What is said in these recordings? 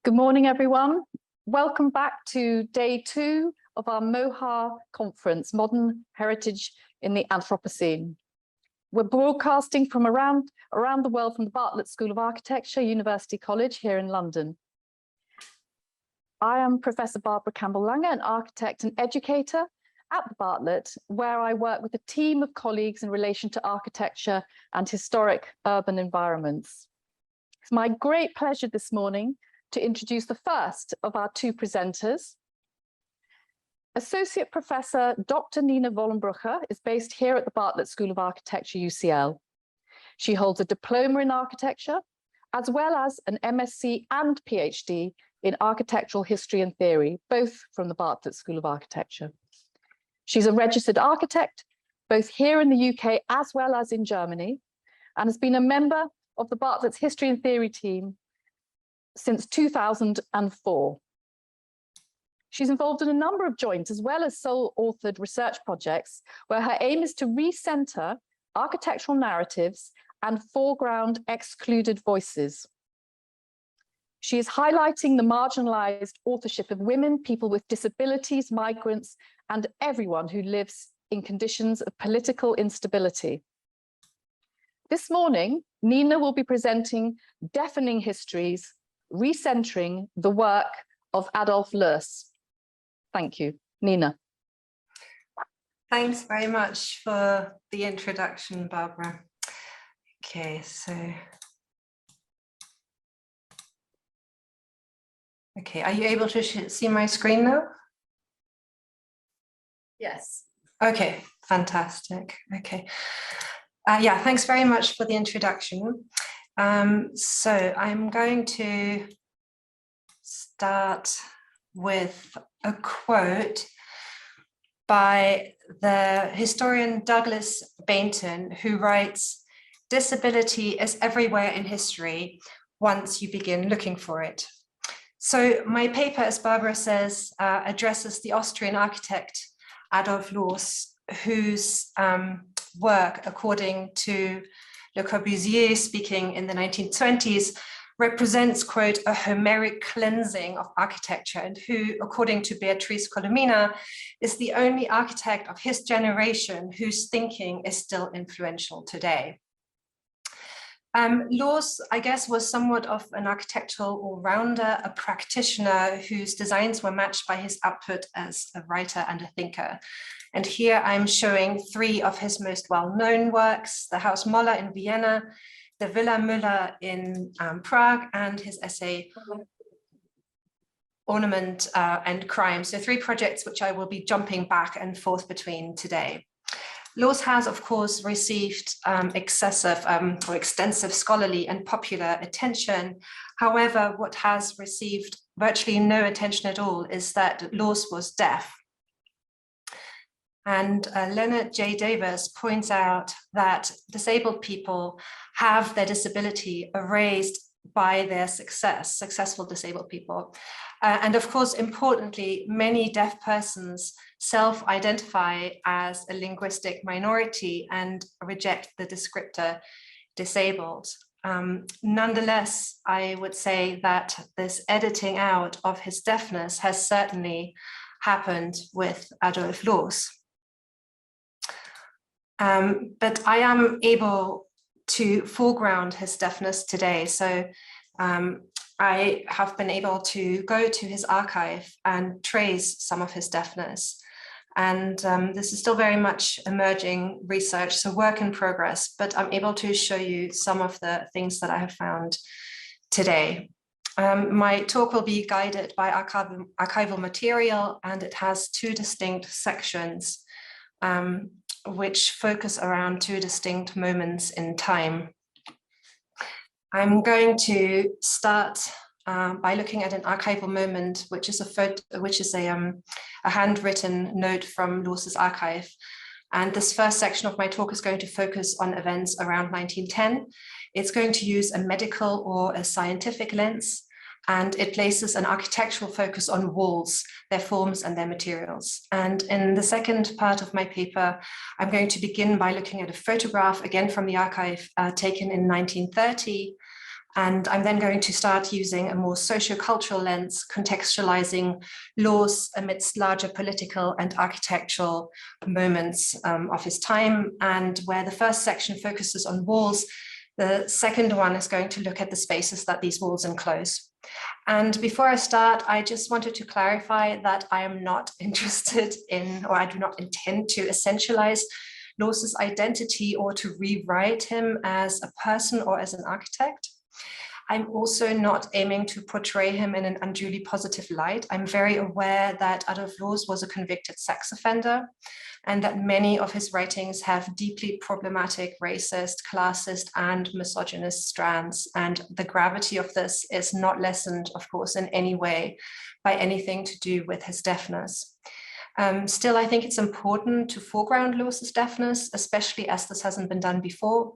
Good morning, everyone. Welcome back to day 2 of our MOHA conference, Modern Heritage in the Anthropocene. We're broadcasting from around the world from the Bartlett School of Architecture, University College here in London. I am Professor Barbara Campbell-Lange, an architect and educator at the Bartlett, where I work with a team of colleagues in relation to architecture and historic urban environments. It's my great pleasure this morning to introduce the first of our 2 presenters. Associate Professor Dr. Nina Wollenbrucher is based here at the Bartlett School of Architecture, UCL. She holds a diploma in architecture, as well as an MSc and PhD in architectural history and theory, both from the Bartlett School of Architecture. She's a registered architect, both here in the UK as well as in Germany, and has been a member of the Bartlett's History and Theory team since 2004. She's involved in a number of joint as well as sole-authored research projects where her aim is to recenter architectural narratives and foreground excluded voices. She is highlighting the marginalized authorship of women, people with disabilities, migrants, and everyone who lives in conditions of political instability. This morning, Nina will be presenting Deafening Histories, Recentering the Work of Adolf Loos. Thank you. Nina. Thanks very much for the introduction, Barbara. Okay, are you able to see my screen now? Yes. Okay, fantastic. Okay. Yeah, thanks very much for the introduction. So I'm going to start with a quote by the historian Douglas Bainton, who writes, "Disability is everywhere in history once you begin looking for it." So my paper, as Barbara says, addresses the Austrian architect Adolf Loos, whose work, according to Le Corbusier speaking in the 1920s, represents, quote, a Homeric cleansing of architecture, and who, according to Beatrice Colomina, is the only architect of his generation whose thinking is still influential today. Loos, I guess, was somewhat of an architectural all-rounder, a practitioner whose designs were matched by his output as a writer and a thinker. And here I'm showing 3 of his most well-known works: the Haus Moller in Vienna, the Villa Müller in Prague, and his essay Ornament and Crime. So 3 projects which I will be jumping back and forth between today. Loos has, of course, received extensive scholarly and popular attention. However, what has received virtually no attention at all is that Loos was deaf. And Leonard J. Davis points out that disabled people have their disability erased by their successful disabled people. And of course, importantly, many deaf persons self-identify as a linguistic minority and reject the descriptor disabled. Nonetheless, I would say that this editing out of his deafness has certainly happened with Adolf Loos. But I am able to foreground his deafness today. So I have been able to go to his archive and trace some of his deafness. And this is still very much emerging research, so work in progress, but I'm able to show you some of the things that I have found today. My talk will be guided by archival material, and it has 2 distinct sections which focus around 2 distinct moments in time. I'm going to start by looking at an archival moment, which is a handwritten note from Loos's archive. And this first section of my talk is going to focus on events around 1910. It's going to use a medical or a scientific lens, and it places an architectural focus on walls, their forms and their materials. And in the second part of my paper, I'm going to begin by looking at a photograph, again from the archive, taken in 1930, And I'm then going to start using a more socio-cultural lens, contextualizing Laws amidst larger political and architectural moments of his time. And where the first section focuses on walls, the second one is going to look at the spaces that these walls enclose. And before I start, I just wanted to clarify that I am not interested in, or I do not intend to essentialize Laws's identity or to rewrite him as a person or as an architect. I'm also not aiming to portray him in an unduly positive light. I'm very aware that Adolf Loos was a convicted sex offender, and that many of his writings have deeply problematic racist, classist, and misogynist strands. And the gravity of this is not lessened, of course, in any way by anything to do with his deafness. Still, I think it's important to foreground Loos's deafness, especially as this hasn't been done before,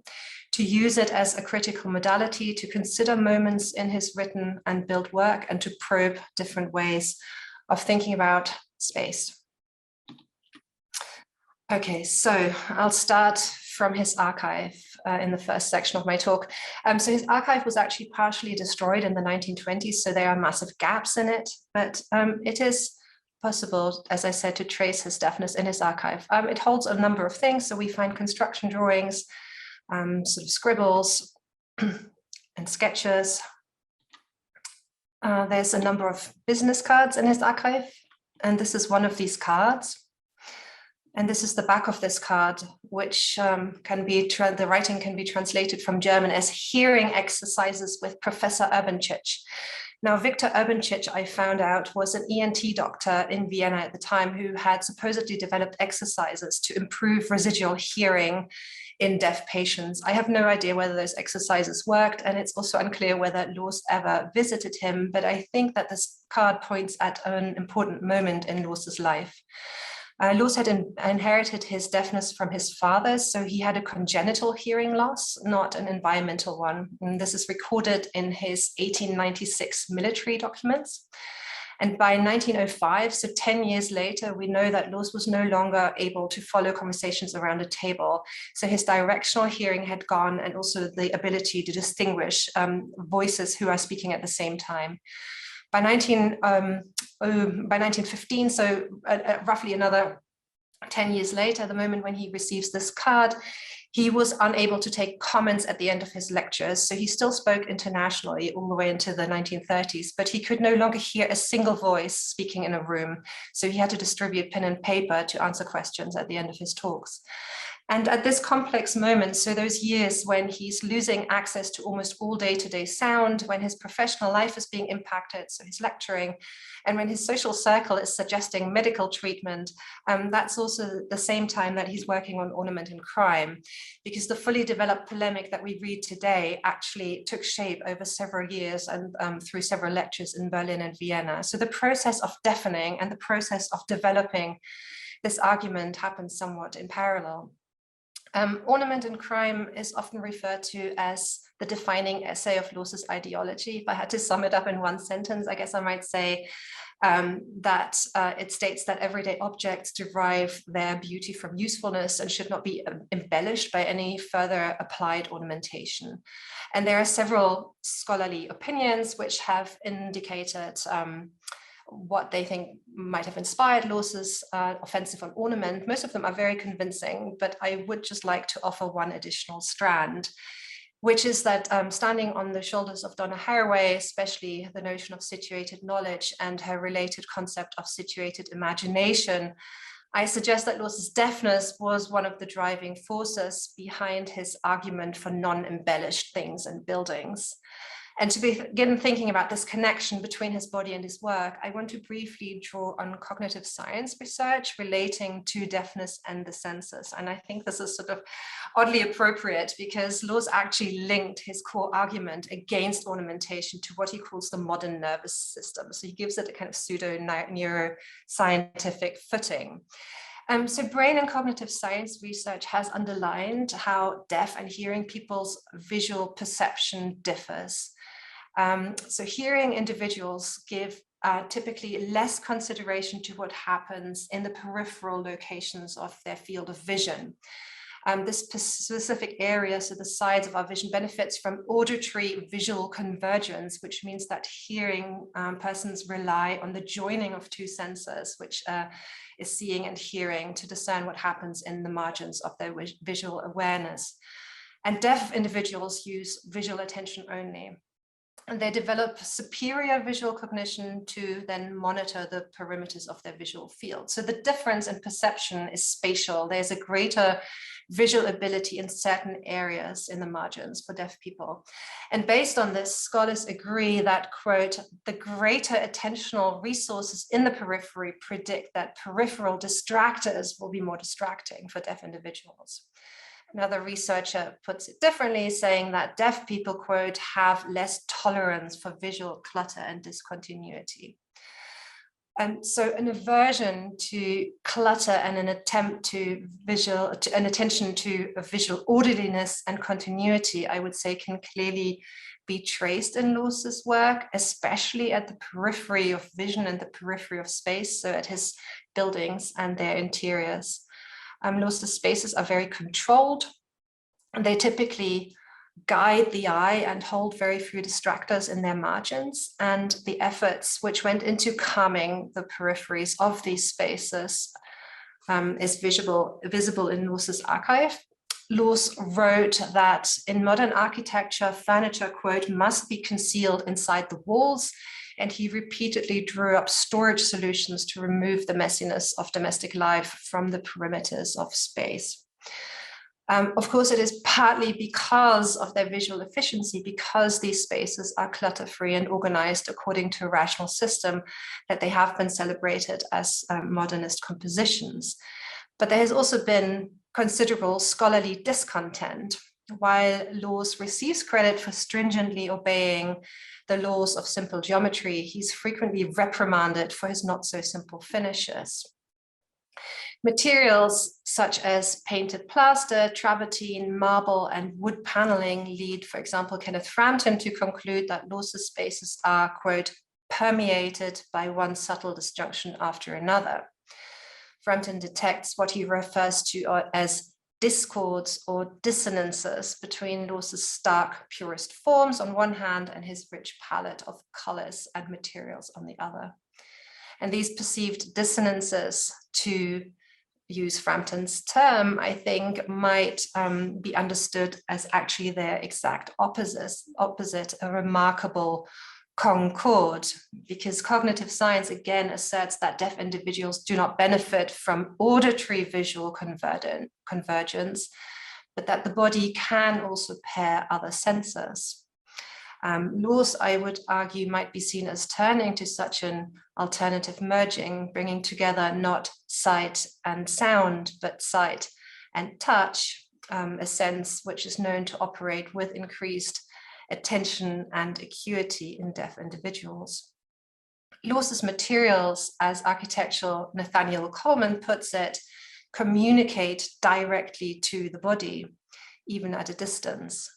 to use it as a critical modality, to consider moments in his written and built work, and to probe different ways of thinking about space. Okay, so I'll start from his archive in the first section of my talk. So his archive was actually partially destroyed in the 1920s, so there are massive gaps in it, but it is possible, as I said, to trace his deafness in his archive. It holds a number of things, so we find construction drawings, sort of scribbles and sketches. There's a number of business cards in his archive, and this is one of these cards. And this is the back of this card, which the writing can be translated from German as hearing exercises with Professor Urbancic. Now, Victor Urbancic, I found out, was an ENT doctor in Vienna at the time who had supposedly developed exercises to improve residual hearing in deaf patients. I have no idea whether those exercises worked, and it's also unclear whether Loos ever visited him, but I think that this card points at an important moment in Loos's life. Loos had inherited his deafness from his father, so he had a congenital hearing loss, not an environmental one. And this is recorded in his 1896 military documents. And by 1905, so 10 years later, we know that Loos was no longer able to follow conversations around a table. So his directional hearing had gone, and also the ability to distinguish voices who are speaking at the same time. By 1915, so roughly another 10 years later, the moment when he receives this card, he was unable to take comments at the end of his lectures. So he still spoke internationally all the way into the 1930s, but he could no longer hear a single voice speaking in a room. So he had to distribute pen and paper to answer questions at the end of his talks. And at this complex moment, so those years when he's losing access to almost all day-to-day sound, when his professional life is being impacted, so he's lecturing, and when his social circle is suggesting medical treatment, that's also the same time that he's working on Ornament and Crime, because the fully developed polemic that we read today actually took shape over several years and through several lectures in Berlin and Vienna. So the process of deafening and the process of developing this argument happens somewhat in parallel. Ornament and Crime is often referred to as the defining essay of Loos's ideology. If I had to sum it up in one sentence, I guess I might say that it states that everyday objects derive their beauty from usefulness and should not be embellished by any further applied ornamentation. And there are several scholarly opinions which have indicated what they think might have inspired Loos's offensive on ornament. Most of them are very convincing, but I would just like to offer one additional strand, which is that standing on the shoulders of Donna Haraway, especially the notion of situated knowledge and her related concept of situated imagination, I suggest that Loos's deafness was one of the driving forces behind his argument for non-embellished things and buildings. And to begin thinking about this connection between his body and his work, I want to briefly draw on cognitive science research relating to deafness and the senses. And I think this is sort of oddly appropriate because Loos actually linked his core argument against ornamentation to what he calls the modern nervous system. So he gives it a kind of pseudo-neuroscientific footing. So brain and cognitive science research has underlined how deaf and hearing people's visual perception differs. So hearing individuals give typically less consideration to what happens in the peripheral locations of their field of vision. This specific area, so the sides of our vision, benefits from auditory visual convergence, which means that hearing persons rely on the joining of two senses, which is seeing and hearing, to discern what happens in the margins of their visual awareness. And deaf individuals use visual attention only. And they develop superior visual cognition to then monitor the perimeters of their visual field. So the difference in perception is spatial. There's a greater visual ability in certain areas in the margins for deaf people. And based on this, scholars agree that, quote, the greater attentional resources in the periphery predict that peripheral distractors will be more distracting for deaf individuals. Another researcher puts it differently, saying that deaf people, quote, have less tolerance for visual clutter and discontinuity. And so an aversion to clutter and an attempt to an attention to visual orderliness and continuity, I would say, can clearly be traced in Laws's work, especially at the periphery of vision and the periphery of space, so at his buildings and their interiors. Laws's spaces are very controlled, and they typically guide the eye and hold very few distractors in their margins, and the efforts which went into calming the peripheries of these spaces is visible in Laws's archive. Laws wrote that in modern architecture, furniture, quote, must be concealed inside the walls, and he repeatedly drew up storage solutions to remove the messiness of domestic life from the perimeters of space. Of course, it is partly because of their visual efficiency, because these spaces are clutter-free and organized according to a rational system, that they have been celebrated as modernist compositions. But there has also been considerable scholarly discontent. While Laws receives credit for stringently obeying the laws of simple geometry, he's frequently reprimanded for his not so simple finishes. Materials such as painted plaster, travertine, marble, and wood paneling lead, for example, Kenneth Frampton to conclude that Laws's spaces are, quote, permeated by one subtle disjunction after another. Frampton detects what he refers to as discords or dissonances between Laws's stark purist forms on one hand and his rich palette of colors and materials on the other. And these perceived dissonances, to use Frampton's term, I think might be understood as actually their exact opposite, a remarkable concord, because cognitive science again asserts that deaf individuals do not benefit from auditory visual convergence, but that the body can also pair other senses. Laws, I would argue, might be seen as turning to such an alternative merging, bringing together not sight and sound, but sight and touch, a sense which is known to operate with increased attention and acuity in deaf individuals. Laws's materials, as architectural Nathaniel Coleman puts it, communicate directly to the body, even at a distance.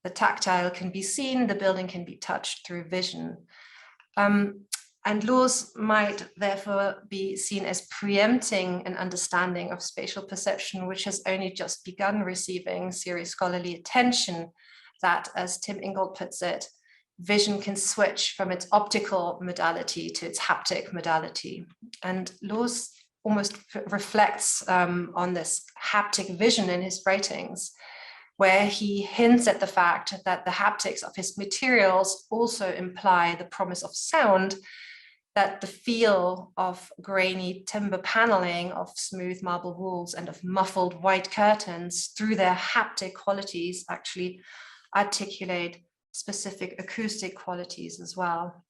The tactile can be seen, the building can be touched through vision. And Laws might therefore be seen as preempting an understanding of spatial perception, which has only just begun receiving serious scholarly attention, that, as Tim Ingold puts it, vision can switch from its optical modality to its haptic modality. And Laws almost reflects on this haptic vision in his writings, where he hints at the fact that the haptics of his materials also imply the promise of sound, that the feel of grainy timber paneling, of smooth marble walls, and of muffled white curtains, through their haptic qualities, actually articulate specific acoustic qualities as well.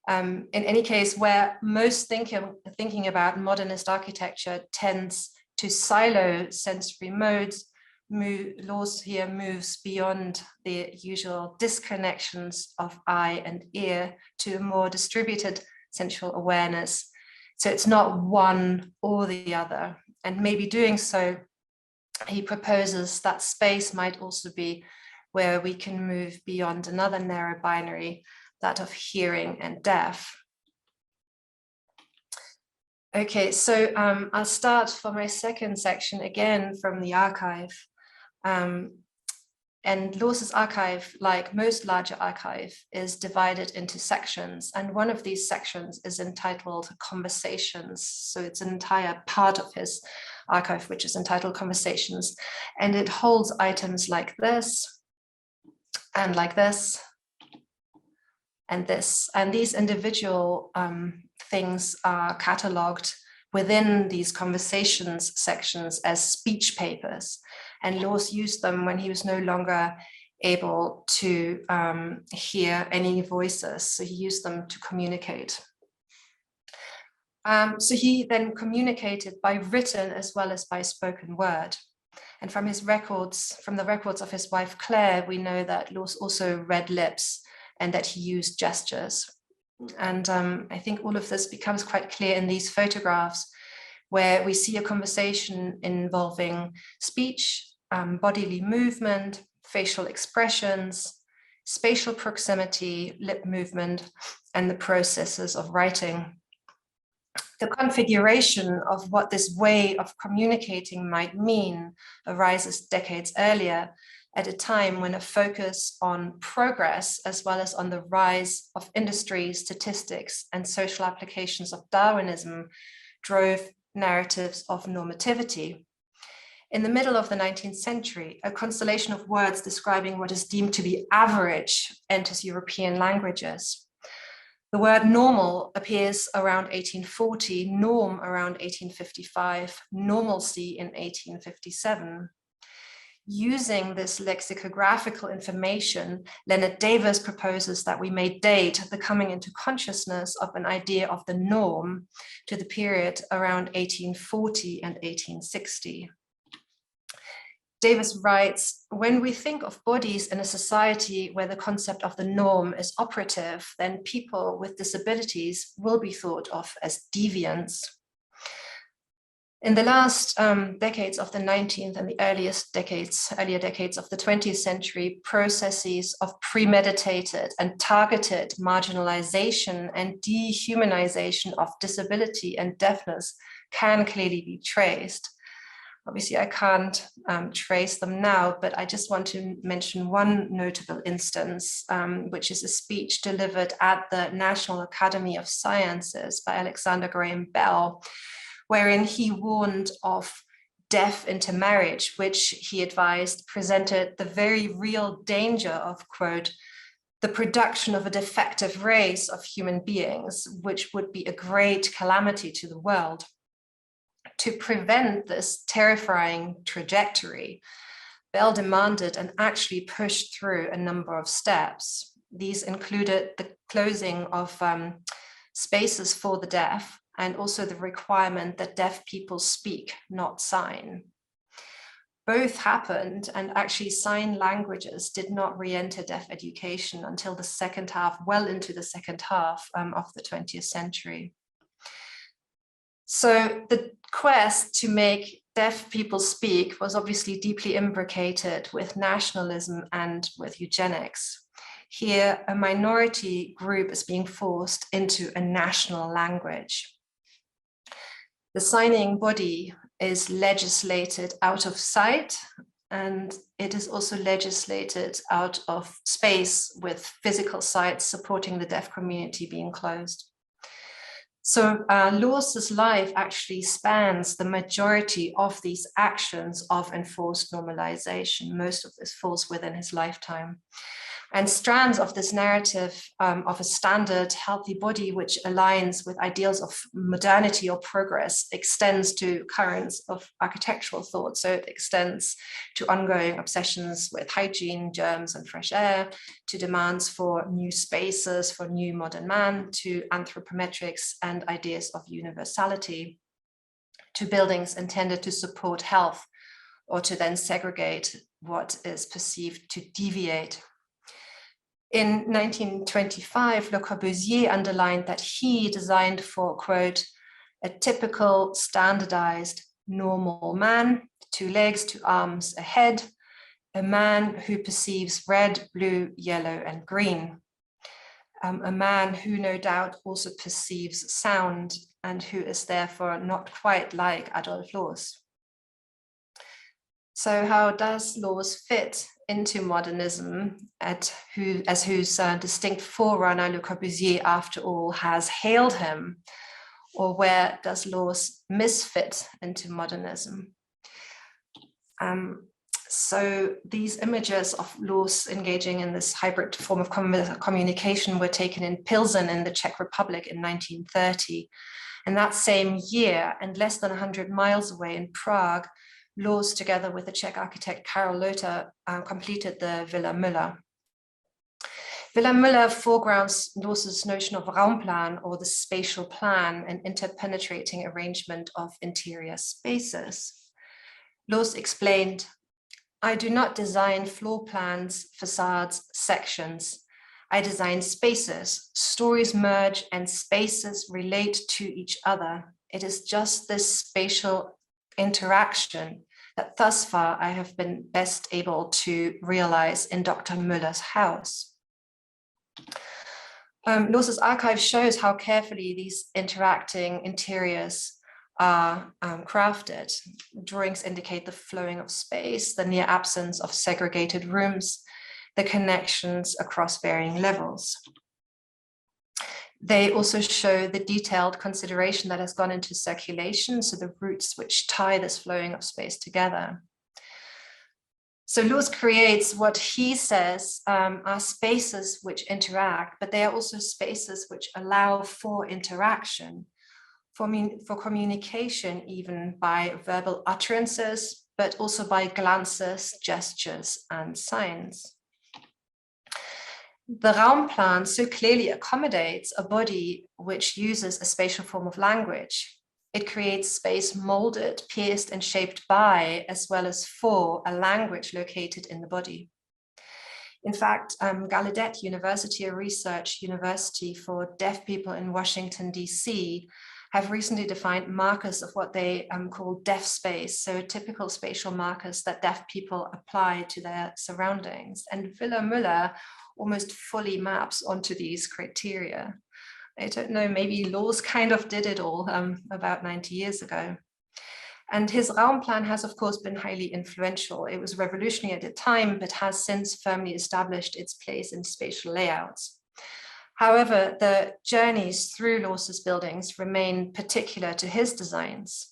In any case, where most thinking about modernist architecture tends to silo sensory modes, Laws here moves beyond the usual disconnections of eye and ear to a more distributed sensual awareness. So it's not one or the other. And maybe doing so, he proposes that space might also be where we can move beyond another narrow binary, that of hearing and deaf. Okay, so I'll start for my second section again from the archive. And Laws's archive, like most larger archive, is divided into sections. And one of these sections is entitled Conversations. So it's an entire part of his archive, which is entitled Conversations. And it holds items like this, and like this, and this. And these individual things are cataloged within these conversations sections as speech papers. And Laws used them when he was no longer able to hear any voices. So he used them to communicate. So he then communicated by written as well as by spoken word. And from his records, from the records of his wife Claire, we know that Laws also read lips and that he used gestures. And I think all of this becomes quite clear in these photographs, where we see a conversation involving speech, bodily movement, facial expressions, spatial proximity, lip movement, and the processes of writing. The configuration of what this way of communicating might mean arises decades earlier, at a time when a focus on progress, as well as on the rise of industry, statistics, and social applications of Darwinism, drove narratives of normativity. In the middle of the 19th century, a constellation of words describing what is deemed to be average enters European languages. The word normal appears around 1840, norm around 1855, normalcy in 1857. Using this lexicographical information, Leonard Davis proposes that we may date the coming into consciousness of an idea of the norm to the period around 1840 and 1860. Davis writes, when we think of bodies in a society where the concept of the norm is operative, then people with disabilities will be thought of as deviants. In the last decades of the 19th and the earlier decades of the 20th century, processes of premeditated and targeted marginalization and dehumanization of disability and deafness can clearly be traced. Obviously, I can't trace them now, but I just want to mention one notable instance, which is a speech delivered at the National Academy of Sciences by Alexander Graham Bell, wherein he warned of death intermarriage, which he advised presented the very real danger of, quote, the production of a defective race of human beings, which would be a great calamity to the world. To prevent this terrifying trajectory, Bell demanded and actually pushed through a number of steps. These included the closing of spaces for the deaf, and also the requirement that deaf people speak, not sign. Both happened, and actually sign languages did not re-enter deaf education until the second half, well into the second half of the 20th century. So the quest to make deaf people speak was obviously deeply imbricated with nationalism and with eugenics. Here, a minority group is being forced into a national language. The signing body is legislated out of sight, and it is also legislated out of space, with physical sites supporting the deaf community being closed. So Laws's life actually spans the majority of these actions of enforced normalization. Most of this falls within his lifetime. And strands of this narrative of a standard healthy body, which aligns with ideals of modernity or progress, extends to currents of architectural thought. So it extends to ongoing obsessions with hygiene, germs, and fresh air, to demands for new spaces, for new modern man, to anthropometrics and ideas of universality, to buildings intended to support health or to then segregate what is perceived to deviate. In 1925, Le Corbusier underlined that he designed for, quote, a typical standardized normal man, 2 legs, 2 arms, a head, a man who perceives red, blue, yellow, and green. a man who no doubt also perceives sound and who is therefore not quite like Adolf Loos. So how does Loos fit into modernism as whose distinct forerunner Le Corbusier, after all, has hailed him? Or where does Loos misfit into modernism? So these images of Loos engaging in this hybrid form of communication were taken in Pilsen in the Czech Republic in 1930. And that same year, and less than 100 miles away in Prague, Loos, together with the Czech architect Karel Lothar, completed the Villa Müller. Villa Müller foregrounds Loos's notion of Raumplan, or the spatial plan, an interpenetrating arrangement of interior spaces. Loos explained, "I do not design floor plans, facades, sections. I design spaces. Stories merge and spaces relate to each other. It is just this spatial interaction that thus far I have been best able to realize in Dr. Müller's house." Loos's archive shows how carefully these interacting interiors are crafted. Drawings indicate the flowing of space, the near absence of segregated rooms, the connections across varying levels. They also show the detailed consideration that has gone into circulation, so the routes which tie this flowing of space together. So Loos creates what he says are spaces which interact, but they are also spaces which allow for interaction, for communication, even by verbal utterances, but also by glances, gestures, and signs. The Raumplan so clearly accommodates a body which uses a spatial form of language. It creates space molded, pierced, and shaped by, as well as for, a language located in the body. In fact, Gallaudet University, a research university for deaf people in Washington, D.C., have recently defined markers of what they call deaf space, so typical spatial markers that deaf people apply to their surroundings. And Villa Müller almost fully maps onto these criteria. I don't know, maybe Loos kind of did it all about 90 years ago. And his Raumplan has, of course, been highly influential. It was revolutionary at the time, but has since firmly established its place in spatial layouts. However, the journeys through Loos's buildings remain particular to his designs.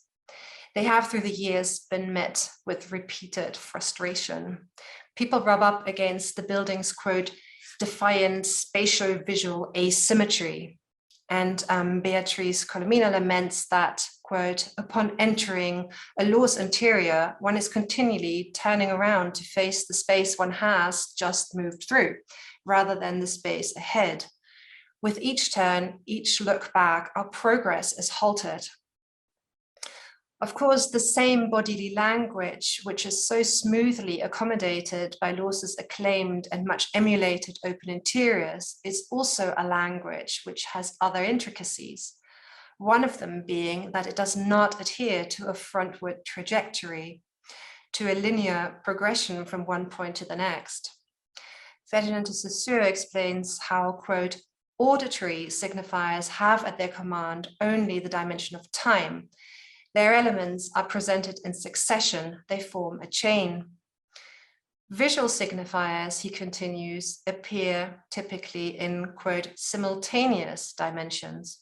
They have, through the years, been met with repeated frustration. People rub up against the building's, quote, defiant spatio-visual asymmetry. And Beatrice Colomina laments that, quote, upon entering a Loos interior, one is continually turning around to face the space one has just moved through, rather than the space ahead. With each turn, each look back, our progress is halted. Of course, the same bodily language, which is so smoothly accommodated by Loos's acclaimed and much emulated open interiors, is also a language which has other intricacies. One of them being that it does not adhere to a frontward trajectory, to a linear progression from one point to the next. Ferdinand de Saussure explains how, quote, auditory signifiers have at their command only the dimension of time. Their elements are presented in succession, they form a chain. Visual signifiers, he continues, appear typically in, quote, simultaneous dimensions.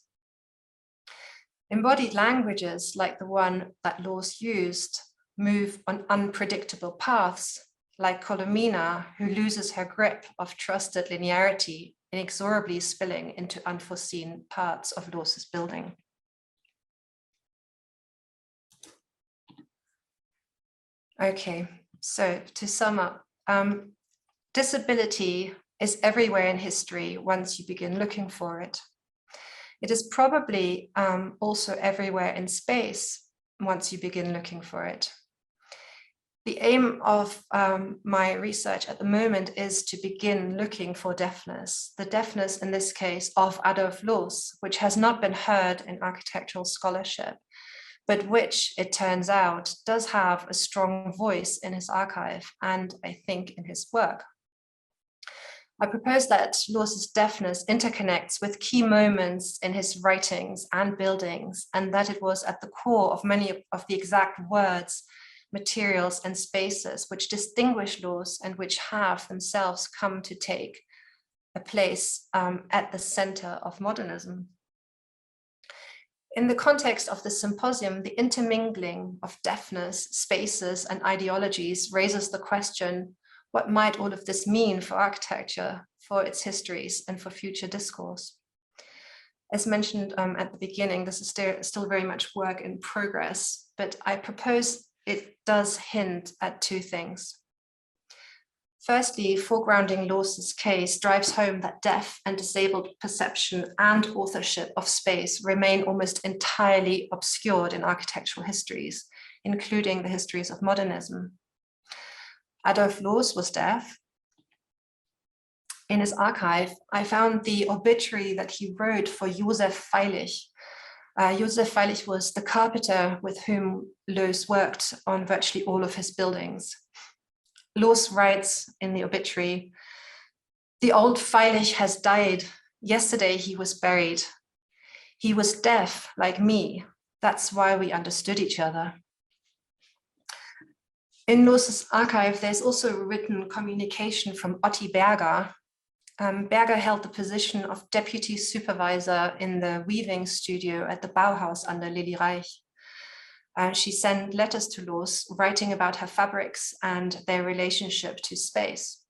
Embodied languages, like the one that Loos used, move on unpredictable paths, like Colomina, who loses her grip of trusted linearity, inexorably spilling into unforeseen parts of Loos's building. Okay, so to sum up, disability is everywhere in history once you begin looking for it. It is probably also everywhere in space once you begin looking for it. The aim of my research at the moment is to begin looking for deafness, the deafness in this case of Adolf Loos, which has not been heard in architectural scholarship, but which, it turns out, does have a strong voice in his archive and I think in his work. I propose that Laws's deafness interconnects with key moments in his writings and buildings, and that it was at the core of many of the exact words, materials, and spaces which distinguish Laws and which have themselves come to take a place at the center of modernism. In the context of the symposium, the intermingling of deafness, spaces, and ideologies raises the question, what might all of this mean for architecture, for its histories, and for future discourse? As mentioned at the beginning, this is still very much work in progress, but I propose it does hint at two things. Firstly, foregrounding Laws's case drives home that deaf and disabled perception and authorship of space remain almost entirely obscured in architectural histories, including the histories of modernism. Adolf Loos was deaf. In his archive, I found the obituary that he wrote for Josef Feilich. Josef Feilich was the carpenter with whom Loos worked on virtually all of his buildings. Loos writes in the obituary, "The old Feilich has died. Yesterday he was buried. He was deaf like me. That's why we understood each other." In Loos's archive, there's also written communication from Otti Berger. Berger held the position of deputy supervisor in the weaving studio at the Bauhaus under Lili Reich. She sent letters to Loos, writing about her fabrics and their relationship to space.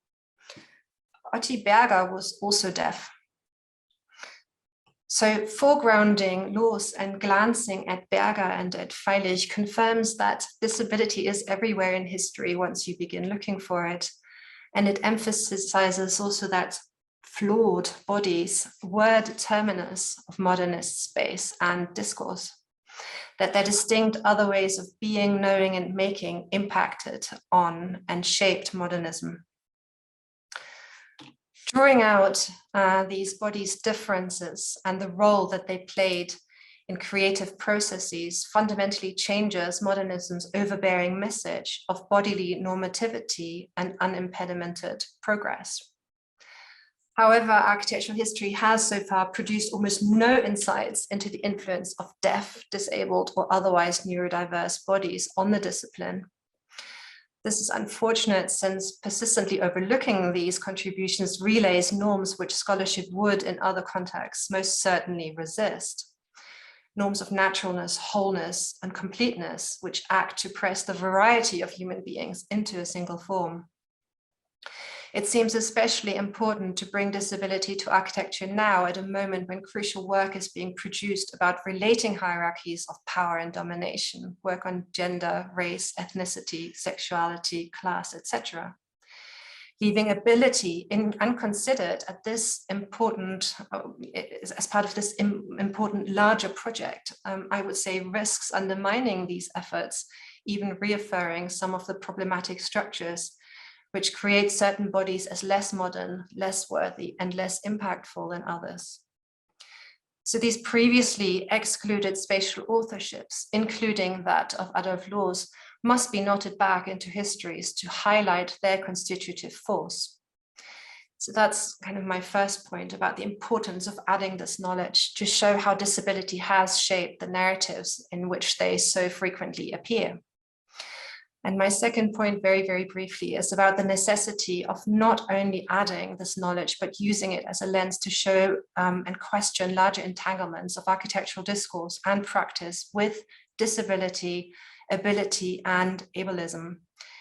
Otti Berger was also deaf. So foregrounding Loos and glancing at Berger and at Feilich confirms that disability is everywhere in history once you begin looking for it. And it emphasizes also that flawed bodies were determinants of modernist space and discourse, that their distinct other ways of being, knowing, and making impacted on and shaped modernism. Drawing out these bodies' differences and the role that they played in creative processes fundamentally changes modernism's overbearing message of bodily normativity and unimpedimented progress. However, architectural history has so far produced almost no insights into the influence of deaf, disabled, or otherwise neurodiverse bodies on the discipline. This is unfortunate, since persistently overlooking these contributions relays norms which scholarship would, in other contexts, most certainly resist. Norms of naturalness, wholeness, and completeness, which act to press the variety of human beings into a single form. It seems especially important to bring disability to architecture now, at a moment when crucial work is being produced about relating hierarchies of power and domination, work on gender, race, ethnicity, sexuality, class, etc. Leaving ability unconsidered at this important, as part of this important larger project, I would say risks undermining these efforts, even reaffirming some of the problematic structures which create certain bodies as less modern, less worthy, and less impactful than others. So these previously excluded spatial authorships, including that of Adolf Loos, must be knotted back into histories to highlight their constitutive force. So that's kind of my first point about the importance of adding this knowledge to show how disability has shaped the narratives in which they so frequently appear. And my second point, very, very briefly, is about the necessity of not only adding this knowledge, but using it as a lens to show and question larger entanglements of architectural discourse and practice with disability, ability, and ableism.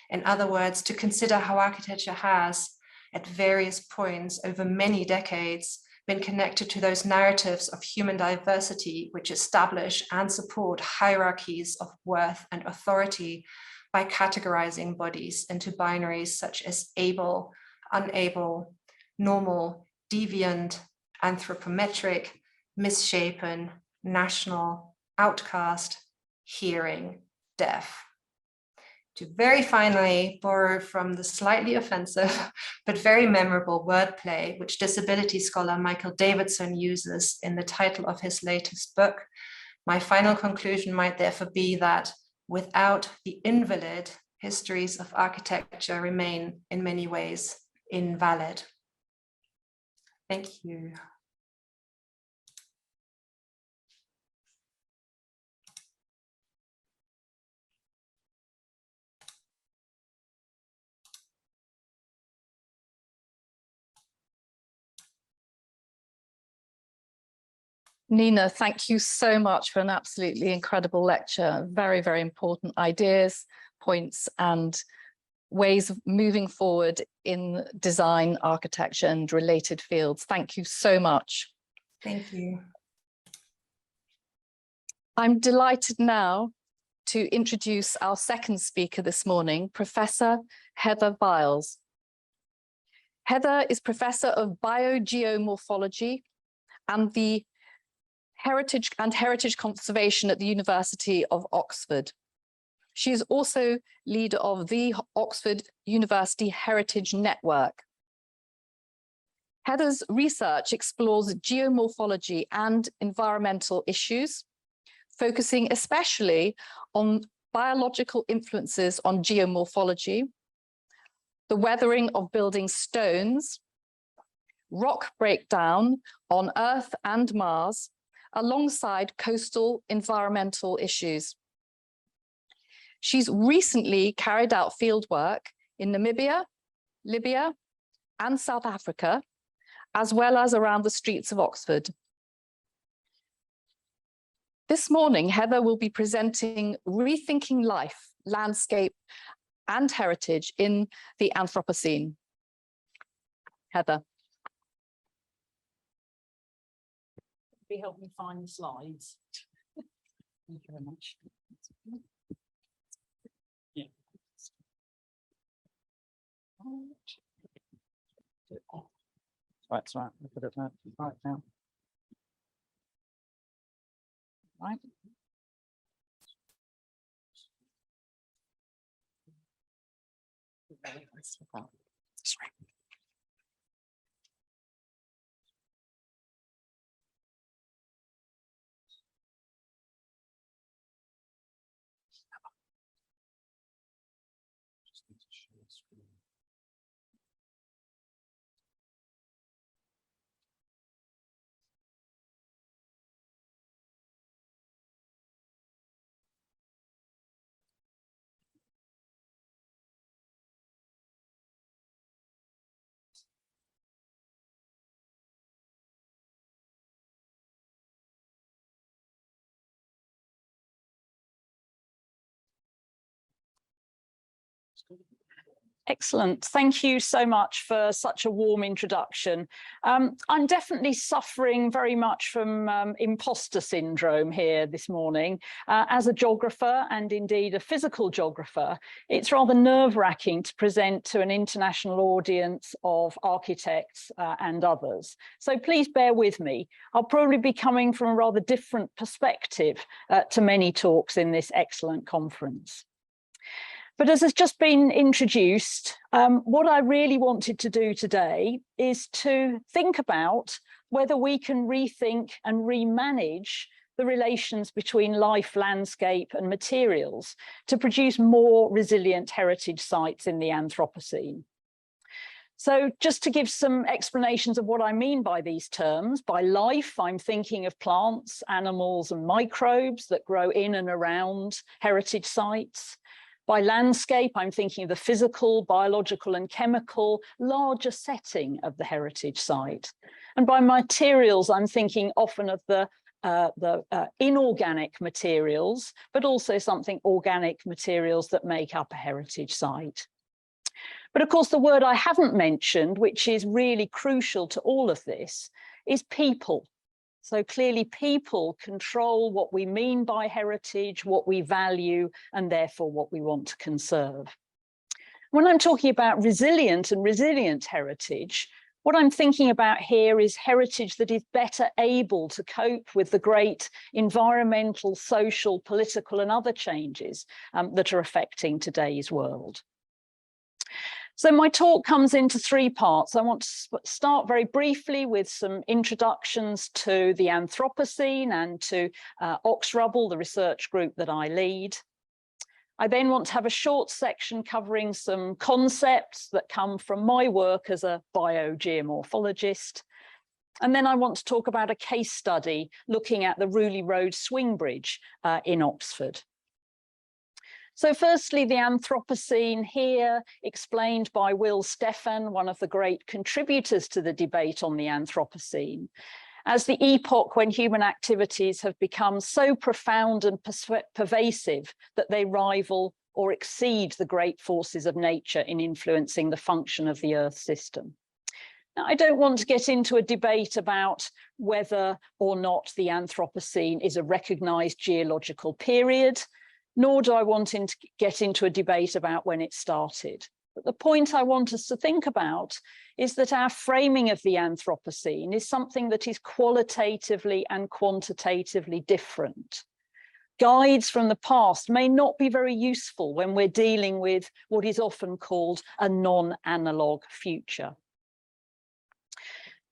In other words, to consider how architecture has, at various points over many decades, been connected to those narratives of human diversity which establish and support hierarchies of worth and authority, by categorizing bodies into binaries such as able, unable, normal, deviant, anthropometric, misshapen, national, outcast, hearing, deaf. To very finally borrow from the slightly offensive but very memorable wordplay which disability scholar Michael Davidson uses in the title of his latest book, my final conclusion might therefore be that without the invalid, histories of architecture remain in many ways invalid. Thank you. Nina, thank you so much for an absolutely incredible lecture. Very, very important ideas, points, and ways of moving forward in design, architecture, and related fields. Thank you so much. Thank you. I'm delighted now to introduce our second speaker this morning, Professor Heather Biles. Heather is Professor of Biogeomorphology and the Heritage Conservation at the University of Oxford. She is also leader of the Oxford University Heritage Network. Heather's research explores geomorphology and environmental issues, focusing especially on biological influences on geomorphology, the weathering of building stones, rock breakdown on Earth and Mars, alongside coastal environmental issues. She's recently carried out fieldwork in Namibia, Libya, and South Africa, as well as around the streets of Oxford. This morning, Heather will be presenting Rethinking Life, Landscape, and Heritage in the Anthropocene. Heather. Help me find the slides. Thank you very much. Yeah. Right, that's right. Look at it right now. Right. That's right. Excellent. Thank you so much for such a warm introduction. I'm definitely suffering very much from imposter syndrome here this morning. As a geographer and indeed a physical geographer, it's rather nerve-wracking to present to an international audience of architects and others. So please bear with me. I'll probably be coming from a rather different perspective to many talks in this excellent conference. But as has just been introduced, what I really wanted to do today is to think about whether we can rethink and remanage the relations between life, landscape, and materials to produce more resilient heritage sites in the Anthropocene. So just to give some explanations of what I mean by these terms, by life, I'm thinking of plants, animals, and microbes that grow in and around heritage sites. By landscape, I'm thinking of the physical, biological, and chemical larger setting of the heritage site. And by materials, I'm thinking often of the inorganic materials, but also something organic materials that make up a heritage site. But of course, the word I haven't mentioned, which is really crucial to all of this, is people. So clearly people control what we mean by heritage, what we value, and therefore what we want to conserve. When I'm talking about resilient and resilient heritage, what I'm thinking about here is heritage that is better able to cope with the great environmental, social, political, and other changes that are affecting today's world. So my talk comes into three parts. I want to start very briefly with some introductions to the Anthropocene and to Oxrubble, the research group that I lead. I then want to have a short section covering some concepts that come from my work as a biogeomorphologist. And then I want to talk about a case study looking at the Rooley Road swing bridge in Oxford. So firstly, the Anthropocene here, explained by Will Stephan, one of the great contributors to the debate on the Anthropocene, as the epoch when human activities have become so profound and pervasive that they rival or exceed the great forces of nature in influencing the function of the Earth system. Now, I don't want to get into a debate about whether or not the Anthropocene is a recognized geological period, nor do I want to get into a debate about when it started. But the point I want us to think about is that our framing of the Anthropocene is something that is qualitatively and quantitatively different. Guides from the past may not be very useful when we're dealing with what is often called a non-analog future.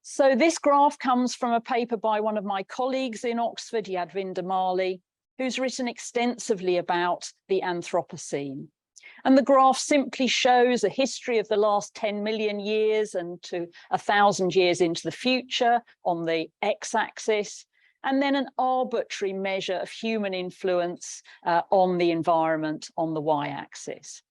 So this graph comes from a paper by one of my colleagues in Oxford, Yadvinder Mali, who's written extensively about the Anthropocene. And the graph simply shows a history of the last 10 million years and to 1,000 years into the future on the x-axis, and then an arbitrary measure of human influence on the environment on the y-axis.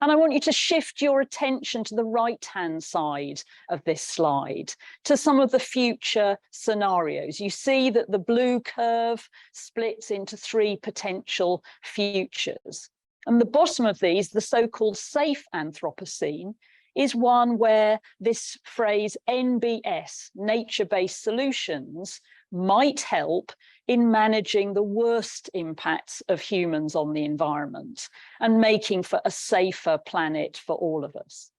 And I want you to shift your attention to the right-hand side of this slide, to some of the future scenarios. You see that the blue curve splits into 3 potential futures. And the bottom of these, the so-called safe Anthropocene, is one where this phrase NBS, nature-based solutions, might help in managing the worst impacts of humans on the environment and making for a safer planet for all of us.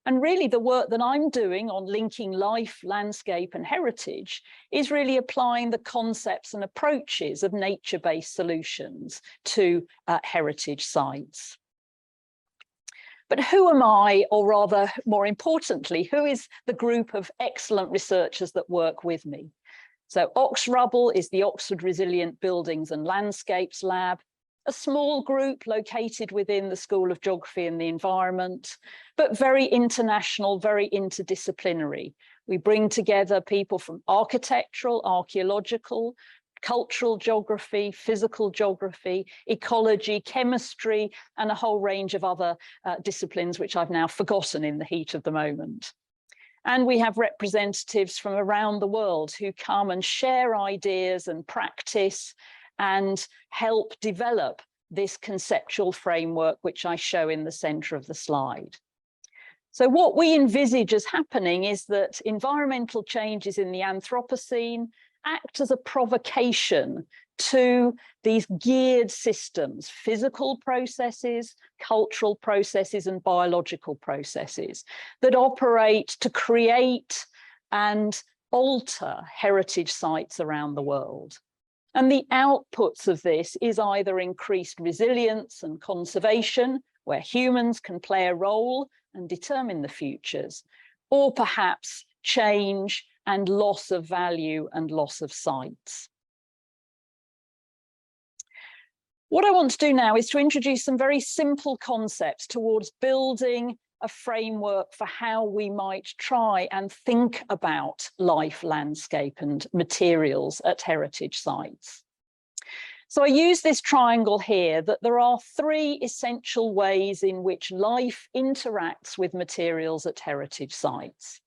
And really the work that I'm doing on linking life, landscape and heritage is really applying the concepts and approaches of nature-based solutions to heritage sites. But who am I, or rather, more importantly, who is the group of excellent researchers that work with me? So Oxrubble is the Oxford Resilient Buildings and Landscapes Lab, a small group located within the School of Geography and the Environment, but very international, very interdisciplinary. We bring together people from architectural, archaeological, cultural geography, physical geography, ecology, chemistry, and a whole range of other disciplines, which I've now forgotten in the heat of the moment. And we have representatives from around the world who come and share ideas and practice and help develop this conceptual framework, which I show in the center of the slide. So what we envisage as happening is that environmental changes in the Anthropocene act as a provocation to these geared systems, physical processes, cultural processes, and biological processes that operate to create and alter heritage sites around the world. And the outputs of this is either increased resilience and conservation, where humans can play a role and determine the futures, or perhaps change and loss of value and loss of sites. What I want to do now is to introduce some very simple concepts towards building a framework for how we might try and think about life, landscape, and materials at heritage sites. So I use this triangle here that there are 3 essential ways in which life interacts with materials at heritage sites.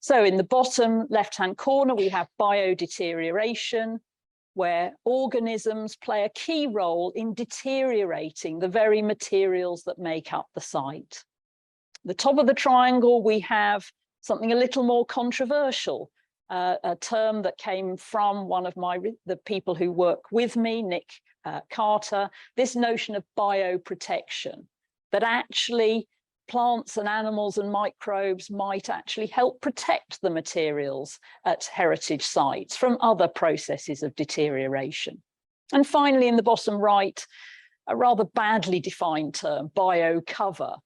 So in the bottom left-hand corner, we have biodeterioration, where organisms play a key role in deteriorating the very materials that make up the site. The top of the triangle, we have something a little more controversial, a term that came from one of the people who work with me, Nick Carter, this notion of bioprotection, that actually plants and animals and microbes might actually help protect the materials at heritage sites from other processes of deterioration. And finally, in the bottom right, a rather badly defined term, biocover,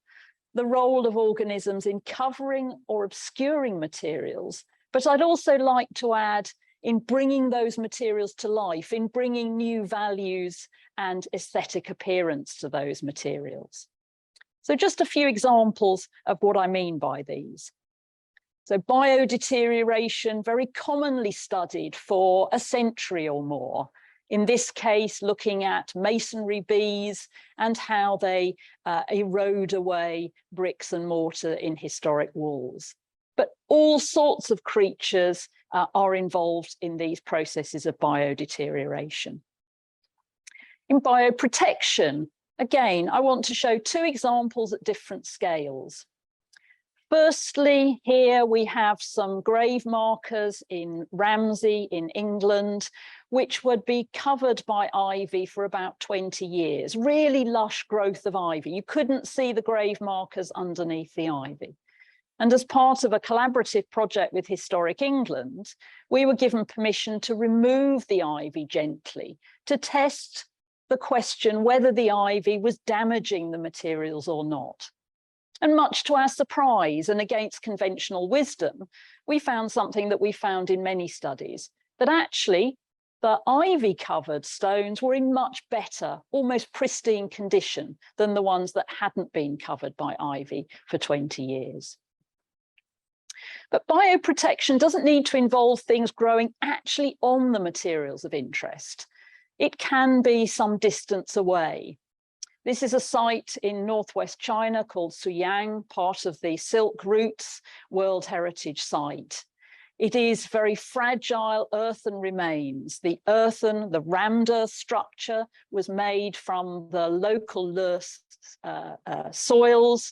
the role of organisms in covering or obscuring materials. But I'd also like to add in bringing those materials to life, in bringing new values and aesthetic appearance to those materials. So just a few examples of what I mean by these. So biodeterioration, very commonly studied for a century or more. In this case, looking at masonry bees and how they erode away bricks and mortar in historic walls. But all sorts of creatures are involved in these processes of biodeterioration. In bioprotection, again, I want to show two examples at different scales. Firstly, here we have some grave markers in Ramsey in England, which would be covered by ivy for about 20 years. Really lush growth of ivy. You couldn't see the grave markers underneath the ivy. And as part of a collaborative project with Historic England, we were given permission to remove the ivy gently to test the question whether the ivy was damaging the materials or not. And much to our surprise and against conventional wisdom, we found something that we found in many studies, that actually the ivy-covered stones were in much better, almost pristine condition than the ones that hadn't been covered by ivy for 20 years. But bioprotection doesn't need to involve things growing actually on the materials of interest. It can be some distance away. This is a site in northwest China called Suyang, part of the Silk Routes World Heritage Site. It is very fragile earthen remains. The earthen, the rammed earth structure was made from the local loess soils,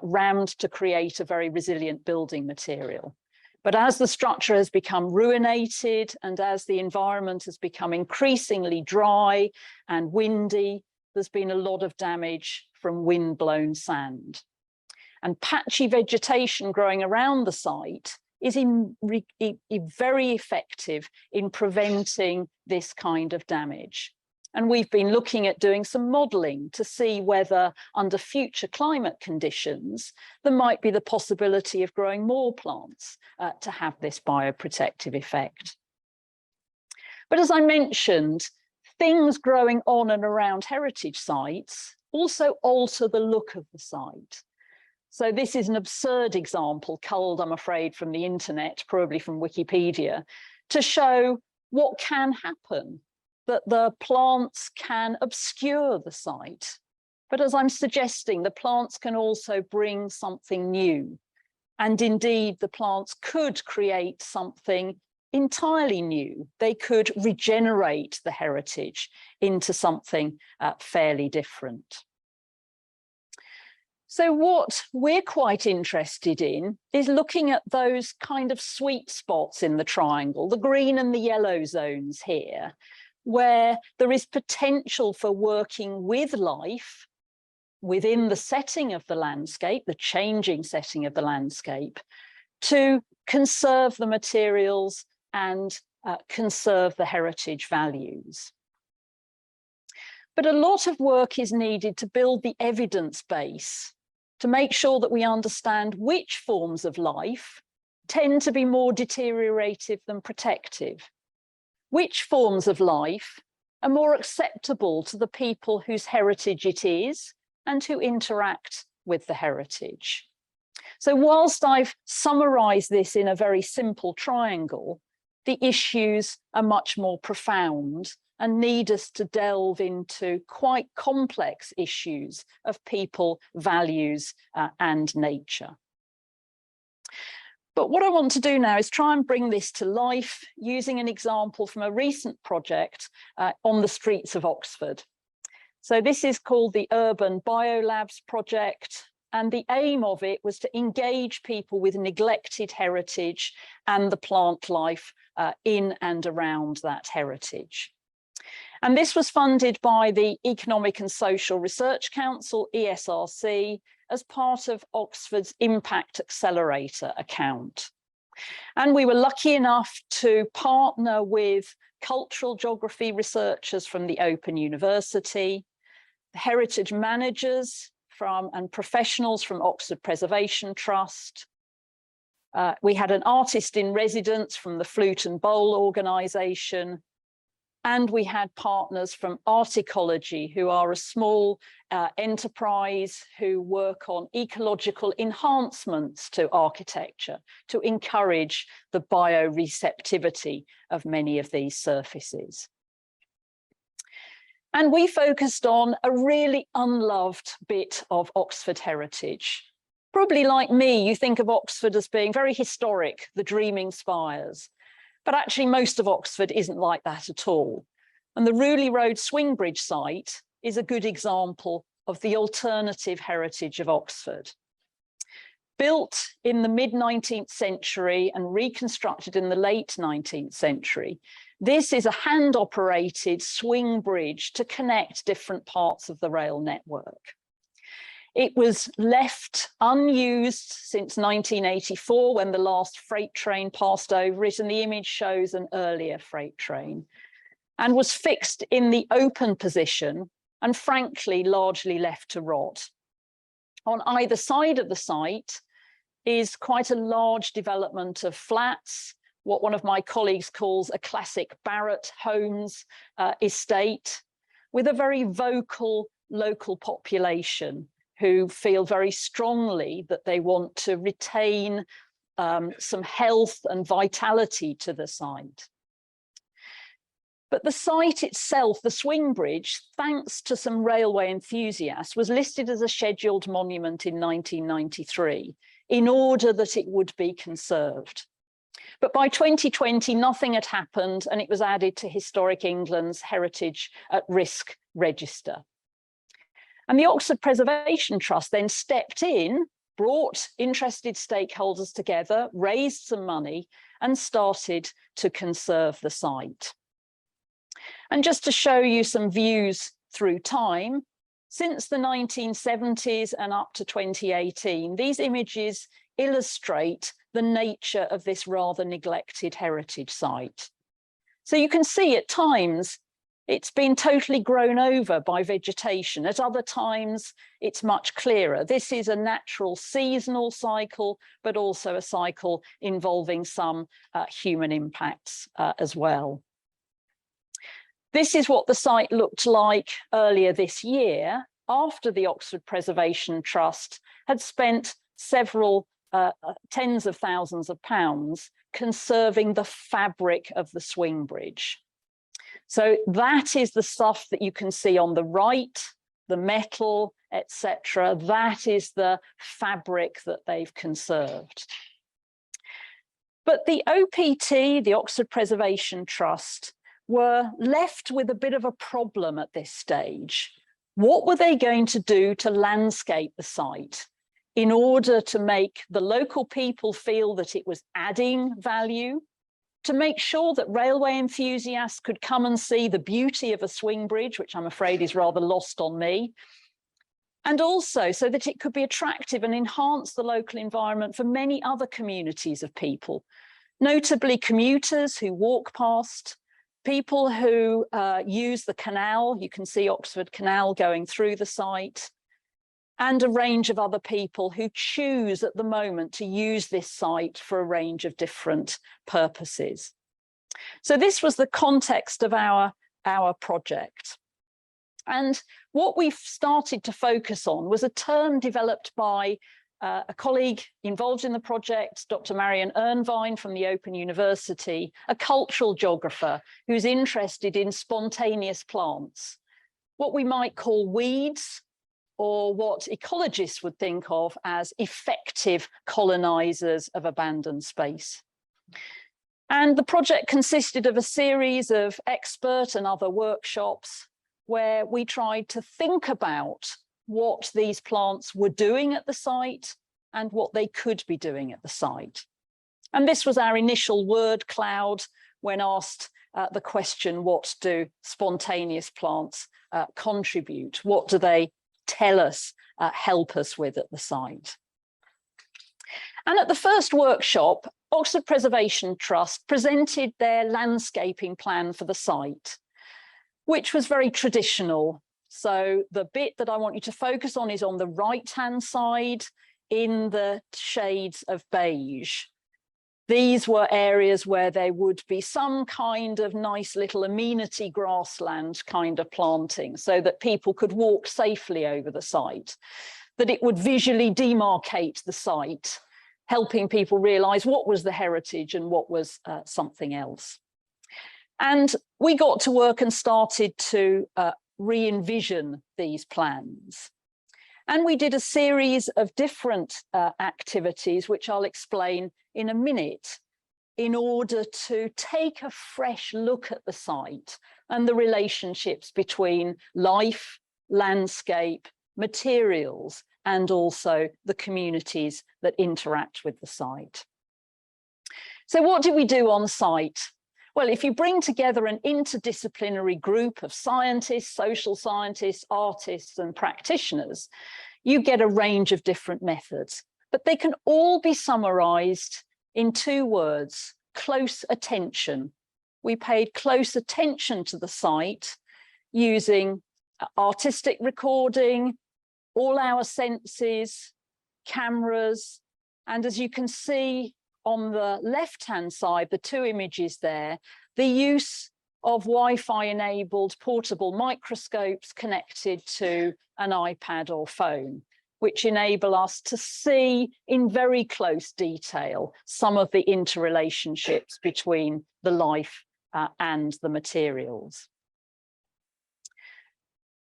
rammed to create a very resilient building material. But as the structure has become ruinated and as the environment has become increasingly dry and windy, there's been a lot of damage from wind-blown sand. And patchy vegetation growing around the site is very effective in preventing this kind of damage. And we've been looking at doing some modelling to see whether under future climate conditions, there might be the possibility of growing more plants to have this bioprotective effect. But as I mentioned, things growing on and around heritage sites also alter the look of the site. So this is an absurd example, culled, I'm afraid, from the internet, probably from Wikipedia, to show what can happen, that the plants can obscure the site. But as I'm suggesting, the plants can also bring something new. And indeed, the plants could create something entirely new. They could regenerate the heritage into something fairly different. So what we're quite interested in is looking at those kind of sweet spots in the triangle, the green and the yellow zones here, where there is potential for working with life within the setting of the landscape, the changing setting of the landscape, to conserve the materials and conserve the heritage values. But a lot of work is needed to build the evidence base to make sure that we understand which forms of life tend to be more deteriorative than protective, which forms of life are more acceptable to the people whose heritage it is and who interact with the heritage. So whilst I've summarised this in a very simple triangle, the issues are much more profound and need us to delve into quite complex issues of people, values, and nature. But what I want to do now is try and bring this to life using an example from a recent project on the streets of Oxford. So this is called the Urban Biolabs project, and the aim of it was to engage people with neglected heritage and the plant life in and around that heritage. And this was funded by the Economic and Social Research Council, ESRC, as part of Oxford's Impact Accelerator account. And we were lucky enough to partner with cultural geography researchers from the Open University, heritage managers and professionals from Oxford Preservation Trust. We had an artist in residence from the Flute and Bowl organisation, And we had partners from Art Ecology, who are a small enterprise who work on ecological enhancements to architecture to encourage the bioreceptivity of many of these surfaces. And we focused on a really unloved bit of Oxford heritage. Probably like me, you think of Oxford as being very historic, the Dreaming Spires. But actually, most of Oxford isn't like that at all. And the Rooley Road Swing Bridge site is a good example of the alternative heritage of Oxford. Built in the mid-19th century and reconstructed in the late 19th century, this is a hand-operated swing bridge to connect different parts of the rail network. It was left unused since 1984 when the last freight train passed over it, and the image shows an earlier freight train, and was fixed in the open position and frankly largely left to rot. On either side of the site is quite a large development of flats, what one of my colleagues calls a classic Barratt Homes estate, with a very vocal local population who feel very strongly that they want to retain some health and vitality to the site. But the site itself, the swing bridge, thanks to some railway enthusiasts, was listed as a scheduled monument in 1993 in order that it would be conserved. But by 2020, nothing had happened, and it was added to Historic England's Heritage at Risk register. And the Oxford Preservation Trust then stepped in, brought interested stakeholders together, raised some money, and started to conserve the site. And just to show you some views through time, since the 1970s and up to 2018, these images illustrate the nature of this rather neglected heritage site. So you can see at times it's been totally grown over by vegetation. At other times, it's much clearer. This is a natural seasonal cycle, but also a cycle involving some human impacts as well. This is what the site looked like earlier this year, after the Oxford Preservation Trust had spent several tens of thousands of pounds conserving the fabric of the swing bridge. So that is the stuff that you can see on the right, the metal, etc. That is the fabric that they've conserved. But the OPT, the Oxford Preservation Trust, were left with a bit of a problem at this stage. What were they going to do to landscape the site in order to make the local people feel that it was adding value, to make sure that railway enthusiasts could come and see the beauty of a swing bridge, which I'm afraid is rather lost on me, and also so that it could be attractive and enhance the local environment for many other communities of people, notably commuters who walk past, people who use the canal. You can see Oxford Canal going through the site, and a range of other people who choose at the moment to use this site for a range of different purposes. So this was the context of our project. And what we've started to focus on was a term developed by a colleague involved in the project, Dr. Marion Ernvine from the Open University, a cultural geographer who's interested in spontaneous plants, what we might call weeds, or what ecologists would think of as effective colonizers of abandoned space. And the project consisted of a series of expert and other workshops where we tried to think about what these plants were doing at the site and what they could be doing at the site. And this was our initial word cloud when asked the question, what do spontaneous plants contribute? What do they tell us, help us with at the site? And at the first workshop, Oxford Preservation Trust presented their landscaping plan for the site, which was very traditional. So the bit that I want you to focus on is on the right-hand side in the shades of beige. These were areas where there would be some kind of nice little amenity grassland kind of planting so that people could walk safely over the site, that it would visually demarcate the site, helping people realise what was the heritage and what was something else. And we got to work and started to re-envision these plans. And we did a series of different activities, which I'll explain in a minute, in order to take a fresh look at the site and the relationships between life, landscape, materials, and also the communities that interact with the site. So what did we do on site? Well, if you bring together an interdisciplinary group of scientists, social scientists, artists, and practitioners, you get a range of different methods, but they can all be summarized in 2 words: close attention. We paid close attention to the site using artistic recording, all our senses, cameras, and as you can see on the left-hand side, the 2 images there, the use of Wi-Fi enabled portable microscopes connected to an iPad or phone, which enable us to see in very close detail some of the interrelationships between the life and the materials.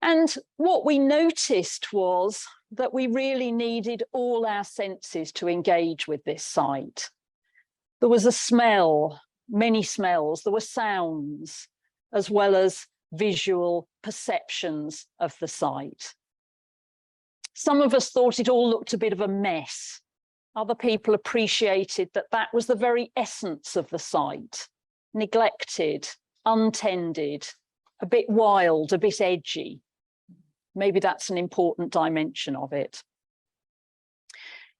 And what we noticed was that we really needed all our senses to engage with this site. There was a smell, many smells, there were sounds, as well as visual perceptions of the site. Some of us thought it all looked a bit of a mess. Other people appreciated that that was the very essence of the site: neglected, untended, a bit wild, a bit edgy. Maybe that's an important dimension of it.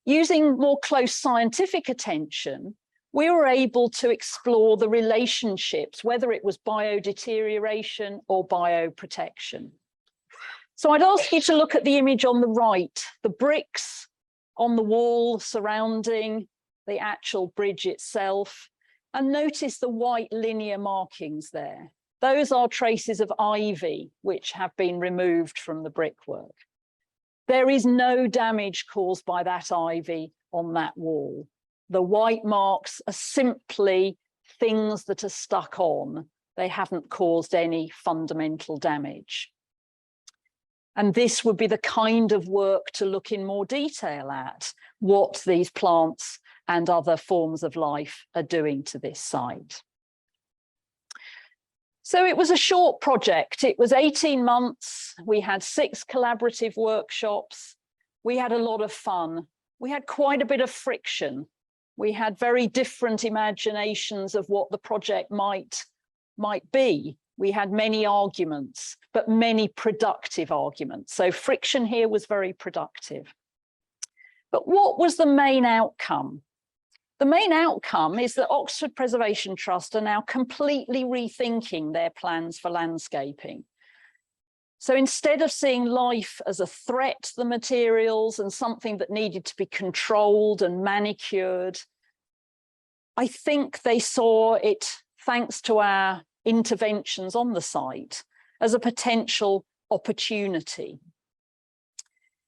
Using more close scientific attention, we were able to explore the relationships, whether it was biodeterioration or bioprotection. So I'd ask you to look at the image on the right, the bricks on the wall surrounding the actual bridge itself, and notice the white linear markings there. Those are traces of ivy, which have been removed from the brickwork. There is no damage caused by that ivy on that wall. The white marks are simply things that are stuck on. They haven't caused any fundamental damage. And this would be the kind of work to look in more detail at, what these plants and other forms of life are doing to this site. So it was a short project. It was 18 months. We had 6 collaborative workshops. We had a lot of fun. We had quite a bit of friction. We had very different imaginations of what the project might be. We had many arguments, but many productive arguments. So friction here was very productive. But what was the main outcome? The main outcome is that Oxford Preservation Trust are now completely rethinking their plans for landscaping. So instead of seeing life as a threat to the materials and something that needed to be controlled and manicured, I think they saw it, thanks to our interventions on the site, as a potential opportunity.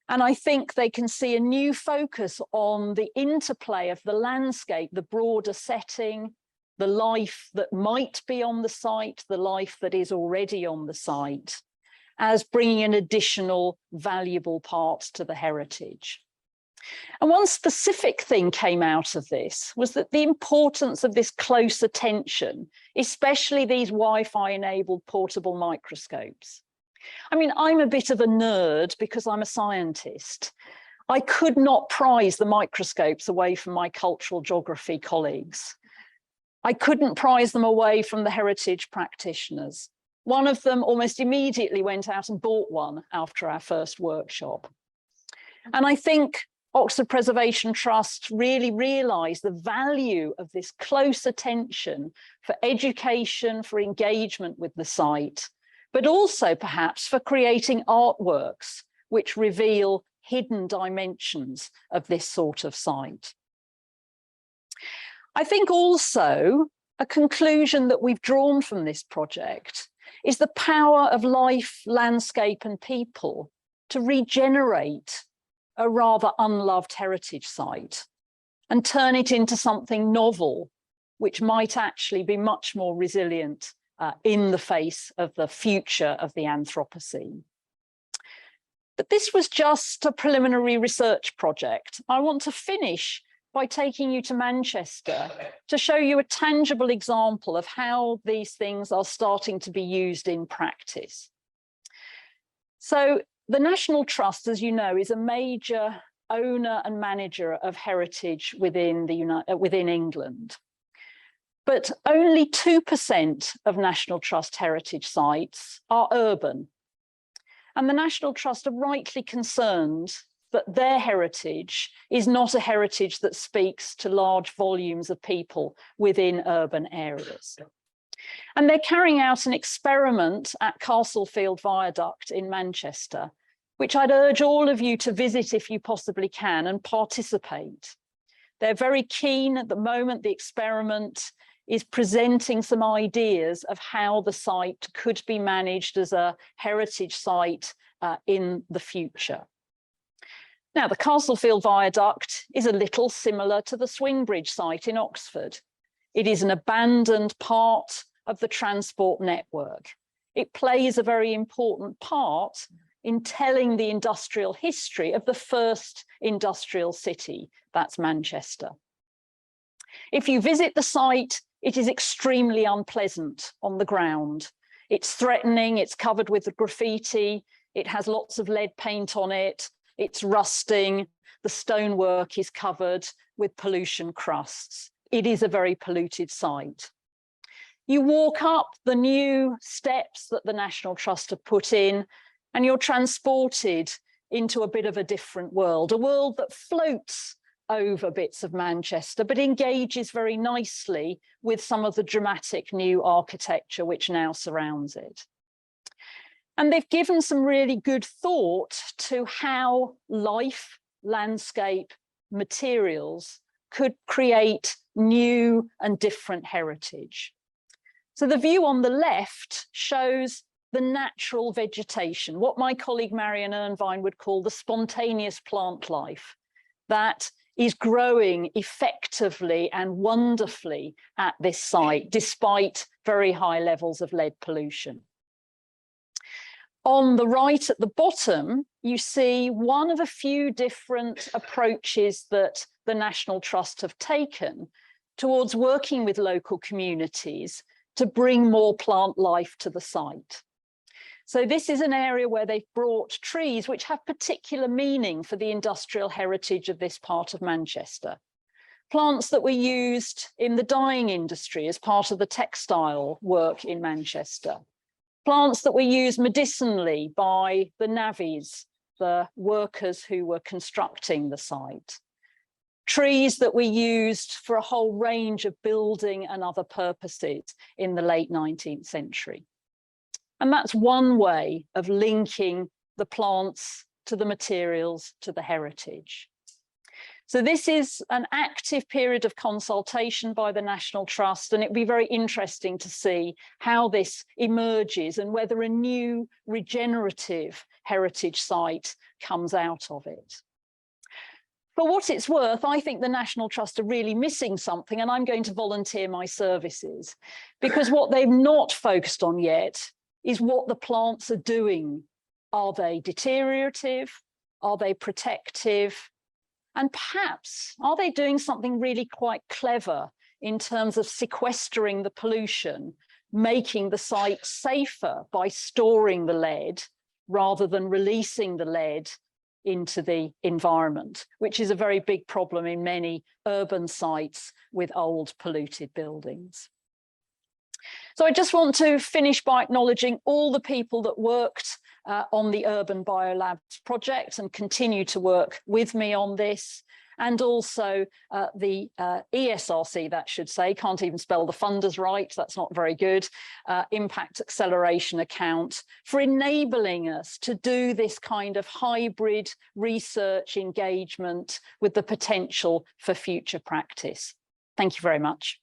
And I think they can see a new focus on the interplay of the landscape, the broader setting, the life that might be on the site, the life that is already on the site, as bringing an additional valuable part to the heritage. And one specific thing came out of this was that the importance of this close attention, especially these Wi-Fi enabled portable microscopes. I mean, I'm a bit of a nerd because I'm a scientist. I could not prize the microscopes away from my cultural geography colleagues. I couldn't prize them away from the heritage practitioners. One of them almost immediately went out and bought one after our first workshop. And I think Oxford Preservation Trust really realised the value of this close attention for education, for engagement with the site, but also perhaps for creating artworks which reveal hidden dimensions of this sort of site. I think also a conclusion that we've drawn from this project is the power of life, landscape and people to regenerate a rather unloved heritage site and turn it into something novel, which might actually be much more resilient in the face of the future of the Anthropocene. But this was just a preliminary research project. I want to finish by taking you to Manchester to show you a tangible example of how these things are starting to be used in practice. So the National Trust, as you know, is a major owner and manager of heritage within England. But only 2% of National Trust heritage sites are urban. And the National Trust are rightly concerned that their heritage is not a heritage that speaks to large volumes of people within urban areas. And they're carrying out an experiment at Castlefield Viaduct in Manchester, which I'd urge all of you to visit if you possibly can and participate. They're very keen at the moment. The experiment is presenting some ideas of how the site could be managed as a heritage site in the future. Now, the Castlefield Viaduct is a little similar to the Swingbridge site in Oxford. It is an abandoned part of the transport network. It plays a very important part in telling the industrial history of the first industrial city, that's Manchester. If you visit the site, it is extremely unpleasant on the ground. It's threatening, it's covered with graffiti, it has lots of lead paint on it, it's rusting, the stonework is covered with pollution crusts. It is a very polluted site. You walk up the new steps that the National Trust have put in, and you're transported into a bit of a different world, a world that floats over bits of Manchester, but engages very nicely with some of the dramatic new architecture which now surrounds it. And they've given some really good thought to how life, landscape, materials could create new and different heritage. So the view on the left shows the natural vegetation, what my colleague Marion Irvine would call the spontaneous plant life that is growing effectively and wonderfully at this site, despite very high levels of lead pollution. On the right at the bottom, you see one of a few different approaches that the National Trust have taken towards working with local communities to bring more plant life to the site. So this is an area where they've brought trees which have particular meaning for the industrial heritage of this part of Manchester. Plants that were used in the dyeing industry as part of the textile work in Manchester. Plants that were used medicinally by the navvies, the workers who were constructing the site. Trees that were used for a whole range of building and other purposes in the late 19th century. And that's one way of linking the plants to the materials, to the heritage. So this is an active period of consultation by the National Trust, and it'd be very interesting to see how this emerges and whether a new regenerative heritage site comes out of it. For what it's worth, I think the National Trust are really missing something, and I'm going to volunteer my services, because what they've not focused on yet is what the plants are doing. Are they deteriorative? Are they protective? And perhaps, are they doing something really quite clever in terms of sequestering the pollution, making the site safer by storing the lead rather than releasing the lead into the environment, which is a very big problem in many urban sites with old polluted buildings. So I just want to finish by acknowledging all the people that worked on the Urban Biolabs project and continue to work with me on this, and also the ESRC, that should say, can't even spell the funders right, that's not very good, Impact Acceleration Account, for enabling us to do this kind of hybrid research engagement with the potential for future practice. Thank you very much.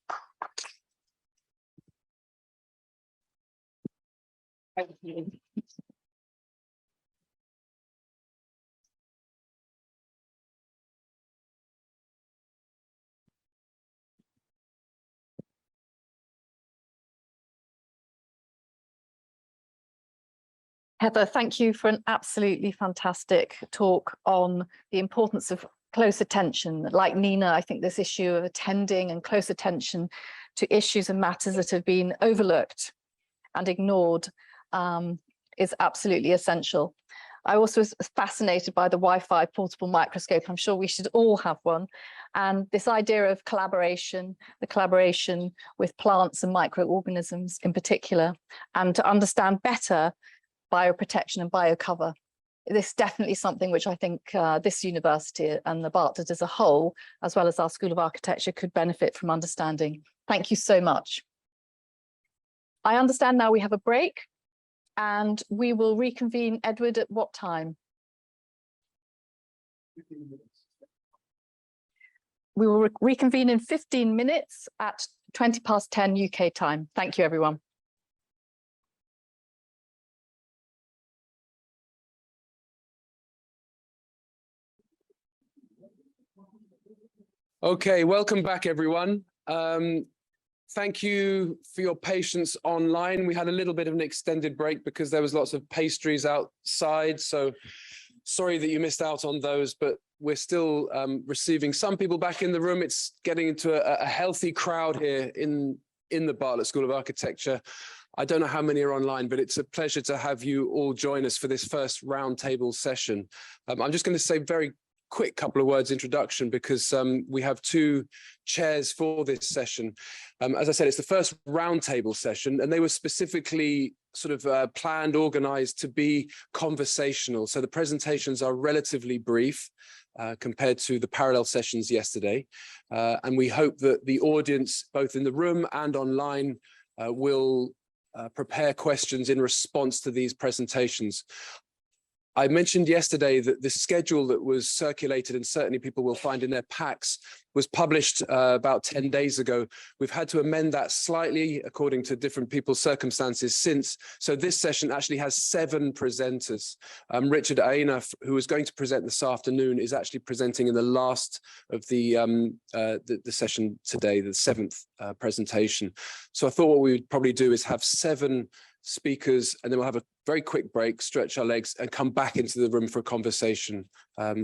Heather, thank you for an absolutely fantastic talk on the importance of close attention. Like Nina, I think this issue of attending and close attention to issues and matters that have been overlooked and ignored is absolutely essential. I also was fascinated by the Wi-Fi portable microscope. I'm sure we should all have one. And this idea of collaboration, the collaboration with plants and microorganisms in particular, and to understand better bioprotection and biocover. This is definitely something which I think this university and the Bartlett as a whole, as well as our School of Architecture, could benefit from understanding. Thank you so much. I understand now we have a break and we will reconvene, Edward, at what time? We will reconvene in 15 minutes at 10:20 UK time. Thank you, everyone. Okay, welcome back, everyone. Thank you for your patience online. We had a little bit of an extended break because there was lots of pastries outside. So sorry that you missed out on those, but we're still receiving some people back in the room. It's getting into a healthy crowd here in the Bartlett School of Architecture. I don't know how many are online, but it's a pleasure to have you all join us for this first roundtable session. I'm just going to say very quick couple of words introduction because we have two chairs for this session. As I said, it's the first roundtable session, and they were specifically sort of planned, organized to be conversational. So the presentations are relatively brief compared to the parallel sessions yesterday. And we hope that the audience, both in the room and online, will prepare questions in response to these presentations. I mentioned yesterday that the schedule that was circulated, and certainly people will find in their packs, was published about 10 days ago. We've had to amend that slightly according to different people's circumstances since. So this session actually has 7 presenters. Richard Aina, who is going to present this afternoon, is actually presenting in the last of the session today, the 7th presentation. So I thought what we would probably do is have 7 speakers, and then we'll have a very quick break, stretch our legs, and come back into the room for a conversation.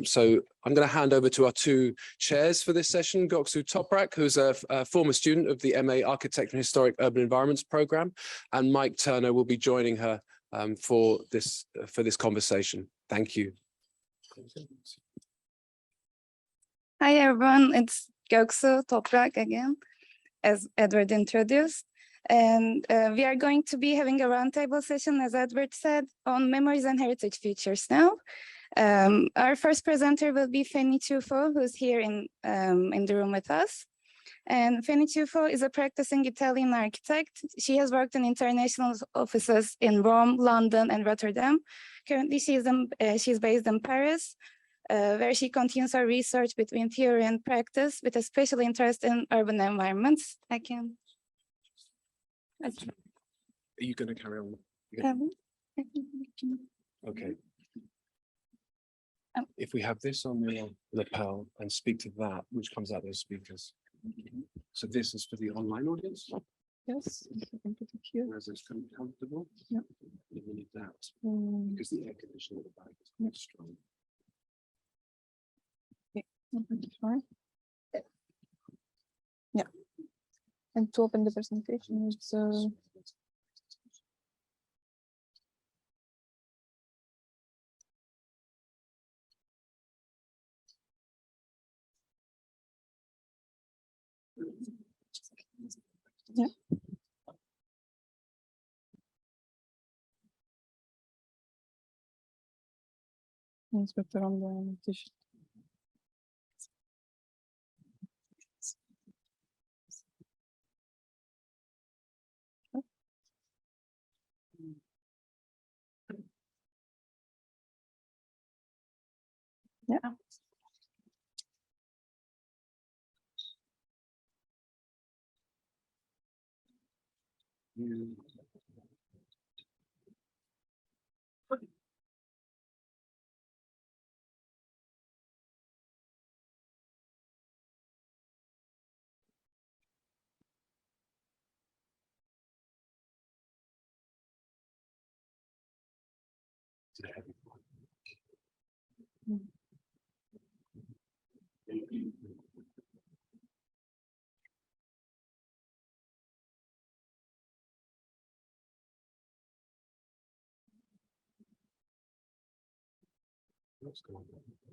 So I'm going to hand over to our 2 chairs for this session, Göksu Toprak, who's a former student of the MA Architecture and Historic Urban Environments program, and Mike Turner will be joining her for this conversation. Thank you. Hi everyone, it's Göksu Toprak again, as Edward introduced. And we are going to be having a roundtable session, as Edward said, on memories and heritage features now. Our first presenter will be Feni Ciuffo, who's here in the room with us. And Feni Ciuffo is a practicing Italian architect. She has worked in international offices in Rome, London, and Rotterdam. Currently, she's based in Paris, where she continues her research between theory and practice with a special interest in urban environments. Are you going to carry on? Okay. If we have this on the lapel and speak to that, which comes out those speakers. So this is for the online audience? Yes. Whereas it's comfortable? Yep. You need that because the air conditioning at the back is quite strong. Yeah. And to open the presentation, so yeah. Inspector on the t-shirt. Yeah.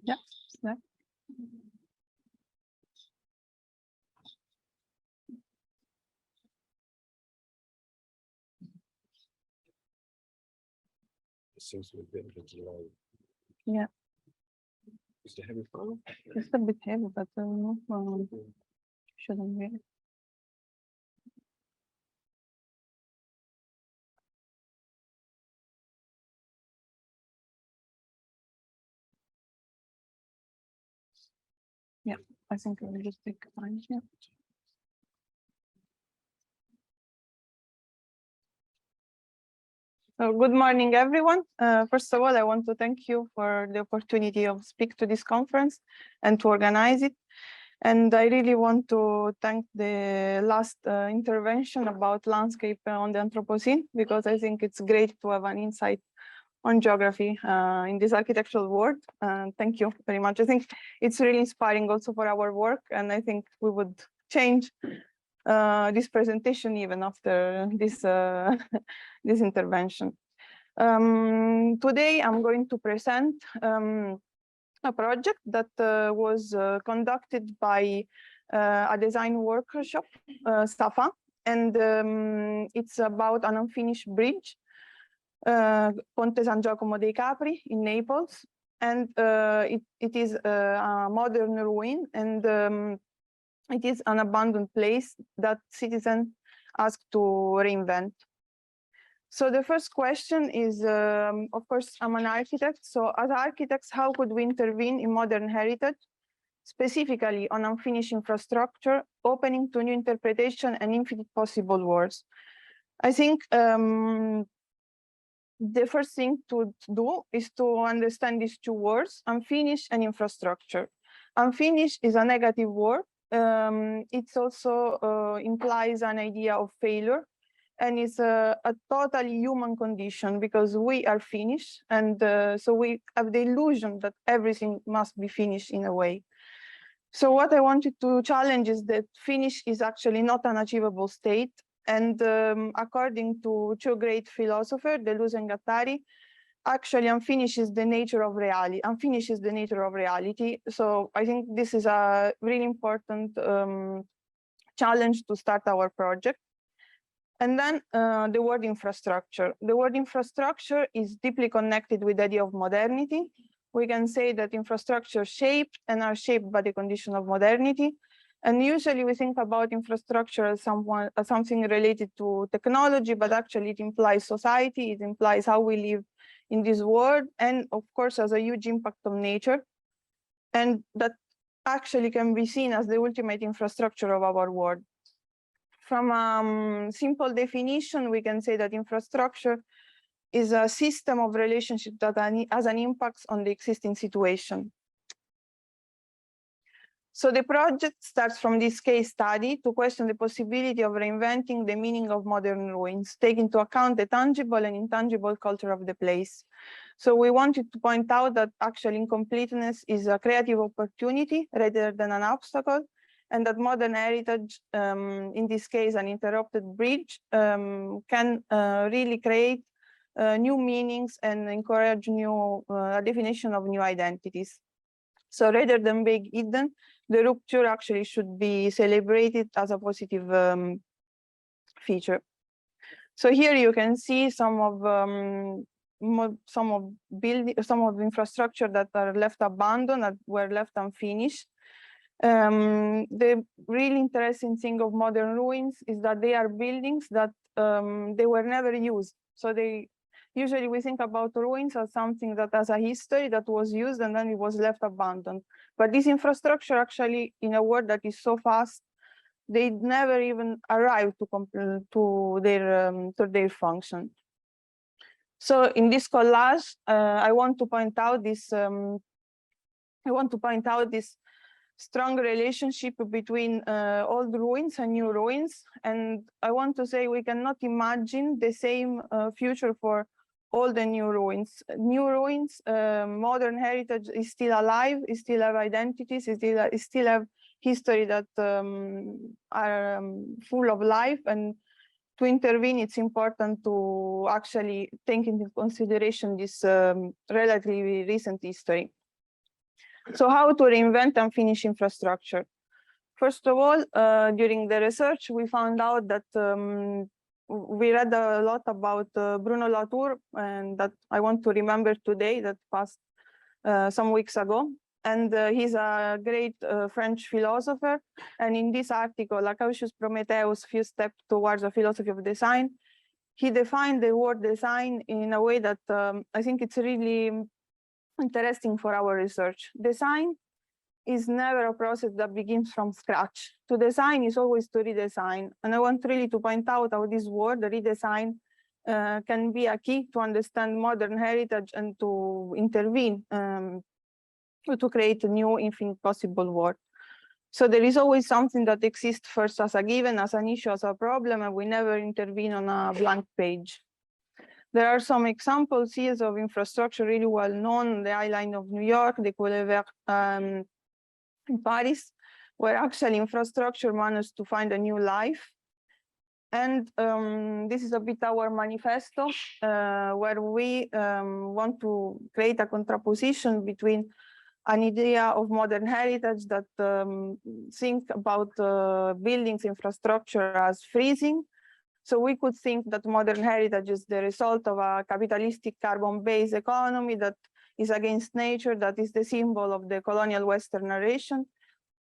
Yeah. No. Seems to be a bit of a delay. Yeah. Is it heavy file? It's a bit heavy, but shouldn't be. Yeah, I think I will just take time here. Good morning, everyone. First of all, I want to thank you for the opportunity of speak to this conference and to organize it. And I really want to thank the last intervention about landscape on the Anthropocene, because I think it's great to have an insight on geography in this architectural world. Thank you very much. I think it's really inspiring also for our work, and I think we would change this presentation even after this this intervention. Today I'm going to present a project that was conducted by a design workshop, SAFA, and it's about an unfinished bridge, Ponte San Giacomo dei Capri in Naples, and it is a modern ruin, and it is an abandoned place that citizens ask to reinvent. So the first question is, of course, I'm an architect. So as architects, how could we intervene in modern heritage, specifically on unfinished infrastructure, opening to new interpretation and infinite possible worlds? I think the first thing to do is to understand these two words, unfinished and infrastructure. Unfinished is a negative word. It also implies an idea of failure, and it's a totally human condition because we are finished, and so we have the illusion that everything must be finished in a way. So what I wanted to challenge is that finish is actually not an achievable state, and according to two great philosophers, Deleuze and Guattari, actually unfinished is the nature of reality. Unfinished is the nature of reality. So I think this is a really important challenge to start our project. And then the word infrastructure. The word infrastructure is deeply connected with the idea of modernity. We can say that infrastructure shaped and are shaped by the condition of modernity. And usually we think about infrastructure as something related to technology, but actually it implies society, it implies how we live in this world, and of course has a huge impact on nature. And that actually can be seen as the ultimate infrastructure of our world. From a simple definition, we can say that infrastructure is a system of relationships that has an impact on the existing situation. So the project starts from this case study to question the possibility of reinventing the meaning of modern ruins, take into account the tangible and intangible culture of the place. So we wanted to point out that actually incompleteness is a creative opportunity rather than an obstacle, and that modern heritage, in this case, an interrupted bridge, can really create new meanings and encourage new definition of new identities. So rather than being hidden, the rupture actually should be celebrated as a positive feature. So here you can see some of infrastructure that are left abandoned, that were left unfinished. The really interesting thing of modern ruins is that they are buildings that they were never used. So usually we think about ruins as something that has a history that was used and then it was left abandoned. But this infrastructure actually, in a world that is so fast, they never even arrive to their function. So in this collage, I want to point out this. Strong relationship between old ruins and new ruins, and I want to say we cannot imagine the same future for old and new ruins. New ruins, modern heritage is still alive, it still have identities, it still have history that are full of life, and to intervene, it's important to actually take into consideration this relatively recent history. So how to reinvent and finish infrastructure? First of all, during the research, we found out that we read a lot about Bruno Latour, and that I want to remember today, that passed some weeks ago. And he's a great French philosopher. And in this article, Lacautius Prometheus, Few Steps Towards a Philosophy of Design, he defined the word design in a way that I think it's really interesting for our research. Design is never a process that begins from scratch. To design is always to redesign. And I want really to point out how this word, redesign, can be a key to understand modern heritage and to intervene to create a new infinite possible world. So there is always something that exists first as a given, as an issue, as a problem, and we never intervene on a blank page. There are some examples here of infrastructure really well known, the High Line of New York, the Quai Vert in Paris, where actually infrastructure managed to find a new life. And this is a bit our manifesto, where we want to create a contraposition between an idea of modern heritage that think about buildings infrastructure as freezing. So we could think that modern heritage is the result of a capitalistic carbon-based economy that is against nature, that is the symbol of the colonial Western narration.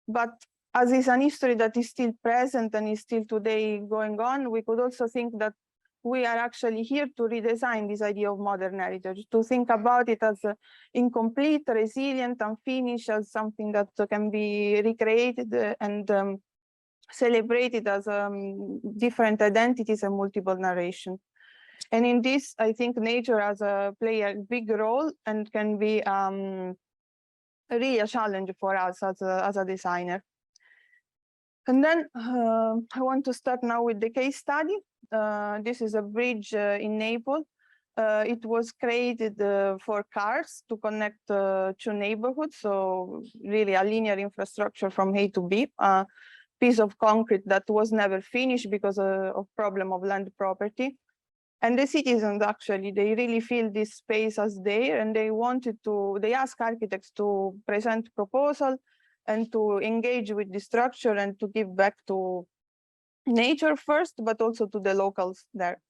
But as is an history that is still present and is still today going on, we could also think that we are actually here to redesign this idea of modern heritage, to think about it as incomplete, resilient, unfinished, as something that can be recreated and celebrated as different identities and multiple narration. And in this, I think nature has play a big role and can be really a challenge for us as a designer. And then I want to start now with the case study. This is a bridge in Naples. It was created for cars to connect two neighborhoods, so really a linear infrastructure from A to B. Piece of concrete that was never finished because of problem of land property. And the citizens actually, they really feel this space as there, and they ask architects to present proposal and to engage with the structure and to give back to nature first, but also to the locals there.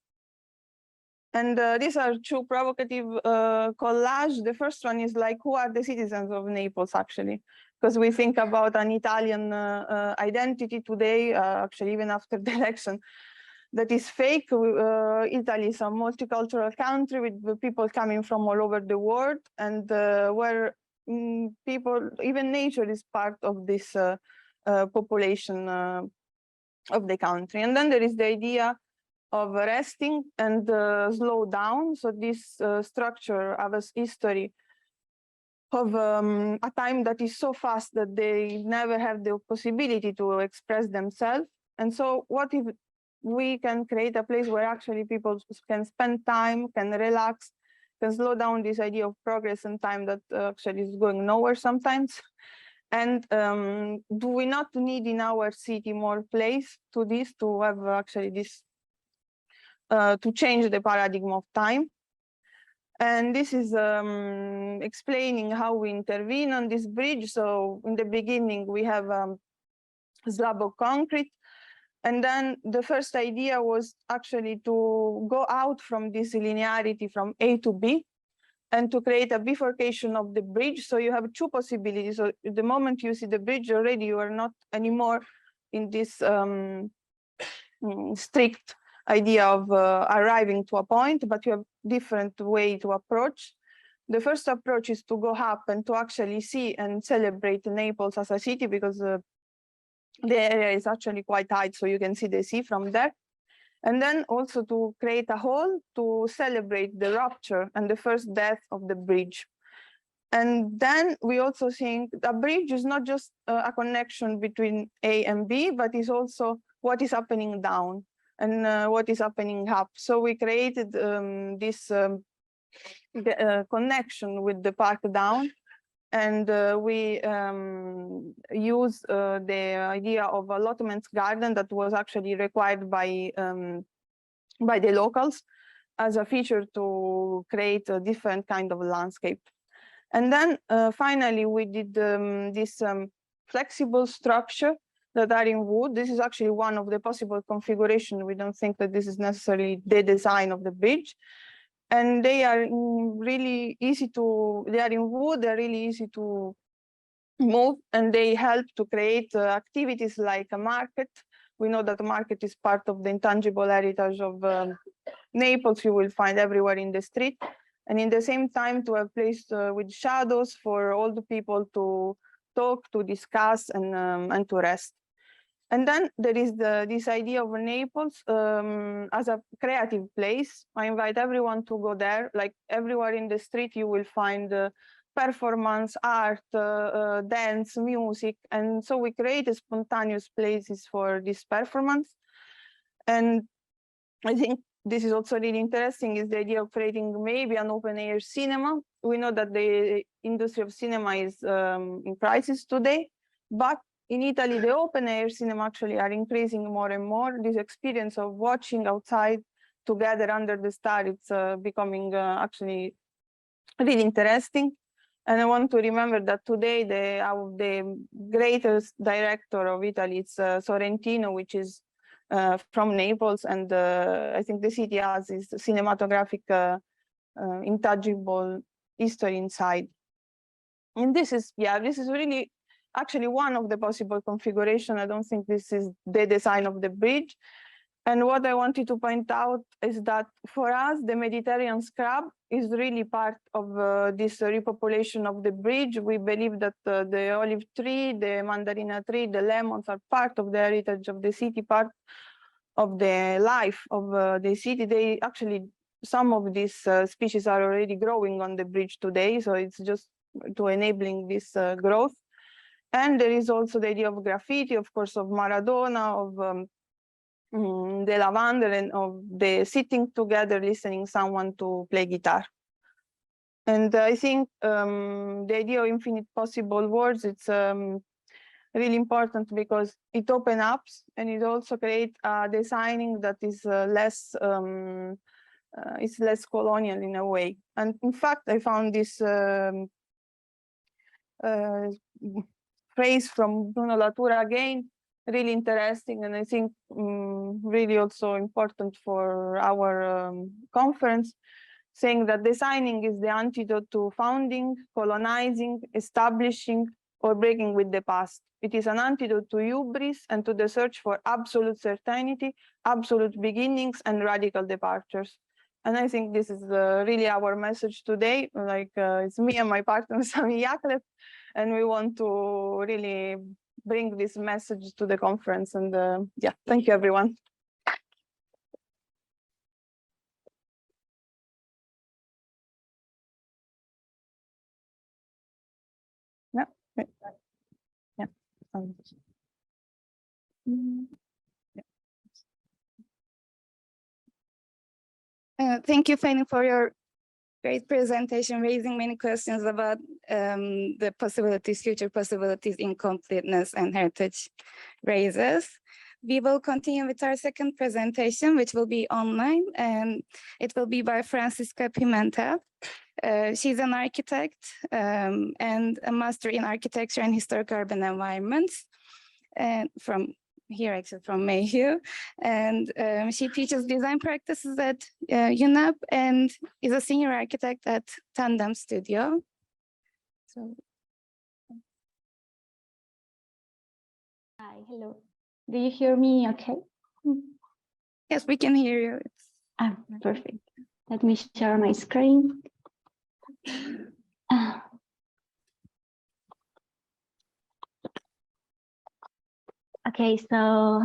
And these are two provocative collages. The first one is like, who are the citizens of Naples actually? Because we think about an Italian identity today, actually even after the election, that is fake. Italy is a multicultural country with people coming from all over the world, and where people, even nature is part of this population of the country. And then there is the idea of resting and slow down. So this structure has a history of a time that is so fast that they never have the possibility to express themselves. And so what if we can create a place where actually people can spend time, can relax, can slow down this idea of progress and time that actually is going nowhere sometimes? And do we not need in our city more place to this, to have actually this, to change the paradigm of time? And this is explaining how we intervene on this bridge. So in the beginning, we have a slab of concrete. And then the first idea was actually to go out from this linearity from A to B and to create a bifurcation of the bridge. So you have two possibilities. So the moment you see the bridge already, you are not anymore in this strict idea of arriving to a point, but you have different way to approach. The first approach is to go up and to actually see and celebrate Naples as a city, because The area is actually quite high, so you can see the sea from there. And then also to create a hall to celebrate the rupture and the first death of the bridge. And then we also think a bridge is not just a connection between A and B, but is also what is happening down and what is happening up. So we created this connection with the park down, and we use the idea of allotment garden that was actually required by the locals as a feature to create a different kind of landscape. And then finally, we did this flexible structure that are in wood. This is actually one of the possible configuration. We don't think that this is necessarily the design of the bridge. And they are really easy to, they are in wood, they're really easy to move, and they help to create activities like a market. We know that the market is part of the intangible heritage of Naples. You will find everywhere in the street. And in the same time, to have place with shadows for all the people to talk, to discuss, and to rest. And then there is this idea of Naples as a creative place. I invite everyone to go there. Like everywhere in the street, you will find performance, art, dance, music. And so we created spontaneous places for this performance. And I think this is also really interesting, is the idea of creating maybe an open air cinema. We know that the industry of cinema is in crisis today, but in Italy, the open air cinema actually are increasing more and more. This experience of watching outside together under the stars, it's becoming actually really interesting. And I want to remember that today the greatest director of Italy, it's Sorrentino, which is from Naples, and I think the city has this cinematographic intangible history inside. And this is really actually one of the possible configuration. I don't think this is the design of the bridge. And what I wanted to point out is that for us, the Mediterranean scrub is really part of this repopulation of the bridge. We believe that the olive tree, the mandarina tree, the lemons are part of the heritage of the city, part of the life of the city. They actually, some of these species are already growing on the bridge today. So it's just to enabling this growth. And there is also the idea of graffiti, of course, of Maradona, of the lavender, and of the sitting together, listening someone to play guitar. And I think the idea of infinite possible words, it's really important because it opens up and it also creates a designing that is it's less colonial in a way. And in fact, I found this phrase from Bruno Latour again, really interesting, and I think really also important for our conference, saying that designing is the antidote to founding, colonizing, establishing, or breaking with the past. It is an antidote to hubris and to the search for absolute certainty, absolute beginnings, and radical departures. And I think this is really our message today. Like it's me and my partner, Sami Yaklep, and we want to really bring this message to the conference. And yeah, thank you, everyone. Yeah. Yeah. Thank you, Fanny, for your great presentation, raising many questions about the possibilities, future possibilities, incompleteness, and heritage raises. We will continue with our second presentation, which will be online, and it will be by Francisca Pimenta. She's an architect and a master in architecture and historic urban environments, and from here, actually from Mayhew, and she teaches design practices at UNEP and is a senior architect at Tandem Studio. So, hi, hello. Do you hear me okay? yes, we can hear you. Perfect. Let me share my screen. Okay, so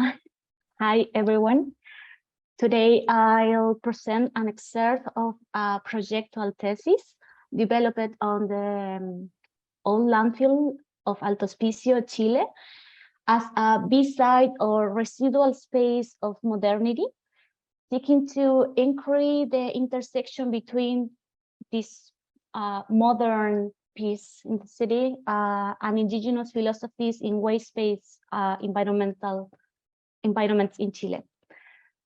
hi everyone. Today I'll present an excerpt of a projectual thesis developed on the old landfill of Alto Hospicio, Chile, as a B-side or residual space of modernity, seeking to inquiry the intersection between this modern piece in the city and indigenous philosophies in waste-based environments in Chile.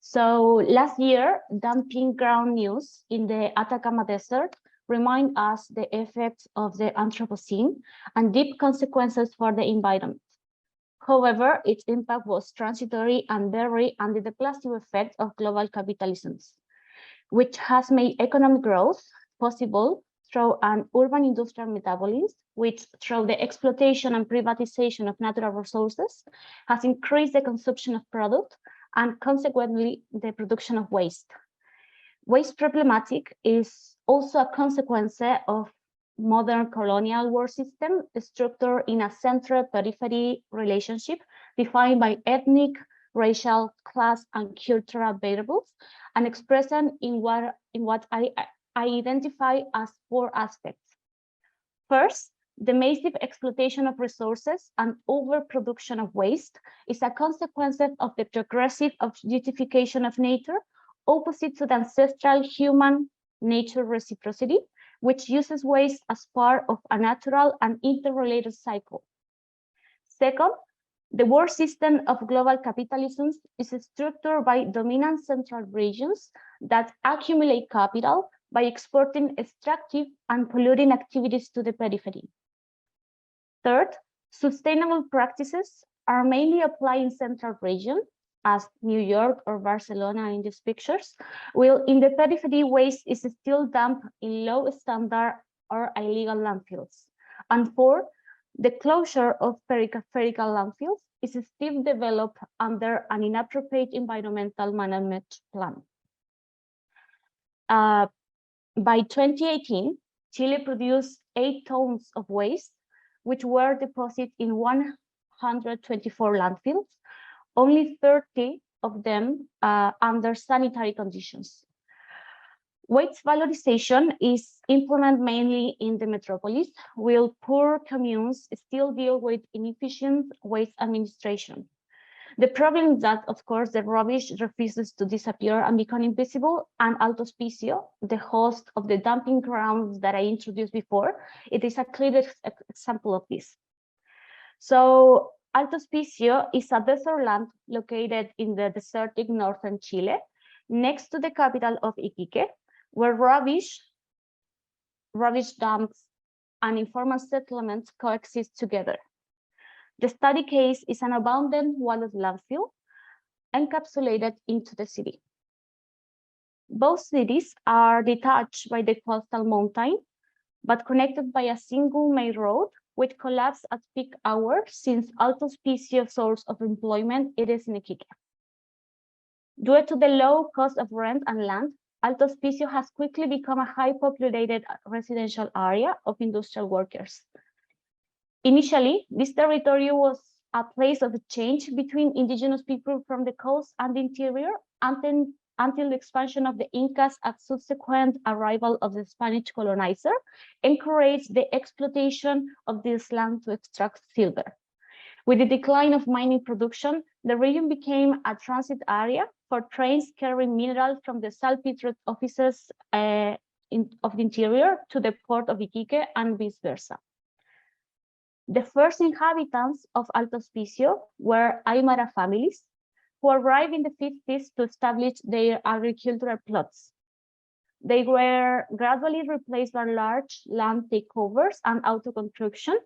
So last year, dumping ground news in the Atacama Desert remind us the effects of the Anthropocene and deep consequences for the environment. However, its impact was transitory and buried under the plastic effect of global capitalism, which has made economic growth possible through an urban industrial metabolism, which through the exploitation and privatization of natural resources has increased the consumption of product and consequently the production of waste. Waste problematic is also a consequence of modern colonial world system structured in a central-periphery relationship defined by ethnic, racial, class, and cultural variables, and expressed in what I identify as 4 aspects. First, the massive exploitation of resources and overproduction of waste is a consequence of the progressive objectification of nature, opposite to the ancestral human nature reciprocity, which uses waste as part of a natural and interrelated cycle. Second, the world system of global capitalism is structured by dominant central regions that accumulate capital by exporting extractive and polluting activities to the periphery. Third, sustainable practices are mainly applied in central regions, as New York or Barcelona in these pictures, while in the periphery waste is still dumped in low standard or illegal landfills. And fourth, the closure of peripheral landfills is still developed under an inappropriate environmental management plan. By 2018, Chile produced 8 tons of waste, which were deposited in 124 landfills, only 30 of them under sanitary conditions. Waste valorization is implemented mainly in the metropolis, while poor communes still deal with inefficient waste administration. The problem is that, of course, the rubbish refuses to disappear and become invisible, and Alto Hospicio, the host of the dumping grounds that I introduced before, it is a clear example of this. So Alto Hospicio is a desert land located in the desertic northern Chile, next to the capital of Iquique, where rubbish dumps and informal settlements coexist together. The study case is an abandoned walled landfill encapsulated into the city. Both cities are detached by the coastal mountain, but connected by a single main road, which collapsed at peak hours since Alto Hospicio's source of employment it is in Iquique. Due to the low cost of rent and land, Alto Hospicio has quickly become a high-populated residential area of industrial workers. Initially, this territory was a place of exchange between indigenous people from the coast and the interior until the expansion of the Incas and subsequent arrival of the Spanish colonizer encouraged the exploitation of this land to extract silver. With the decline of mining production, the region became a transit area for trains carrying minerals from the saltpeter offices of the interior to the port of Iquique and vice versa. The first inhabitants of Alto Hospicio were Aymara families who arrived in the 50s to establish their agricultural plots. They were gradually replaced by large land takeovers and auto construction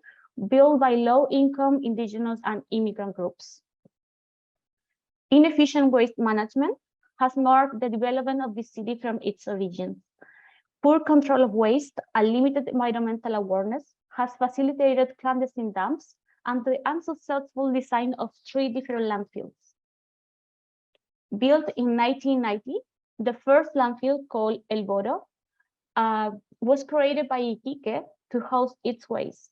built by low-income indigenous and immigrant groups. Inefficient waste management has marked the development of the city from its origins. Poor control of waste and limited environmental awareness has facilitated clandestine dumps and the unsuccessful design of 3 different landfills. Built in 1990, the first landfill, called El Boro, was created by Iquique to host its waste.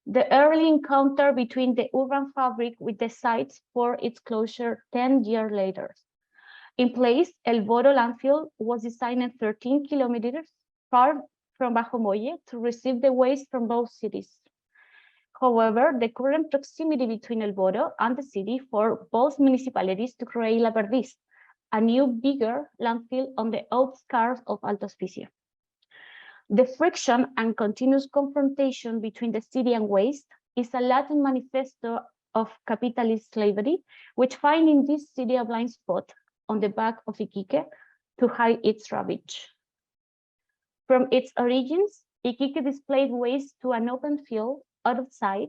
The early encounter between the urban fabric with the sites for its closure 10 years later. In place, El Boro landfill was designed 13 kilometers far from Bajo Molle to receive the waste from both cities. However, the current proximity between El Boro and the city for both municipalities to create La Perdiz, a new bigger landfill on the outskirts of Alto Hospicio. The friction and continuous confrontation between the city and waste is a Latin manifesto of capitalist slavery, which finds in this city a blind spot on the back of Iquique to hide its ravage. From its origins, Iquique displayed waste to an open field out of sight,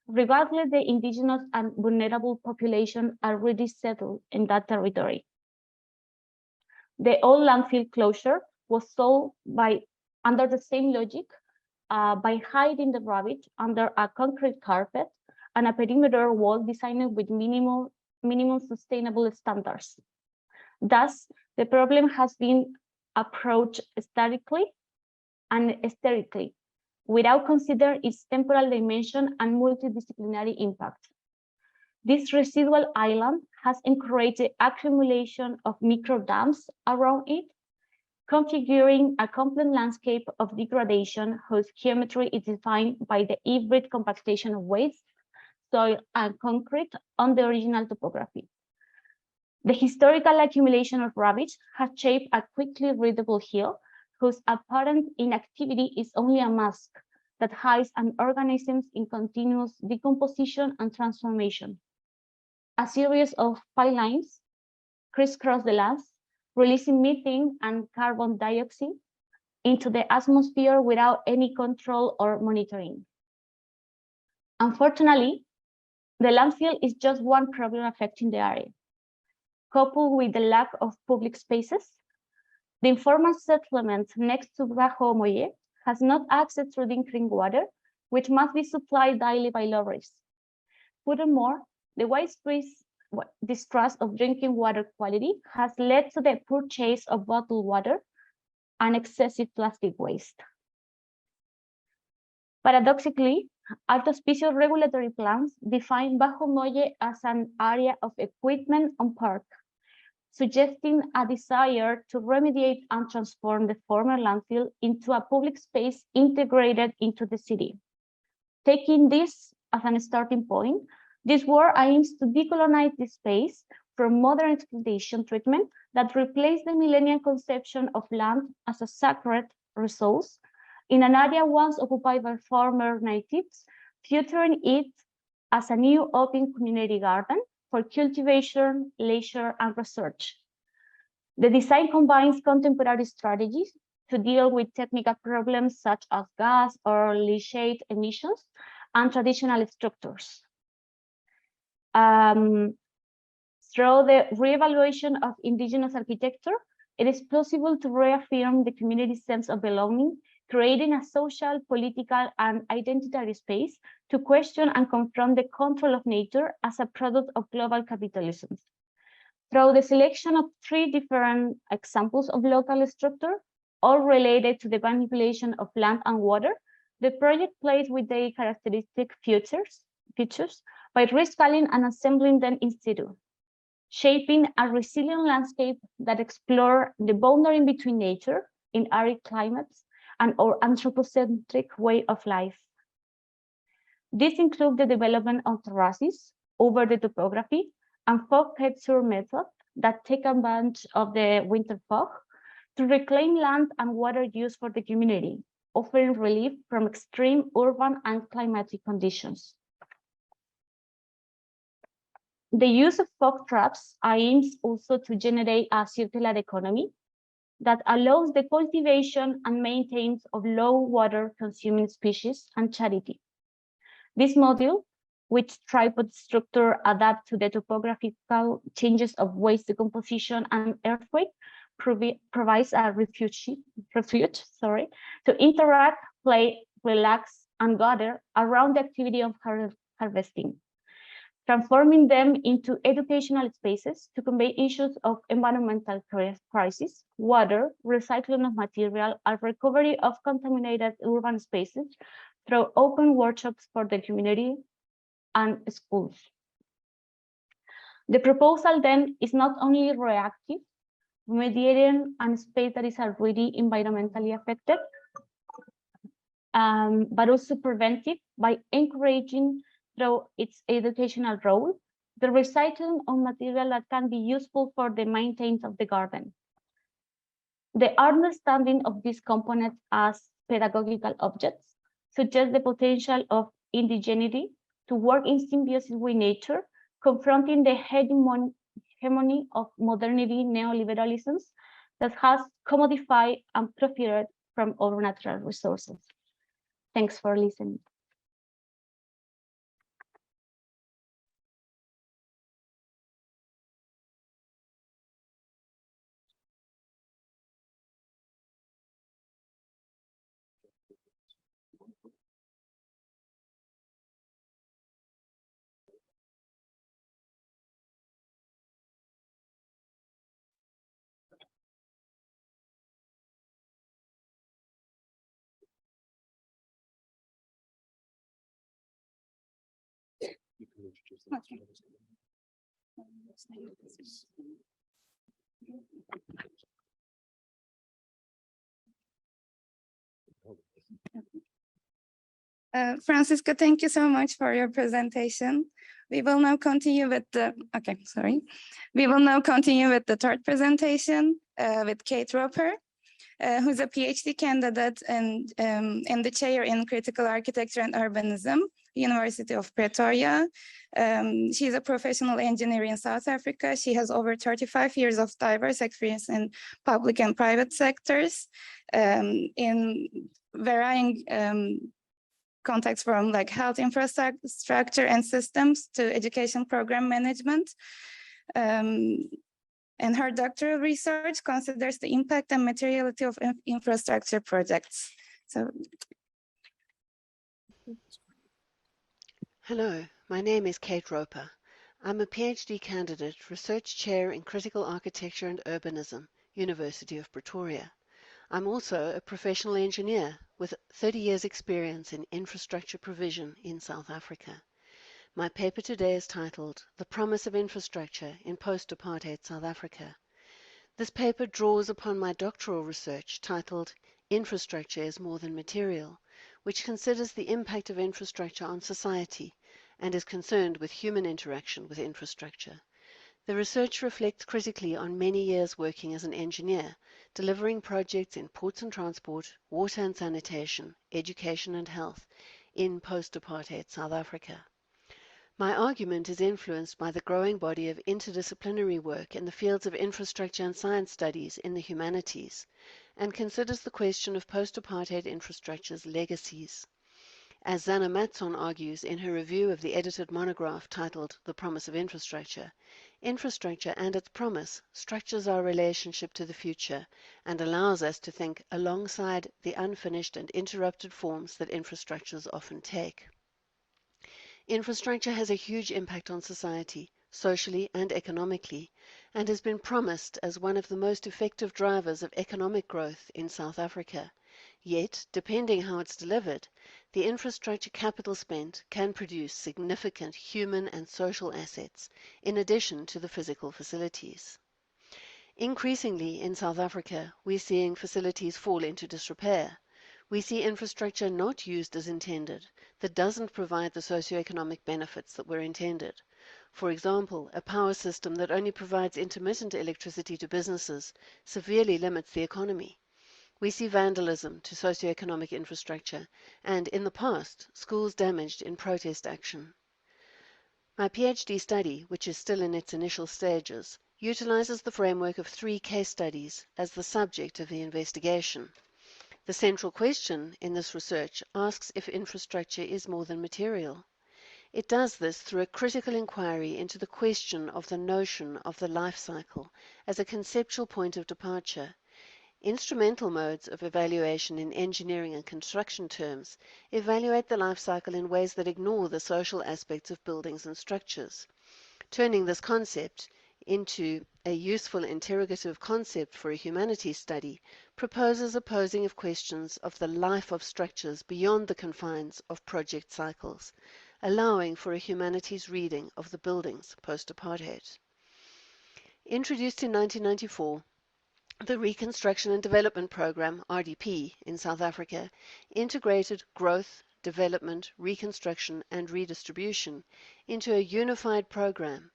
regardless the indigenous and vulnerable population already settled in that territory. The old landfill closure was solved under the same logic, by hiding the ravage under a concrete carpet and a perimeter wall designed with minimum sustainable standards. Thus, the problem has been approached statically and aesthetically, without considering its temporal dimension and multidisciplinary impact. This residual island has encouraged the accumulation of micro dams around it, configuring a complex landscape of degradation whose geometry is defined by the hybrid compactation of waste, soil, and concrete on the original topography. The historical accumulation of ravage has shaped a quickly readable hill whose apparent inactivity is only a mask that hides an organism in continuous decomposition and transformation. A series of pipelines crisscross the lands, releasing methane and carbon dioxide into the atmosphere without any control or monitoring. Unfortunately, the landfill is just one problem affecting the area. Coupled with the lack of public spaces, the informal settlement next to Bajo Molle has not access to drinking water, which must be supplied daily by lorries. Furthermore, the widespread distrust of drinking water quality has led to the purchase of bottled water and excessive plastic waste. Paradoxically, Alto Hospicio regulatory plans define Bajo Molle as an area of equipment and park, suggesting a desire to remediate and transform the former landfill into a public space integrated into the city. Taking this as a starting point, this work aims to decolonize this space from modern exploitation treatment that replaced the millennial conception of land as a sacred resource in an area once occupied by former natives, featuring it as a new open community garden for cultivation, leisure, and research. The design combines contemporary strategies to deal with technical problems such as gas or leachate emissions and traditional structures. Through the reevaluation of indigenous architecture, it is possible to reaffirm the community's sense of belonging, creating a social, political, and identitary space to question and confront the control of nature as a product of global capitalism. Through the selection of 3 different examples of local structure, all related to the manipulation of land and water, the project plays with the characteristic features by rescaling and assembling them in situ, shaping a resilient landscape that explores the boundary between nature in arid climates and our anthropocentric way of life. This includes the development of terraces over the topography and fog capture methods that take advantage of the winter fog to reclaim land and water use for the community, offering relief from extreme urban and climatic conditions. The use of fog traps aims also to generate a circular economy that allows the cultivation and maintenance of low water consuming species and charity. This module, which tripod structure adapt to the topographical changes of waste decomposition and earthquake, provides a refuge to interact, play, relax, and gather around the activity of harvesting, transforming them into educational spaces to convey issues of environmental crisis, water, recycling of material, and recovery of contaminated urban spaces through open workshops for the community and schools. The proposal then is not only reactive, mediating a space that is already environmentally affected, but also preventive by encouraging through its educational role the recycling of material that can be useful for the maintenance of the garden. The understanding of these components as pedagogical objects suggests the potential of indigeneity to work in symbiosis with nature, confronting the hegemony of modernity neoliberalisms that has commodified and profited from our natural resources. Thanks for listening. You can introduce them. Okay. Francisco, thank you so much for your presentation. We will now continue with the, We will now continue with the third presentation with Kate Roper, who's a PhD candidate and the chair in critical architecture and urbanism, University of Pretoria. She's a professional engineer in South Africa. She has over 35 years of diverse experience in public and private sectors in varying contexts from like health infrastructure and systems to education program management. And her doctoral research considers the impact and materiality of infrastructure projects. So, hello, my name is Kate Roper. I'm a PhD candidate, research chair in critical architecture and urbanism, University of Pretoria. I'm also a professional engineer with 30 years experience in infrastructure provision in South Africa. My paper today is titled The Promise of Infrastructure in Post-Apartheid South Africa. This paper draws upon my doctoral research titled Infrastructure is More Than Material, which considers the impact of infrastructure on society and is concerned with human interaction with infrastructure. The research reflects critically on many years working as an engineer, delivering projects in ports and transport, water and sanitation, education and health in post-apartheid South Africa. My argument is influenced by the growing body of interdisciplinary work in the fields of infrastructure and science studies in the humanities, and considers the question of post-apartheid infrastructure's legacies. As Zana Matson argues in her review of the edited monograph titled The Promise of Infrastructure, infrastructure and its promise structures our relationship to the future and allows us to think alongside the unfinished and interrupted forms that infrastructures often take. Infrastructure has a huge impact on society, socially and economically, and has been promised as one of the most effective drivers of economic growth in South Africa. Yet, depending how it's delivered, the infrastructure capital spent can produce significant human and social assets, in addition to the physical facilities. Increasingly in South Africa, we're seeing facilities fall into disrepair. We see infrastructure not used as intended, that doesn't provide the socioeconomic benefits that were intended. For example, a power system that only provides intermittent electricity to businesses severely limits the economy. We see vandalism to socioeconomic infrastructure, and in the past, schools damaged in protest action. My PhD study, which is still in its initial stages, utilizes the framework of 3 case studies as the subject of the investigation. The central question in this research asks if infrastructure is more than material. It does this through a critical inquiry into the question of the notion of the life cycle as a conceptual point of departure. Instrumental modes of evaluation in engineering and construction terms evaluate the life cycle in ways that ignore the social aspects of buildings and structures. Turning this concept into a useful interrogative concept for a humanities study proposes a posing of questions of the life of structures beyond the confines of project cycles, allowing for a humanities reading of the buildings post-apartheid. Introduced in 1994, the Reconstruction and Development Programme, RDP, in South Africa integrated growth, development, reconstruction and redistribution into a unified programme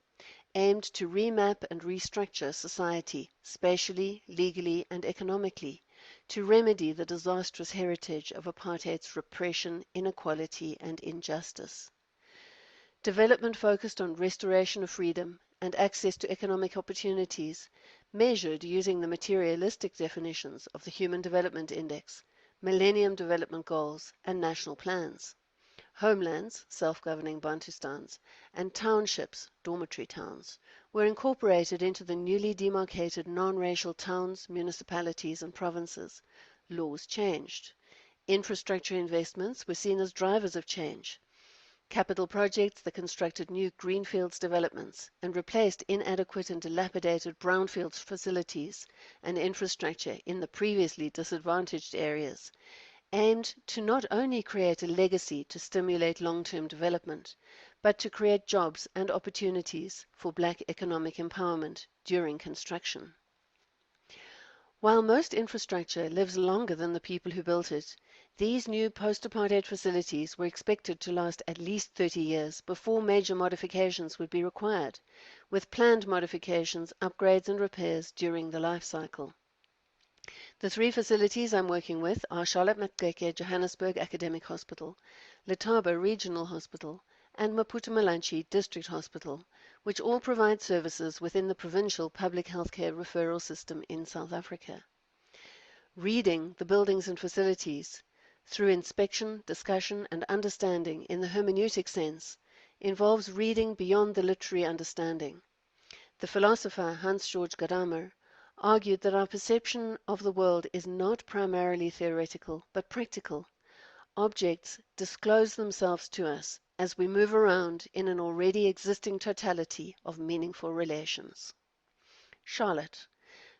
aimed to remap and restructure society spatially, legally and economically to remedy the disastrous heritage of apartheid's repression, inequality and injustice. Development focused on restoration of freedom and access to economic opportunities, measured using the materialistic definitions of the Human Development Index, Millennium Development Goals and national plans. Homelands, self-governing Bantustans, and townships, dormitory towns, were incorporated into the newly demarcated non-racial towns, municipalities and provinces. Laws changed. Infrastructure investments were seen as drivers of change. Capital projects that constructed new greenfields developments and replaced inadequate and dilapidated brownfields facilities and infrastructure in the previously disadvantaged areas aimed to not only create a legacy to stimulate long-term development, but to create jobs and opportunities for Black economic empowerment during construction. While most infrastructure lives longer than the people who built it, these new post-apartheid facilities were expected to last at least 30 years before major modifications would be required, with planned modifications, upgrades and repairs during the life cycle. The three facilities I'm working with are Charlotte Maxeke Johannesburg Academic Hospital, Letaba Regional Hospital, and Maputo Malanchi District Hospital, which all provide services within the provincial public healthcare referral system in South Africa. Reading the buildings and facilities through inspection, discussion, and understanding in the hermeneutic sense involves reading beyond the literary understanding. The philosopher Hans-Georg Gadamer argued that our perception of the world is not primarily theoretical, but practical. Objects disclose themselves to us as we move around in an already existing totality of meaningful relations. Charlotte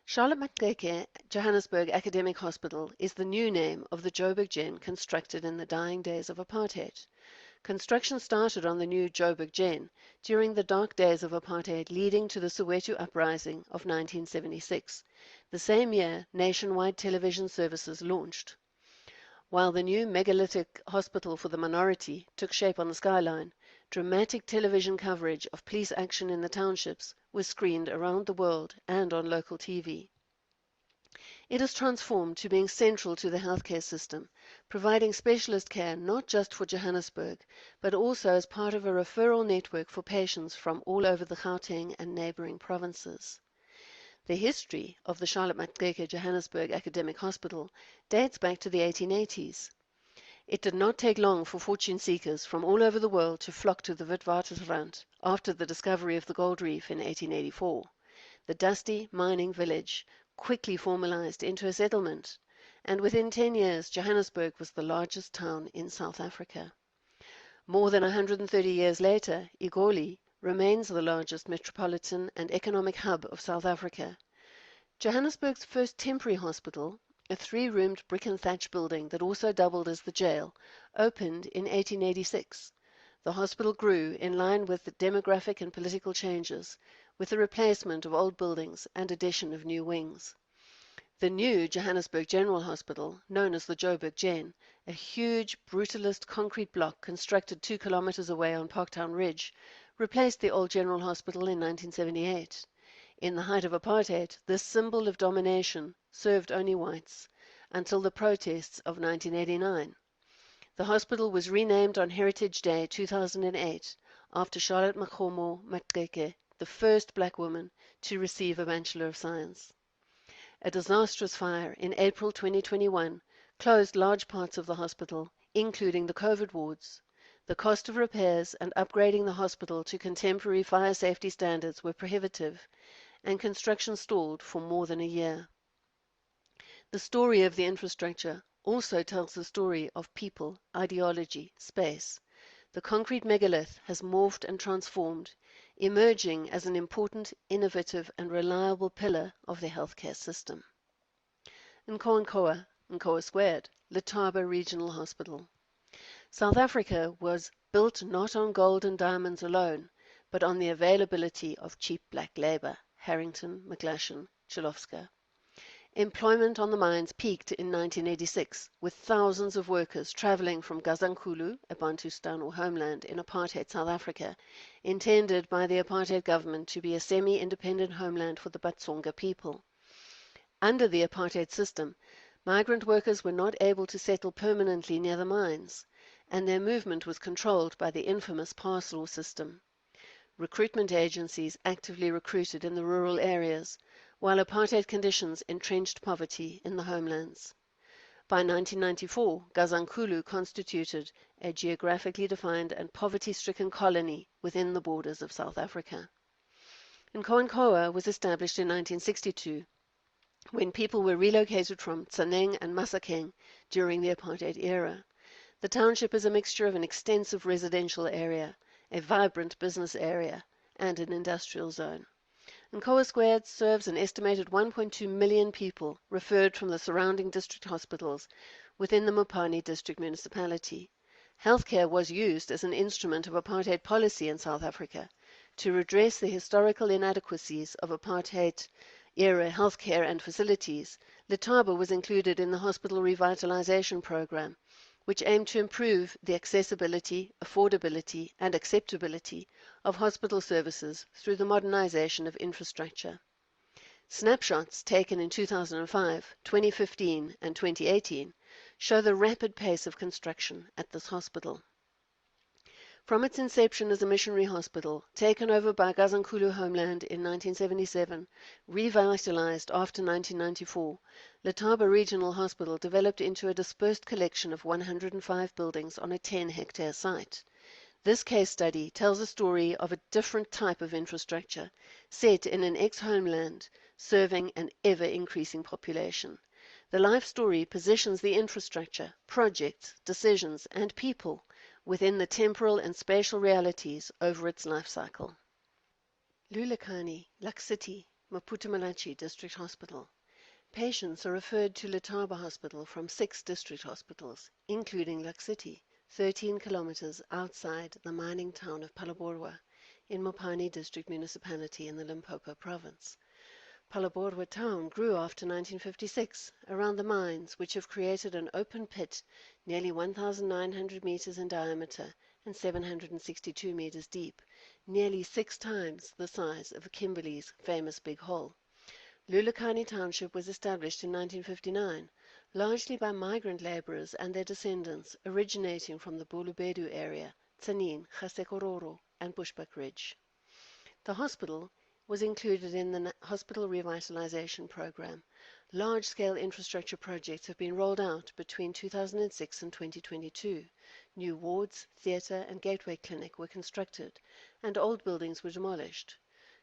Maxeke Johannesburg Academic Hospital is the new name of the Joburg Gen constructed in the dying days of apartheid. Construction started on the new Joburg Gen during the dark days of apartheid leading to the Soweto Uprising of 1976, the same year nationwide television services launched. While the new megalithic hospital for the minority took shape on the skyline, dramatic television coverage of police action in the townships was screened around the world and on local TV. It has transformed to being central to the healthcare system, providing specialist care not just for Johannesburg, but also as part of a referral network for patients from all over the Gauteng and neighbouring provinces. The history of the Charlotte Maxeke Johannesburg Academic Hospital dates back to the 1880s. It did not take long for fortune seekers from all over the world to flock to the Witwatersrand after the discovery of the gold reef in 1884. The dusty mining village quickly formalized into a settlement, and within 10 years Johannesburg was the largest town in South Africa. More than 130 years later, Egoli remains the largest metropolitan and economic hub of South Africa. Johannesburg's first temporary hospital, a 3-roomed brick and thatch building that also doubled as the jail, opened in 1886. The hospital grew in line with the demographic and political changes, with the replacement of old buildings and addition of new wings. The new Johannesburg General Hospital, known as the Joburg Gen, a huge brutalist concrete block constructed 2 kilometers away on Parktown Ridge, replaced the old General Hospital in 1978. In the height of apartheid, this symbol of domination served only whites until the protests of 1989. The hospital was renamed on Heritage Day 2008 after Charlotte Maxeke, the first Black woman to receive a Bachelor of Science. A disastrous fire in April 2021 closed large parts of the hospital, including the COVID wards. The cost of repairs and upgrading the hospital to contemporary fire safety standards were prohibitive, and construction stalled for more than a year. The story of the infrastructure also tells the story of people, ideology, space. The concrete megalith has morphed and transformed emerging as an important, innovative and reliable pillar of the healthcare system. Nkoa Squared, Letaba Regional Hospital. South Africa was built not on gold and diamonds alone, but on the availability of cheap black labour, Harrington, McGlashan, Chilofska. Employment on the mines peaked in 1986, with thousands of workers travelling from Gazankulu, a Bantustan or homeland in apartheid South Africa, intended by the apartheid government to be a semi-independent homeland for the Batsonga people. Under the apartheid system, migrant workers were not able to settle permanently near the mines, and their movement was controlled by the infamous pass law system. Recruitment agencies actively recruited in the rural areas, while apartheid conditions entrenched poverty in the homelands. By 1994, Gazankulu constituted a geographically defined and poverty-stricken colony within the borders of South Africa. Nkoa was established in 1962, when people were relocated from Tsaneng and Masakeng during the apartheid era. The township is a mixture of an extensive residential area, a vibrant business area, and an industrial zone. Nkoa Squared serves an estimated 1.2 million people referred from the surrounding district hospitals within the Mopani district municipality. Healthcare was used as an instrument of apartheid policy in South Africa to redress the historical inadequacies of apartheid-era healthcare and facilities. Letaba was included in the hospital revitalization program, which aimed to improve the accessibility, affordability, and acceptability of hospital services through the modernization of infrastructure. Snapshots taken in 2005, 2015, and 2018 show the rapid pace of construction at this hospital. From its inception as a missionary hospital, taken over by Gazankulu Homeland in 1977, revitalized after 1994, Letaba Regional Hospital developed into a dispersed collection of 105 buildings on a 10-hectare site. This case study tells a story of a different type of infrastructure set in an ex-homeland serving an ever-increasing population. The life story positions the infrastructure, projects, decisions, and people within the temporal and spatial realities over its life cycle. Lulekani, Lux City, Maputo Malachi District Hospital. Patients are referred to Letaba Hospital from 6 district hospitals, including Lux City, 13 kilometers outside the mining town of Phalaborwa in Mopani District Municipality in the Limpopo Province. Phalaborwa town grew after 1956 around the mines, which have created an open pit nearly 1,900 meters in diameter and 762 meters deep, nearly 6 times the size of Kimberley's famous Big Hole. Lulekani Township was established in 1959, largely by migrant laborers and their descendants originating from the Bulubedu area, Tsanin, Gasekororo, and Bushbuck Ridge. The hospital was included in the Hospital Revitalization Program. Large-scale infrastructure projects have been rolled out between 2006 and 2022. New wards, theatre and gateway clinic were constructed, and old buildings were demolished.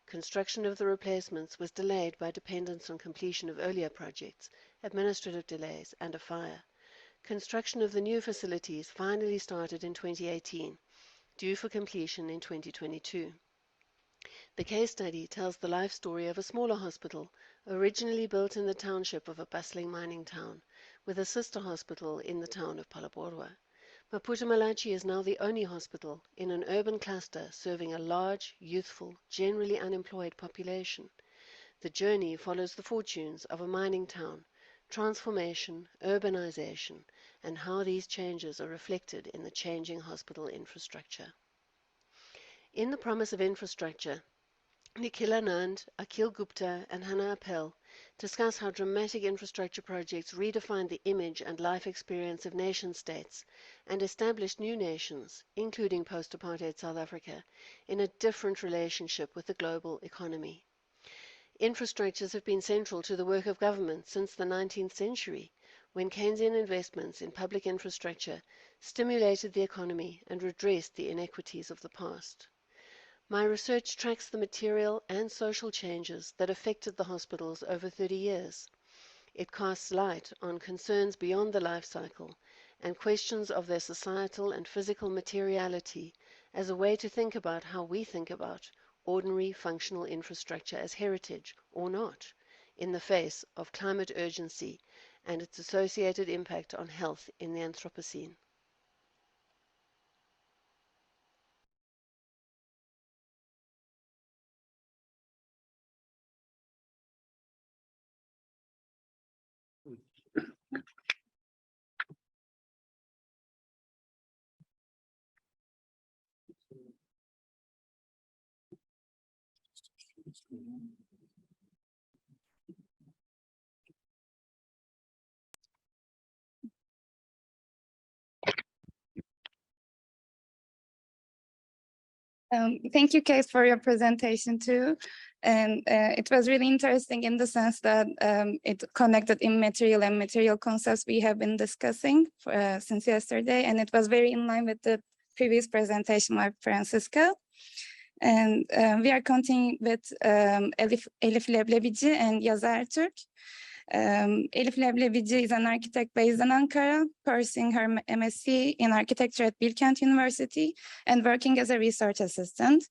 Construction of the replacements was delayed by dependence on completion of earlier projects, administrative delays, and a fire. Construction of the new facilities finally started in 2018, due for completion in 2022. The case study tells the life story of a smaller hospital, originally built in the township of a bustling mining town, with a sister hospital in the town of Phalaborwa. Maputo Malachi is now the only hospital in an urban cluster serving a large, youthful, generally unemployed population. The journey follows the fortunes of a mining town, transformation, urbanization, and how these changes are reflected in the changing hospital infrastructure. In the promise of infrastructure, Nikhil Anand, Akhil Gupta, and Hannah Appel discuss how dramatic infrastructure projects redefined the image and life experience of nation-states and established new nations, including post-apartheid South Africa, in a different relationship with the global economy. Infrastructures have been central to the work of government since the 19th century, when Keynesian investments in public infrastructure stimulated the economy and redressed the inequities of the past. My research tracks the material and social changes that affected the hospitals over 30 years. It casts light on concerns beyond the life cycle and questions of their societal and physical materiality as a way to think about how we think about, ordinary functional infrastructure as heritage or not in the face of climate urgency and its associated impact on health in the Anthropocene. Thank you, Kate, for your presentation too. And it was really interesting in the sense that it connected immaterial and material concepts we have been discussing since yesterday. And it was very in line with the previous presentation by Francisca. And we are continuing with Elif Leblebici and Yazer Türk. Elif Leblebici is an architect based in Ankara, pursuing her MSc in architecture at Bilkent University and working as a research assistant.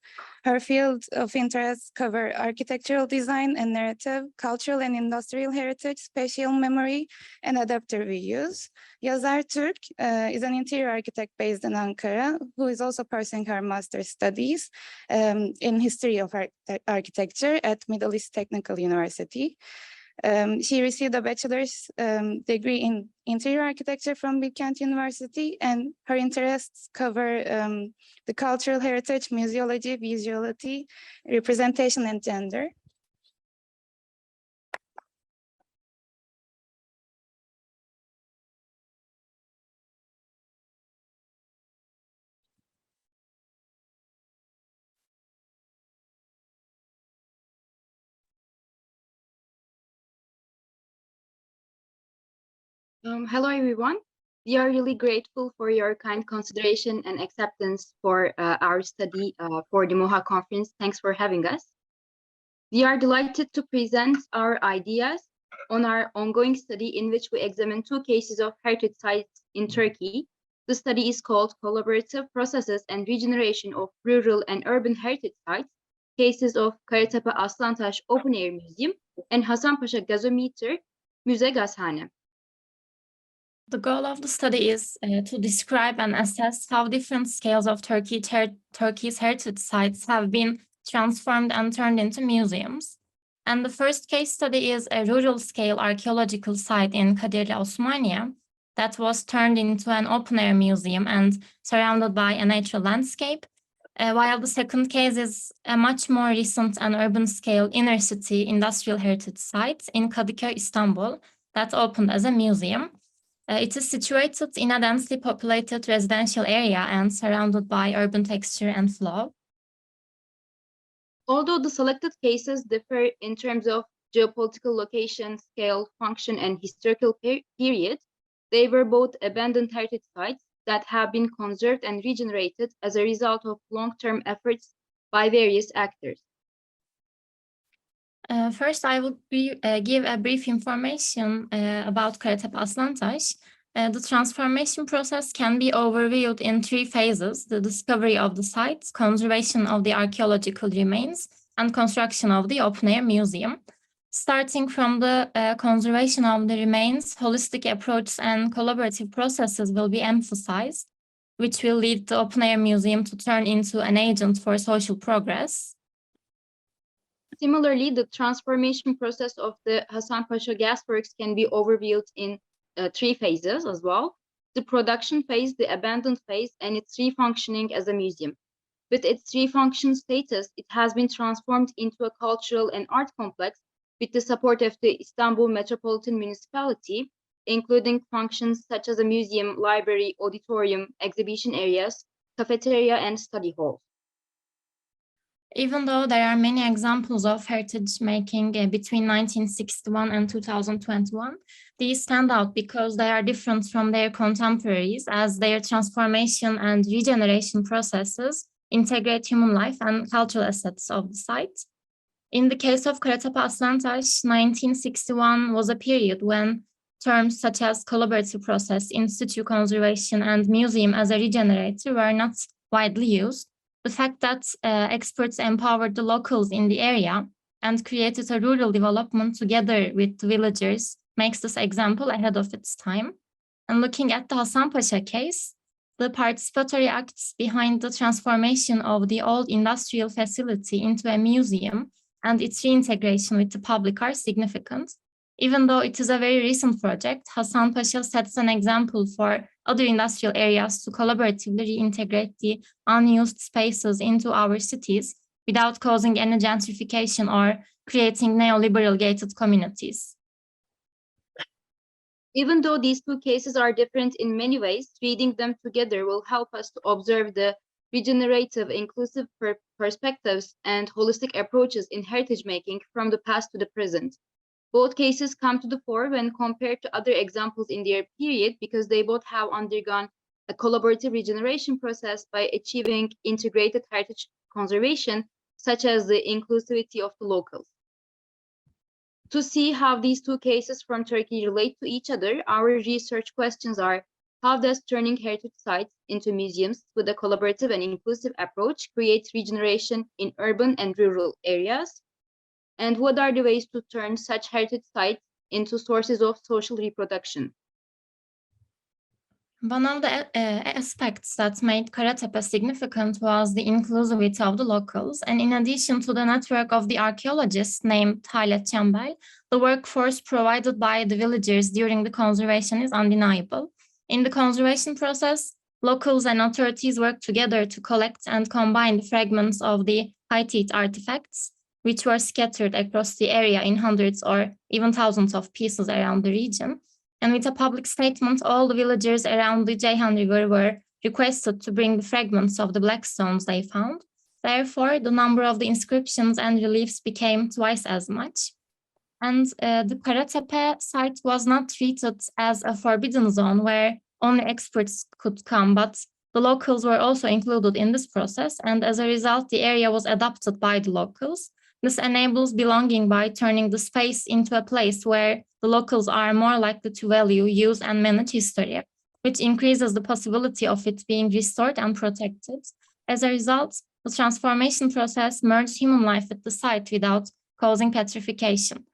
Her field of interest cover architectural design and narrative, cultural and industrial heritage, spatial memory, and adaptive reuse. Yazer Türk is an interior architect based in Ankara, who is also pursuing her master's studies in history of architecture at Middle East Technical University. She received a bachelor's degree in interior architecture from Bilkent University, and her interests cover the cultural heritage, museology, visuality, representation, and gender. Hello, everyone. We are really grateful for your kind consideration and acceptance for our study for the MOHA conference. Thanks for having us. We are delighted to present our ideas on our ongoing study in which we examine 2 cases of heritage sites in Turkey. The study is called Collaborative Processes and Regeneration of Rural and Urban Heritage Sites, cases of Karatepe Aslantaş Open Air Museum and Hasanpaşa Gazometer Müze Gazhane. The goal of the study is to describe and assess how different scales of Turkey's heritage sites have been transformed and turned into museums. And the first case study is a rural scale archaeological site in Kadirli, Osmaniye, that was turned into an open air museum and surrounded by a natural landscape, while the second case is a much more recent and urban scale inner city industrial heritage site in Kadıköy, Istanbul, that opened as a museum. It is situated in a densely populated residential area and surrounded by urban texture and flow. Although the selected cases differ in terms of geopolitical location, scale, function, and historical period, they were both abandoned heritage sites that have been conserved and regenerated as a result of long-term efforts by various actors. First, I will give a brief information about Karatepe Aslantaş. The transformation process can be overviewed in 3 phases: the discovery of the site, conservation of the archaeological remains, and construction of the open-air museum. Starting from the conservation of the remains, holistic approaches and collaborative processes will be emphasized, which will lead the open-air museum to turn into an agent for social progress. Similarly, the transformation process of the Hasanpaşa gasworks can be overviewed in 3 phases as well: the production phase, the abandoned phase, and its refunctioning as a museum. With its refunction status, it has been transformed into a cultural and art complex with the support of the Istanbul Metropolitan Municipality, including functions such as a museum, library, auditorium, exhibition areas, cafeteria, and study halls. Even though there are many examples of heritage making between 1961 and 2021, these stand out because they are different from their contemporaries, as their transformation and regeneration processes integrate human life and cultural assets of the site. In the case of Karatepe Aslantaş, 1961 was a period when terms such as collaborative process, in situ conservation, and museum as a regenerator were not widely used. The fact that experts empowered the locals in the area and created a rural development together with the villagers makes this example ahead of its time. And looking at the Hasanpaşa case, the participatory acts behind the transformation of the old industrial facility into a museum and its reintegration with the public are significant. Even though it is a very recent project, Hasanpaşa sets an example for other industrial areas to collaboratively reintegrate the unused spaces into our cities without causing any gentrification or creating neoliberal gated communities. Even though these two cases are different in many ways, reading them together will help us to observe the regenerative, inclusive perspectives and holistic approaches in heritage making from the past to the present. Both cases come to the fore when compared to other examples in their period because they both have undergone a collaborative regeneration process by achieving integrated heritage conservation, such as the inclusivity of the locals. To see how these two cases from Turkey relate to each other, our research questions are: how does turning heritage sites into museums with a collaborative and inclusive approach create regeneration in urban and rural areas? And what are the ways to turn such heritage sites into sources of social reproduction? One of the aspects that made Karatepe significant was the inclusivity of the locals. And in addition to the network of the archaeologists named Halet Çembel, the workforce provided by the villagers during the conservation is undeniable. In the conservation process, locals and authorities worked together to collect and combine the fragments of the Hittite artifacts, which were scattered across the area in hundreds or even thousands of pieces around the region. And with a public statement, all the villagers around the Ceyhan River were requested to bring the fragments of the black stones they found. Therefore, the number of the inscriptions and reliefs became twice as much. And the Karatepe site was not treated as a forbidden zone where only experts could come, but the locals were also included in this process. And as a result, the area was adopted by the locals. This enables belonging by turning the space into a place where the locals are more likely to value, use, and manage history, which increases the possibility of it being restored and protected. As a result, the transformation process merged human life with the site without causing petrification.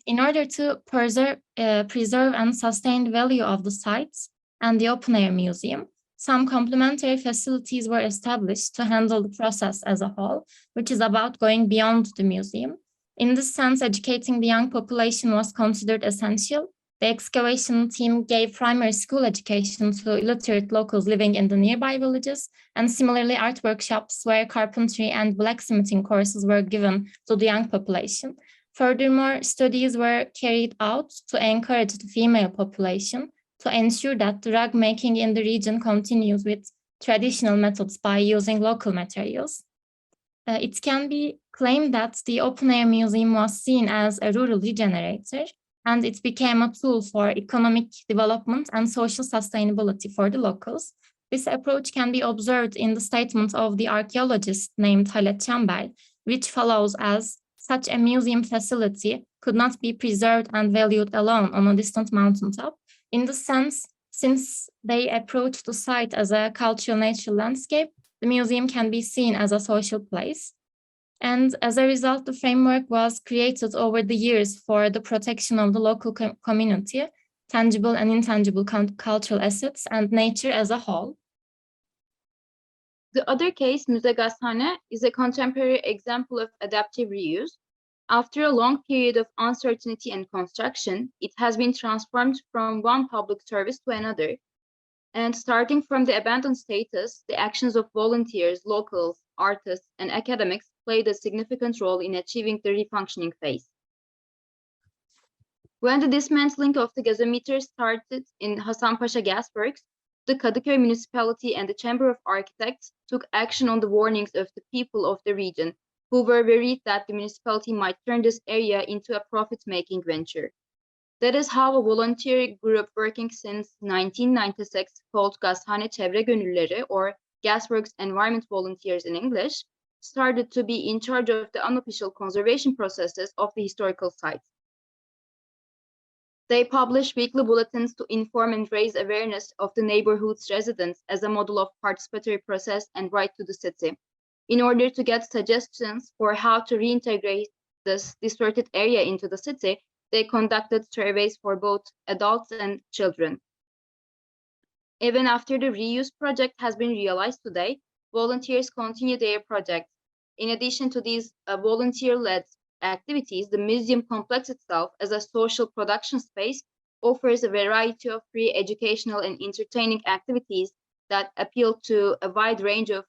In order to preserve and sustain the value of the sites and the open-air museum, some complementary facilities were established to handle the process as a whole, which is about going beyond the museum. In this sense, educating the young population was considered essential. The excavation team gave primary school education to illiterate locals living in the nearby villages, and similarly art workshops where carpentry and blacksmithing courses were given to the young population. Furthermore, studies were carried out to encourage the female population to ensure that the rug making in the region continues with traditional methods by using local materials. It can be claimed that the open-air museum was seen as a rural regenerator, and it became a tool for economic development and social sustainability for the locals. This approach can be observed in the statement of the archaeologist named Halet Çembel, which follows as such a museum facility could not be preserved and valued alone on a distant mountaintop. In the sense, since they approach the site as a cultural natural landscape, the museum can be seen as a social place. And as a result, the framework was created over the years for the protection of the local community, tangible and intangible cultural assets, and nature as a whole. The other case, Müze Gazhane, is a contemporary example of adaptive reuse. After a long period of uncertainty and construction, it has been transformed from one public service to another. And starting from the abandoned status, the actions of volunteers, locals, artists, and academics played a significant role in achieving the refunctioning phase. When the dismantling of the gasometer started in Hasanpaşa gas works, the Kadıköy municipality and the Chamber of Architects took action on the warnings of the people of the region, who were worried that the municipality might turn this area into a profit-making venture. That is how a volunteer group working since 1996, called Gazhane Çevre Gönüllüleri, or Gasworks Environment Volunteers in English, started to be in charge of the unofficial conservation processes of the historical sites. They publish weekly bulletins to inform and raise awareness of the neighborhood's residents as a model of participatory process and right to the city. In order to get suggestions for how to reintegrate this distorted area into the city, they conducted surveys for both adults and children. Even after the reuse project has been realized today, volunteers continue their projects. In addition to these volunteer-led activities, the museum complex itself, as a social production space, offers a variety of free educational and entertaining activities that appeal to a wide range of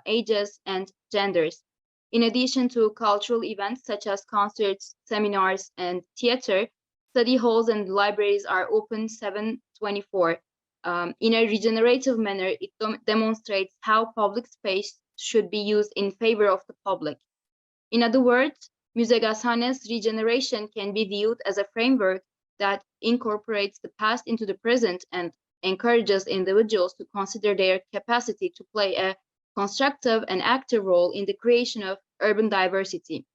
ages and genders. In addition to cultural events such as concerts, seminars, and theater, study halls and libraries are open 7/24. In a regenerative manner, it demonstrates how public space should be used in favor of the public. In other words, Müzegazhane's regeneration can be viewed as a framework that incorporates the past into the present and encourages individuals to consider their capacity to play a constructive and active role in the creation of urban diversity.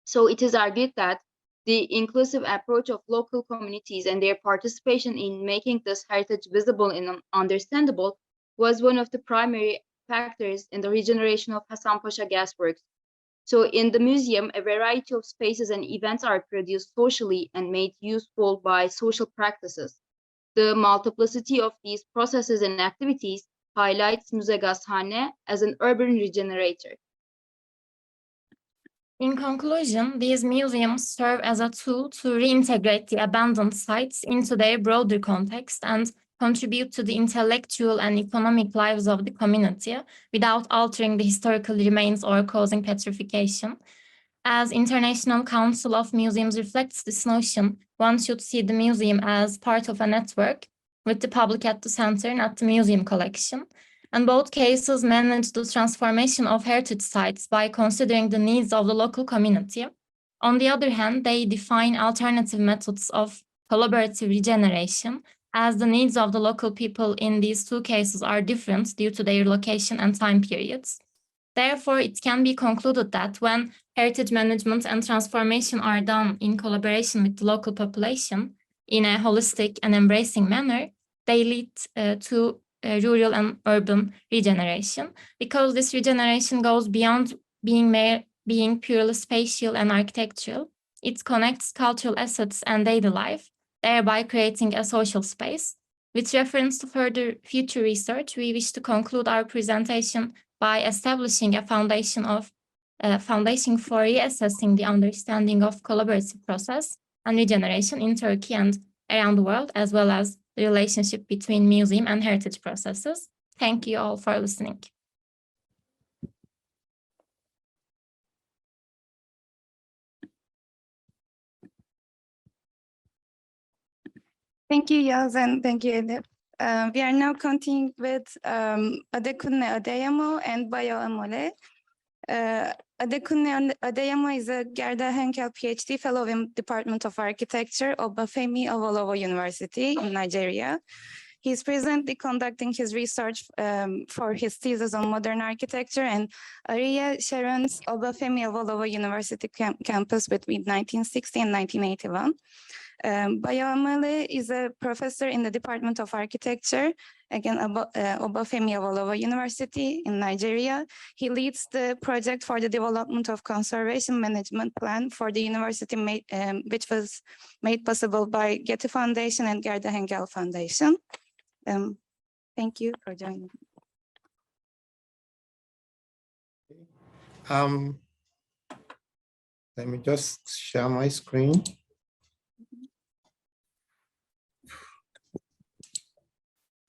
So it is argued that the inclusive approach of local communities and their participation in making this heritage visible and understandable was one of the primary factors in the regeneration of Hasanpaşa Gasworks. So in the museum, a variety of spaces and events are produced socially and made useful by social practices. The multiplicity of these processes and activities highlights Müzegazhane as an urban regenerator. In conclusion, these museums serve as a tool to reintegrate the abandoned sites into their broader context and contribute to the intellectual and economic lives of the community without altering the historical remains or causing petrification. As International Council of Museums reflects this notion, one should see the museum as part of a network with the public at the center, not the museum collection. And both cases manage the transformation of heritage sites by considering the needs of the local community. On the other hand, they define alternative methods of collaborative regeneration, as the needs of the local people in these two cases are different due to their location and time periods. Therefore, it can be concluded that when heritage management and transformation are done in collaboration with the local population in a holistic and embracing manner, they lead to rural and urban regeneration, because this regeneration goes beyond being purely spatial and architectural. It connects cultural assets and daily life, thereby creating a social space. With reference to further future research, we wish to conclude our presentation by establishing a foundation for reassessing the understanding of collaborative process and regeneration in Turkey and around the world, as well as the relationship between museum and heritage processes. Thank you all for listening. Thank you, Yaz, and thank you, Elif. We are now continuing with Adekunle Adeyemo and Bayo Amole. Adekunle Adeyemo is a Gerda Henkel PhD Fellow in Department of Architecture, Obafemi Awolowo University in Nigeria. He is presently conducting his research for his thesis on modern architecture and Ariya Sharon's Obafemi Awolowo University campus between 1960 and 1981. Bayo Amole is a professor in the Department of Architecture, again, Obafemi Awolowo University in Nigeria. He leads the project for the development of conservation management plan for the university, which was made possible by Getty Foundation and Gerda Henkel Foundation. Thank you for joining. Let me just share my screen.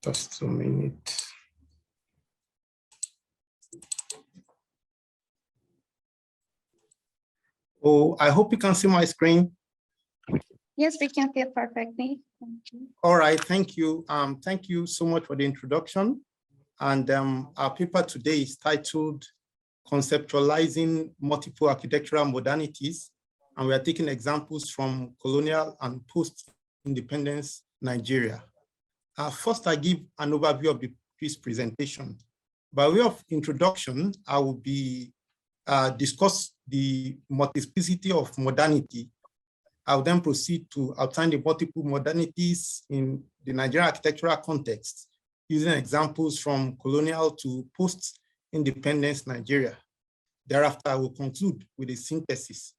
Just a minute. Oh, I hope you can see my screen. Yes, we can see it perfectly. Thank you. All right, thank you. Thank you so much for the introduction. And our paper today is titled Conceptualizing Multiple Architectural Modernities. And we are taking examples from colonial and post-independence Nigeria. First, I give an overview of this presentation. By way of introduction, I will be discuss the multiplicity of modernity. I will then proceed to outline the multiple modernities in the Nigerian architectural context, using examples from colonial to post-independence Nigeria. Thereafter, I will conclude with a synthesis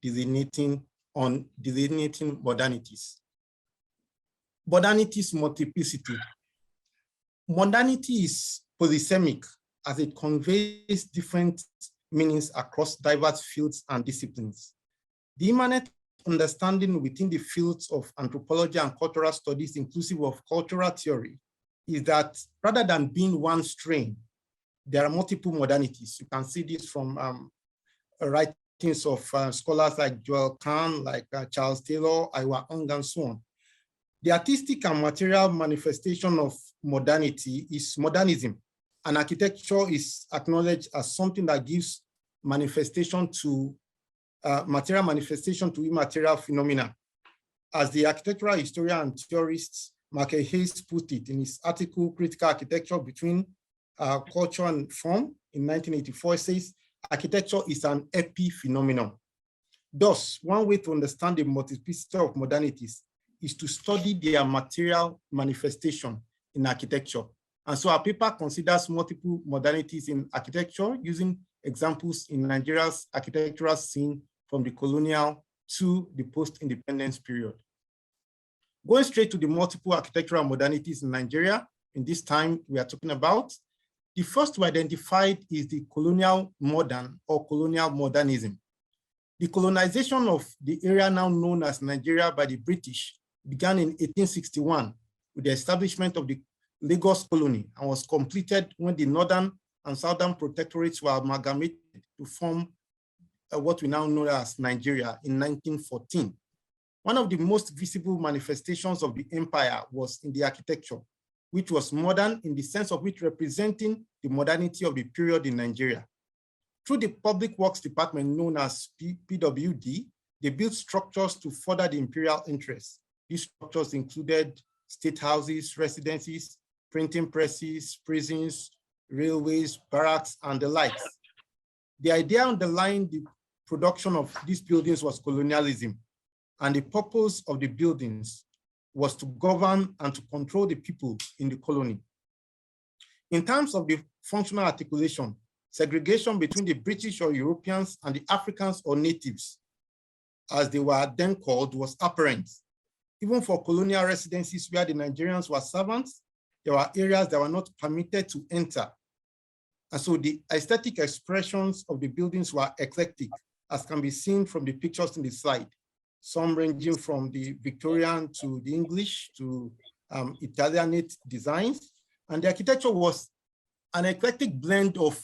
designating modernities. Modernity's multiplicity. Modernity is polysemic as it conveys different meanings across diverse fields and disciplines. The immanent understanding within the fields of anthropology and cultural studies, inclusive of cultural theory, is that rather than being one strain, there are multiple modernities. You can see this from writings of scholars like Joel Kahn, like Charles Taylor, Iwa Ong, and so on. The artistic and material manifestation of modernity is modernism, and architecture is acknowledged as something that gives manifestation to material manifestation to immaterial phenomena. As the architectural historian and theorist Michael Hayes put it in his article, Critical Architecture Between Culture and Form in 1984, it says, architecture is an epiphenomenon. Thus, one way to understand the multiplicity of modernities is to study their material manifestation in architecture. And so our paper considers multiple modernities in architecture using examples in Nigeria's architectural scene from the colonial to the post-independence period. Going straight to the multiple architectural modernities in Nigeria, in this time we are talking about, the first we identified is the colonial modern or colonial modernism. The colonization of the area now known as Nigeria by the British began in 1861 with the establishment of the Lagos colony and was completed when the northern and southern protectorates were amalgamated to form what we now know as Nigeria in 1914. One of the most visible manifestations of the empire was in the architecture, which was modern in the sense of which representing the modernity of the period in Nigeria. Through the Public Works Department known as PWD, they built structures to further the imperial interests. These structures included state houses, residences, printing presses, prisons, railways, barracks, and the likes. The idea underlying the production of these buildings was colonialism, and the purpose of the buildings was to govern and to control the people in the colony. In terms of the functional articulation, segregation between the British or Europeans and the Africans or natives, as they were then called, was apparent. Even for colonial residences where the Nigerians were servants, there were areas that were not permitted to enter. And so the aesthetic expressions of the buildings were eclectic, as can be seen from the pictures in the slide, some ranging from the Victorian to the English to Italianate designs. And the architecture was an eclectic blend of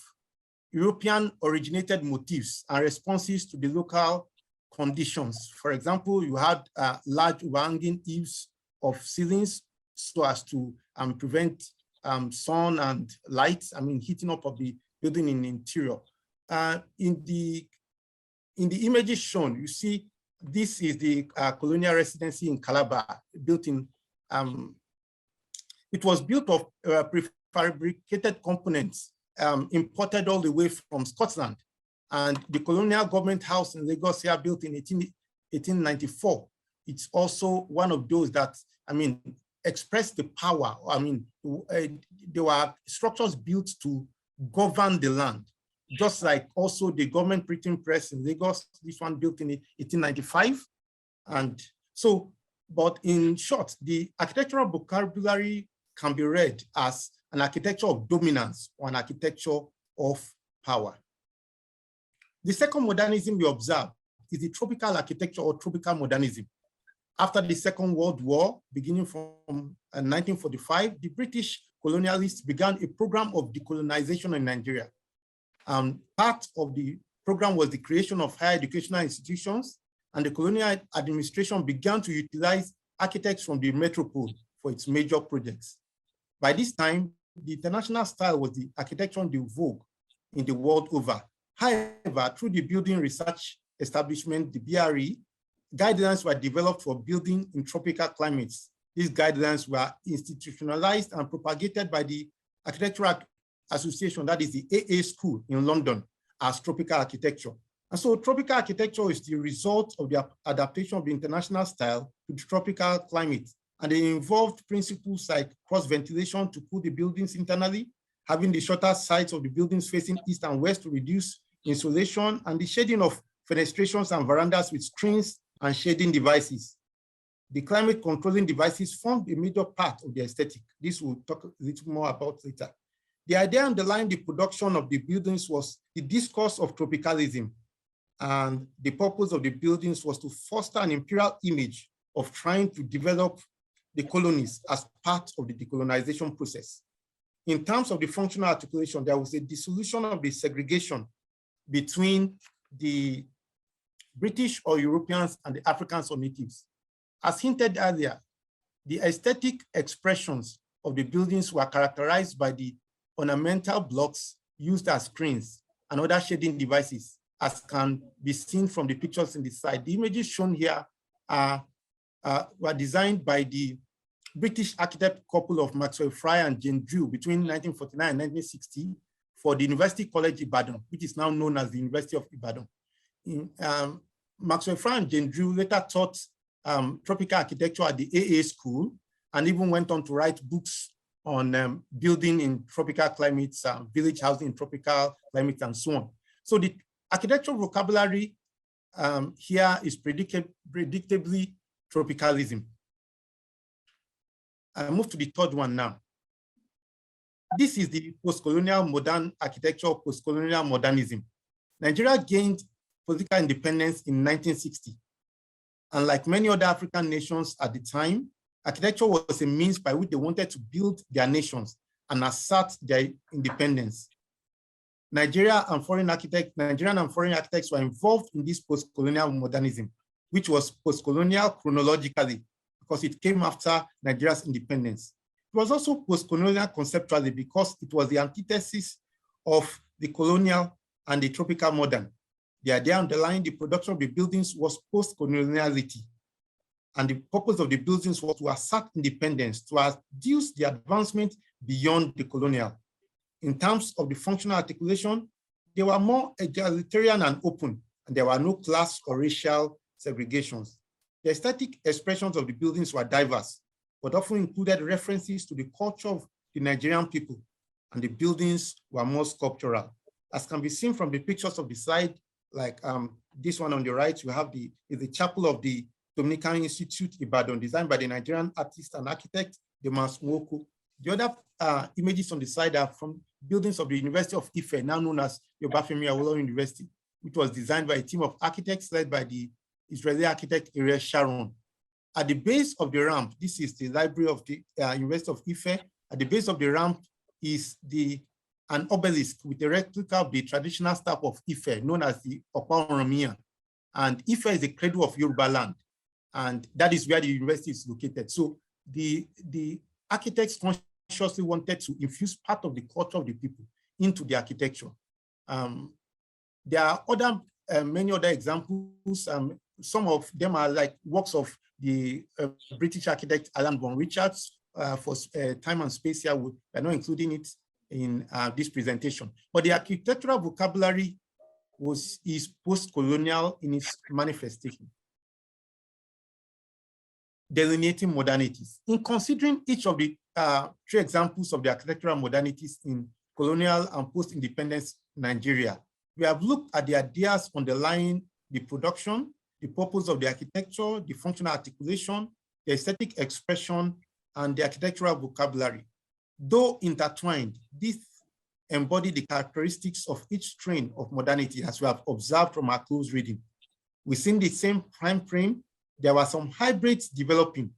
European originated motifs and responses to the local conditions. For example, you had large overhanging eaves of ceilings so as to prevent sun and light, heating up of the building in the interior. In the images shown, you see this is the colonial residency in Calabar, built in, it was built of prefabricated components imported all the way from Scotland. And the colonial government house in Lagos here, built in 1894, it's also one of those that, expressed the power. There were structures built to govern the land, just like also the government printing press in Lagos, this one built in 1895. And so, but in short, the architectural vocabulary can be read as an architecture of dominance or an architecture of power. The second modernism we observe is the tropical architecture or tropical modernism. After the Second World War, beginning from 1945, the British colonialists began a program of decolonization in Nigeria. Part of the program was the creation of higher educational institutions, and the colonial administration began to utilize architects from the metropole for its major projects. By this time, the international style was the architecture in the vogue in the world over. However, through the Building Research Establishment, the BRE, guidelines were developed for building in tropical climates. These guidelines were institutionalized and propagated by the Architectural Association, that is the AA School in London, as tropical architecture. And so tropical architecture is the result of the adaptation of the international style to the tropical climate. And they involved principles like cross-ventilation to cool the buildings internally, having the shorter sides of the buildings facing east and west to reduce insulation, and the shading of fenestrations and verandas with screens and shading devices. The climate controlling devices formed a major part of the aesthetic. This we'll talk a little more about later. The idea underlying the production of the buildings was the discourse of tropicalism, and the purpose of the buildings was to foster an imperial image of trying to develop the colonies as part of the decolonization process. In terms of the functional articulation, there was a dissolution of the segregation between the British or Europeans and the Africans or natives. As hinted earlier, the aesthetic expressions of the buildings were characterized by the ornamental blocks used as screens and other shading devices, as can be seen from the pictures in the slide. The images shown here were designed by the British architect couple of Maxwell Fry and Jane Drew between 1949 and 1960 for the University College Ibadan, which is now known as the University of Ibadan. Maxwell Fry and Jane Drew later taught tropical architecture at the AA school and even went on to write books on building in tropical climates, village housing in tropical climates, and so on. So the architectural vocabulary here is predictably tropicalism. I move to the third one now. This is the post-colonial modern architecture, post-colonial modernism. Nigeria gained political independence in 1960. And like many other African nations at the time, architecture was a means by which they wanted to build their nations and assert their independence. Nigerian and foreign architects were involved in this post-colonial modernism, which was post-colonial chronologically, because it came after Nigeria's independence. It was also post-colonial conceptually because it was the antithesis of the colonial and the tropical modern. The idea underlying the production of the buildings was post-coloniality. And the purpose of the buildings was to assert independence, to adduce the advancement beyond the colonial. In terms of the functional articulation, they were more egalitarian and open, and there were no class or racial segregations. The aesthetic expressions of the buildings were diverse, but often included references to the culture of the Nigerian people, and the buildings were more sculptural. As can be seen from the pictures of the slide, like this one on the right, you have the chapel of the Dominican Institute Ibadan, designed by the Nigerian artist and architect, Demas Nwoko. The other images on the side are from buildings of the University of Ife, now known as Obafemi Awolowo University, which was designed by a team of architects led by the Israeli architect Ariel Sharon. At the base of the ramp, this is the library of the University of Ife. At the base of the ramp is an obelisk with a replica of the traditional staff of Ife, known as the Opa Oromia. And Ife is the cradle of Yoruba land, and that is where the university is located. So the architects consciously wanted to infuse part of the culture of the people into the architecture. There are many other examples. Some of them are like works of the British architect Alan Vaughan Richards for time and space here. We're not including it in this presentation. But the architectural vocabulary is post-colonial in its manifestation. Delineating modernities. In considering each of the three examples of the architectural modernities in colonial and post-independence Nigeria, we have looked at the ideas underlying the production, the purpose of the architecture, the functional articulation, the aesthetic expression, and the architectural vocabulary. Though intertwined, these embody the characteristics of each strain of modernity, as we have observed from our close reading. Within the same time frame, there were some hybrids developing,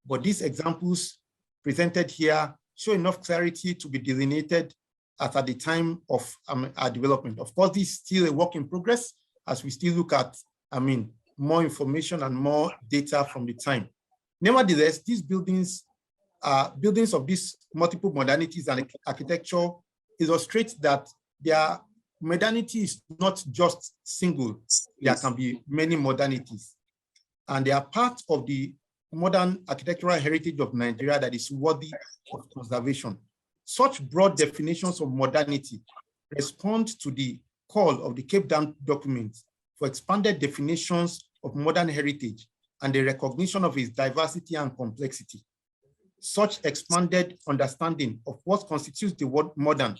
but these examples presented here show enough clarity to be delineated at the time of our development. Of course, this is still a work in progress as we still look at, more information and more data from the time. Nevertheless, these buildings of these multiple modernities and architecture illustrate that their modernity is not just single. There can be many modernities. And they are part of the modern architectural heritage of Nigeria that is worthy of conservation. Such broad definitions of modernity respond to the call of the Cape Town document for expanded definitions of modern heritage and the recognition of its diversity and complexity. Such expanded understanding of what constitutes the word modern,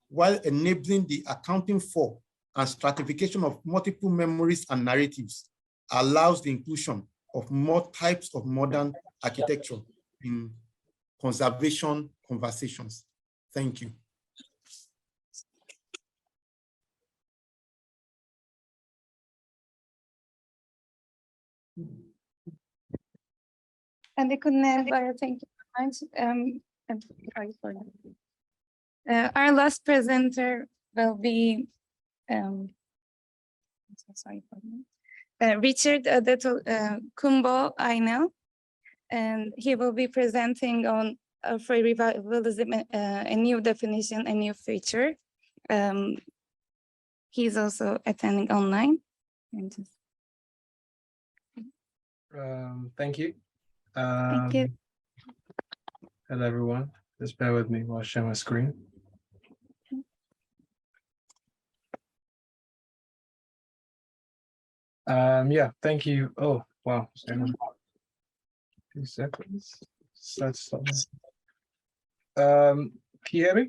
while enabling the accounting for and stratification of multiple memories and narratives allows the inclusion of more types of modern architecture in conservation conversations. Thank you. And I could never thank you very much. Our last presenter will be Richard Kumbo Ainel, and he will be presenting on Afro revivalism, a new definition, a new feature. He's also attending online. Thank you. Thank you. Hello, everyone. Just bear with me while I share my screen. Yeah, thank you. Oh, wow. 2 seconds. Let's stop. Can you hear me?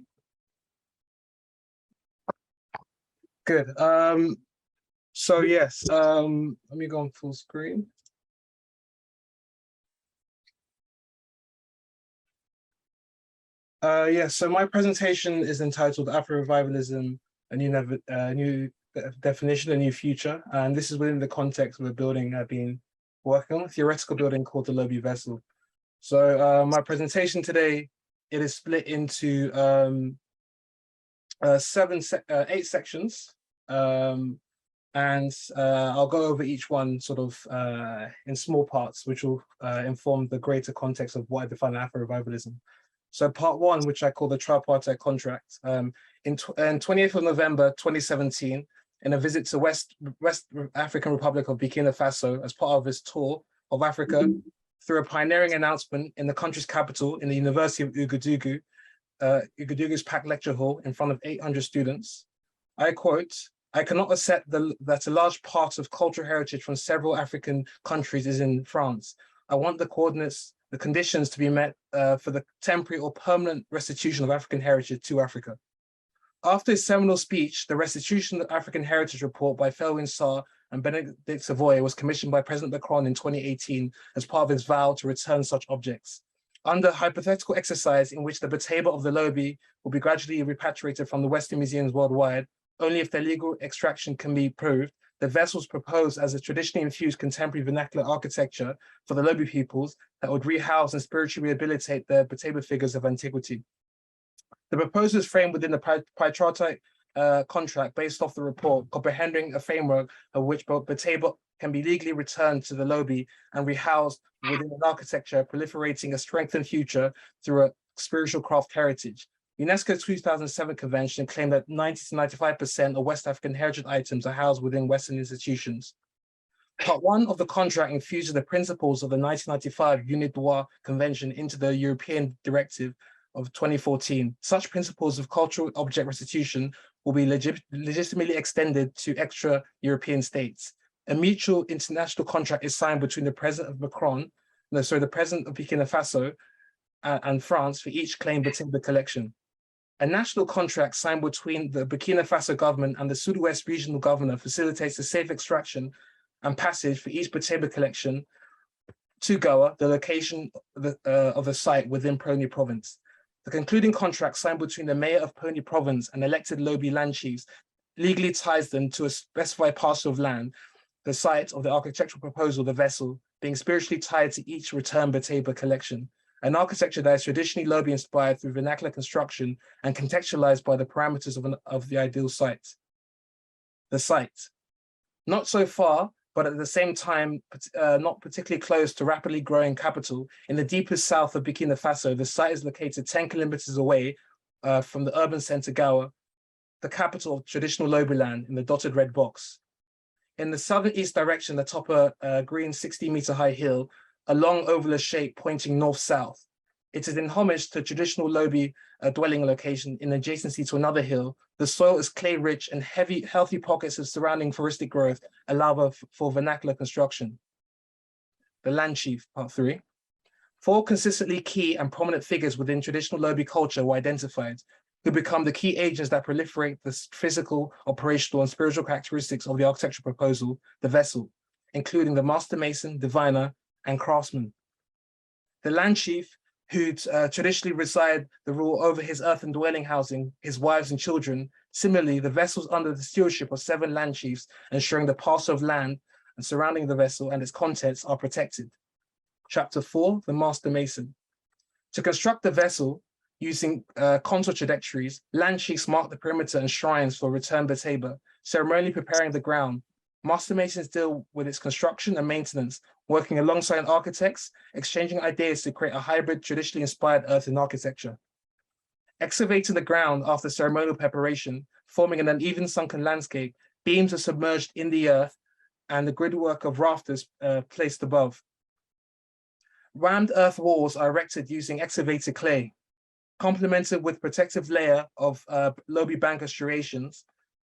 Good. So yes, let me go on full screen. So my presentation is entitled Afro-Revivalism, a new definition, a new future. And this is within the context of a building I've been working on, a theoretical building called the Lobi Vessel. So my presentation today, it is split into 8 sections. And I'll go over each one sort of in small parts, which will inform the greater context of what I define Afro-Revivalism. So part 1, which I call the tripartite contract, in 28th of November 2017, in a visit to West African Republic of Burkina Faso as part of his tour of Africa, through a pioneering announcement in the country's capital in the University of Ouagadougou, Ouagadougou's packed lecture hall in front of 800 students. I quote, "I cannot accept that a large part of cultural heritage from several African countries is in France. I want the conditions to be met for the temporary or permanent restitution of African heritage to Africa." After his seminal speech, the Restitution of African Heritage Report by Felwine Sarr and Benedict Savoy was commissioned by President Macron in 2018 as part of his vow to return such objects. Under a hypothetical exercise in which the Bateba of the Lobi will be gradually repatriated from the Western museums worldwide, only if their legal extraction can be proved, the vessels proposed as a traditionally infused contemporary vernacular architecture for the Lobi peoples that would rehouse and spiritually rehabilitate their Bateba figures of antiquity. The proposal is framed within the tripartite contract based off the report, comprehending a framework of which Bateba can be legally returned to the Lobi and rehoused within an architecture proliferating a strengthened future through a spiritual craft heritage. UNESCO's 2007 convention claimed that 90 to 95% of West African heritage items are housed within Western institutions. Part 1 of the contract infuses the principles of the 1995 UNIDROIT Convention into the European Directive of 2014. Such principles of cultural object restitution will be legitimately extended to extra-European states. A mutual international contract is signed between the President of the President of Burkina Faso and France for each claimed Bateba collection. A national contract signed between the Burkina Faso government and the Sud-West regional governor facilitates the safe extraction and passage for each Bateba collection to Goa, the location of the site within Pony province. The concluding contract signed between the mayor of Pony province and elected Lobi land chiefs legally ties them to a specified parcel of land, the site of the architectural proposal, the vessel, being spiritually tied to each returned Bateba collection. An architecture that is traditionally Lobi inspired through vernacular construction and contextualized by the parameters of the ideal site. The site. Not so far, but at the same time, not particularly close to rapidly growing capital, in the deepest south of Burkina Faso, the site is located 10 kilometers away from the urban center Goa, the capital of traditional Lobi land in the dotted red box. In the southern east direction, atop a green 60-meter high hill, a long ovular shape pointing north-south. It is in homage to traditional Lobi dwelling location in adjacency to another hill. The soil is clay-rich and healthy pockets of surrounding forested growth allow for vernacular construction. The land chief, part 3. 4 consistently key and prominent figures within traditional Lobi culture were identified. who become the key agents that proliferate the physical, operational, and spiritual characteristics of the architectural proposal, the vessel, including the master mason, diviner, and craftsman. The land chief, who traditionally reside the rule over his earthen dwelling housing, his wives and children. Similarly, the vessels under the stewardship of 7 land chiefs, ensuring the parcel of land and surrounding the vessel and its contents are protected. Chapter 4, the master mason. To construct the vessel using contour trajectories, land chiefs mark the perimeter and shrines for return beteba, ceremonially preparing the ground. Master masons deal with its construction and maintenance, working alongside architects, exchanging ideas to create a hybrid, traditionally inspired earthen architecture. Excavating the ground after ceremonial preparation, forming an uneven sunken landscape, beams are submerged in the earth and the gridwork of rafters placed above. Rammed earth walls are erected using excavated clay, complemented with protective layer of Lobi banker striations,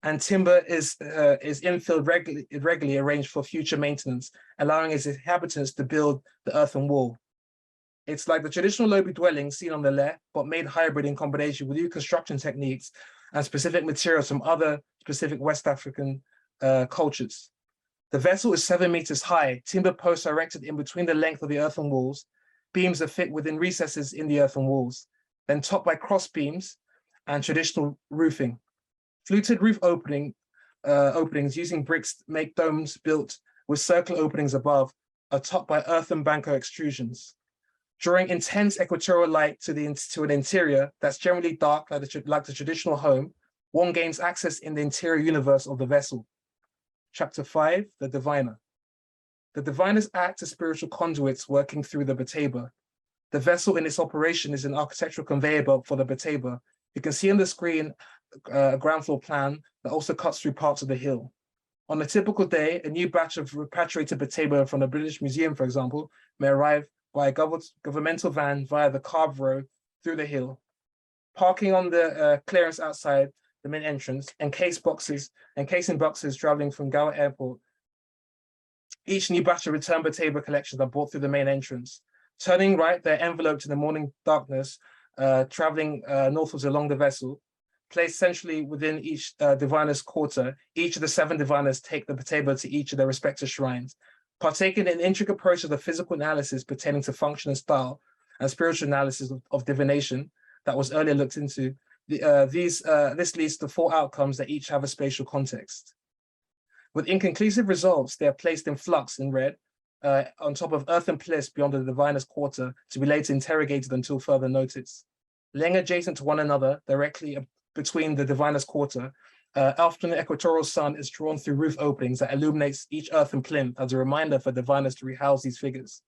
and timber is infilled regularly arranged for future maintenance, allowing its inhabitants to build the earthen wall. It's like the traditional Lobi dwelling seen on the left, but made hybrid in combination with new construction techniques and specific materials from other specific West African cultures. The vessel is 7 meters high. Timber posts are erected in between the length of the earthen walls. Beams are fit within recesses in the earthen walls, then topped by cross beams and traditional roofing. Fluted roof openings using bricks make domes built with circular openings above are topped by earthen banker extrusions. Drawing intense equatorial light to an interior that's generally dark like the traditional home, one gains access in the interior universe of the vessel. Chapter 5, the diviner. The diviners act as spiritual conduits working through the beteba. The vessel in its operation is an architectural conveyor belt for the beteba. You can see on the screen a ground floor plan that also cuts through parts of the hill. On a typical day, a new batch of repatriated beteba from the British Museum, for example, may arrive by a governmental van via the carved road through the hill. Parking on the clearance outside the main entrance, encasing boxes traveling from Gower Airport. Each new batch of return beteba collections are brought through the main entrance. Turning right, they're enveloped in the morning darkness, traveling northwards along the vessel. Placed centrally within each diviner's quarter, each of the 7 diviners take the beteba to each of their respective shrines. Partaking in an intricate process of physical analysis pertaining to function and style, and spiritual analysis of divination that was earlier looked into, this leads to 4 outcomes that each have a spatial context. With inconclusive results, they are placed in flux in red, on top of earthen pillars beyond the diviner's quarter to be later interrogated until further notice. Laying adjacent to one another, directly between the diviner's quarter, after an equatorial sun is drawn through roof openings that illuminates each earthen plinth as a reminder for diviners to rehouse these figures.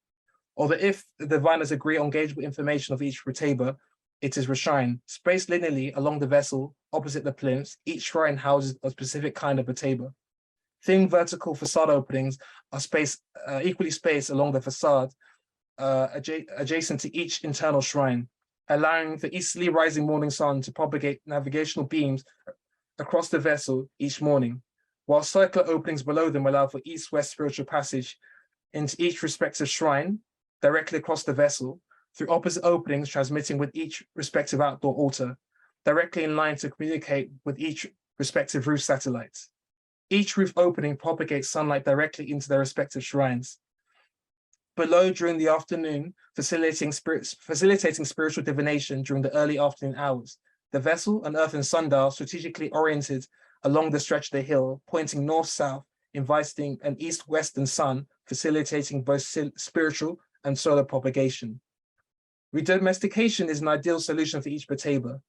Although if the diviners agree on gaugeable information of each beteba, it is reshrined. Spaced linearly along the vessel, opposite the plinths, each shrine houses a specific kind of beteba. Thin vertical facade openings are equally spaced along the facade, adjacent to each internal shrine, allowing the easterly rising morning sun to propagate navigational beams across the vessel each morning, while circular openings below them allow for east-west spiritual passage into each respective shrine, directly across the vessel, through opposite openings transmitting with each respective outdoor altar, directly in line to communicate with each respective roof satellite. Each roof opening propagates sunlight directly into their respective shrines. Below during the afternoon, facilitating spiritual divination during the early afternoon hours. The vessel, an earthen sundial, strategically oriented along the stretch of the hill, pointing north-south, inviting an east-western sun, facilitating both spiritual and solar propagation. Redomestication is an ideal solution for each beteba.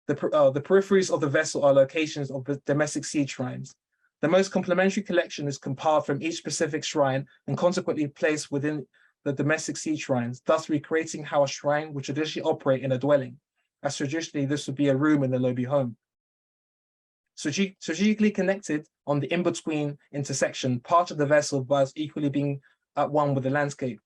The peripheries of the vessel are locations of the domestic seed shrines. The most complementary collection is compiled from each specific shrine and consequently placed within the domestic seed shrines, thus recreating how a shrine would traditionally operate in a dwelling, as traditionally this would be a room in the Lobi home. Strategically connected on the in-between intersection, part of the vessel whilst equally being at one with the landscape.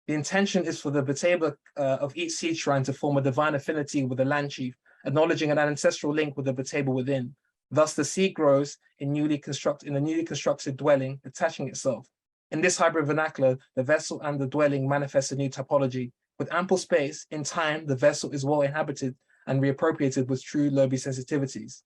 The intention is for the beteba of each seed shrine to form a divine affinity with the land chief, acknowledging an ancestral link with the beteba within. Thus, the seed grows in a newly constructed dwelling, attaching itself. In this hybrid vernacular, the vessel and the dwelling manifest a new typology. With ample space, in time, the vessel is well inhabited and reappropriated with true Lobi sensitivities.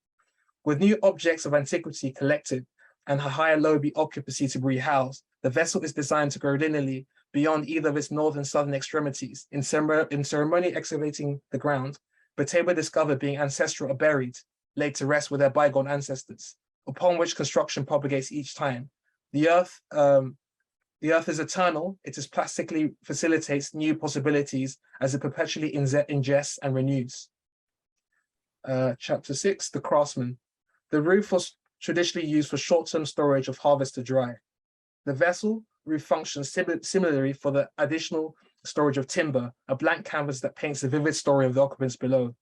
With new objects of antiquity collected and a higher Lobi occupancy to be rehoused, the vessel is designed to grow linearly beyond either of its northern and southern extremities. In ceremony excavating the ground, Bateba discovered being ancestral or buried, laid to rest with their bygone ancestors, upon which construction propagates each time. The earth is eternal. It is plastically facilitates new possibilities as it perpetually ingests and renews. Chapter 6, the craftsman. The roof was traditionally used for short-term storage of harvest to dry. The vessel roof functions similarly for the additional storage of timber, a blank canvas that paints a vivid story of the occupants below.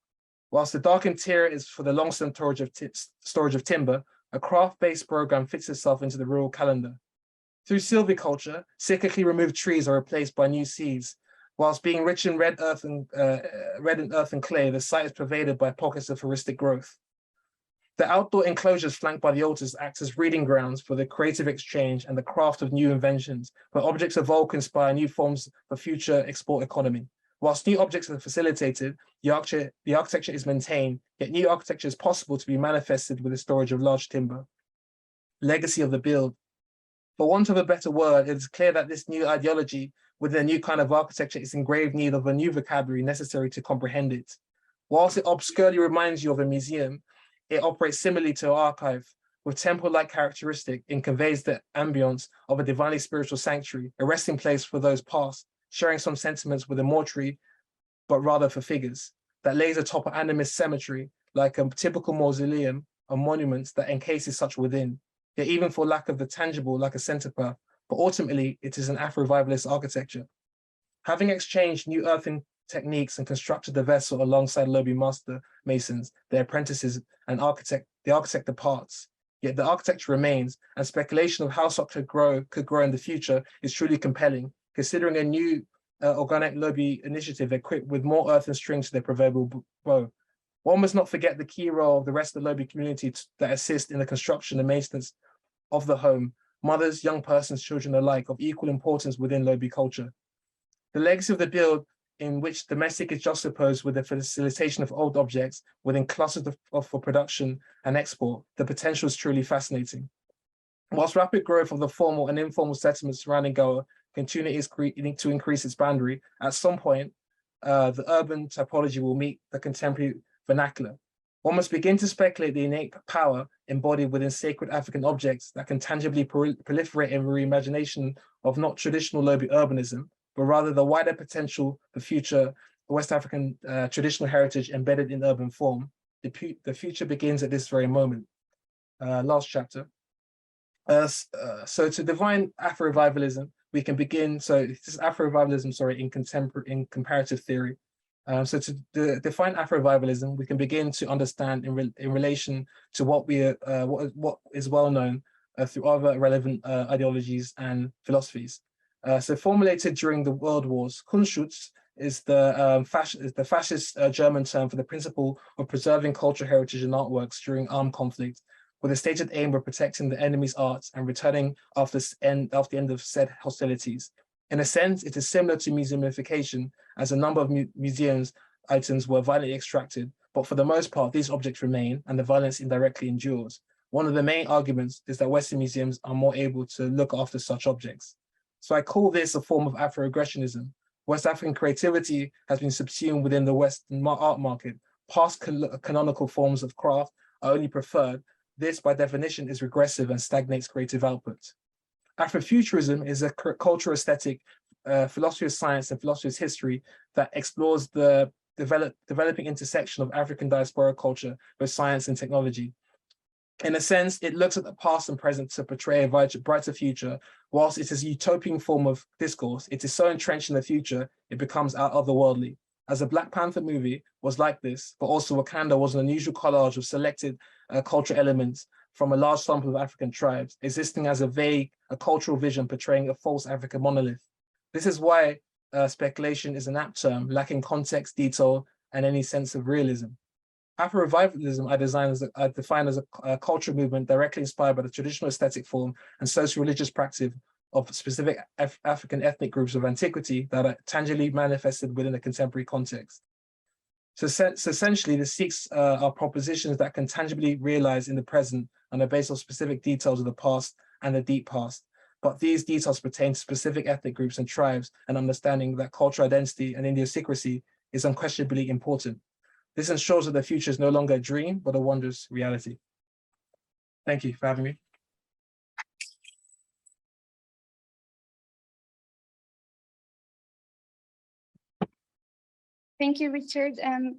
Whilst the dark interior is for the long-term storage of timber, a craft-based program fits itself into the rural calendar. Through silviculture, cyclically removed trees are replaced by new seeds. Whilst being rich in red earth and clay, the site is pervaded by pockets of forested growth. The outdoor enclosures flanked by the altars act as breeding grounds for the creative exchange and the craft of new inventions, where objects evolve to inspire new forms for future export economy. Whilst new objects are facilitated, the architecture is maintained, yet new architecture is possible to be manifested with the storage of large timber. Legacy of the build. For want of a better word, it is clear that this new ideology within a new kind of architecture is in grave need of a new vocabulary necessary to comprehend it. Whilst it obscurely reminds you of a museum, it operates similarly to an archive, with temple-like characteristic and conveys the ambience of a divinely spiritual sanctuary, a resting place for those past, sharing some sentiments with a mortuary, but rather for figures, that lays atop an animist cemetery, like a typical mausoleum or monument that encases such within, yet even for lack of the tangible, like a center-path, but ultimately it is an Afro-revivalist architecture. Having exchanged new earthing techniques and constructed the vessel alongside Lobi master masons, their apprentices, and the architect departs. Yet the architecture remains, and speculation of how such could grow in the future is truly compelling, considering a new organic Lobi initiative equipped with more earth and string to their proverbial bow. One must not forget the key role of the rest of the Lobi community that assist in the construction and maintenance of the home, mothers, young persons, children alike, of equal importance within Lobi culture. The legacy of the build, in which domestic is juxtaposed with the facilitation of old objects within clusters for production and export, the potential is truly fascinating. Whilst rapid growth of the formal and informal settlements surrounding Goa continues to increase its boundary, at some point, the urban typology will meet the contemporary vernacular. One must begin to speculate the innate power embodied within sacred African objects that can tangibly proliferate in reimagination of not traditional Lobi urbanism, but rather the wider potential for future West African traditional heritage embedded in urban form. The future begins at this very moment. Last chapter. So to define Afro-revivalism, we can begin, so this is Afro-revivalism, sorry, in comparative theory. So to define Afro-revivalism, we can begin to understand in relation to what is well known through other relevant ideologies and philosophies. So formulated during the World Wars, Kunstschutz is the fascist German term for the principle of preserving cultural heritage and artworks during armed conflict, with a stated aim of protecting the enemy's arts and returning after the end of said hostilities. In a sense, it is similar to museumification, as a number of museums items were violently extracted, but for the most part, these objects remain and the violence indirectly endures. One of the main arguments is that Western museums are more able to look after such objects. So I call this a form of Afro-aggressionism. West African creativity has been subsumed within the Western art market. Past canonical forms of craft are only preferred. This, by definition, is regressive and stagnates creative output. Afrofuturism is a cultural aesthetic, philosophy of science and philosophy of history that explores the developing intersection of African diaspora culture with science and technology. In a sense, it looks at the past and present to portray a brighter future. Whilst it is a utopian form of discourse, it is so entrenched in the future, it becomes otherworldly. As a Black Panther movie was like this, but also Wakanda was an unusual collage of selected cultural elements from a large sample of African tribes, existing as a cultural vision portraying a false African monolith. This is why speculation is an apt term, lacking context, detail, and any sense of realism. Afro-revivalism I define as a cultural movement directly inspired by the traditional aesthetic form and socio-religious practice of specific African ethnic groups of antiquity that are tangibly manifested within a contemporary context. So essentially, the seeks are propositions that can tangibly realize in the present and are based on specific details of the past and the deep past. But these details pertain to specific ethnic groups and tribes, and understanding that cultural identity and idiosyncrasy is unquestionably important. This ensures that the future is no longer a dream, but a wondrous reality. Thank you for having me. Thank you, Richard. And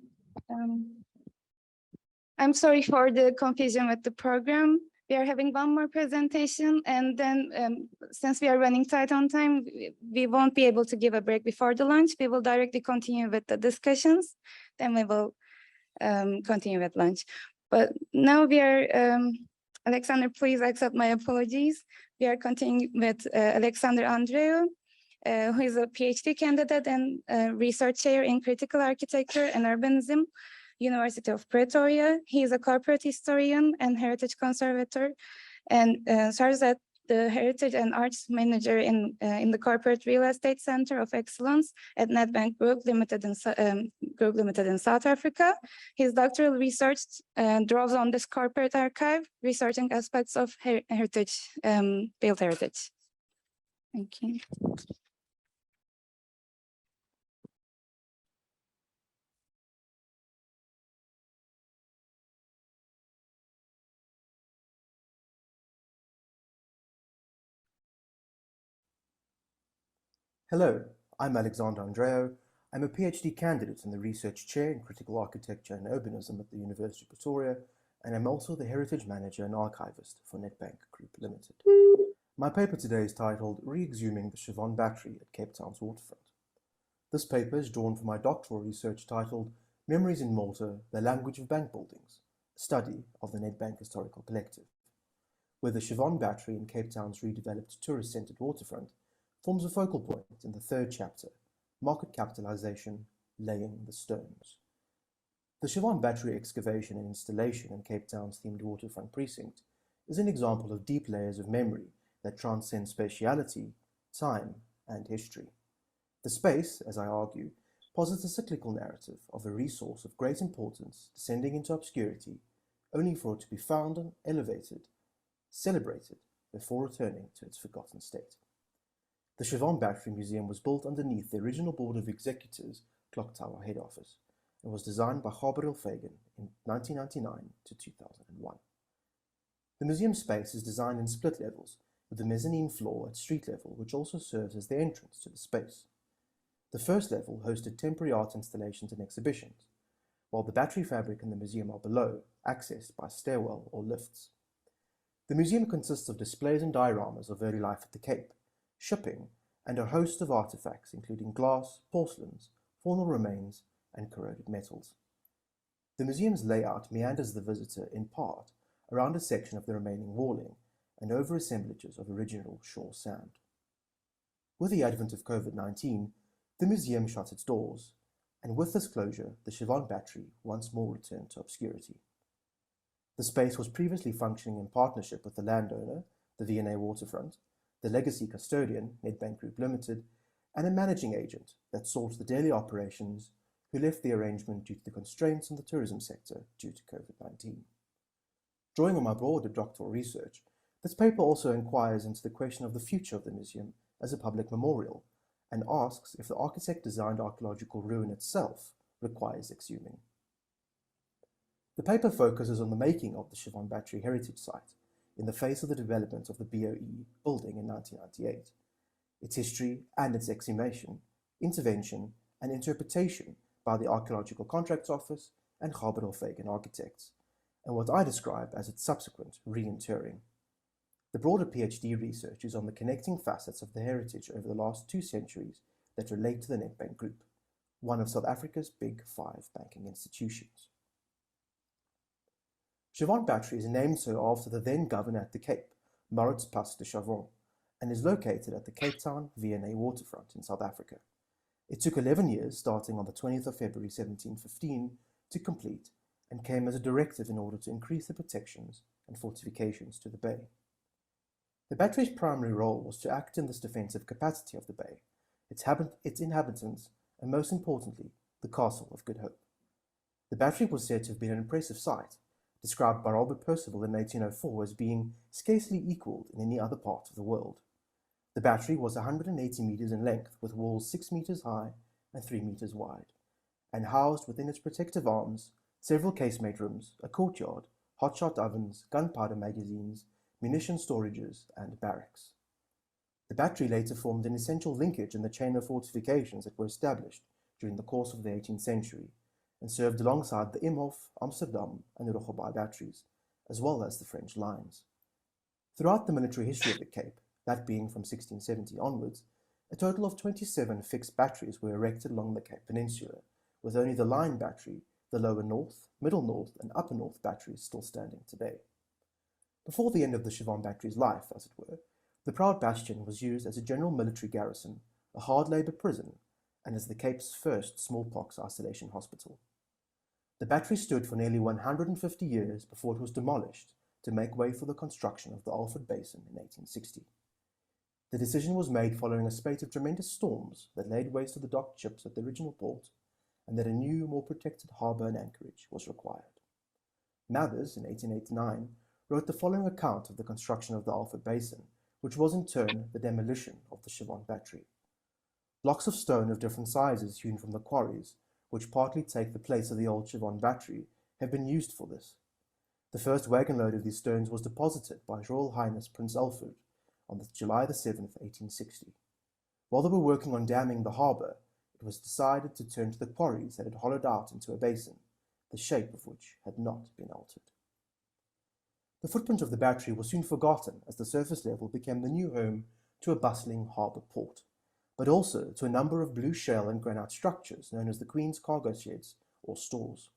I'm sorry for the confusion with the program. We are having one more presentation, and then since we are running tight on time, we won't be able to give a break before the lunch. We will directly continue with the discussions, then we will continue with lunch. But now we are, Alexander, please accept my apologies. We are continuing with Alexander Andreou, who is a PhD candidate and research chair in critical architecture and urbanism, University of Pretoria. He is a corporate historian and heritage conservator, and serves as the heritage and arts manager in the corporate real estate center of excellence at Nedbank Group Limited in South Africa. His doctoral research draws on this corporate archive, researching aspects of heritage, built heritage. Thank you. Hello, I'm Alexander Andreou. I'm a PhD candidate in the research chair in critical architecture and urbanism at the University of Pretoria, and I'm also the heritage manager and archivist for Nedbank Group Limited. My paper today is titled Re-exhuming the Siobhan Battery at Cape Town's waterfront. This paper is drawn from my doctoral research titled Memories in Malta, the Language of Bank Buildings, a study of the Nedbank Historical Collective, where the Siobhan Battery in Cape Town's redeveloped tourist-centered waterfront forms a focal point in the third chapter, Market Capitalization, Laying the Stones. The Siobhan Battery excavation and installation in Cape Town's themed waterfront precinct is an example of deep layers of memory that transcend spatiality, time, and history. The space, as I argue, posits a cyclical narrative of a resource of great importance descending into obscurity, only for it to be found and elevated, celebrated, before returning to its forgotten state. The Siobhan Battery Museum was built underneath the original Board of Executors Clock Tower head office and was designed by Fagan in 1999 to 2001. The museum space is designed in split levels, with the mezzanine floor at street level, which also serves as the entrance to the space. The first level hosted temporary art installations and exhibitions, while the battery fabric and the museum are below, accessed by stairwell or lifts. The museum consists of displays and dioramas of early life at the Cape, shipping, and a host of artifacts including glass, porcelains, faunal remains, and corroded metals. The museum's layout meanders the visitor in part around a section of the remaining walling and over assemblages of original shore sand. With the advent of COVID-19, the museum shut its doors, and with this closure, the Siobhan Battery once more returned to obscurity. The space was previously functioning in partnership with the landowner, the V&A Waterfront, the legacy custodian, Nedbank Group Limited, and a managing agent that sought the daily operations, who left the arrangement due to the constraints in the tourism sector due to COVID-19. Drawing on my broader doctoral research, this paper also inquires into the question of the future of the museum as a public memorial, and asks if the architect-designed archaeological ruin itself requires exhuming. The paper focuses on the making of the Siobhan Battery Heritage Site in the face of the development of the BOE building in 1998, its history and its exhumation, intervention, and interpretation by the Archaeological Contracts Office and Fagan architects, and what I describe as its subsequent reinterring. The broader PhD research is on the connecting facets of the heritage over the last 2 centuries that relate to the Nedbank Group, one of South Africa's big 5 banking institutions. Siobhan Battery is named so after the then governor at the Cape, Maurits Pas de Chavon, and is located at the Cape Town V&A waterfront in South Africa. It took 11 years, starting on the 20th of February 1715, to complete, and came as a directive in order to increase the protections and fortifications to the bay. The battery's primary role was to act in this defensive capacity of the bay, its inhabitants, and most importantly, the Castle of Good Hope. The battery was said to have been an impressive sight, described by Robert Percival in 1804 as being scarcely equalled in any other part of the world. The battery was 180 meters in length, with walls 6 meters high and 3 meters wide, and housed within its protective arms several casemate rooms, a courtyard, hotshot ovens, gunpowder magazines, munition storages, and barracks. The battery later formed an essential linkage in the chain of fortifications that were established during the course of the 18th century, and served alongside the Imhof, Amsterdam, and Roggevai batteries, as well as the French lines. Throughout the military history of the Cape, that being from 1670 onwards, a total of 27 fixed batteries were erected along the Cape Peninsula, with only the Line Battery, the Lower North, Middle North, and Upper North batteries still standing today. Before the end of the Siobhan Battery's life, as it were, the Proud Bastion was used as a general military garrison, a hard labour prison, and as the Cape's first smallpox isolation hospital. The battery stood for nearly 150 years before it was demolished to make way for the construction of the Alfred Basin in 1860. The decision was made following a spate of tremendous storms that laid waste to the docked ships at the original port, and that a new, more protected harbour and anchorage was required. Mathers, in 1889, wrote the following account of the construction of the Alfred Basin, which was in turn the demolition of the Siobhan Battery. Blocks of stone of different sizes hewn from the quarries, which partly take the place of the old Siobhan Battery, have been used for this. The first wagon load of these stones was deposited by His Royal Highness Prince Alfred on July 7, 1860. While they were working on damming the harbour, it was decided to turn to the quarries that had hollowed out into a basin, the shape of which had not been altered. The footprint of the battery was soon forgotten as the surface level became the new home to a bustling harbour port, but also to a number of blue shell and granite structures known as the Queen's Cargo Sheds or stores.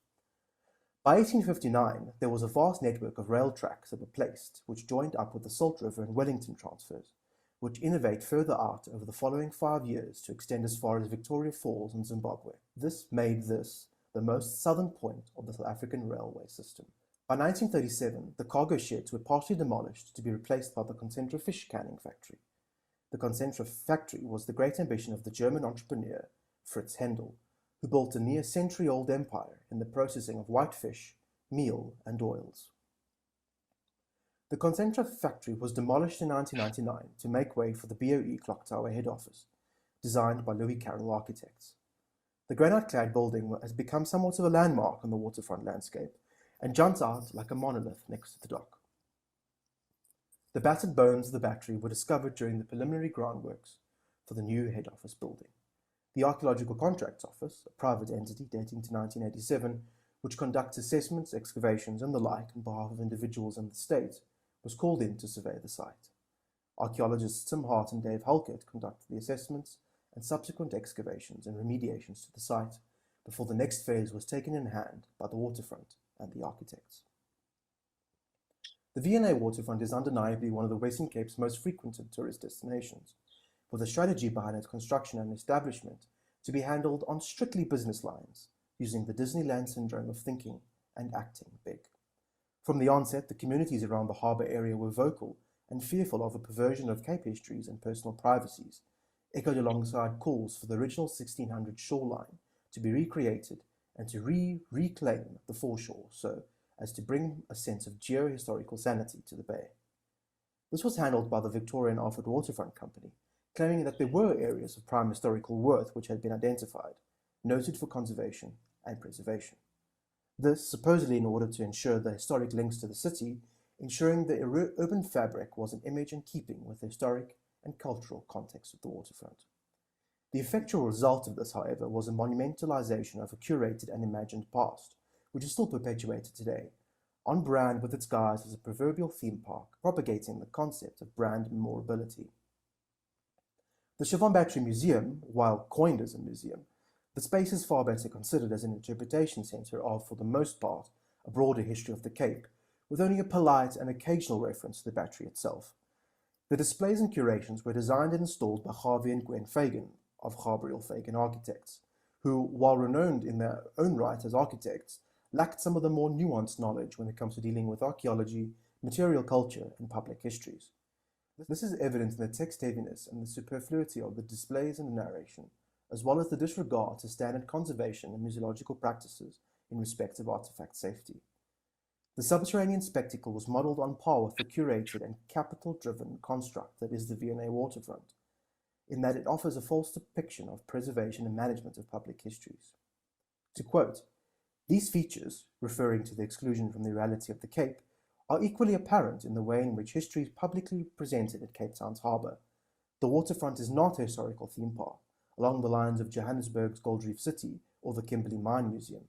By 1859, there was a vast network of rail tracks that were placed, which joined up with the Salt River and Wellington transfers, which innovate further out over the following 5 years to extend as far as Victoria Falls in Zimbabwe. This made this the most southern point of the South African railway system. By 1937, the cargo sheds were partially demolished to be replaced by the Concentra fish canning factory. The Concentra factory was the great ambition of the German entrepreneur Fritz Händel, who built a near-century-old empire in the processing of white fish, meal, and oils. The Concentra factory was demolished in 1999 to make way for the BOE Clock Tower head office, designed by Louis Carroll Architects. The granite-clad building has become somewhat of a landmark on the waterfront landscape and jumps out like a monolith next to the dock. The battered bones of the battery were discovered during the preliminary groundworks for the new head office building. The Archaeological Contracts Office, a private entity dating to 1987, which conducts assessments, excavations, and the like on behalf of individuals and the state, was called in to survey the site. Archaeologists Tim Hart and Dave Halkett conducted the assessments and subsequent excavations and remediations to the site before the next phase was taken in hand by the waterfront and the architects. The V&A waterfront is undeniably one of the Western Cape's most frequented tourist destinations, with a strategy behind its construction and establishment to be handled on strictly business lines, using the Disneyland syndrome of thinking and acting big. From the onset, the communities around the harbour area were vocal and fearful of a perversion of Cape histories and personal privacies, echoed alongside calls for the original 1600 shoreline to be recreated and to reclaim the foreshore so as to bring a sense of geohistorical sanity to the bay. This was handled by the Victorian Alfred Waterfront Company, claiming that there were areas of prime historical worth which had been identified, noted for conservation and preservation. This supposedly in order to ensure the historic links to the city, ensuring the urban fabric was an image in keeping with the historic and cultural context of the waterfront. The effectual result of this, however, was a monumentalization of a curated and imagined past, which is still perpetuated today, on brand with its guise as a proverbial theme park, propagating the concept of brand memorability. The Siobhan Battery Museum, while coined as a museum, the space is far better considered as an interpretation centre of, for the most part, a broader history of the Cape, with only a polite and occasional reference to the battery itself. The displays and curations were designed and installed by Harvey and Gwen Fagan of Gabriel Fagan Architects, who, while renowned in their own right as architects, lacked some of the more nuanced knowledge when it comes to dealing with archaeology, material culture, and public histories. This is evident in the text heaviness and the superfluity of the displays and the narration, as well as the disregard to standard conservation and museological practices in respect of artifact safety. The subterranean spectacle was modelled on par with the curated and capital-driven construct that is the V&A waterfront, in that it offers a false depiction of preservation and management of public histories. To quote, "These features, referring to the exclusion from the reality of the Cape, are equally apparent in the way in which history is publicly presented at Cape Town's harbour. The waterfront is not a historical theme park, along the lines of Johannesburg's Gold Reef City or the Kimberley Mine Museum.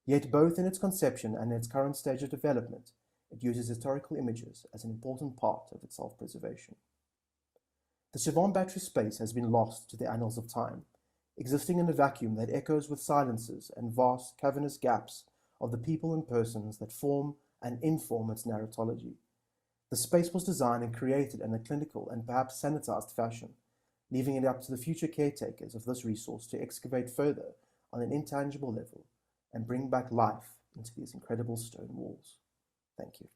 Yet both in its conception and in its current stage of development, it uses historical images as an important part of its self-preservation. The Siobhan Battery space has been lost to the annals of time, existing in a vacuum that echoes with silences and vast cavernous gaps of the people and persons that form and inform its narratology. The space was designed and created in a clinical and perhaps sanitized fashion, leaving it up to the future caretakers of this resource to excavate further on an intangible level and bring back life into these incredible stone walls. Thank you.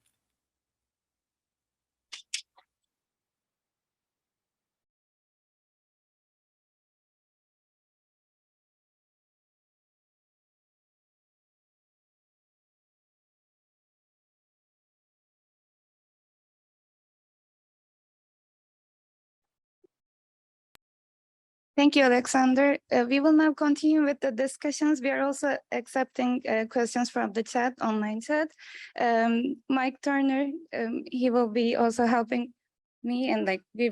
Thank you, Alexander. We will now continue with the discussions. We are also accepting questions from the chat, online chat. Mike Turner, he will be also helping me, and we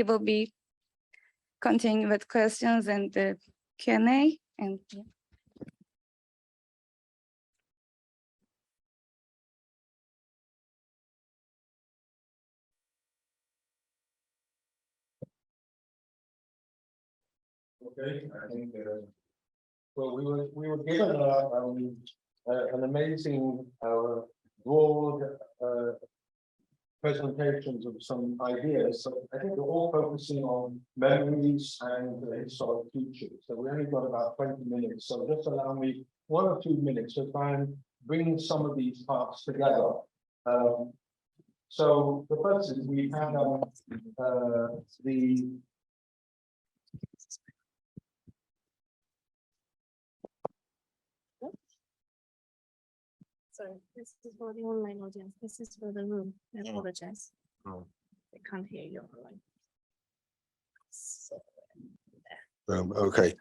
will be continuing with questions and the Q&A. And yeah. Okay, I think well, we were given an amazing broad presentations of some ideas. So I think we're all focusing on memories and historic features. So we only got about 20 minutes. So just allow me 1 or 2 minutes to try and bring some of these parts together. So the first is we had the Sorry, this is for the online audience. This is for the room. I apologize. Oh. I can't hear you online. So, okay.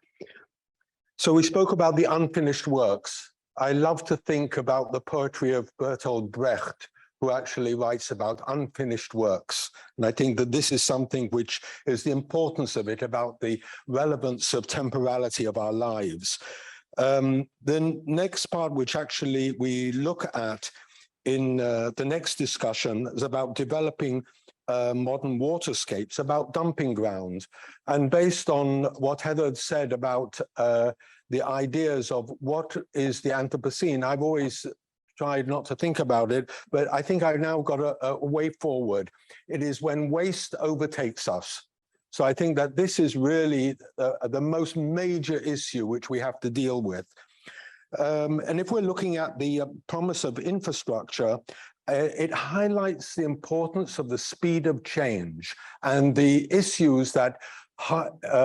So we spoke about the unfinished works. I love to think about the poetry of Bertolt Brecht, who actually writes about unfinished works. And I think that this is something which is the importance of it, about the relevance of temporality of our lives. The next part, which actually we look at in the next discussion, is about developing modern waterscapes, about dumping grounds. And based on what Heather had said about the ideas of what is the Anthropocene, I've always tried not to think about it, but I think I've now got a way forward. It is when waste overtakes us. So I think that this is really the most major issue which we have to deal with. And if we're looking at the promise of infrastructure, it highlights the importance of the speed of change and the issues that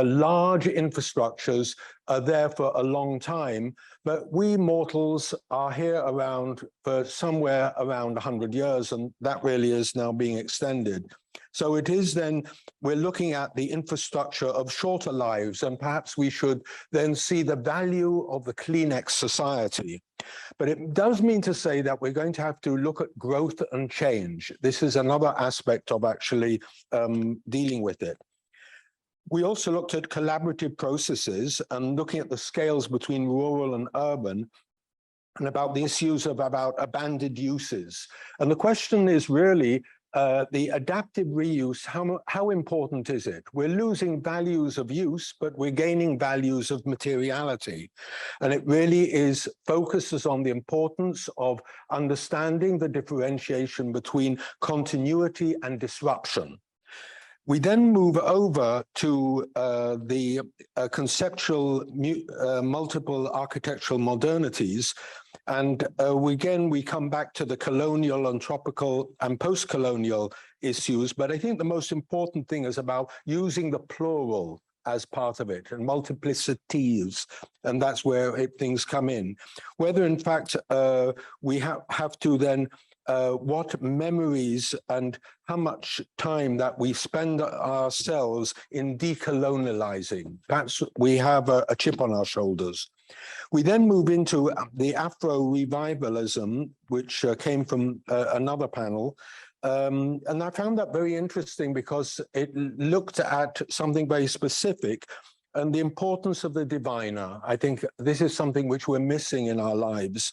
large infrastructures are there for a long time, but we mortals are here around for somewhere around 100 years, and that really is now being extended. So it is then, we're looking at the infrastructure of shorter lives, and perhaps we should then see the value of the Kleenex society. But it does mean to say that we're going to have to look at growth and change. This is another aspect of actually dealing with it. We also looked at collaborative processes and looking at the scales between rural and urban, and about the issues of about abandoned uses. And the question is really, the adaptive reuse, how important is it? We're losing values of use, but we're gaining values of materiality. And it really focuses on the importance of understanding the differentiation between continuity and disruption. We then move over to the conceptual multiple architectural modernities. And again, we come back to the colonial and tropical and post-colonial issues. But I think the most important thing is about using the plural as part of it, and multiplicities, and that's where things come in. Whether in fact we have to then what memories and how much time that we spend ourselves in decolonializing. Perhaps we have a chip on our shoulders. We then move into the Afro-revivalism, which came from another panel. And I found that very interesting because it looked at something very specific and the importance of the diviner. I think this is something which we're missing in our lives.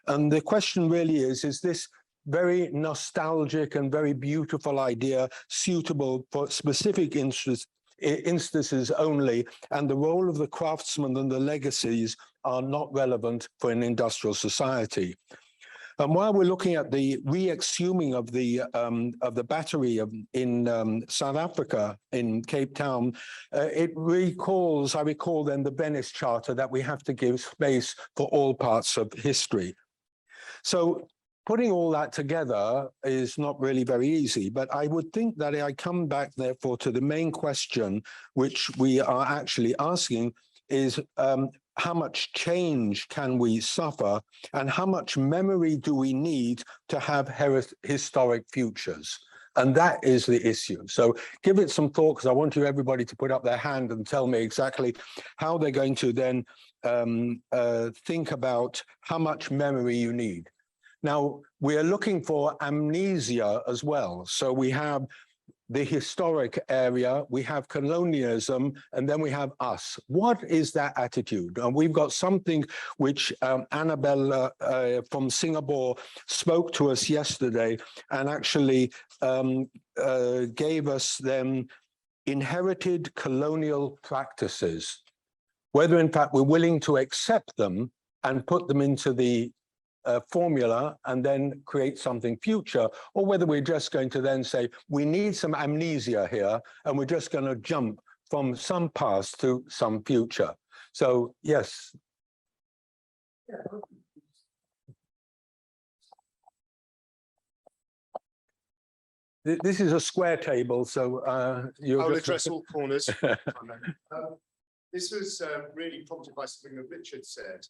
And the question really is this very nostalgic and very beautiful idea suitable for specific instances only, and the role of the craftsman and the legacies are not relevant for an industrial society. And while we're looking at the re-exhuming of the battery in South Africa, in Cape Town, it recalls, I recall then, the Venice Charter that we have to give space for all parts of history. So putting all that together is not really very easy, but I would think that I come back, therefore, to the main question, which we are actually asking is, how much change can we suffer and how much memory do we need to have historic futures? And that is the issue. So give it some thought, because I want everybody to put up their hand and tell me exactly how they're going to then think about how much memory you need. Now, we are looking for amnesia as well. So we have the historic area, we have colonialism, and then we have us. What is that attitude? And we've got something which Annabelle from Singapore spoke to us yesterday and actually gave us them inherited colonial practices. Whether in fact we're willing to accept them and put them into the formula and then create something future, or whether we're just going to then say, we need some amnesia here, and we're just going to jump from some past to some future. So, yes. This is a square table, so I'll address all corners. This was really prompted by something that Richard said,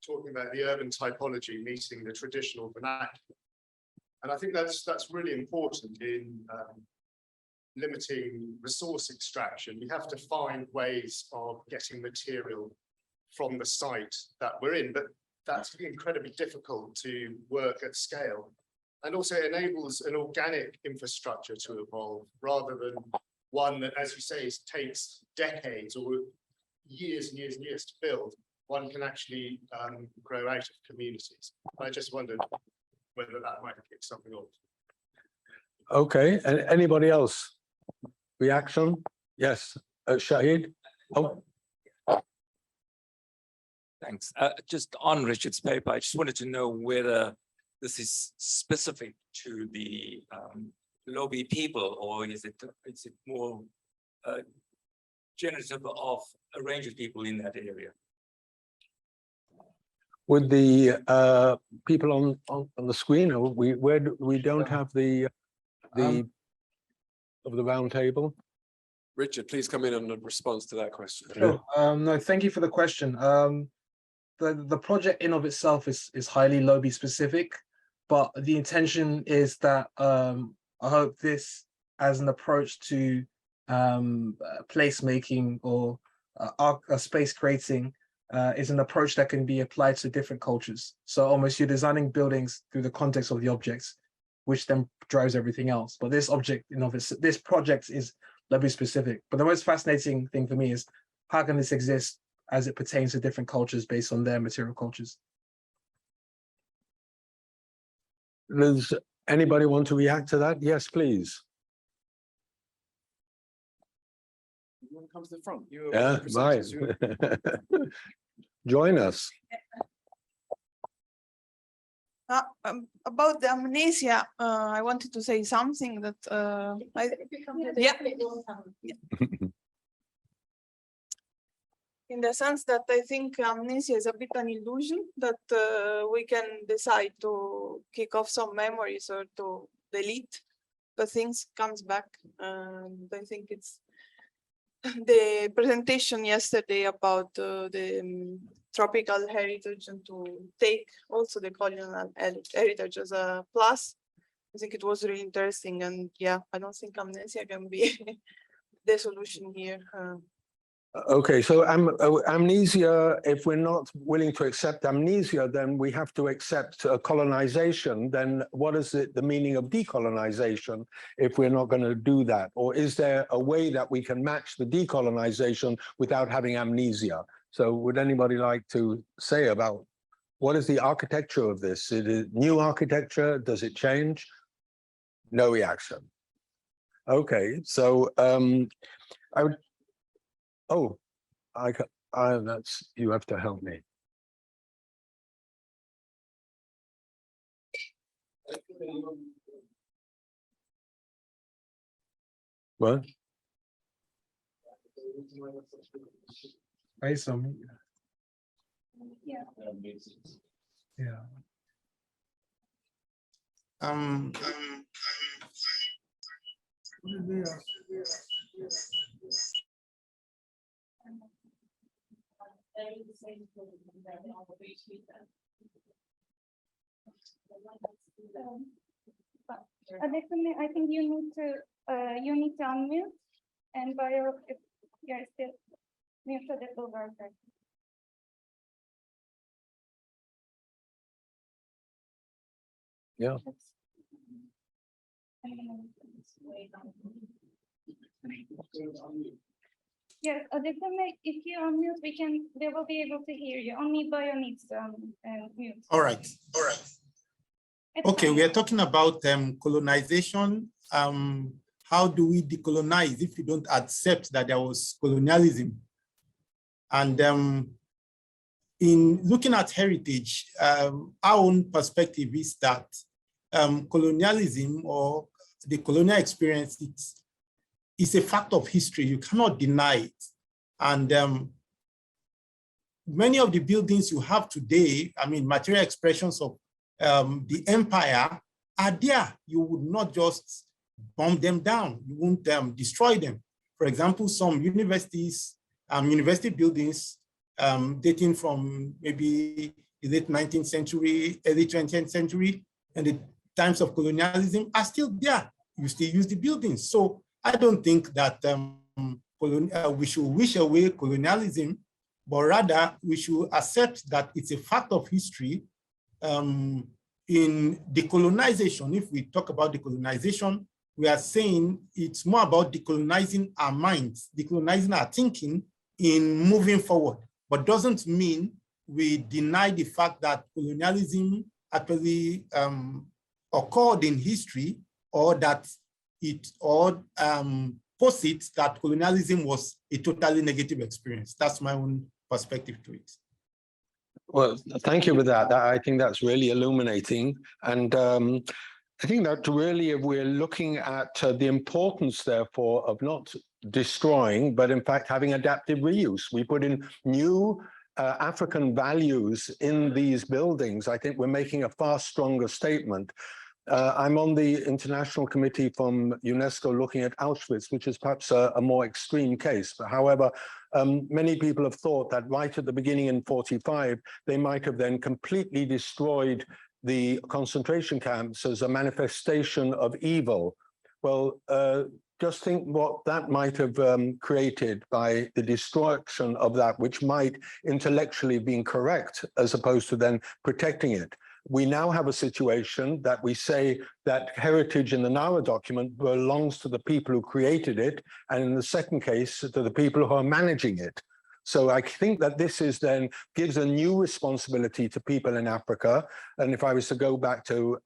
talking about the urban typology meeting the traditional vernacular. And I think that's really important in limiting resource extraction. We have to find ways of getting material from the site that we're in, but that's incredibly difficult to work at scale. And also it enables an organic infrastructure to evolve rather than one that, as you say, takes decades or years and years and years to build. One can actually grow out of communities. I just wondered whether that might kick something off. Okay, and anybody else? Reaction? Yes, Shahid? Oh. Thanks. Just on Richard's paper, I just wanted to know whether this is specific to the Lobi people, or is it more generative of a range of people in that area? With the people on the screen, or we don't have the of the round table. Richard, please come in on a response to that question. Sure. No, thank you for the question. The project in of itself is highly Lobi specific, but the intention is that I hope this as an approach to placemaking or space creating is an approach that can be applied to different cultures. So almost you're designing buildings through the context of the objects, which then drives everything else. But this object in of this project is Lobi specific. But the most fascinating thing for me is how can this exist as it pertains to different cultures based on their material cultures? Does anybody want to react to that? Yes, please. Everyone comes to the front. Yeah, right. Join us. About the amnesia, I wanted to say something that in the sense that I think amnesia is a bit an illusion that we can decide to kick off some memories or to delete, but things comes back. And I think it's the presentation yesterday about the tropical heritage and to take also the colonial heritage as a plus. I think it was really interesting, and yeah, I don't think amnesia can be the solution here. Okay, so amnesia, if we're not willing to accept amnesia, then we have to accept colonization. Then what is the meaning of decolonization if we're not going to do that? Or is there a way that we can match the decolonization without having amnesia? So would anybody like to say about what is the architecture of this? Is it new architecture? Does it change? No reaction. Okay, so I would. Oh, that's, you have to help me. What? Right, so Yeah. yeah. Additionally, I think you need to unmute, and if you're still muted, it will work. Yeah. Yes, additionally, if you unmute, they will be able to hear you. Only bio needs to mute. All right. Okay, we are talking about colonization. How do we decolonize if we don't accept that there was colonialism? And in looking at heritage, our own perspective is that colonialism or the colonial experience, it's a fact of history. You cannot deny it. And many of the buildings you have today, I mean, material expressions of the empire are there. You would not just bomb them down. You won't destroy them. For example, some universities, university buildings dating from maybe the late 19th century, early 20th century, and the times of colonialism are still there. You still use the buildings. So I don't think that we should wish away colonialism, but rather we should accept that it's a fact of history. In decolonization, if we talk about decolonization, we are saying it's more about decolonizing our minds, decolonizing our thinking in moving forward, but doesn't mean we deny the fact that colonialism actually occurred in history, or that posits that colonialism was a totally negative experience. That's my own perspective to it. Well, thank you for that. I think that's really illuminating. And I think that really, if we're looking at the importance, therefore, of not destroying, but in fact having adaptive reuse. We put in new African values in these buildings. I think we're making a far stronger statement. I'm on the international committee from UNESCO looking at Auschwitz, which is perhaps a more extreme case. But however, many people have thought that right at the beginning in 1945, they might have then completely destroyed the concentration camps as a manifestation of evil. Well, just think what that might have created by the destruction of that, which might intellectually have been correct, as opposed to then protecting it. We now have a situation that we say that heritage in the Nara document belongs to the people who created it, and in the second case, to the people who are managing it. So I think that this is then gives a new responsibility to people in Africa. And if I was to go back to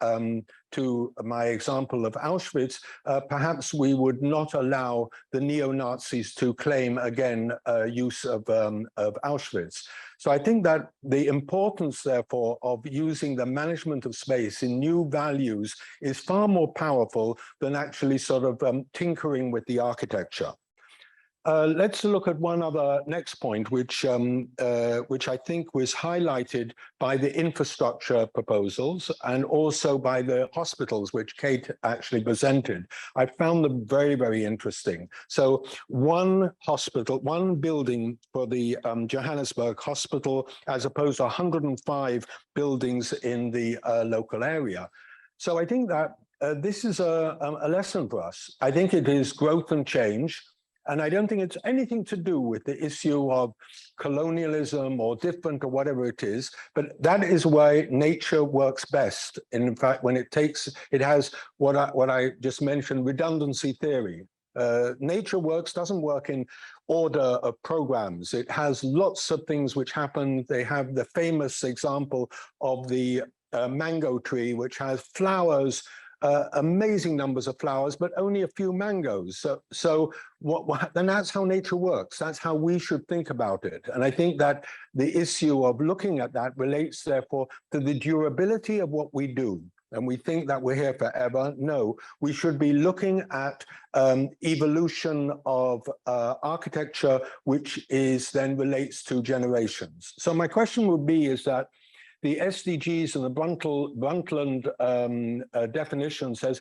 my example of Auschwitz, perhaps we would not allow the neo-Nazis to claim again use of Auschwitz. So I think that the importance, therefore, of using the management of space in new values is far more powerful than actually sort of tinkering with the architecture. Let's look at one other next point, which I think was highlighted by the infrastructure proposals and also by the hospitals, which Kate actually presented. I found them very, very interesting. So one hospital, one building for the Johannesburg hospital, as opposed to 105 buildings in the local area. So I think that this is a lesson for us. I think it is growth and change. And I don't think it's anything to do with the issue of colonialism or different or whatever it is, but that is why nature works best. And in fact, when it has what I just mentioned, redundancy theory. Nature doesn't work in order of programs. It has lots of things which happen. They have the famous example of the mango tree, which has flowers, amazing numbers of flowers, but only a few mangoes. So then that's how nature works. That's how we should think about it. And I think that the issue of looking at that relates, therefore, to the durability of what we do. And we think that we're here forever. No, we should be looking at evolution of architecture, which then relates to generations. So my question would be is that the SDGs and the Brundtland definition says,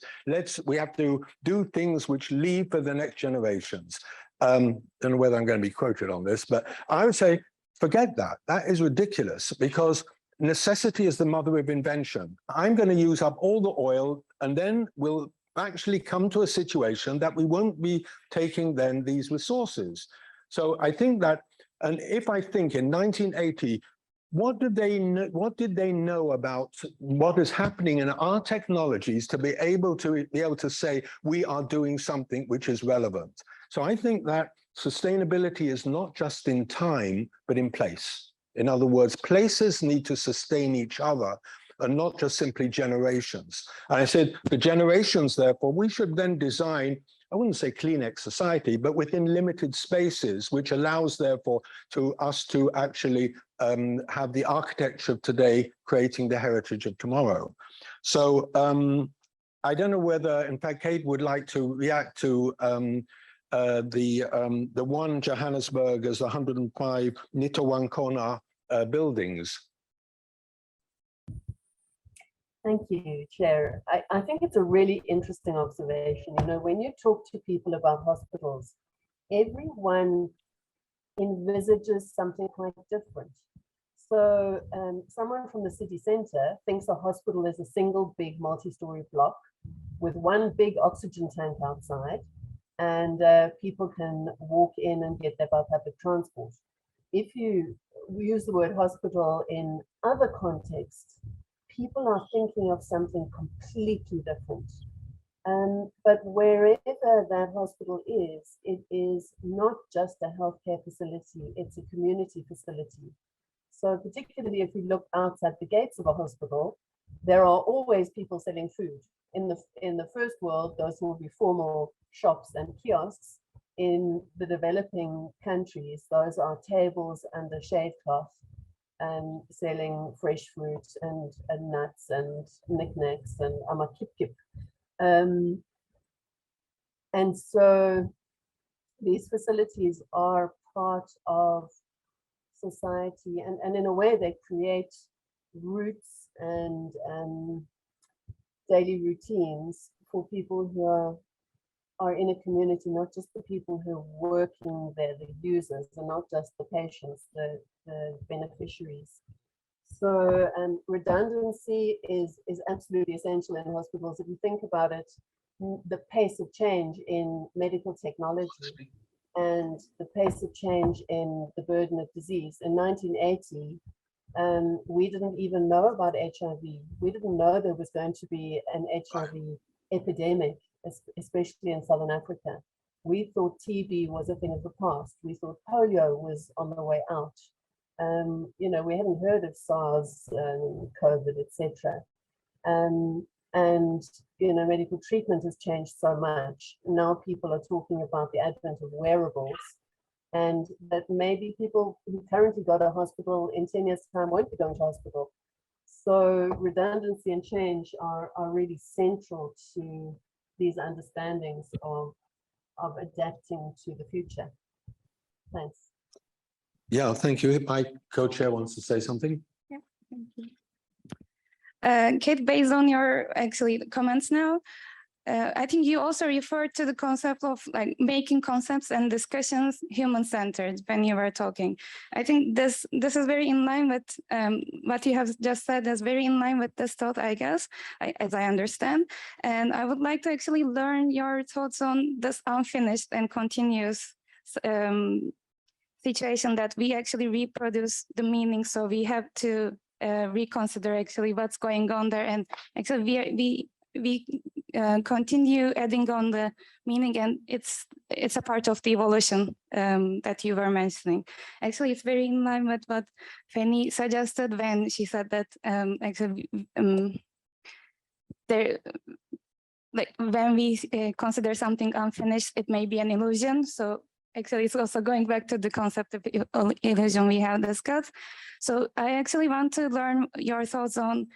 we have to do things which leave for the next generations. Don't know whether I'm going to be quoted on this, but I would say, forget that. That is ridiculous because necessity is the mother of invention. I'm going to use up all the oil and then we'll actually come to a situation that we won't be taking then these resources. So I think that, and if I think in 1980, what did they know about what is happening in our technologies to be able to say we are doing something which is relevant? So I think that sustainability is not just in time, but in place. In other words, places need to sustain each other and not just simply generations. And I said the generations, therefore, we should then design, I wouldn't say Kleenex society, but within limited spaces, which allows, therefore, to us to actually have the architecture of today creating the heritage of tomorrow. So I don't know whether, in fact, Kate would like to react to the one Johannesburg as 105 Nitowankona buildings. Thank you, Chair. I think it's a really interesting observation. You know, when you talk to people about hospitals, everyone envisages something quite different. So someone from the city center thinks a hospital is a single big multi-story block with one big oxygen tank outside, and people can walk in and get there by public transport. If you use the word hospital in other contexts, people are thinking of something completely different. But wherever that hospital is, it is not just a healthcare facility, it's a community facility. So particularly if we look outside the gates of a hospital, there are always people selling food. In the first world, those will be formal shops and kiosks. In the developing countries, those are tables and a shade cloth and selling fresh fruit and nuts and knickknacks and amakip. And so these facilities are part of society, and in a way they create routes and daily routines for people who are in a community, not just the people who are working there, the users, and not just the patients, the beneficiaries. So redundancy is absolutely essential in hospitals. If you think about it, the pace of change in medical technology and the pace of change in the burden of disease. In 1980, we didn't even know about HIV. We didn't know there was going to be an HIV epidemic, especially in Southern Africa. We thought TB was a thing of the past. We thought polio was on the way out. You know, we hadn't heard of SARS, COVID, etc. And you know, medical treatment has changed so much. Now people are talking about the advent of wearables, and that maybe people who currently go to hospital in 10 years' time won't be going to hospital. So redundancy and change are really central to these understandings of adapting to the future. Thanks. Yeah, thank you. My co-chair wants to say something. Yeah, thank you. Kate, based on your actually comments now, I think you also referred to the concept of like making concepts and discussions human-centered when you were talking. I think this is very in line with what you have just said. Is very in line with this thought, I guess, as I understand. And I would like to actually learn your thoughts on this unfinished and continuous situation that we actually reproduce the meaning. So we have to reconsider actually what's going on there, and actually we continue adding on the meaning, and it's a part of the evolution that you were mentioning. Actually, it's very in line with what Fanny suggested when she said that actually there, like when we consider something unfinished, it may be an illusion. So actually, it's also going back to the concept of illusion we have discussed. So I actually want to learn your thoughts on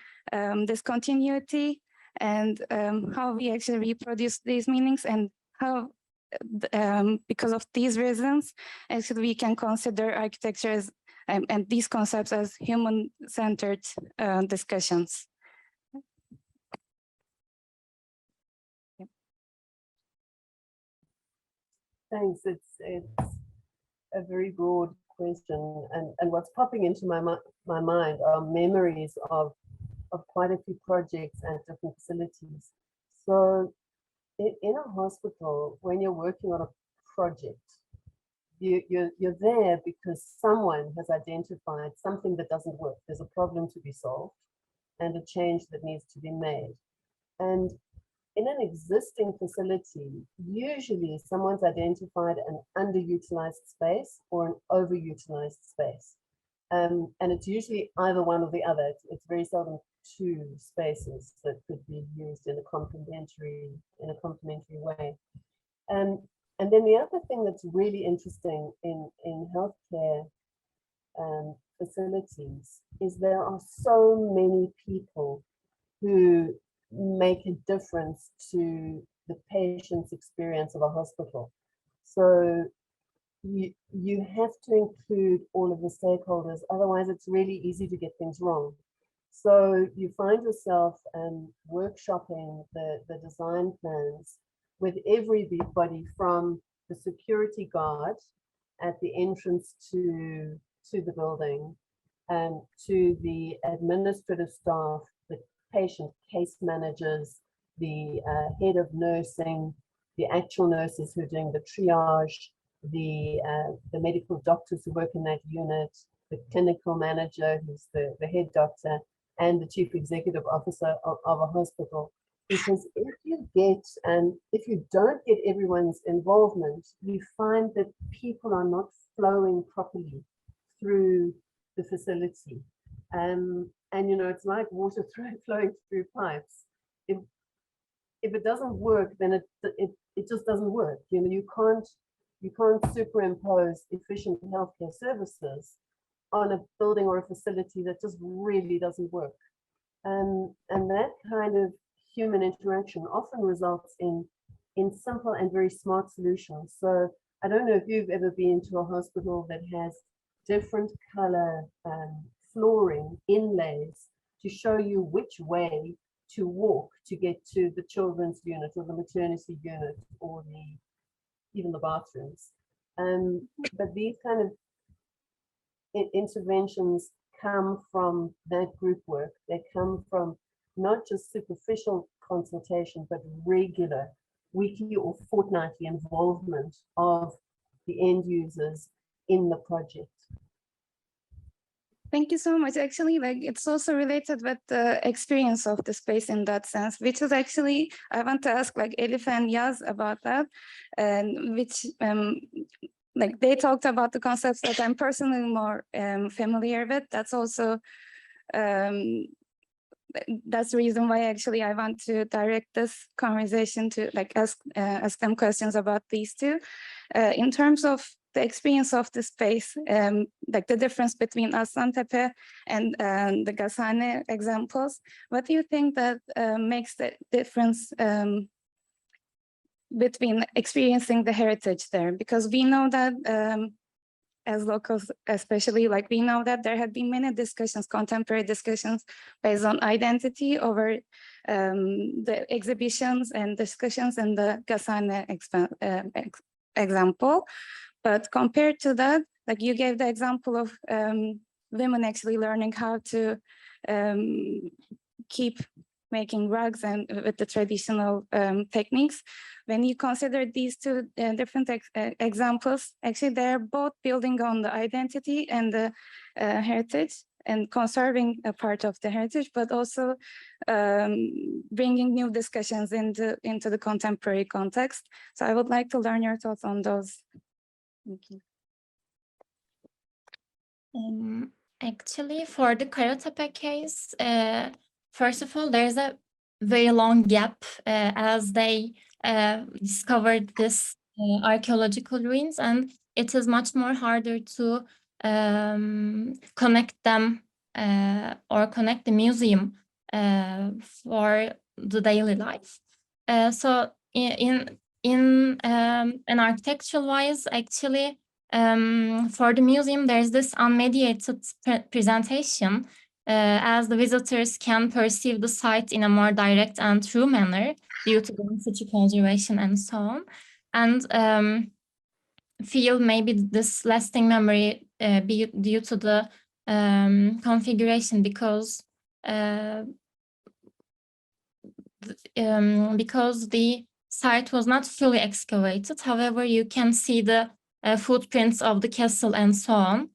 this continuity and how we actually reproduce these meanings, and how, because of these reasons, actually we can consider architecture as, and these concepts as human-centered discussions. Thanks. It's a very broad question, and what's popping into my mind are memories of quite a few projects and different facilities. So in a hospital, when you're working on a project, you're there because someone has identified something that doesn't work. There's a problem to be solved and a change that needs to be made. And in an existing facility, usually someone's identified an underutilized space or an overutilized space. And it's usually either one or the other. It's very seldom two spaces that could be used in a complementary way. And then the other thing that's really interesting in healthcare facilities is there are so many people who make a difference to the patient's experience of a hospital. So you have to include all of the stakeholders, otherwise it's really easy to get things wrong. So you find yourself workshopping the design plans with everybody from the security guard at the entrance to the building, and to the administrative staff, the patient case managers, the head of nursing, the actual nurses who are doing the triage, the medical doctors who work in that unit, the clinical manager who's the head doctor, and the chief executive officer of a hospital. Because if you don't get everyone's involvement, you find that people are not flowing properly through the facility. And you know, it's like water flowing through pipes. If it doesn't work, then it just doesn't work. You know, you can't superimpose efficient healthcare services on a building or a facility that just really doesn't work. And that kind of human interaction often results in simple and very smart solutions. So I don't know if you've ever been to a hospital that has different color flooring inlays to show you which way to walk to get to the children's unit or the maternity unit or even the bathrooms. But these kind of interventions come from that group work. They come from not just superficial consultation, but regular weekly or fortnightly involvement of the end users in the project. Thank you so much. Actually, like it's also related with the experience of the space in that sense, which is actually, I want to ask like Elif and Yaz about that, and which like they talked about the concepts that I'm personally more familiar with. That's also, that's the reason why actually I want to direct this conversation to like ask them questions about these two. In terms of the experience of the space, like the difference between Aslantepe and the Gazhane examples, what do you think that makes the difference between experiencing the heritage there? Because we know that as locals, especially, like we know that there have been many discussions, contemporary discussions based on identity over the exhibitions and discussions in the Gazhane example. But compared to that, like you gave the example of women actually learning how to keep making rugs and with the traditional techniques. When you consider these two different examples, actually they're both building on the identity and the heritage and conserving a part of the heritage, but also bringing new discussions into the contemporary context. So I would like to learn your thoughts on those. Thank you. Actually, for the Karatepe case, first of all, there's a very long gap as they discovered this archaeological ruins, and it is much more harder to connect them or connect the museum for the daily life. So in an architectural wise, actually, for the museum, there's this unmediated presentation as the visitors can perceive the site in a more direct and true manner due to density conservation and so on, and feel maybe this lasting memory due to the configuration because the site was not fully excavated. However, you can see the footprints of the castle and so on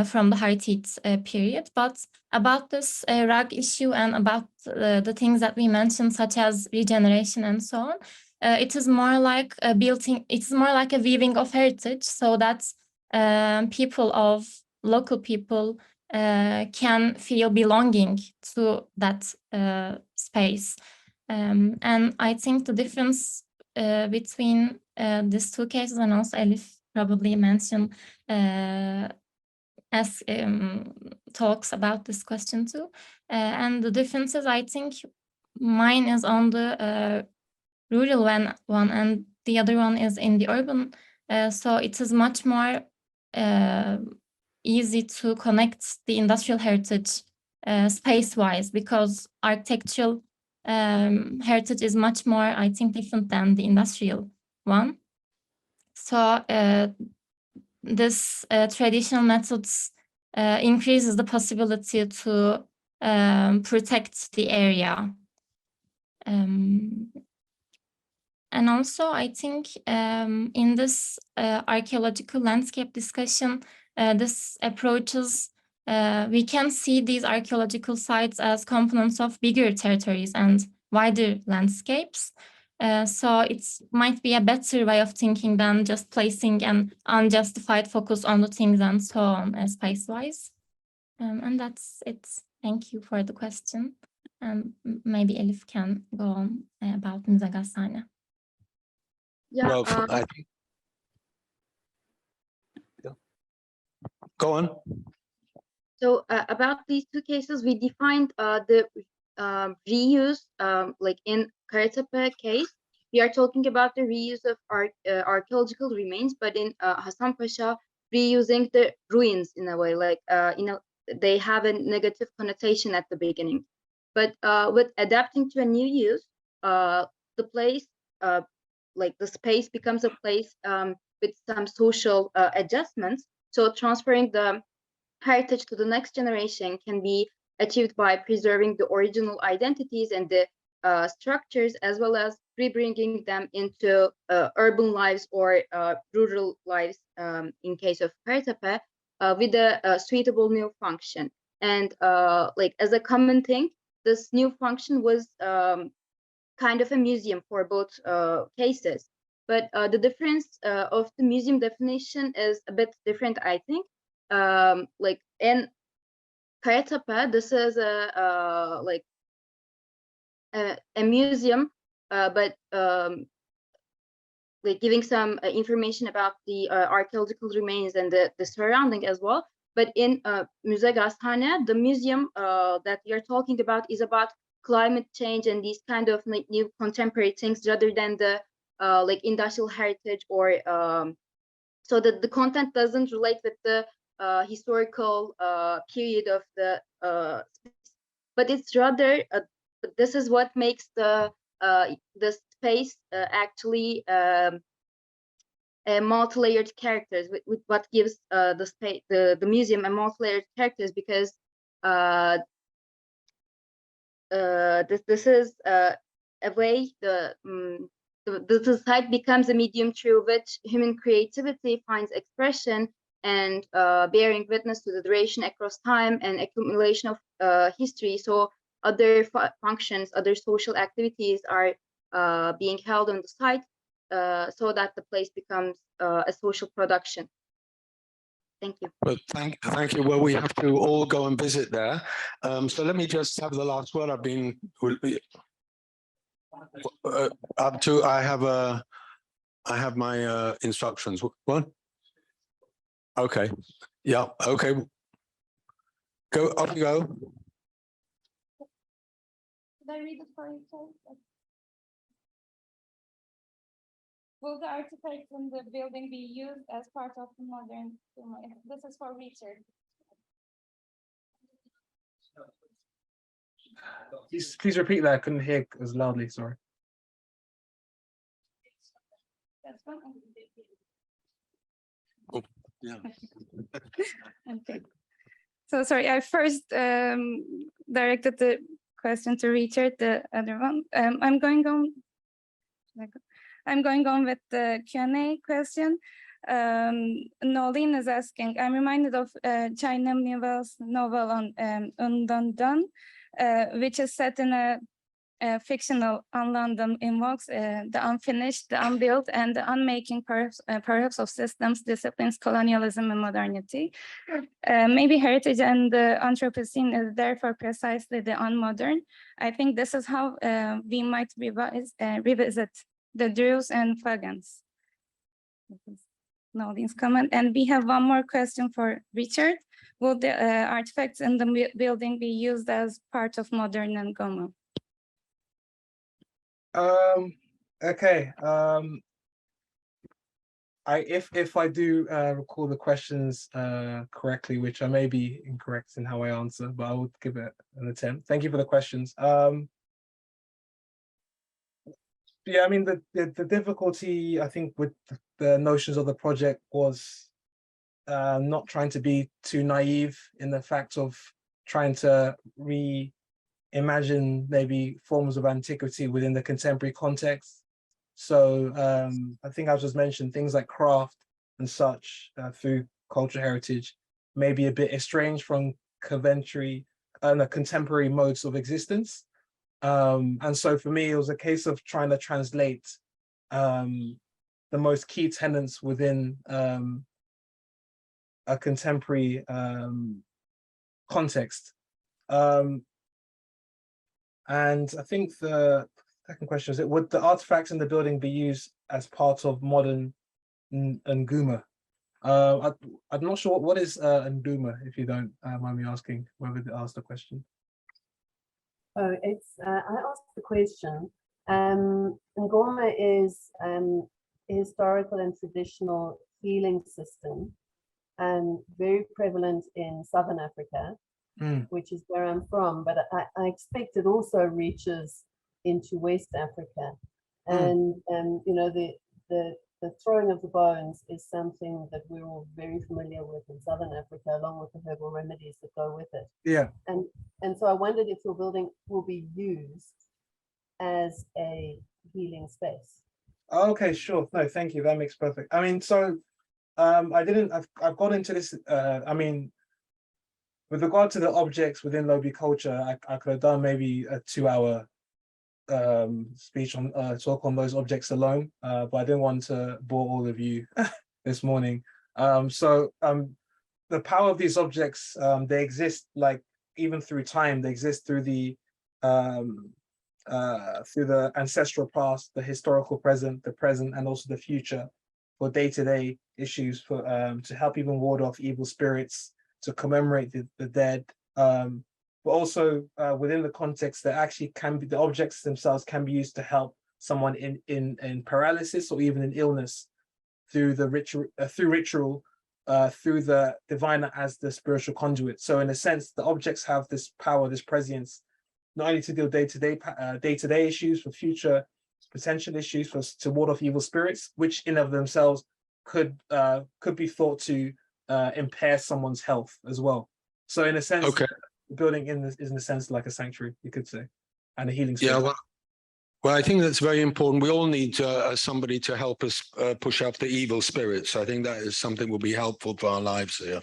from the Hittite period. But about this rug issue and about the things that we mentioned, such as regeneration and so on, it is more like a building. It's more like a weaving of heritage, so that local people can feel belonging to that space. And I think the difference between these two cases, and also Elif probably mentioned as talks about this question too, and the differences, I think mine is on the rural one and the other one is in the urban, so it is much more easy to connect the industrial heritage space-wise, because architectural heritage is much more, I think, different than the industrial one. So this traditional methods increases the possibility to protect the area. And also, I think in this archaeological landscape discussion, this approaches, we can see these archaeological sites as components of bigger territories and wider landscapes. So it might be a better way of thinking than just placing an unjustified focus on the things and so on space-wise. And that's it. Thank you for the question. Maybe Elif can go on about Müze Gazhane. Yeah, Well, I think. Yeah. Go on. So about these two cases, we defined the reuse, like in Karatepe case, we are talking about the reuse of archaeological remains, but in Hasan Pasha, reusing the ruins in a way, like they have a negative connotation at the beginning. But with adapting to a new use, the place, like the space becomes a place with some social adjustments. So transferring the heritage to the next generation can be achieved by preserving the original identities and the structures, as well as rebringing them into urban lives or rural lives in case of Karatepe with a suitable new function. And like as a common thing, this new function was kind of a museum for both cases. But the difference of the museum definition is a bit different, I think. Like in Karatepe, this is like a museum, but like giving some information about the archaeological remains and the surrounding as well. But in Müze Gazhane, the museum that we are talking about is about climate change and these kind of like new contemporary things, rather than the like industrial heritage or so that the content doesn't relate with the historical period of the but it's rather this is what makes the space actually multi-layered characters, with what gives the space the museum a multi-layered characters, because this is a way the site becomes a medium through which human creativity finds expression, and bearing witness to the duration across time and accumulation of history. So other functions, other social activities are being held on the site, so that the place becomes a social production. Thank you. Well, thank you. Well, we have to all go and visit there. So let me just have the last word. I've been up to. I have my instructions. What? Okay. Yeah. Okay. Go. Off you go. Should I read it for you, sir? Will the artifacts in the building be used as part of the modern? This is for research. Please repeat that. I couldn't hear as loudly. Sorry. That's one. Oh, yeah. Okay. So sorry, I first directed the question to Richard, the other one. I'm going on with the Q&A question. Nolene is asking, I'm reminded of China Miéville's novel on Undundun, which is set in a fictional London, invokes the unfinished, the unbuilt, and the unmaking perhaps of systems, disciplines, colonialism, and modernity. Maybe heritage and the Anthropocene is therefore precisely the unmodern. I think this is how we might revisit the Druze and Fagans. Nolene's comment. And we have one more question for Richard. Will the artifacts in the building be used as part of modern and Goma? Okay. If I do recall the questions correctly, which I may be incorrect in how I answer, but I will give it an attempt. Thank you for the questions. Yeah, I mean, the difficulty, I think, with the notions of the project was not trying to be too naive in the fact of trying to reimagine maybe forms of antiquity within the contemporary context. So I think I just mentioned things like craft and such through cultural heritage may be a bit estranged from contemporary modes of existence. And so for me, it was a case of trying to translate the most key tenets within a contemporary context. And I think the second question is, would the artifacts in the building be used as part of modern Nguma? I'm not sure what is Nguma, if you don't mind me asking whether to ask the question. Oh, it's I asked the question. Ngoma is a historical and traditional healing system, very prevalent in Southern Africa, which is where I'm from. But I expect it also reaches into West Africa, and you know, the throwing of the bones is something that we're all very familiar with in Southern Africa, along with the herbal remedies that go with it. Yeah. And so I wondered if your building will be used as a healing space. Okay, sure. No, thank you. That makes perfect. I mean, so I've got into this. I mean, with regard to the objects within Lobi culture, I could have done maybe a 2-hour speech on talk on those objects alone, but I didn't want to bore all of you this morning. So the power of these objects, they exist like even through time. They exist through the ancestral past, the historical present, the present, and also the future for day-to-day issues, for to help even ward off evil spirits, to commemorate the dead. But also within the context that actually can be, the objects themselves can be used to help someone in paralysis or even in illness. through the ritual, through the diviner as the spiritual conduit. So in a sense, the objects have this power, this prescience, not only to deal day-to-day issues, for future potential issues, to ward off evil spirits, which in of themselves could be thought to impair someone's health as well. So in a sense, the building is in a sense like a sanctuary, you could say, and a healing space. Yeah, well, I think that's very important. We all need somebody to help us push up the evil spirits. I think that is something will be helpful for our lives here.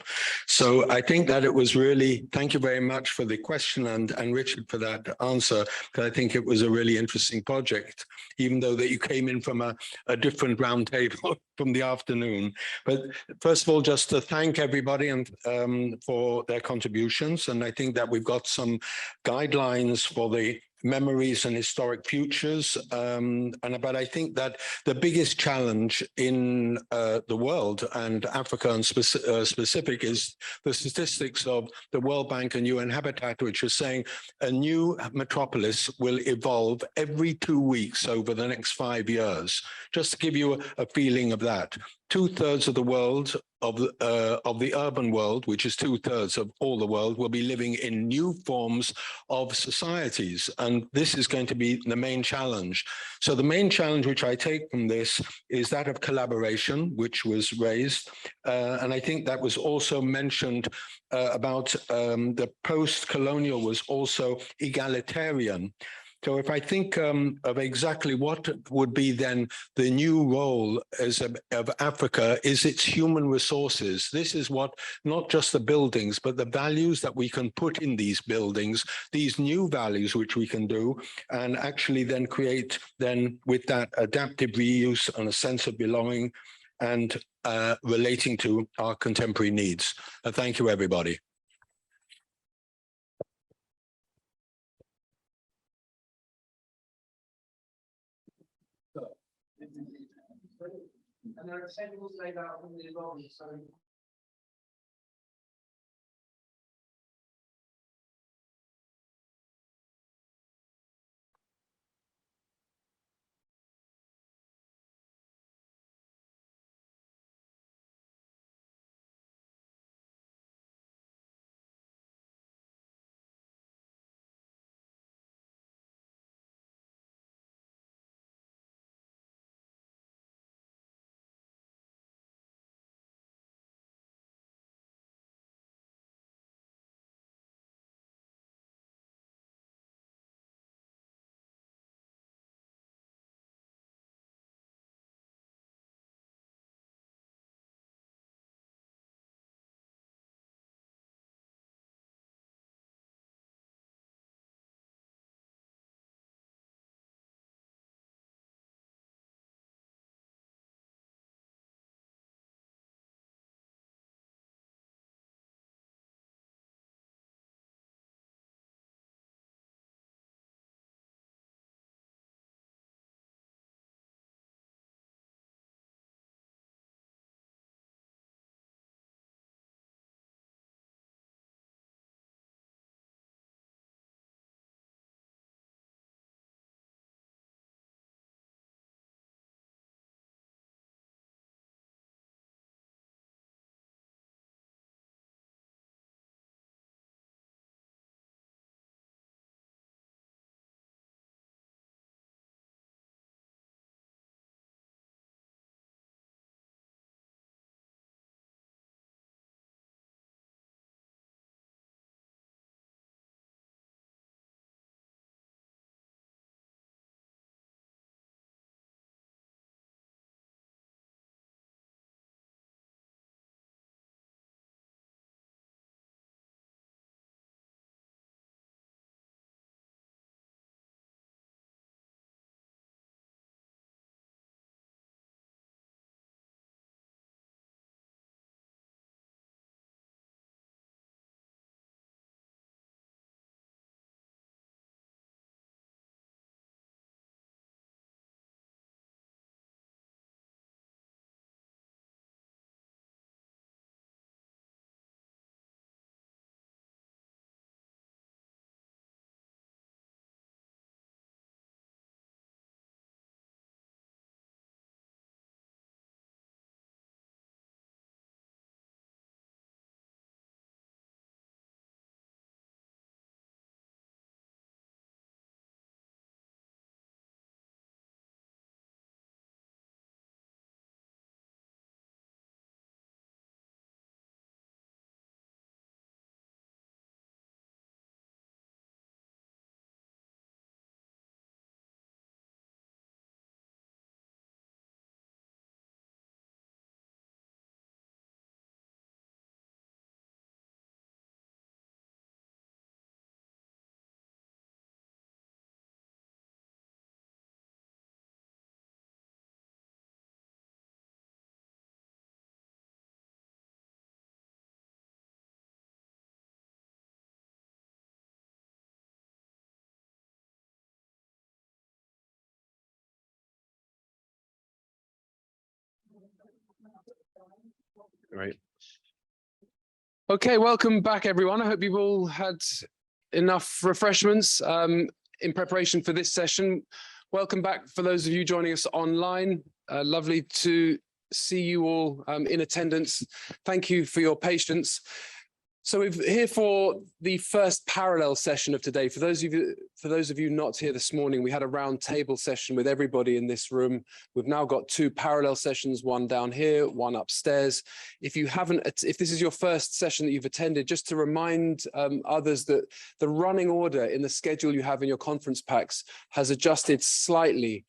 So I think that it was really, thank you very much for the question and Richard for that answer, because I think it was a really interesting project, even though that you came in from a different round table from the afternoon. But first of all, just to thank everybody and for their contributions. And I think that we've got some guidelines for the memories and historic futures. But I think that the biggest challenge in the world and Africa and specific is the statistics of the World Bank and UN Habitat, which are saying a new metropolis will evolve every 2 weeks over the next 5 years. Just to give you a feeling of that. 2/3 of the world, of the urban world, which is 2/3 of all the world, will be living in new forms of societies. And this is going to be the main challenge. So the main challenge which I take from this is that of collaboration, which was raised. And I think that was also mentioned about the post-colonial was also egalitarian. So if I think of exactly what would be then the new role of Africa is its human resources. This is what, not just the buildings, but the values that we can put in these buildings, these new values which we can do, and actually then create then with that adaptive reuse and a sense of belonging and relating to our contemporary needs. Thank you, everybody. And there are tables laid out in the lobby, so Great. Okay, welcome back, everyone. I hope you've all had enough refreshments in preparation for this session. Welcome back for those of you joining us online. Lovely to see you all in attendance. Thank you for your patience. So we're here for the first parallel session of today. For those of you not here this morning, we had a round table session with everybody in this room. We've now got two parallel sessions, one down here, one upstairs. If this is your first session that you've attended, just to remind others that the running order in the schedule you have in your conference packs has adjusted slightly.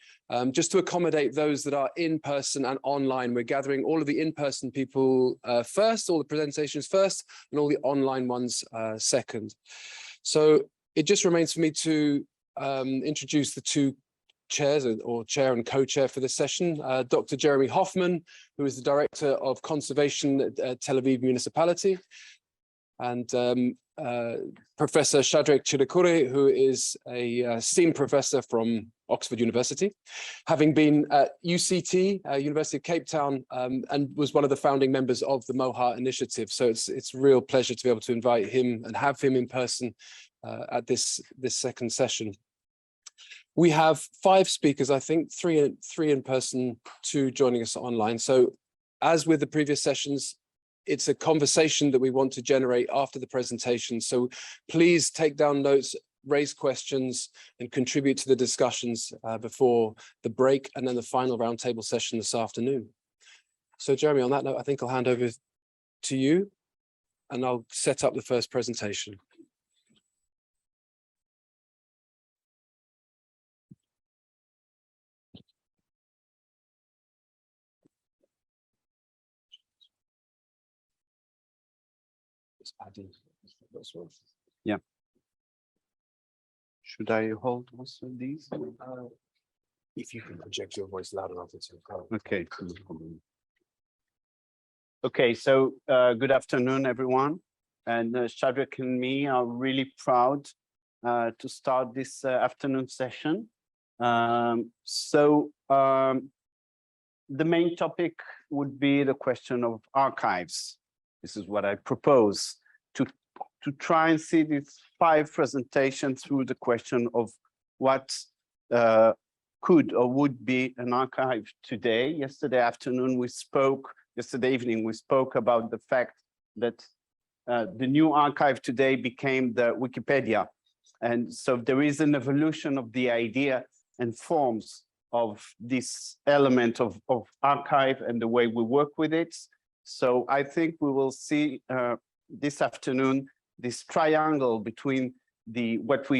Just to accommodate those that are in person and online. We're gathering all of the in-person people first, all the presentations first, and all the online ones second. So it just remains for me to introduce the two chairs, or chair and co-chair for this session. Dr. Jeremy Hoffman, who is the Director of Conservation at Tel Aviv Municipality, and Professor Shadrach Chidakure, who is a STEAM professor from Oxford University, having been at UCT, University of Cape Town, and was one of the founding members of the MOHA initiative. So it's a real pleasure to be able to invite him and have him in person at this second session. We have 5 speakers, I think, three in person, 2 joining us online. So as with the previous sessions, it's a conversation that we want to generate after the presentation. So please take down notes, raise questions, and contribute to the discussions before the break and then the final roundtable session this afternoon. So Jeremy, on that note, I think I'll hand over to you and I'll set up the first presentation. Yeah. Should I hold also these? If you can project your voice loud enough, it's okay. Okay, so good afternoon, everyone. And Shadrach and me are really proud to start this afternoon session. The main topic would be the question of archives. This is what I propose to try and see these 5 presentations through the question of what could or would be an archive today. Yesterday evening, we spoke about the fact that the new archive today became the Wikipedia. And so there is an evolution of the idea and forms of this element of archive and the way we work with it. So I think we will see this afternoon this triangle between what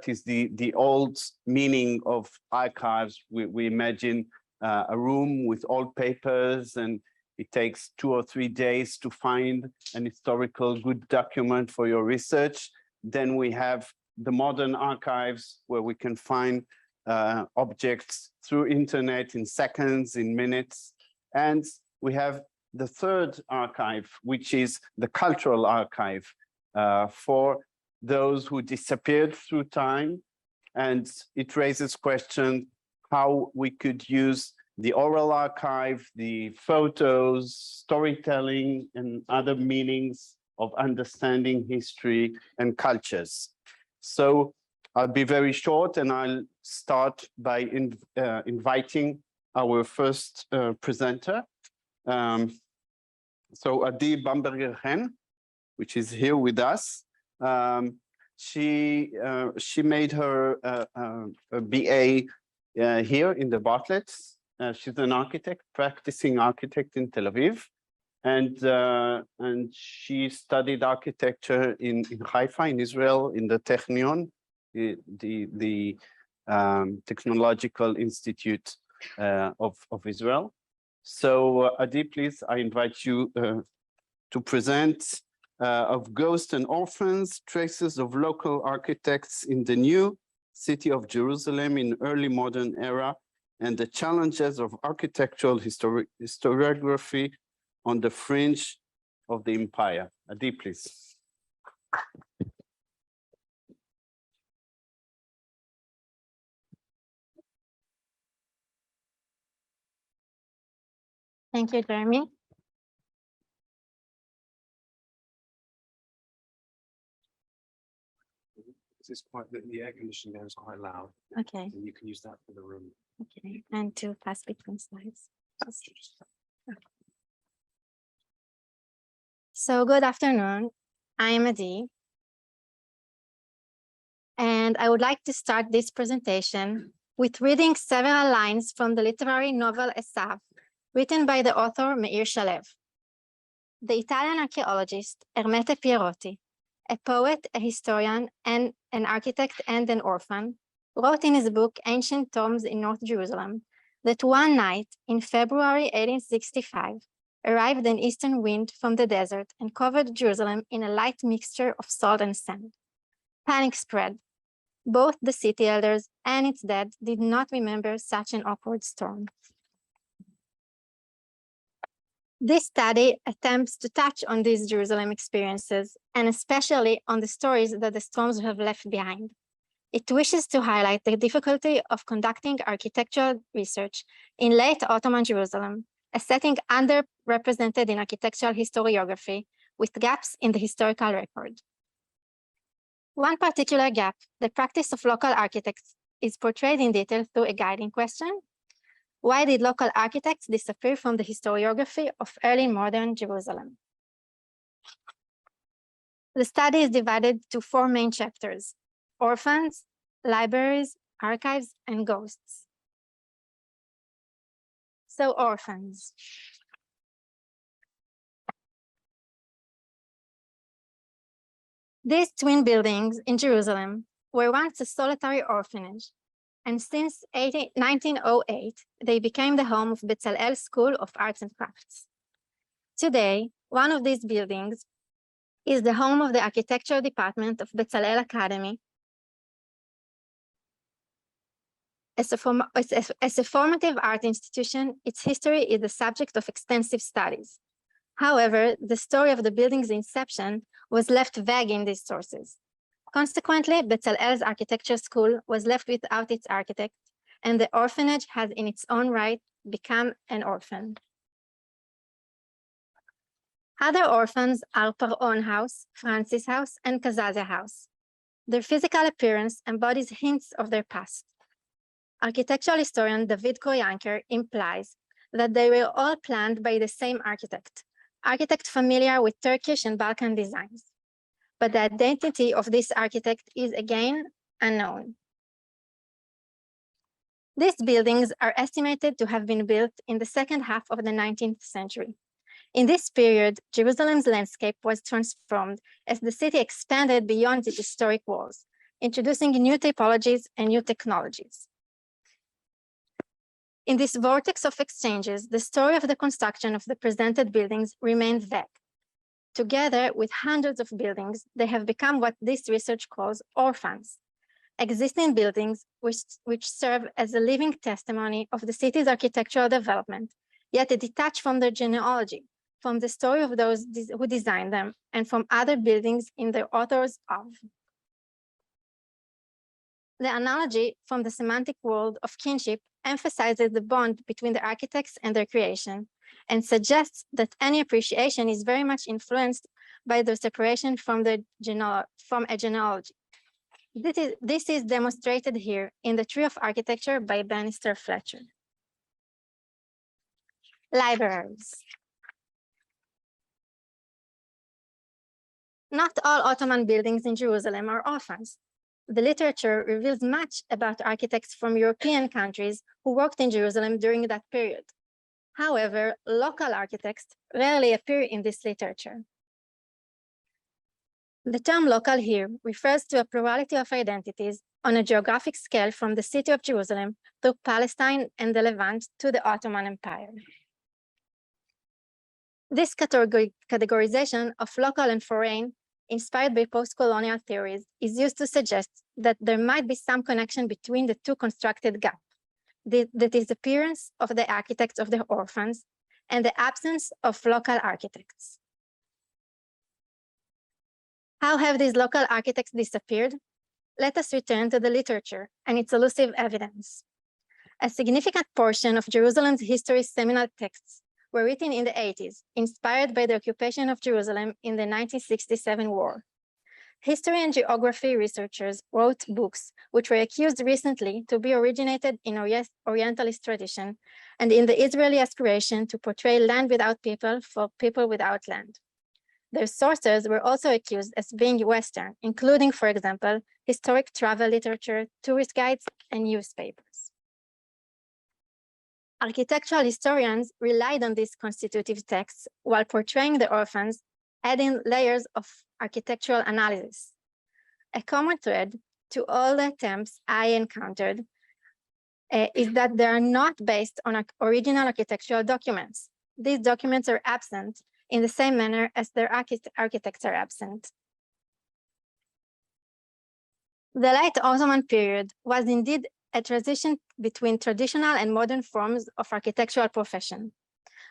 is the old meaning of archives. We imagine a room with old papers, and it takes 2 or 3 days to find an historical good document for your research. Then we have the modern archives where we can find objects through internet in seconds, in minutes. And we have the third archive, which is the cultural archive for those who disappeared through time. And it raises question how we could use the oral archive, the photos, storytelling, and other meanings of understanding history and cultures. So I'll be very short, and I'll start by inviting our first presenter. So Adi Bamberger-Hen, which is here with us. She made her BA here in the Bartlett. She's an architect, practicing architect in Tel Aviv, and she studied architecture in Haifa, in Israel, in the Technion, the Technological Institute of Israel. So Adi, please, I invite you to present of Ghosts and Orphans, Traces of Local Architects in the New City of Jerusalem in Early Modern Era, and the Challenges of Architectural Historiography on the Fringe of the Empire. Adi, please. Thank you, Jeremy. It's quite the air conditioning there is quite loud. Okay. And you can use that for the room. Okay, and to pass between slides. So good afternoon. I am Adi. And I would like to start this presentation with reading several lines from the literary novel Esav, written by the author Meir Shalev. The Italian archaeologist Ermete Pierotti, a poet, a historian, and an architect and an orphan, wrote in his book Ancient Tombs in North Jerusalem that one night in February 1865 arrived an eastern wind from the desert and covered Jerusalem in a light mixture of salt and sand. Panic spread. Both the city elders and its dead did not remember such an awkward storm. This study attempts to touch on these Jerusalem experiences, and especially on the stories that the storms have left behind. It wishes to highlight the difficulty of conducting architectural research in late Ottoman Jerusalem, a setting underrepresented in architectural historiography, with gaps in the historical record. One particular gap, the practice of local architects, is portrayed in detail through a guiding question. Why did local architects disappear from the historiography of early modern Jerusalem? The study is divided to 4 main chapters: orphans, libraries, archives, and ghosts. So orphans. These twin buildings in Jerusalem were once a solitary orphanage, and since 1908, they became the home of Bezalel School of Arts and Crafts. Today, one of these buildings is the home of the architecture department of Bezalel Academy. As a formative art institution, its history is the subject of extensive studies. However, the story of the building's inception was left vague in these sources. Consequently, Bezalel's architecture school was left without its architect, and the orphanage has in its own right become an orphan. Other orphans are Paron House, Francis House, and Kazazia House. Their physical appearance embodies hints of their past. Architectural historian David Koyanker implies that they were all planned by the same architect familiar with Turkish and Balkan designs. But the identity of this architect is again unknown. These buildings are estimated to have been built in the second half of the 19th century. In this period, Jerusalem's landscape was transformed as the city expanded beyond its historic walls, introducing new typologies and new technologies. In this vortex of exchanges, the story of the construction of the presented buildings remains vague. Together with hundreds of buildings, they have become what this research calls orphans, existing buildings which serve as a living testimony of the city's architectural development, yet detached from their genealogy, from the story of those who designed them, and from other buildings in their authors of. The analogy from the semantic world of kinship emphasizes the bond between the architects and their creation, and suggests that any appreciation is very much influenced by their separation from a genealogy. This is demonstrated here in the Tree of Architecture by Bannister Fletcher. Libraries. Not all Ottoman buildings in Jerusalem are orphans. The literature reveals much about architects from European countries who worked in Jerusalem during that period. However, local architects rarely appear in this literature. The term local here refers to a plurality of identities on a geographic scale from the city of Jerusalem through Palestine and the Levant to the Ottoman Empire. This categorization of local and foreign, inspired by post-colonial theories, is used to suggest that there might be some connection between the two constructed gaps, the disappearance of the architects of the orphans and the absence of local architects. How have these local architects disappeared? Let us return to the literature and its elusive evidence. A significant portion of Jerusalem's history's seminal texts were written in the 80s, inspired by the occupation of Jerusalem in the 1967 war. History and geography researchers wrote books which were accused recently to be originated in Orientalist tradition and in the Israeli aspiration to portray land without people for people without land. Their sources were also accused as being Western, including, for example, historic travel literature, tourist guides, and newspapers. Architectural historians relied on these constitutive texts while portraying the orphans, adding layers of architectural analysis. A common thread to all the attempts I encountered is that they are not based on original architectural documents. These documents are absent in the same manner as their architects are absent. The late Ottoman period was indeed a transition between traditional and modern forms of architectural profession.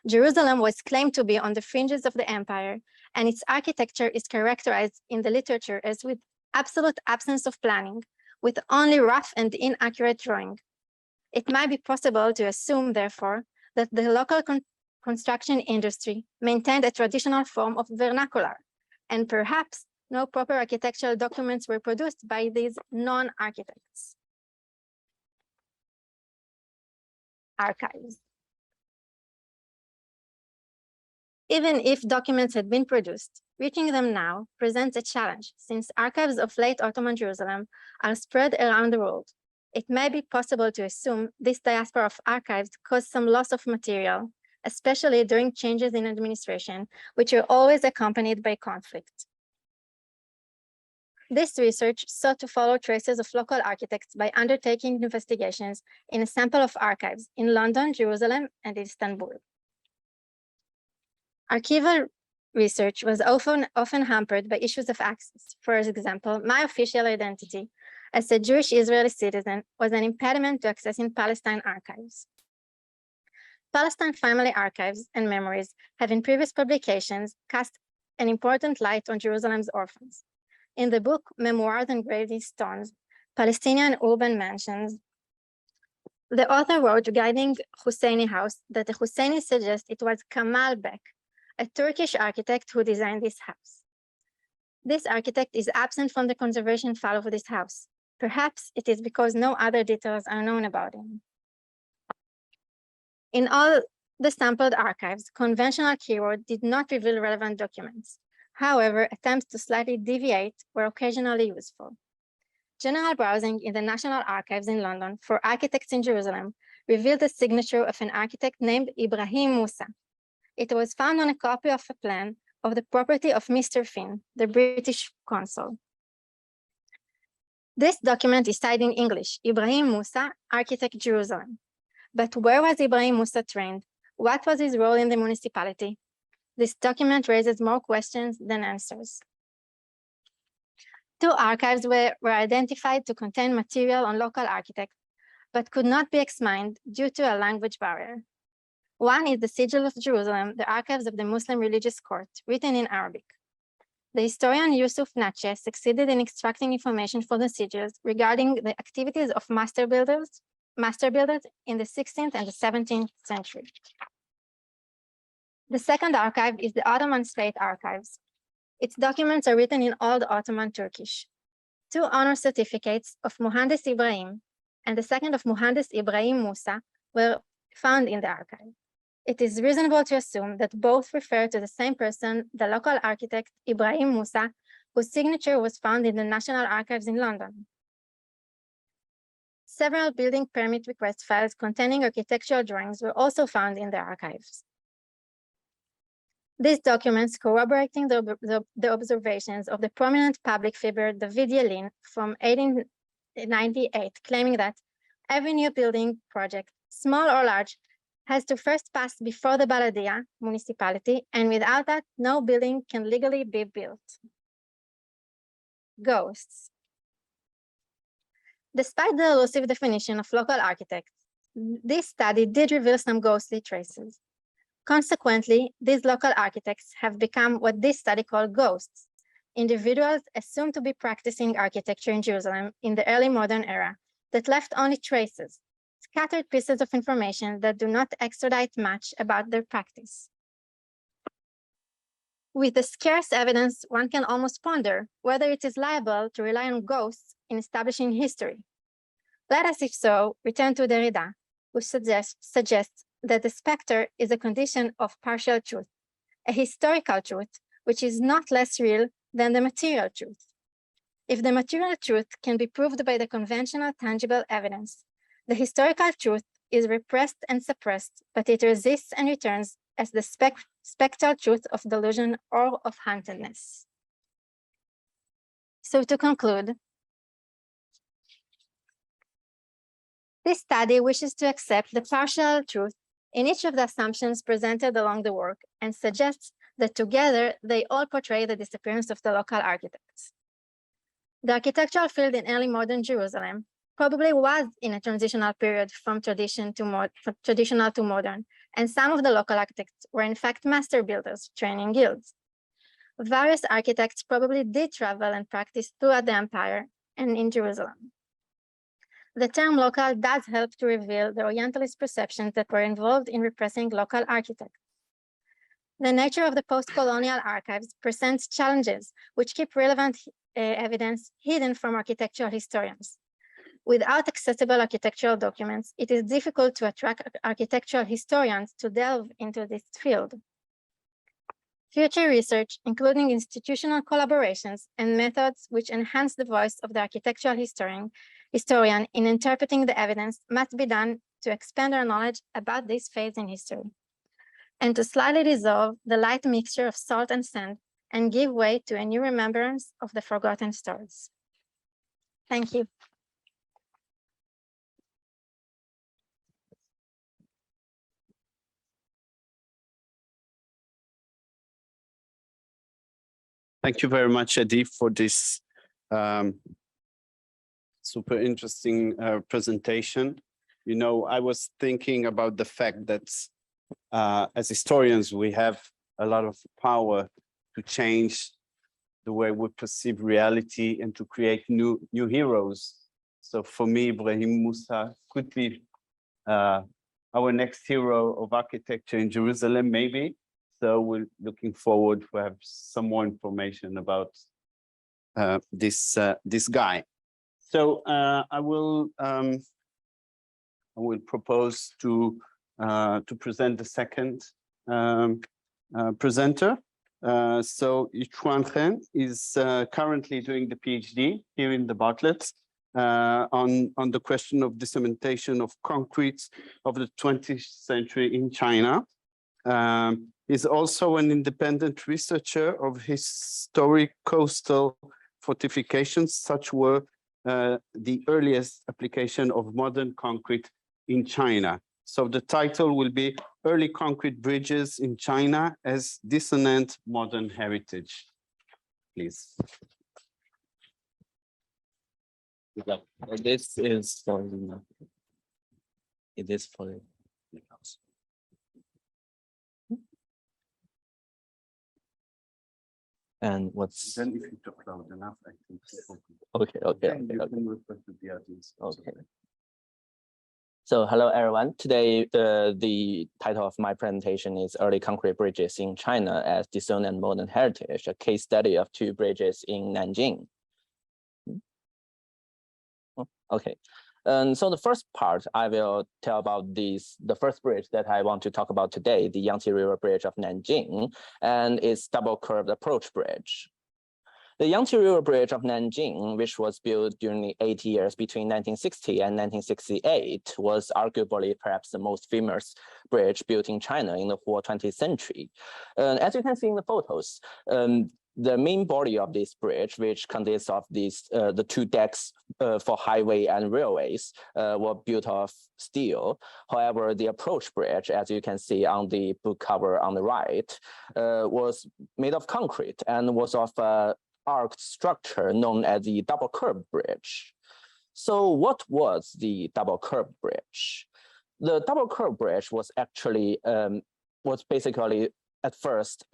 Jerusalem was claimed to be on the fringes of the empire, and its architecture is characterized in the literature as with absolute absence of planning, with only rough and inaccurate drawing. It might be possible to assume, therefore, that the local construction industry maintained a traditional form of vernacular, and perhaps no proper architectural documents were produced by these non-architects. Archives. Even if documents had been produced, reaching them now presents a challenge, since archives of late Ottoman Jerusalem are spread around the world. It may be possible to assume this diaspora of archives caused some loss of material, especially during changes in administration, which are always accompanied by conflict. This research sought to follow traces of local architects by undertaking investigations in a sample of archives in London, Jerusalem, and Istanbul. Archival research was often hampered by issues of access. For example, my official identity as a Jewish Israeli citizen was an impediment to accessing Palestine archives. Palestine family archives and memories have in previous publications cast an important light on Jerusalem's orphans. In the book, Memoirs Engraved in Stones, Palestinian Urban Mansions, the author wrote regarding Husseini House that the Husseini suggest it was Kamal Bek, a Turkish architect who designed this house. This architect is absent from the conservation file of this house. Perhaps it is because no other details are known about him. In all the sampled archives, conventional keyword did not reveal relevant documents. However, attempts to slightly deviate were occasionally useful. General browsing in the National Archives in London for architects in Jerusalem revealed the signature of an architect named Ibrahim Musa. It was found on a copy of a plan of the property of Mr. Finn, the British consul. This document is cited in English, Ibrahim Musa, Architect Jerusalem. But where was Ibrahim Musa trained? What was his role in the municipality? This document raises more questions than answers. Two archives were identified to contain material on local architects, but could not be examined due to a language barrier. One is the Sigil of Jerusalem, the archives of the Muslim religious court, written in Arabic. The historian Yusuf Natche succeeded in extracting information for the sigils regarding the activities of master builders in the 16th and the 17th century. The second archive is the Ottoman State Archives. Its documents are written in Old Ottoman Turkish. Two honor certificates of Muhandis Ibrahim and the second of Muhandis Ibrahim Musa were found in the archive. It is reasonable to assume that both refer to the same person, the local architect Ibrahim Musa, whose signature was found in the National Archives in London. Several building permit request files containing architectural drawings were also found in the archives. These documents corroborating the observations of the prominent public figure David Yelin from 1898, claiming that every new building project, small or large, has to first pass before the Baladia municipality, and without that, no building can legally be built. Ghosts. Despite the elusive definition of local architects, this study did reveal some ghostly traces. Consequently, these local architects have become what this study called ghosts, individuals assumed to be practicing architecture in Jerusalem in the early modern era that left only traces, scattered pieces of information that do not extradite much about their practice. With the scarce evidence, one can almost ponder whether it is liable to rely on ghosts in establishing history. Let us, if so, return to Derrida, who suggests that the specter is a condition of partial truth, a historical truth, which is not less real than the material truth. If the material truth can be proved by the conventional tangible evidence, the historical truth is repressed and suppressed, but it resists and returns as the spectral truth of delusion or of hauntedness. So to conclude, this study wishes to accept the partial truth in each of the assumptions presented along the work and suggests that together they all portray the disappearance of the local architects. The architectural field in early modern Jerusalem probably was in a transitional period from traditional to modern, and some of the local architects were in fact master builders, training guilds. Various architects probably did travel and practice throughout the empire and in Jerusalem. The term local does help to reveal the Orientalist perceptions that were involved in repressing local architects. The nature of the post-colonial archives presents challenges which keep relevant evidence hidden from architectural historians. Without accessible architectural documents, it is difficult to attract architectural historians to delve into this field. Future research, including institutional collaborations and methods which enhance the voice of the architectural historian in interpreting the evidence, must be done to expand our knowledge about this phase in history, and to slightly dissolve the light mixture of salt and sand and give way to a new remembrance of the forgotten stories. Thank you. Thank you very much, Adi, for this super interesting presentation. You know, I was thinking about the fact that as historians, we have a lot of power to change the way we perceive reality and to create new heroes. So for me, Ibrahim Musa could be our next hero of architecture in Jerusalem, maybe. So we're looking forward to have some more information about this guy. So I will propose to present the second presenter. So Yixuan Chen is currently doing the PhD here in the Bartlett on the question of dissemination of concrete of the 20th century in China. Is also an independent researcher of historic coastal fortifications, such were the earliest application of modern concrete in China. So the title will be Early Concrete Bridges in China as Dissonant Modern Heritage. Please. This is for the, it is for the house. And what's then if you talk loud enough, I think okay. You can refer to the audience. Okay. So hello everyone. Today the title of my presentation is Early Concrete Bridges in China as Dissonant Modern Heritage, a case study of two bridges in Nanjing. Okay. So the first part, I will tell about the first bridge that I want to talk about today, the Yangtze River Bridge of Nanjing, and its double curved approach bridge. The Yangtze River Bridge of Nanjing, which was built during the 8 years between 1960 and 1968, was arguably perhaps the most famous bridge built in China in the whole 20th century. As you can see in the photos, the main body of this bridge, which consists of these the two decks for highway and railways, were built of steel. However, the approach bridge, as you can see on the book cover on the right, was made of concrete and was of an arched structure known as the double curb bridge. So what was the double curb bridge? The double curb bridge was actually was basically at first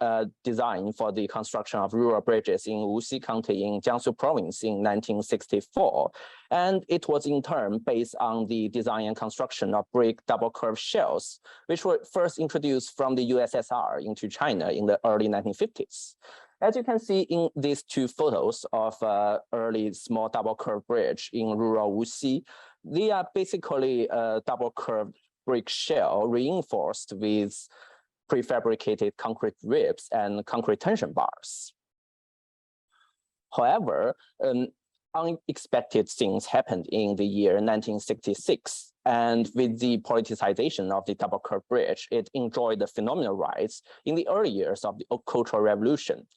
designed for the construction of rural bridges in Wuxi County in Jiangsu Province in 1964. And it was in turn based on the design and construction of brick double curved shells, which were first introduced from the USSR into China in the early 1950s. As you can see in these two photos of early small double curved bridge in rural Wuxi, they are basically a double curved brick shell reinforced with prefabricated concrete ribs and concrete tension bars. However, unexpected things happened in the year 1966. And with the politicization of the double curved bridge, it enjoyed the phenomenal rise in the early years of the Cultural Revolution.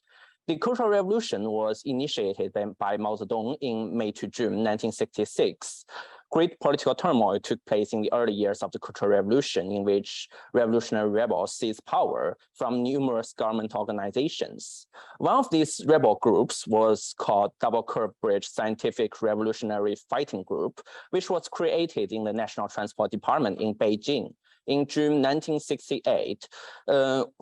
The Cultural Revolution was initiated by Mao Zedong in May to June 1966. Great political turmoil took place in the early years of the Cultural Revolution, in which revolutionary rebels seized power from numerous government organizations. One of these rebel groups was called Double Curved Bridge Scientific Revolutionary Fighting Group, which was created in the National Transport Department in Beijing in June 1968,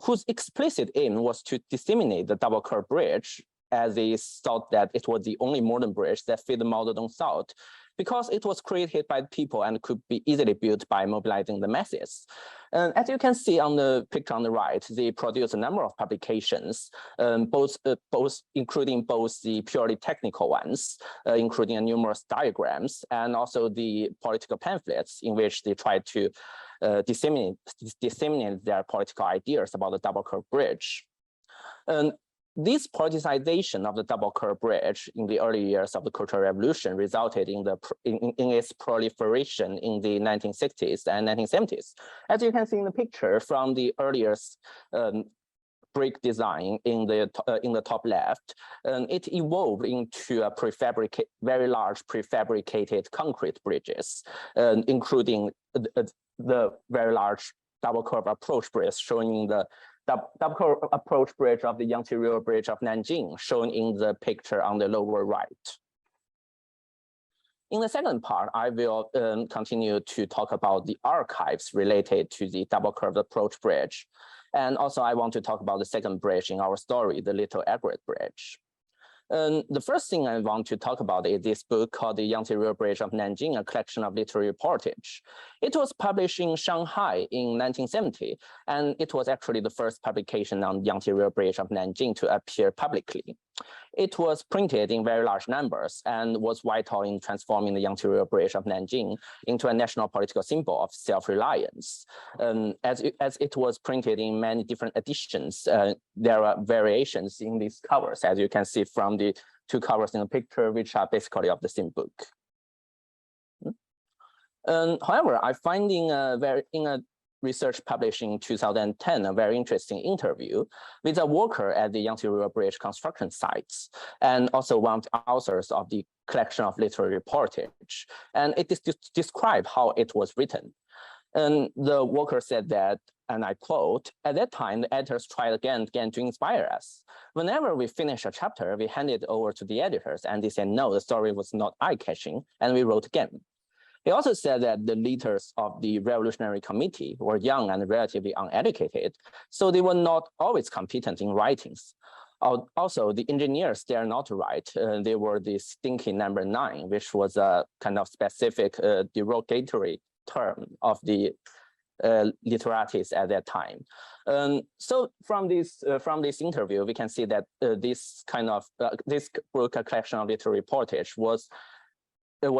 whose explicit aim was to disseminate the double curved bridge, as they thought that it was the only modern bridge that fit the Mao Zedong thought, because it was created by people and could be easily built by mobilizing the masses. And as you can see on the picture on the right, they produced a number of publications, including both the purely technical ones, including numerous diagrams, and also the political pamphlets in which they tried to disseminate their political ideas about the double curved bridge. This politicization of the double curved bridge in the early years of the Cultural Revolution resulted in its proliferation in the 1960s and 1970s. As you can see in the picture from the earliest brick design in the top left, it evolved into a very large prefabricated concrete bridges, including the very large double curve approach bridge showing the double curve approach bridge of the Yangtze River Bridge of Nanjing, shown in the picture on the lower right. In the second part, I will continue to talk about the archives related to the double curved approach bridge. And also I want to talk about the second bridge in our story, the Little Egret Bridge. The first thing I want to talk about is this book called The Yangtze River Bridge of Nanjing, a collection of literary reportage. It was published in Shanghai in 1970, and it was actually the first publication on Yangtze River Bridge of Nanjing to appear publicly. It was printed in very large numbers and was vital in transforming the Yangtze River Bridge of Nanjing into a national political symbol of self-reliance. As it was printed in many different editions, there are variations in these covers, as you can see from the two covers in the picture, which are basically of the same book. However, I find in a research published in 2010, a very interesting interview with a worker at the Yangtze River Bridge construction sites, and also one of the authors of the collection of literary reportage. And it is described how it was written. And the worker said that, and I quote, "At that time, the editors tried again to inspire us. Whenever we finish a chapter, we hand it over to the editors, and they said, no, the story was not eye-catching, and we wrote again." He also said that the leaders of the Revolutionary Committee were young and relatively uneducated, so they were not always competent in writings. Also, the engineers dare not write. They were the stinky number 9, which was a kind of specific derogatory term of the literates at that time. So from this interview, we can see that this book, a collection of literary reportage, was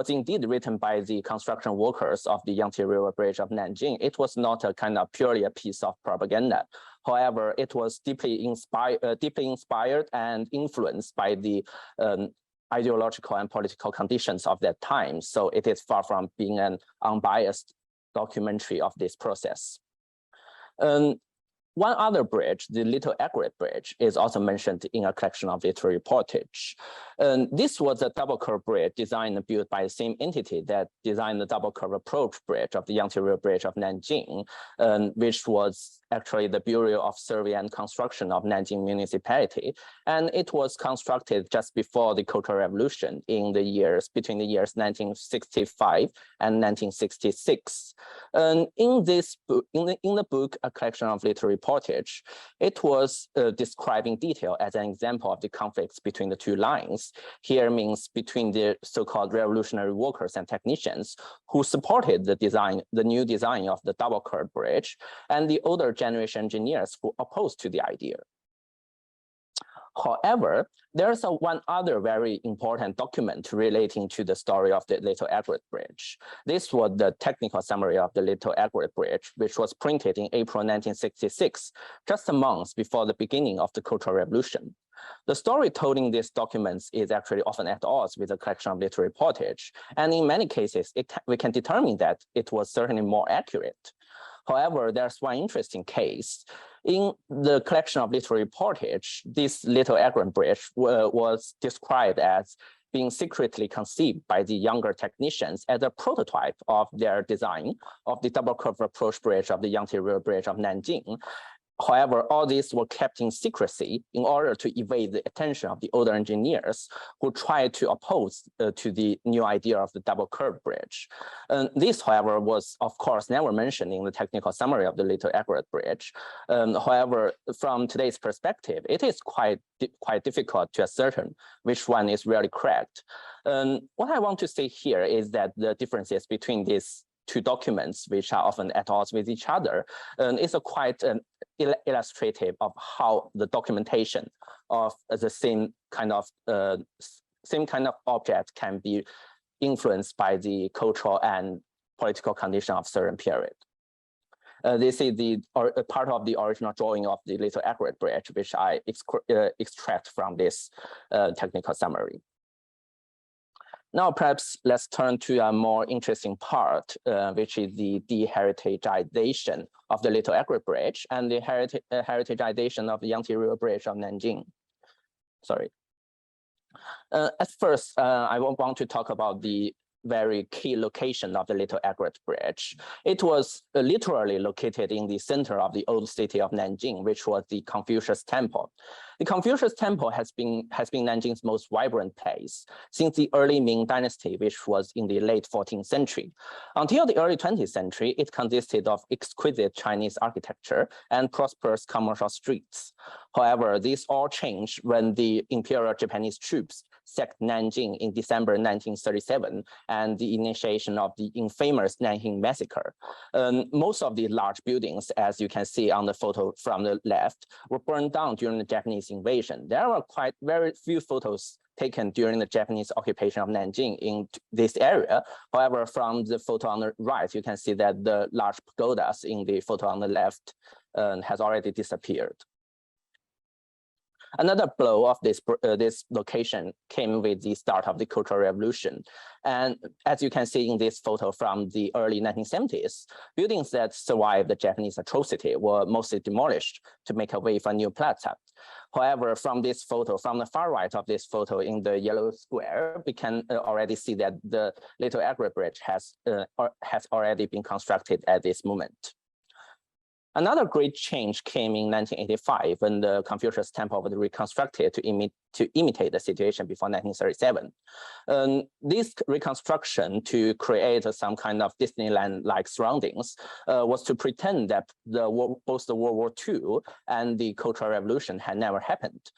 indeed written by the construction workers of the Yangtze River Bridge of Nanjing. It was not a kind of purely a piece of propaganda. However, it was deeply inspired and influenced by the ideological and political conditions of that time. So it is far from being an unbiased documentary of this process. One other bridge, the Little Egret Bridge, is also mentioned in a collection of literary reportage. This was a double curve bridge designed and built by the same entity that designed the double curve approach bridge of the Yangtze River Bridge of Nanjing, which was actually the Bureau of Survey and Construction of Nanjing Municipality, and it was constructed just before the Cultural Revolution in the years between the years 1965 and 1966. And in this book, in the book, A Collection of Literary Portage, it was described in detail as an example of the conflicts between the two lines. Here means between the so-called revolutionary workers and technicians who supported the new design of the double curved bridge, and the older generation engineers who opposed to the idea. However, there's one other very important document relating to the story of the Little Agate Bridge. This was the technical summary of the Little Agate Bridge, which was printed in April 1966, just a month before the beginning of the Cultural Revolution. The story told in these documents is actually often at odds with the collection of literary portage, and in many cases, we can determine that it was certainly more accurate. However, there's one interesting case. In the collection of literary portage, this Little Agate Bridge was described as being secretly conceived by the younger technicians as a prototype of their design of the double curved approach bridge of the Yangtze River Bridge of Nanjing. However, all these were kept in secrecy in order to evade the attention of the older engineers who tried to oppose to the new idea of the double curved bridge. This, however, was of course never mentioned in the technical summary of the Little Agate Bridge. However, from today's perspective, it is quite difficult to ascertain which one is really correct. What I want to say here is that the differences between these two documents, which are often at odds with each other, is a quite illustrative of how the documentation of the same kind of object can be influenced by the cultural and political condition of certain period. This is the part of the original drawing of the Little Agate Bridge, which I extract from this technical summary. Now, perhaps let's turn to a more interesting part, which is the de-heritageization of the Little Agate Bridge and the heritageization of the Yangtze River Bridge of Nanjing. Sorry. At first, I want to talk about the very key location of the Little Agate Bridge. It was literally located in the center of the old city of Nanjing, which was the Confucius Temple. The Confucius Temple has been Nanjing's most vibrant place since the early Ming Dynasty, which was in the late 14th century. Until the early 20th century, it consisted of exquisite Chinese architecture and prosperous commercial streets. However, this all changed when the Imperial Japanese troops sacked Nanjing in December 1937 and the initiation of the infamous Nanjing Massacre. Most of the large buildings, as you can see on the photo from the left, were burned down during the Japanese invasion. There were quite very few photos taken during the Japanese occupation of Nanjing in this area. However, from the photo on the right, you can see that the large pagodas in the photo on the left has already disappeared. Another blow of this location came with the start of the Cultural Revolution. And as you can see in this photo from the early 1970s, buildings that survived the Japanese atrocity were mostly demolished to make a way for a new plaza. However, from this photo, from the far right of this photo in the yellow square, we can already see that the Little Agate Bridge has already been constructed at this moment. Another great change came in 1985 when the Confucius Temple was reconstructed to imitate the situation before 1937. This reconstruction to create some kind of Disneyland-like surroundings was to pretend that both the World War II and the Cultural Revolution had never happened.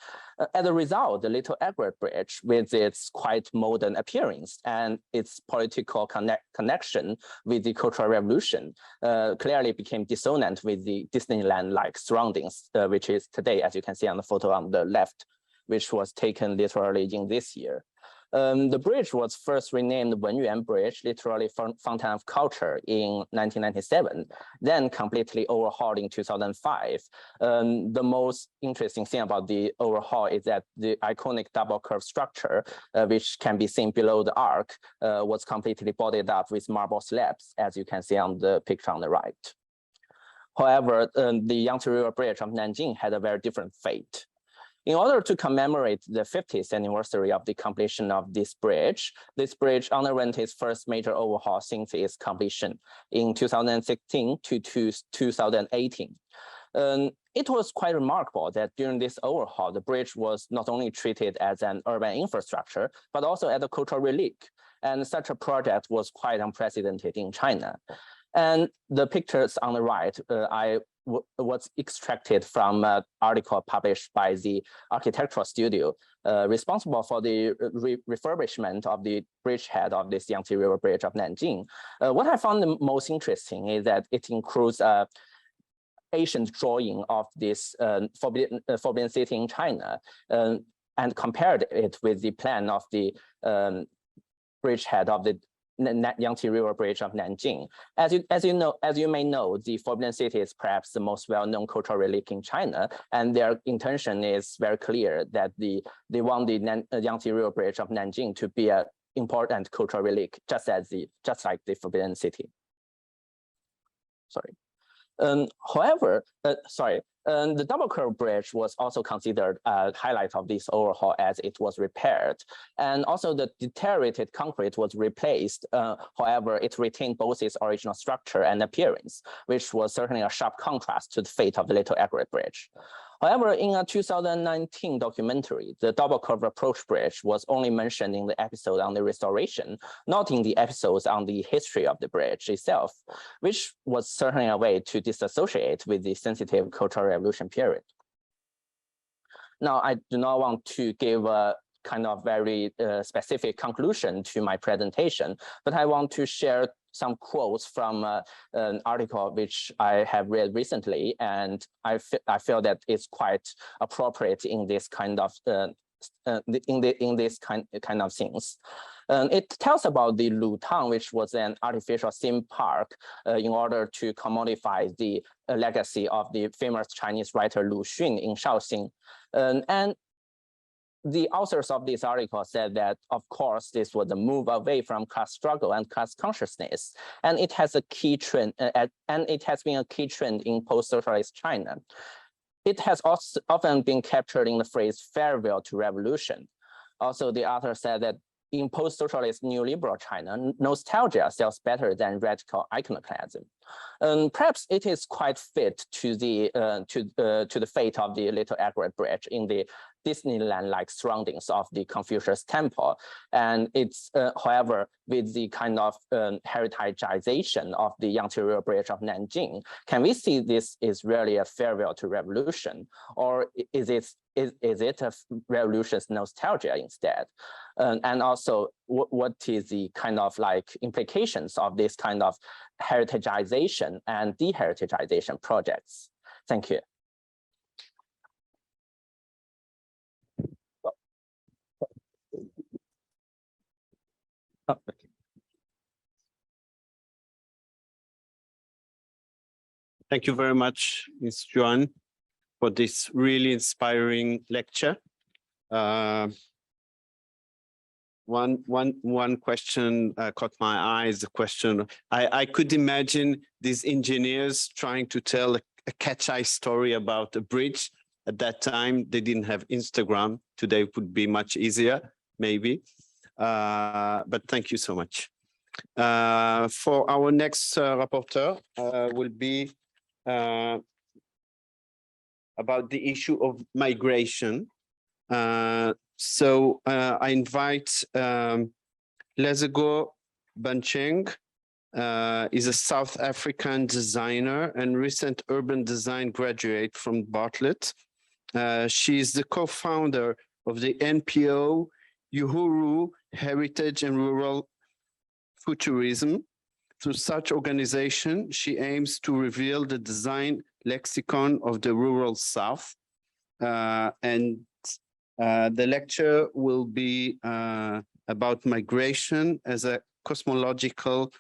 As a result, the Little Agate Bridge, with its quite modern appearance and its political connection with the Cultural Revolution, clearly became dissonant with the Disneyland-like surroundings, which is today, as you can see on the photo on the left, which was taken literally in this year. The bridge was first renamed Wenyuan Bridge, literally Fountain of Culture, in 1997, then completely overhauled in 2005. The most interesting thing about the overhaul is that the iconic double curved structure, which can be seen below the arc, was completely bodied up with marble slabs, as you can see on the picture on the right. However, the Yangtze River Bridge of Nanjing had a very different fate. In order to commemorate the 50th anniversary of the completion of this bridge underwent its first major overhaul since its completion in 2016 to 2018. It was quite remarkable that during this overhaul, the bridge was not only treated as an urban infrastructure, but also as a cultural relic. And such a project was quite unprecedented in China. And the pictures on the right, was extracted from an article published by the architectural studio responsible for the refurbishment of the bridgehead of this Yangtze River Bridge of Nanjing. What I found the most interesting is that it includes a ancient drawing of this forbidden city in China, and compared it with the plan of the bridgehead of the Yangtze River Bridge of Nanjing. As you may know, the Forbidden City is perhaps the most well-known cultural relic in China, and their intention is very clear that they want the Yangtze River Bridge of Nanjing to be an important cultural relic, just like the Forbidden City. Sorry. However, the double curve bridge was also considered a highlight of this overhaul as it was repaired. And also the deteriorated concrete was replaced. However, it retained both its original structure and appearance, which was certainly a sharp contrast to the fate of the Little Egret Bridge. However, in a 2019 documentary, the double curve approach bridge was only mentioned in the episode on the restoration, not in the episodes on the history of the bridge itself, which was certainly a way to disassociate with the sensitive Cultural Revolution period. Now, I do not want to give a kind of very specific conclusion to my presentation, but I want to share some quotes from an article which I have read recently, and I feel that it's quite appropriate in this kind of in this kind of things. It tells about the Lutang, which was an artificial theme park in order to commodify the legacy of the famous Chinese writer Lu Xun in Shaoxing. And the authors of this article said that, of course, this was a move away from class struggle and class consciousness, and it has a key trend, and it has been a key trend in post-socialist China. It has also often been captured in the phrase "farewell to revolution." Also, the author said that in post-socialist neoliberal China, nostalgia sells better than radical iconoclasm. Perhaps it is quite fit to the fate of the Little Egret Bridge in the Disneyland-like surroundings of the Confucius Temple, and it's, however, with the kind of heritageization of the Yangtze River Bridge of Nanjing, can we see this is really a farewell to revolution, or is it a revolution's nostalgia instead? And also, what is the kind of like implications of this kind of heritageization and deheritageization projects? Thank you. Thank you very much, Ms. Juan, for this really inspiring lecture. One question caught my eye is the question. I could imagine these engineers trying to tell a catchy story about a bridge. At that time, they didn't have Instagram. Today it would be much easier, maybe. But thank you so much. For our next rapporteur will be about the issue of migration. So I invite Lezego Bancheng, is a South African designer and recent urban design graduate from Bartlett. She is the co-founder of the NPO Uhuru Heritage and Rural Futurism. Through such organization, she aims to reveal the design lexicon of the rural South. And the lecture will be about migration as a cosmological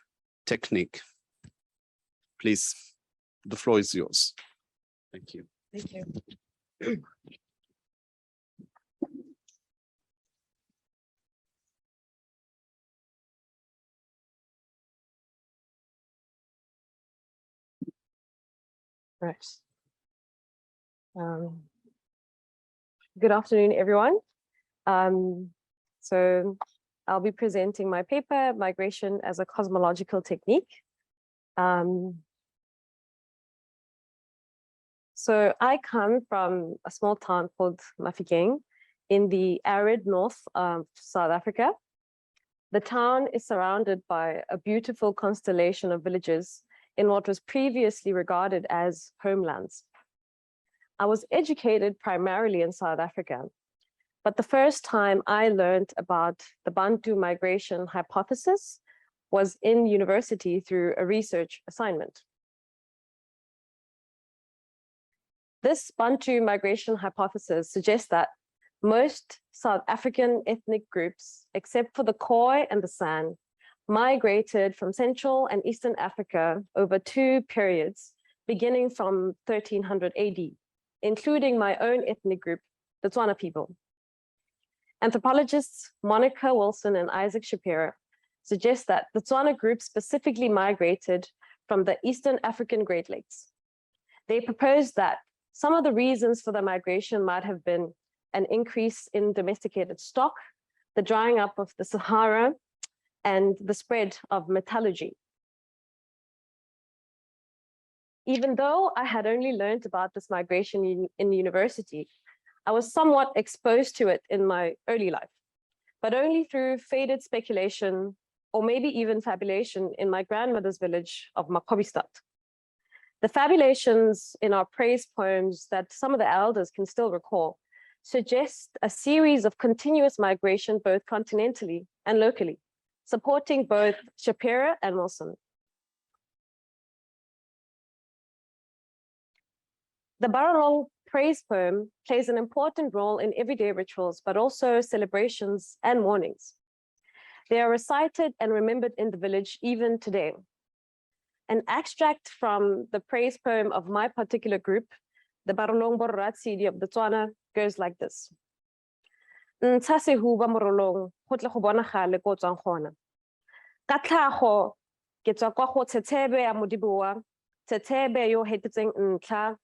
technique. Please, the floor is yours. Thank you. Thank you. Right. Good afternoon, everyone. So I'll be presenting my paper, Migration as a Cosmological Technique. So I come from a small town called Mafikeng in the arid north of South Africa. The town is surrounded by a beautiful constellation of villages in what was previously regarded as homelands. I was educated primarily in South Africa, but the first time I learned about the Bantu migration hypothesis was in university through a research assignment. This Bantu migration hypothesis suggests that most South African ethnic groups, except for the Khoi and the San, migrated from Central and Eastern Africa over 2 periods, beginning from 1300 AD, including my own ethnic group, the Tswana people. Anthropologists Monica Wilson and Isaac Shapiro suggest that the Tswana group specifically migrated from the Eastern African Great Lakes. They proposed that some of the reasons for the migration might have been an increase in domesticated stock, the drying up of the Sahara, and the spread of metallurgy. Even though I had only learned about this migration in university, I was somewhat exposed to it in my early life, but only through faded speculation or maybe even fabulation in my grandmother's village of Makobistad. The fabulations in our praise poems that some of the elders can still recall suggest a series of continuous migration both continentally and locally, supporting both Shapiro and Wilson. The Baralong praise poem plays an important role in everyday rituals, but also celebrations and mournings. They are recited and remembered in the village even today. An extract from the praise poem of my particular group, the Baralong Borratsidi of the Tswana, goes like this. Ntshase huba morolong, go tle go bonagale ko tswang gona. Ka tlhago, ke tswa kwa go Tshetsebe ya Modiboa, Tshetsebe yo hetetseng ntlha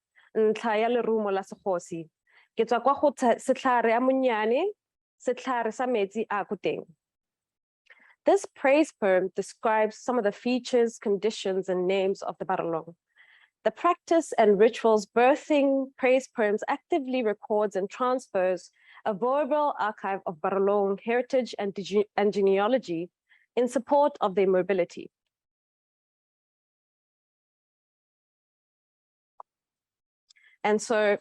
ya lerumo la segosi. Ke tswa kwa go setlhare ya monnyane, setlhare sa metsi a ko teng. This praise poem describes some of the features, conditions, and names of the Baralong. The practice and rituals birthing praise poems actively records and transfers a verbal archive of Baralong heritage and genealogy in support of their mobility. And so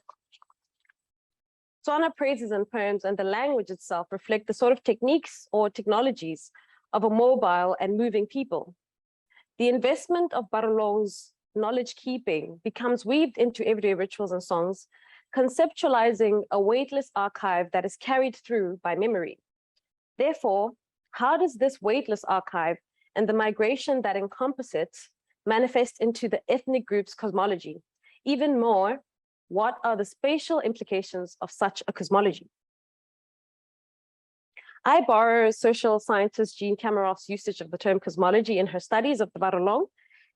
Tswana praises and poems and the language itself reflect the sort of techniques or technologies of a mobile and moving people. The investment of Baralong's knowledge keeping becomes weaved into everyday rituals and songs, conceptualizing a weightless archive that is carried through by memory. Therefore, how does this weightless archive and the migration that encompass it manifest into the ethnic group's cosmology? Even more, what are the spatial implications of such a cosmology? I borrow social scientist Jean Kamaroff's usage of the term cosmology in her studies of the Baralong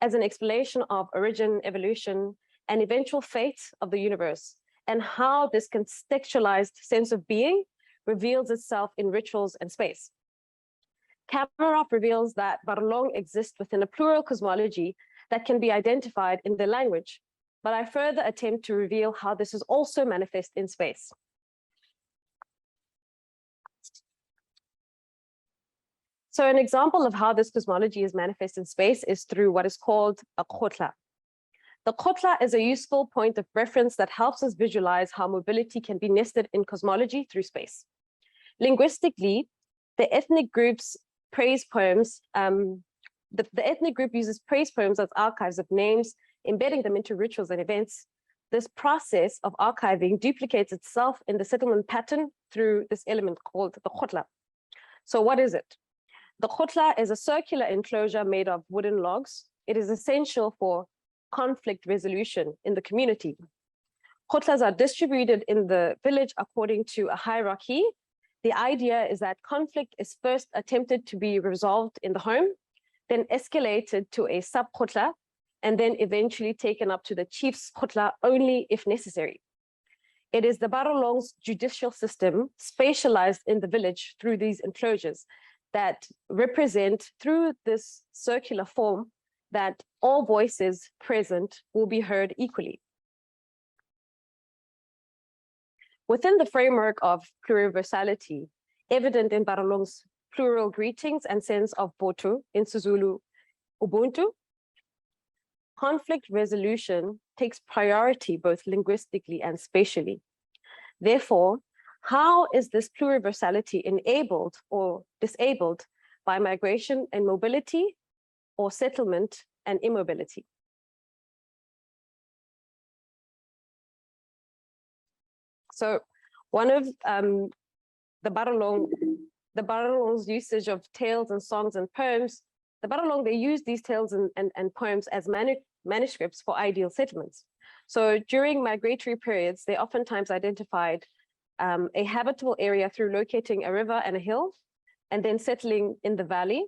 as an explanation of origin, evolution, and eventual fate of the universe, and how this contextualized sense of being reveals itself in rituals and space. Kamaroff reveals that Baralong exists within a plural cosmology that can be identified in their language, but I further attempt to reveal how this is also manifest in space. So an example of how this cosmology is manifest in space is through what is called a khotla. The khotla is a useful point of reference that helps us visualize how mobility can be nested in cosmology through space. Linguistically, the ethnic group's praise poems, the ethnic group uses praise poems as archives of names, embedding them into rituals and events. This process of archiving duplicates itself in the settlement pattern through this element called the khotla. So what is it? The khotla is a circular enclosure made of wooden logs. It is essential for conflict resolution in the community. Khotlas are distributed in the village according to a hierarchy. The idea is that conflict is first attempted to be resolved in the home, then escalated to a sub-khotla, and then eventually taken up to the chief's khotla only if necessary. It is the Baralong's judicial system spatialized in the village through these enclosures that represent through this circular form that all voices present will be heard equally. within the framework of pluriversality, evident in Barolong's plural greetings and sense of Botu, in Suzulu, Ubuntu, conflict resolution takes priority both linguistically and spatially. Therefore, how is this pluriversality enabled or disabled by migration and mobility, or settlement and immobility? So one of the Barolong's usage of tales and songs and poems, the Barolong, they use these tales and poems as manuscripts for ideal settlements. So during migratory periods, they oftentimes identified a habitable area through locating a river and a hill, and then settling in the valley.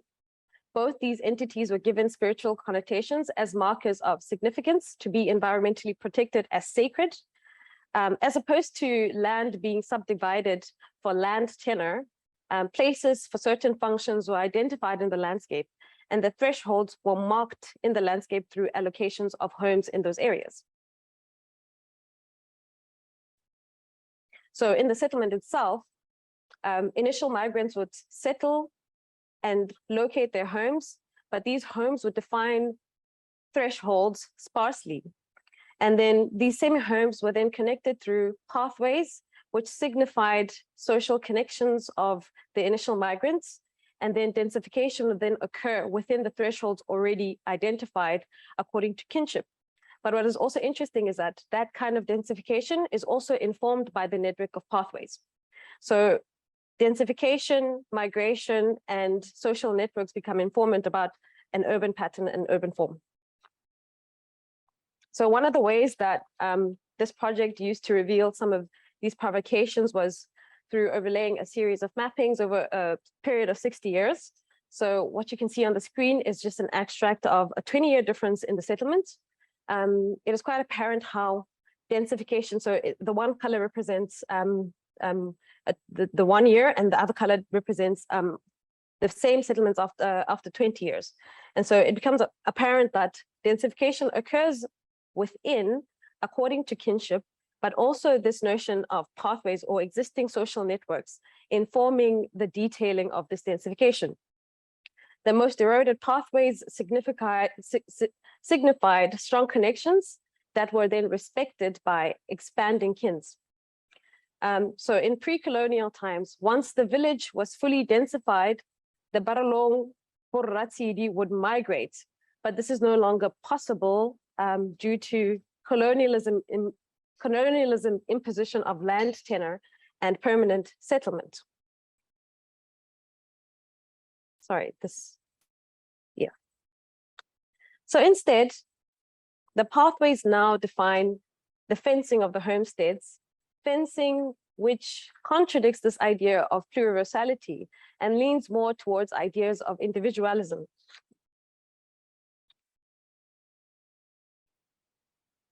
Both these entities were given spiritual connotations as markers of significance to be environmentally protected as sacred, as opposed to land being subdivided for land tenure. Places for certain functions were identified in the landscape, and the thresholds were marked in the landscape through allocations of homes in those areas. So in the settlement itself, initial migrants would settle and locate their homes, but these homes would define thresholds sparsely. And then these semi-homes were then connected through pathways, which signified social connections of the initial migrants. And then densification would then occur within the thresholds already identified according to kinship. But what is also interesting is that that kind of densification is also informed by the network of pathways. So densification, migration, and social networks become informant about an urban pattern and urban form. So one of the ways that this project used to reveal some of these provocations was through overlaying a series of mappings over a period of 60 years. So what you can see on the screen is just an extract of a 20-year difference in the settlements. It is quite apparent how densification, so the one color represents the 1 year, and the other color represents the same settlements after 20 years. And so it becomes apparent that densification occurs within, according to kinship, but also this notion of pathways or existing social networks informing the detailing of this densification. The most eroded pathways signified strong connections that were then respected by expanding kins. So in pre-colonial times, once the village was fully densified, the Barolong Borratsidi would migrate, but this is no longer possible due to colonialism imposition of land tenure and permanent settlement. Sorry, yeah. So instead, the pathways now define the fencing of the homesteads, fencing which contradicts this idea of pluriversality and leans more towards ideas of individualism.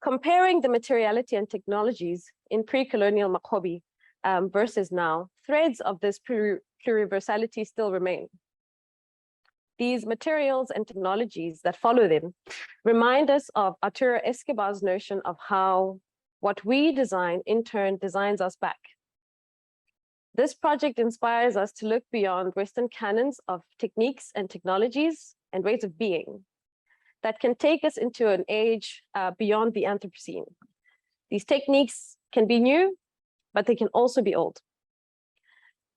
Comparing the materiality and technologies in pre-colonial Makobi versus now, threads of this pluriversality still remain. These materials and technologies that follow them remind us of Arturo Escobar's notion of how what we design in turn designs us back. This project inspires us to look beyond Western canons of techniques and technologies and ways of being that can take us into an age beyond the Anthropocene. These techniques can be new, but they can also be old.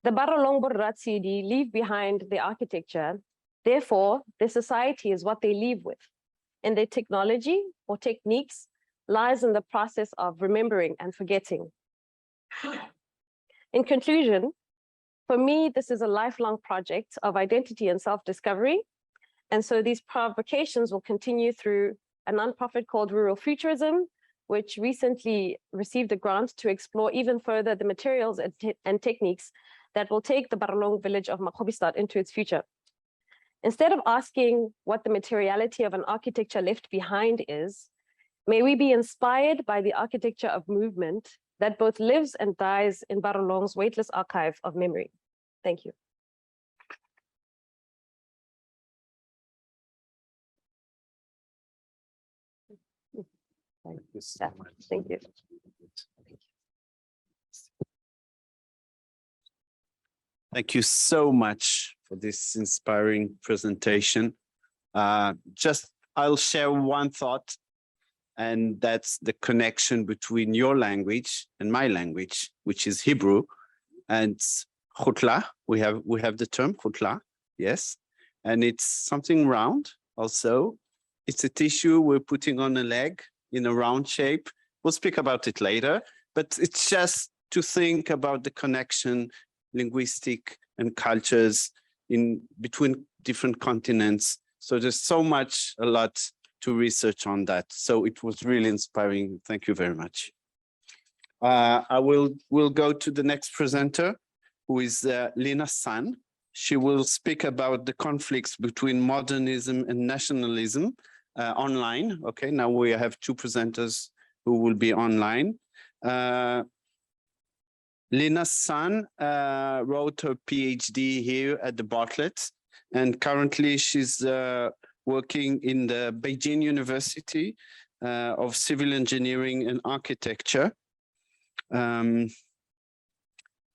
The Barolong Borratsidi leave behind the architecture. Therefore, their society is what they leave with. And their technology or techniques lies in the process of remembering and forgetting. In conclusion, for me, this is a lifelong project of identity and self-discovery. And so these provocations will continue through a nonprofit called Rural Futurism, which recently received a grant to explore even further the materials and techniques that will take the Barolong village of Makobistad into its future. Instead of asking what the materiality of an architecture left behind is, may we be inspired by the architecture of movement that both lives and dies in Barolong's weightless archive of memory. Thank you. Thank you so much. Thank you. Thank you so much for this inspiring presentation. I'll share one thought, and that's the connection between your language and my language, which is Hebrew, and khutla. We have the term khutla, yes, and it's something round. Also, it's a tissue we're putting on a leg in a round shape. We'll speak about it later, but it's just to think about the connection, linguistic and cultures in between different continents. So there's a lot to research on that. So it was really inspiring. Thank you very much. We'll go to the next presenter, who is Lina San. She will speak about the conflicts between modernism and nationalism online. Okay, now we have two presenters who will be online. Lina San wrote her PhD here at the Bartlett, and currently she's working in the Beijing University of Civil Engineering and Architecture.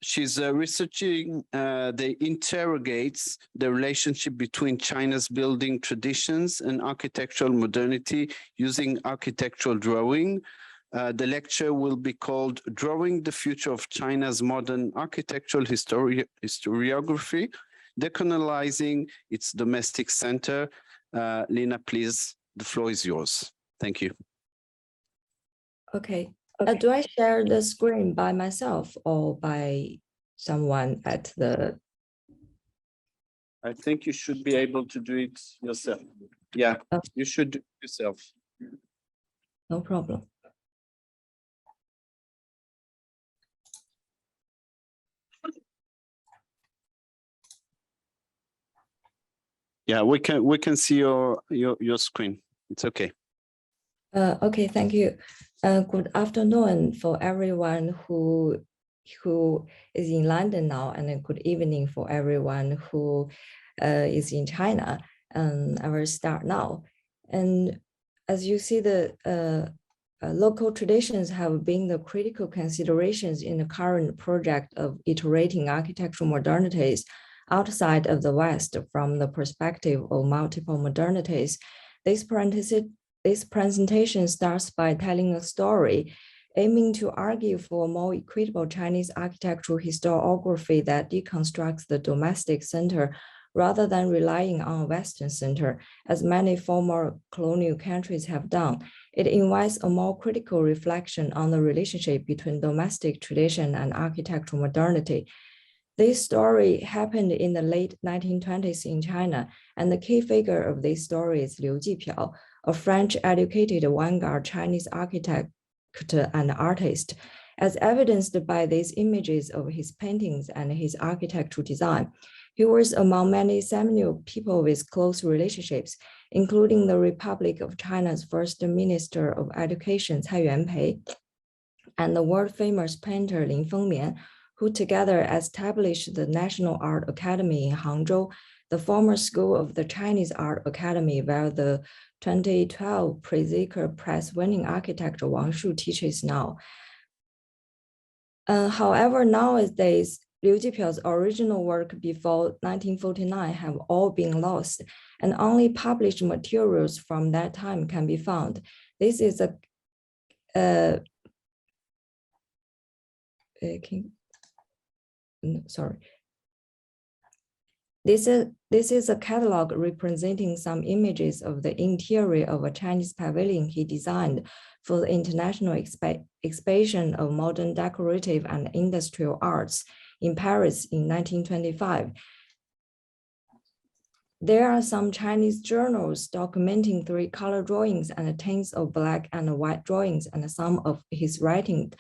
She's researching that interrogates the relationship between China's building traditions and architectural modernity using architectural drawing. The lecture will be called Drawing the Future of China's Modern Architectural Historiography, Decolonizing its Domestic Center. Lina, please, the floor is yours. Thank you. Okay. Do I share the screen by myself or by someone at the? I think you should be able to do it yourself. Yeah, you should do it yourself. No problem. Yeah, we can see your screen. It's okay. Okay, thank you. Good afternoon for everyone who is in London now, and a good evening for everyone who is in China. I will start now. And as you see, the local traditions have been the critical considerations in the current project of iterating architectural modernities outside of the West from the perspective of multiple modernities. This presentation starts by telling a story, aiming to argue for a more equitable Chinese architectural historiography that deconstructs the domestic center rather than relying on a Western center, as many former colonial countries have done. It invites a more critical reflection on the relationship between domestic tradition and architectural modernity. This story happened in the late 1920s in China, and the key figure of this story is Liu Jipiao, a French-educated vanguard Chinese architect and artist, as evidenced by these images of his paintings and his architectural design. He was among many seminal people with close relationships, including the Republic of China's first Minister of Education, Cai Yuanpei, and the world-famous painter Lin Fengmian, who together established the National Art Academy in Hangzhou, the former school of the Chinese Art Academy, where the 2012 Pritzker Prize-winning architect Wang Shu teaches now. However, nowadays, Liu Jipiao's original work before 1949 have all been lost, and only published materials from that time can be found. This is a This is a catalog representing some images of the interior of a Chinese pavilion he designed for the International Exhibition of Modern Decorative and Industrial Arts in Paris in 1925. There are some Chinese journals documenting 3 color drawings and tints of black and white drawings and some of his writing.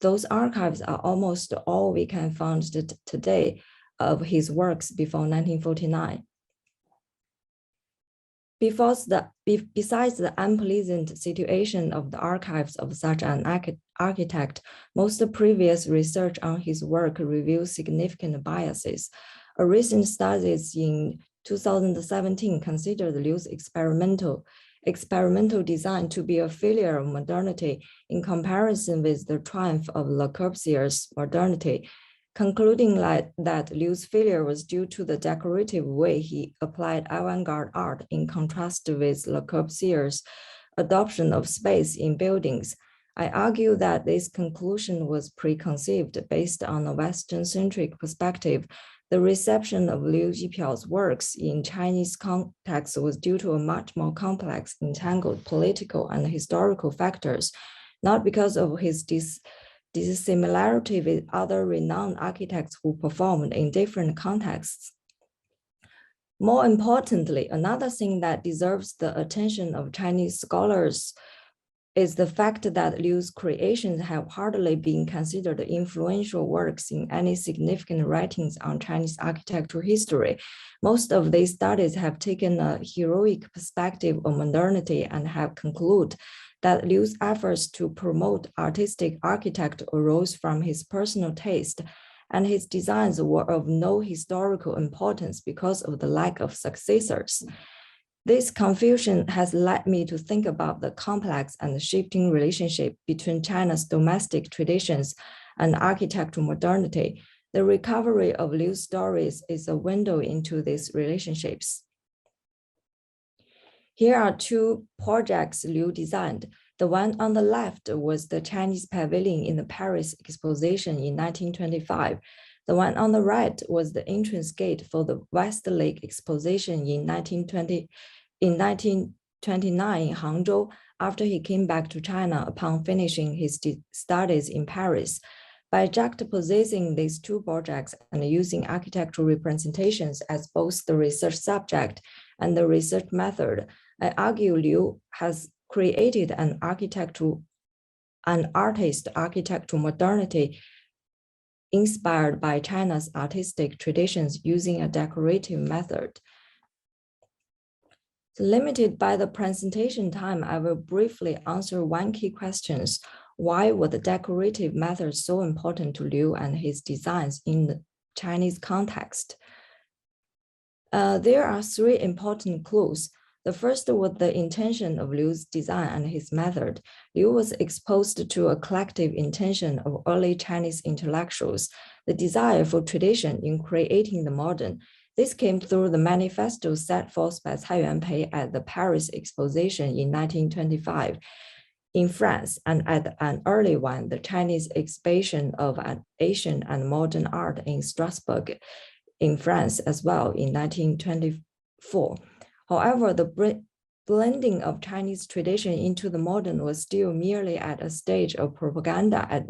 Those archives are almost all we can find today of his works before 1949. Besides the unpleasant situation of the archives of such an architect, most previous research on his work reveals significant biases. A recent study in 2017 considered Liu's experimental design to be a failure of modernity in comparison with the triumph of Le Corbusier's modernity. concluding that Liu's failure was due to the decorative way he applied avant-garde art in contrast with Le Corbusier's adoption of space in buildings. I argue that this conclusion was preconceived based on a Western-centric perspective. The reception of Liu Jipiao's works in Chinese context was due to a much more complex, entangled political and historical factors, not because of his dissimilarity with other renowned architects who performed in different contexts. More importantly, another thing that deserves the attention of Chinese scholars is the fact that Liu's creations have hardly been considered influential works in any significant writings on Chinese architectural history. Most of these studies have taken a heroic perspective of modernity and have concluded that Liu's efforts to promote artistic architecture arose from his personal taste, and his designs were of no historical importance because of the lack of successors. This confusion has led me to think about the complex and shifting relationship between China's domestic traditions and architectural modernity. The recovery of Liu's stories is a window into these relationships. Here are two projects Liu designed. The one on the left was the Chinese Pavilion in the Paris Exposition in 1925. The one on the right was the entrance gate for the West Lake Exposition in 1929 in Hangzhou, after he came back to China upon finishing his studies in Paris. By juxtaposing these two projects and using architectural representations as both the research subject and the research method, I argue Liu has created an artist architectural modernity inspired by China's artistic traditions using a decorative method. Limited by the presentation time, I will briefly answer one key question. Why were the decorative methods so important to Liu and his designs in the Chinese context? There are three important clues. The first was the intention of Liu's design and his method. Liu was exposed to a collective intention of early Chinese intellectuals, the desire for tradition in creating the modern. This came through the manifesto set forth by Cai Yuanpei at the Paris Exposition in 1925 in France, and at an early one, the Chinese exhibition of an Asian and modern art in Strasbourg in France as well in 1924. However, the blending of Chinese tradition into the modern was still merely at a stage of propaganda at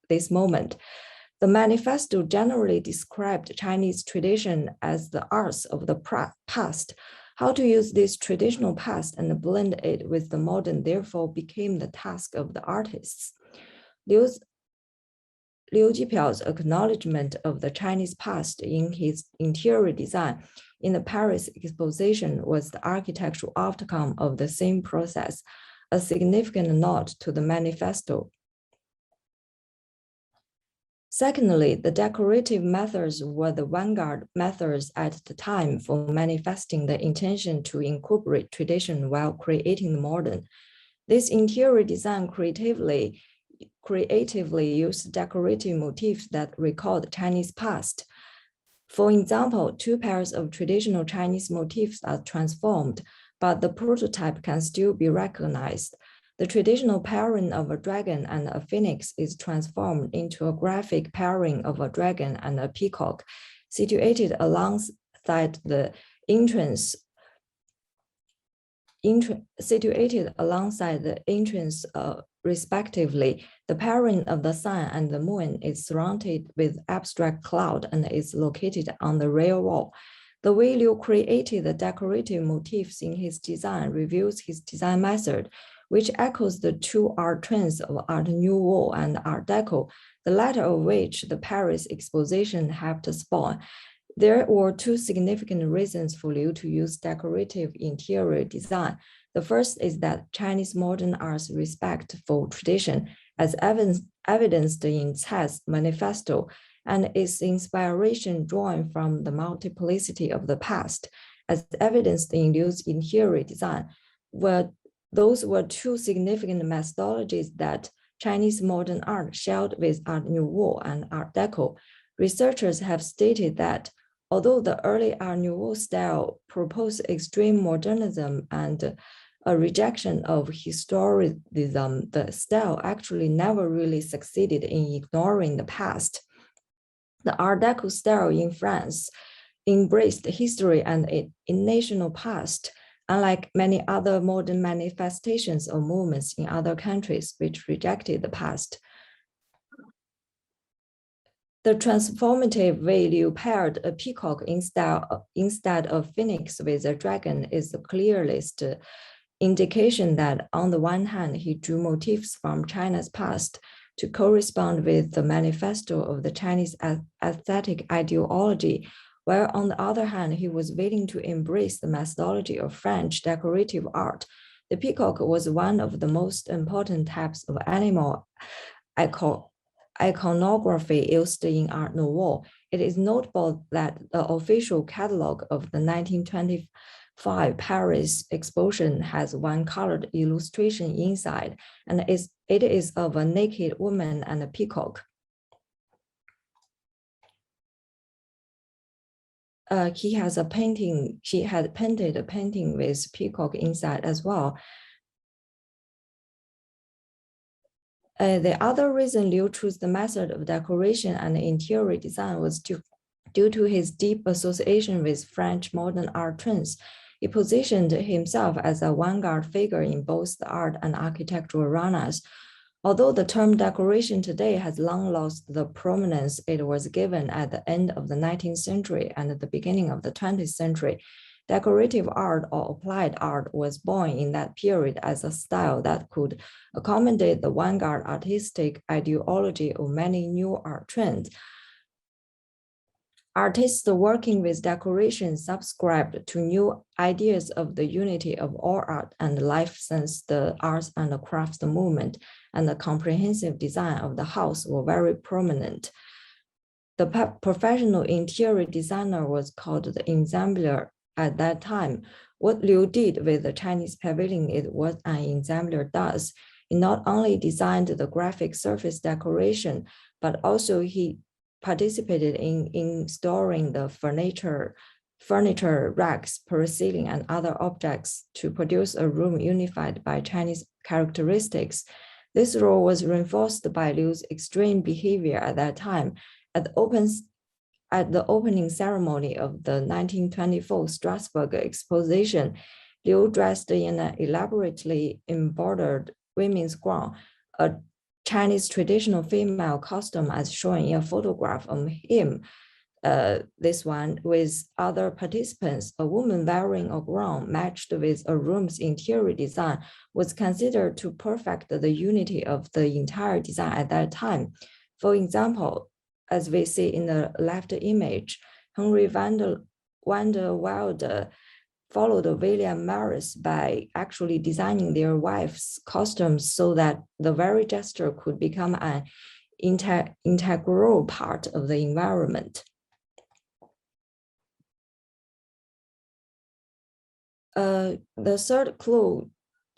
this moment. The manifesto generally described Chinese tradition as the arts of the past. How to use this traditional past and blend it with the modern therefore became the task of the artists. Liu Jipiao's acknowledgement of the Chinese past in his interior design in the Paris Exposition was the architectural outcome of the same process, a significant nod to the manifesto. Secondly, the decorative methods were the vanguard methods at the time for manifesting the intention to incorporate tradition while creating the modern. This interior design creatively used decorative motifs that recall the Chinese past. For example, two pairs of traditional Chinese motifs are transformed, but the prototype can still be recognized. The traditional pairing of a dragon and a phoenix is transformed into a graphic pairing of a dragon and a peacock, situated alongside the entrance respectively. The pairing of the sun and the moon is surrounded with abstract cloud and is located on the rear wall. The way Liu created the decorative motifs in his design reveals his design method, which echoes the two art trends of Art Nouveau and Art Deco, the latter of which the Paris Exposition helped spawn. There were two significant reasons for Liu to use decorative interior design. The first is that Chinese modern art's respect for tradition, as evidenced in Cai's manifesto, and its inspiration drawn from the multiplicity of the past, as evidenced in Liu's interior design. Those were two significant methodologies that Chinese modern art shared with Art Nouveau and Art Deco. Researchers have stated that although the early Art Nouveau style proposed extreme modernism and a rejection of historicism, the style actually never really succeeded in ignoring the past. The Art Deco style in France embraced history and its national past, unlike many other modern manifestations or movements in other countries which rejected the past. The transformative way Liu paired a peacock instead of phoenix with a dragon is the clearest indication that on the one hand, he drew motifs from China's past to correspond with the manifesto of the Chinese aesthetic ideology, while on the other hand, he was willing to embrace the methodology of French decorative art. The peacock was one of the most important types of animal iconography used in Art Nouveau. It is notable that the official catalogue of the 1925 Paris exposition has one colored illustration inside, and it is of a naked woman and a peacock. He had painted a painting with peacock inside as well. The other reason Liu chose the method of decoration and interior design was due to his deep association with French modern art trends. He positioned himself as a vanguard figure in both the art and architectural arenas. Although the term decoration today has long lost the prominence it was given at the end of the 19th century and at the beginning of the 20th century, decorative art or applied art was born in that period as a style that could accommodate the vanguard artistic ideology of many new art trends. Artists working with decoration subscribed to new ideas of the unity of all art and life since the arts and the crafts movement and the comprehensive design of the house were very prominent. The professional interior designer was called the ensembler at that time. What Liu did with the Chinese pavilion is what an ensembler does. He not only designed the graphic surface decoration, but also he participated in storing the furniture racks, per ceiling, and other objects to produce a room unified by Chinese characteristics. This role was reinforced by Liu's extreme behavior at that time. At the opening ceremony of the 1924 Strasbourg exposition, Liu dressed in an elaborately embroidered women's gown, a Chinese traditional female costume as shown in a photograph of him. This one with other participants, a woman wearing a gown matched with a room's interior design was considered to perfect the unity of the entire design at that time. For example, as we see in the left image, Henry van der Welde followed William Morris by actually designing their wives' costumes so that the very gesture could become an integral part of the environment. The third clue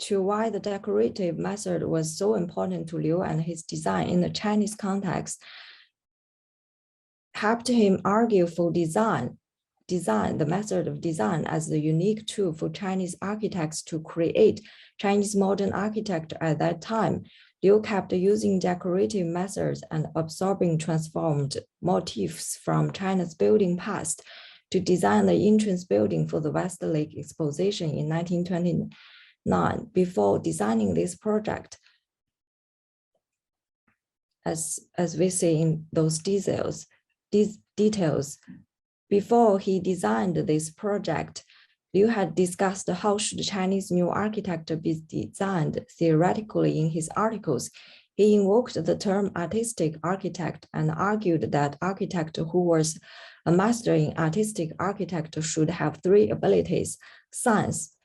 to why the decorative method was so important to Liu and his design in the Chinese context helped him argue for the method of design as the unique tool for Chinese architects to create Chinese modern architecture at that time. Liu kept using decorative methods and absorbing transformed motifs from China's building past to design the entrance building for the Westlake Exposition in 1929. Before designing this project, as we see in those details, before he designed this project, Liu had discussed how should Chinese new architecture be designed theoretically in his articles. He invoked the term artistic architect and argued that architect who was a master in artistic architecture should have three abilities: science,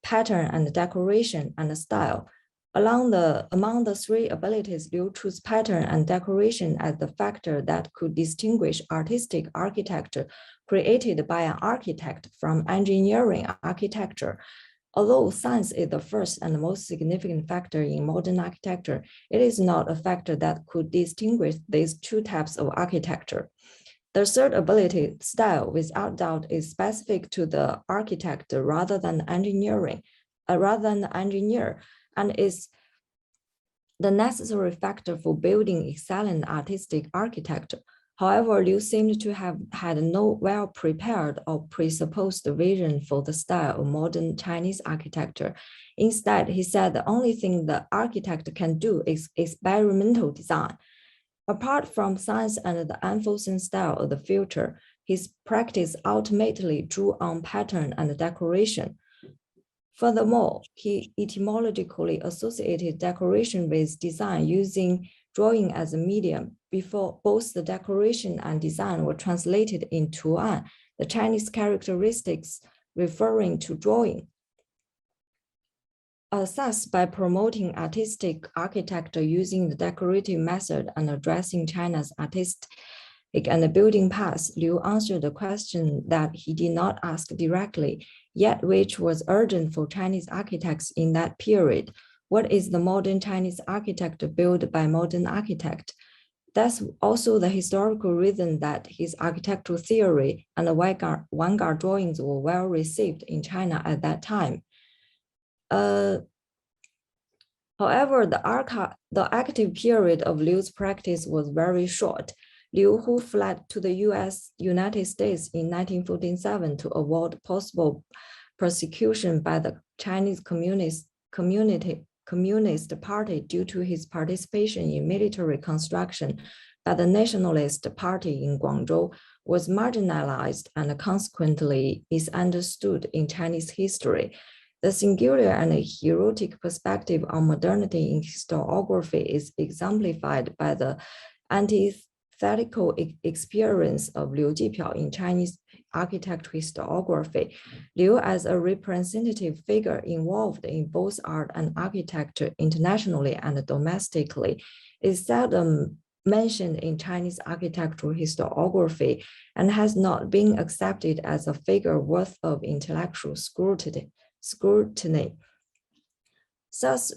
pattern and decoration, and style. Among the three abilities, Liu chose pattern and decoration as the factor that could distinguish artistic architecture created by an architect from engineering architecture. Although science is the first and most significant factor in modern architecture, it is not a factor that could distinguish these two types of architecture. The third ability, style, without doubt, is specific to the architect rather than the engineer, and is the necessary factor for building excellent artistic architecture. However, Liu seemed to have had no well-prepared or presupposed vision for the style of modern Chinese architecture. Instead, he said the only thing the architect can do is experimental design. Apart from science and the Anthropocene style of the future, his practice ultimately drew on pattern and decoration. Furthermore, he etymologically associated decoration with design, using drawing as a medium. Before both the decoration and design were translated in Tuan, the Chinese characteristics referring to drawing. Thus, by promoting artistic architecture using the decorative method and addressing China's artistic and building past, Liu answered the question that he did not ask directly, yet which was urgent for Chinese architects in that period. What is the modern Chinese architect built by modern architect? That's also the historical reason that his architectural theory and the vanguard drawings were well received in China at that time. However, the active period of Liu's practice was very short. Liu, who fled to the United States in 1947 to avoid possible persecution by the Chinese Communist Party due to his participation in military construction by the Nationalist Party in Guangzhou, was marginalized and consequently misunderstood in Chinese history. The singular and heroic perspective on modernity in historiography is exemplified by the antithetical experience of Liu Jipiao in Chinese architectural historiography. Liu, as a representative figure involved in both art and architecture internationally and domestically, is seldom mentioned in Chinese architectural historiography and has not been accepted as a figure worth of intellectual scrutiny. Thus,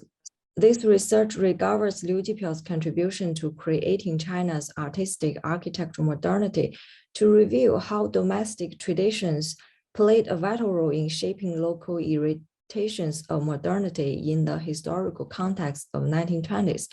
this research regards Liu Jipiao's contribution to creating China's artistic architectural modernity to reveal how domestic traditions played a vital role in shaping local irritations of modernity in the historical context of 1920s.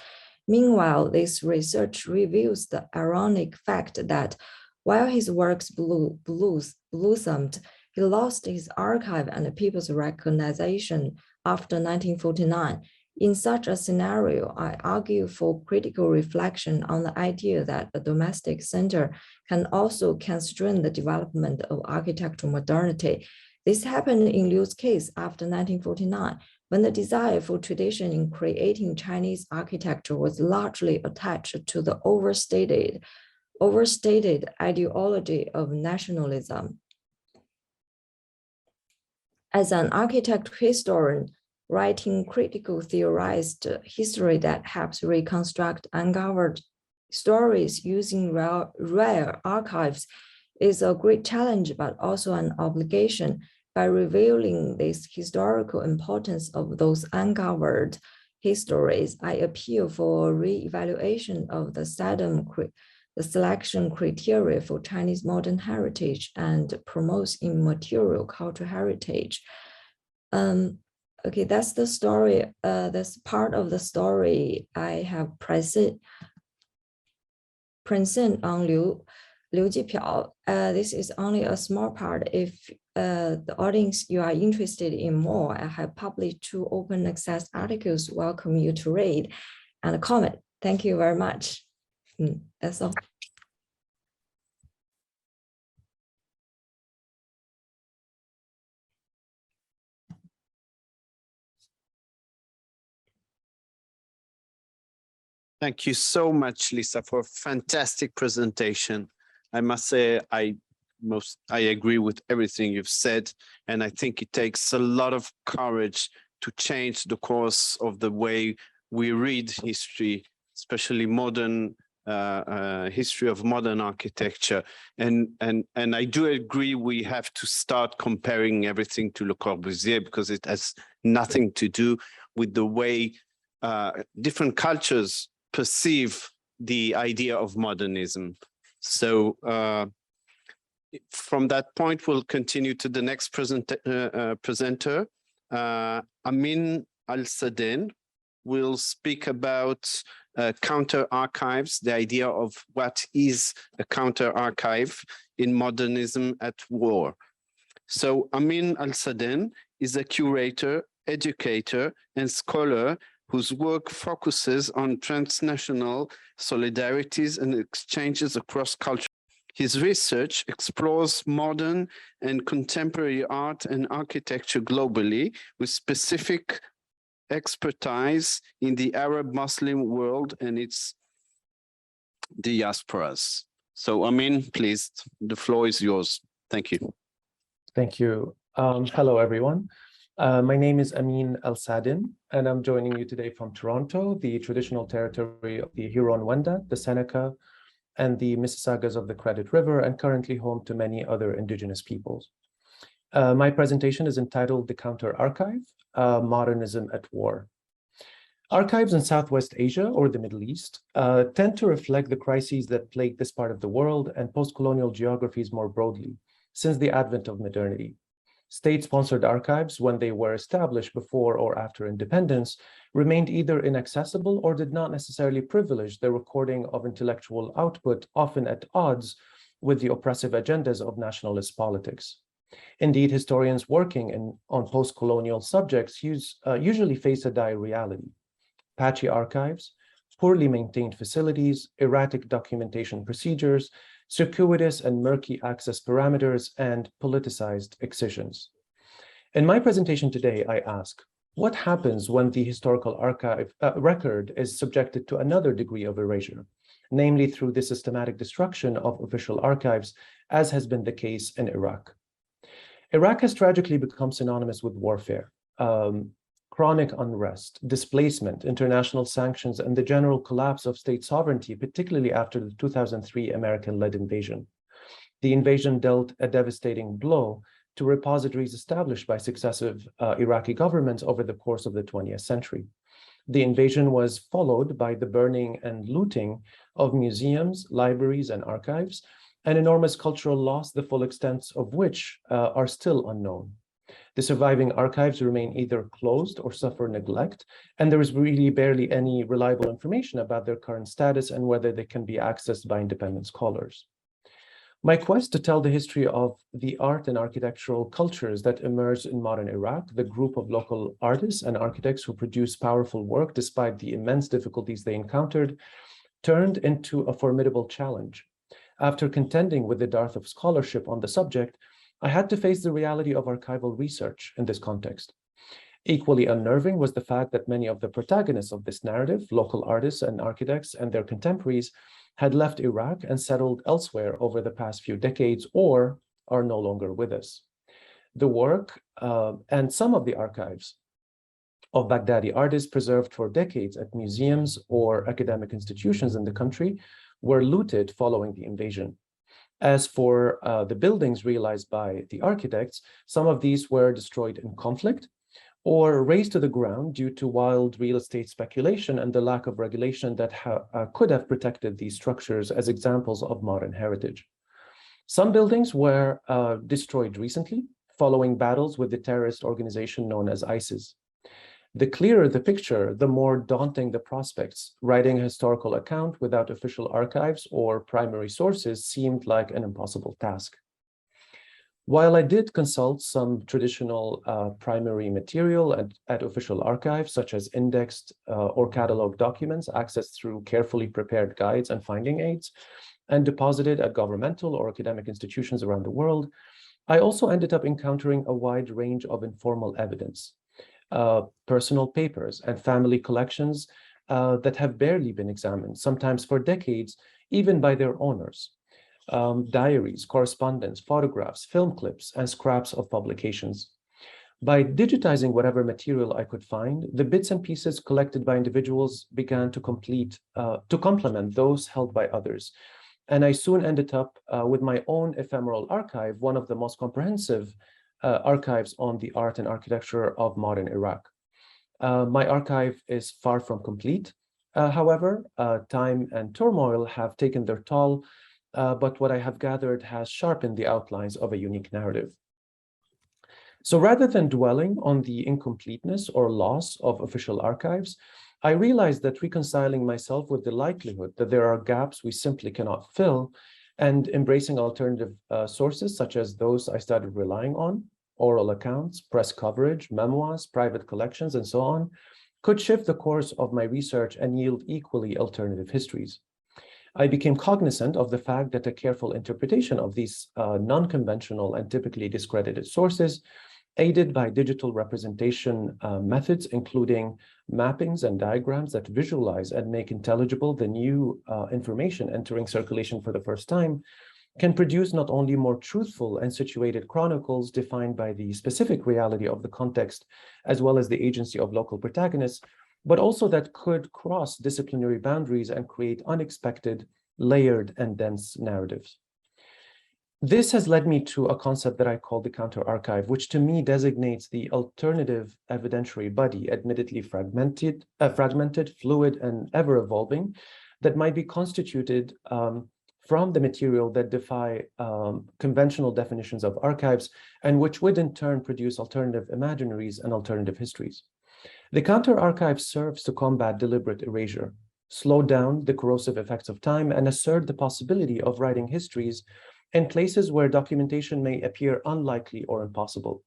Meanwhile, this research reveals the ironic fact that while his works blossomed, he lost his archive and people's recognition after 1949. In such a scenario, I argue for critical reflection on the idea that the domestic center can also constrain the development of architectural modernity. This happened in Liu's case after 1949, when the desire for tradition in creating Chinese architecture was largely attached to the overstated ideology of nationalism. As an architecture historian, writing critical theorized history that helps reconstruct uncovered stories using rare archives is a great challenge, but also an obligation. By revealing this historical importance of those uncovered histories, I appeal for a re-evaluation of the selection criteria for Chinese modern heritage and promotes immaterial cultural heritage. Okay, that's the story. That's part of the story I have present on Liu Jipiao. This is only a small part. If the audience, you are interested in more, I have published 2 open access articles. Welcome you to read and comment. Thank you very much. That's all. Thank you so much, Lisa, for a fantastic presentation. I must say, I agree with everything you've said, and I think it takes a lot of courage to change the course of the way we read history, especially modern history of modern architecture. And I do agree we have to start comparing everything to Le Corbusier because it has nothing to do with the way different cultures perceive the idea of modernism. So from that point, we'll continue to the next presenter. Amin Al-Sadin will speak about counter archives, the idea of what is a counter archive in modernism at war. So Amin Al-Sadin is a curator, educator, and scholar whose work focuses on transnational solidarities and exchanges across cultures. His research explores modern and contemporary art and architecture globally with specific expertise in the Arab Muslim world and its diasporas. So Amin, please, the floor is yours. Thank you. Thank you. Hello, everyone. My name is Amin Al-Sadin, and I'm joining you today from Toronto, the traditional territory of the Huron-Wendat, the Seneca, and the Mississaugas of the Credit River, and currently home to many other Indigenous peoples. My presentation is entitled The Counter Archive, Modernism at War. Archives in Southwest Asia or the Middle East tend to reflect the crises that plague this part of the world and post-colonial geographies more broadly since the advent of modernity. State-sponsored archives, when they were established before or after independence, remained either inaccessible or did not necessarily privilege the recording of intellectual output, often at odds with the oppressive agendas of nationalist politics. Indeed, historians working on post-colonial subjects usually face a dire reality: patchy archives, poorly maintained facilities, erratic documentation procedures, circuitous and murky access parameters, and politicized excisions. In my presentation today, I ask, what happens when the historical archive record is subjected to another degree of erasure, namely through the systematic destruction of official archives, as has been the case in Iraq? Iraq has tragically become synonymous with warfare, chronic unrest, displacement, international sanctions, and the general collapse of state sovereignty, particularly after the 2003 American-led invasion. The invasion dealt a devastating blow to repositories established by successive Iraqi governments over the course of the 20th century. The invasion was followed by the burning and looting of museums, libraries, and archives, an enormous cultural loss, the full extents of which are still unknown. The surviving archives remain either closed or suffer neglect, and there is really barely any reliable information about their current status and whether they can be accessed by independent scholars. My quest to tell the history of the art and architectural cultures that emerged in modern Iraq, the group of local artists and architects who produced powerful work despite the immense difficulties they encountered, turned into a formidable challenge. After contending with the dearth of scholarship on the subject, I had to face the reality of archival research in this context. Equally unnerving was the fact that many of the protagonists of this narrative, local artists and architects and their contemporaries, had left Iraq and settled elsewhere over the past few decades or are no longer with us. The work and some of the archives of Baghdadi artists preserved for decades at museums or academic institutions in the country were looted following the invasion. As for the buildings realized by the architects, some of these were destroyed in conflict or razed to the ground due to wild real estate speculation and the lack of regulation that could have protected these structures as examples of modern heritage. Some buildings were destroyed recently following battles with the terrorist organization known as ISIS. The clearer the picture, the more daunting the prospects. Writing a historical account without official archives or primary sources seemed like an impossible task. While I did consult some traditional primary material at official archives, such as indexed or cataloged documents accessed through carefully prepared guides and finding aids, and deposited at governmental or academic institutions around the world, I also ended up encountering a wide range of informal evidence. Personal papers and family collections that have barely been examined, sometimes for decades, even by their owners. Diaries, correspondence, photographs, film clips, and scraps of publications. By digitizing whatever material I could find, the bits and pieces collected by individuals began to complement those held by others. And I soon ended up with my own ephemeral archive, one of the most comprehensive archives on the art and architecture of modern Iraq. My archive is far from complete. However, time and turmoil have taken their toll, but what I have gathered has sharpened the outlines of a unique narrative. So rather than dwelling on the incompleteness or loss of official archives, I realized that reconciling myself with the likelihood that there are gaps we simply cannot fill and embracing alternative sources such as those I started relying on, oral accounts, press coverage, memoirs, private collections, and so on, could shift the course of my research and yield equally alternative histories. I became cognizant of the fact that a careful interpretation of these non-conventional and typically discredited sources, aided by digital representation methods, including mappings and diagrams that visualize and make intelligible the new information entering circulation for the first time, can produce not only more truthful and situated chronicles defined by the specific reality of the context, as well as the agency of local protagonists, but also that could cross disciplinary boundaries and create unexpected, layered, and dense narratives. This has led me to a concept that I call the counter-archive, which to me designates the alternative evidentiary body, admittedly fragmented, fluid, and ever-evolving, that might be constituted from the material that defy conventional definitions of archives, and which would in turn produce alternative imaginaries and alternative histories. The counter-archive serves to combat deliberate erasure, slow down the corrosive effects of time, and assert the possibility of writing histories in places where documentation may appear unlikely or impossible.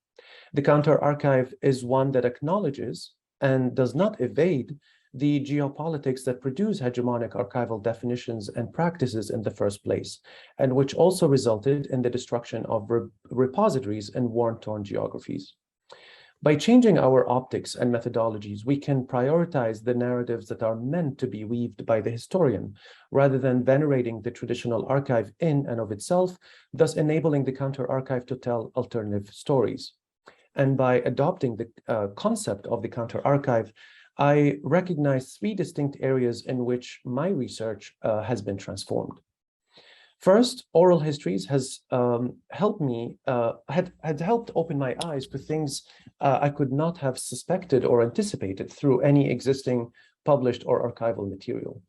The counter-archive is one that acknowledges and does not evade the geopolitics that produce hegemonic archival definitions and practices in the first place, and which also resulted in the destruction of repositories and war-torn geographies. By changing our optics and methodologies, we can prioritize the narratives that are meant to be weaved by the historian, rather than venerating the traditional archive in and of itself, thus enabling the counter-archive to tell alternative stories. And by adopting the concept of the counter-archive, I recognize three distinct areas in which my research has been transformed. First, oral histories has helped me, had helped open my eyes to things I could not have suspected or anticipated through any existing published or archival material.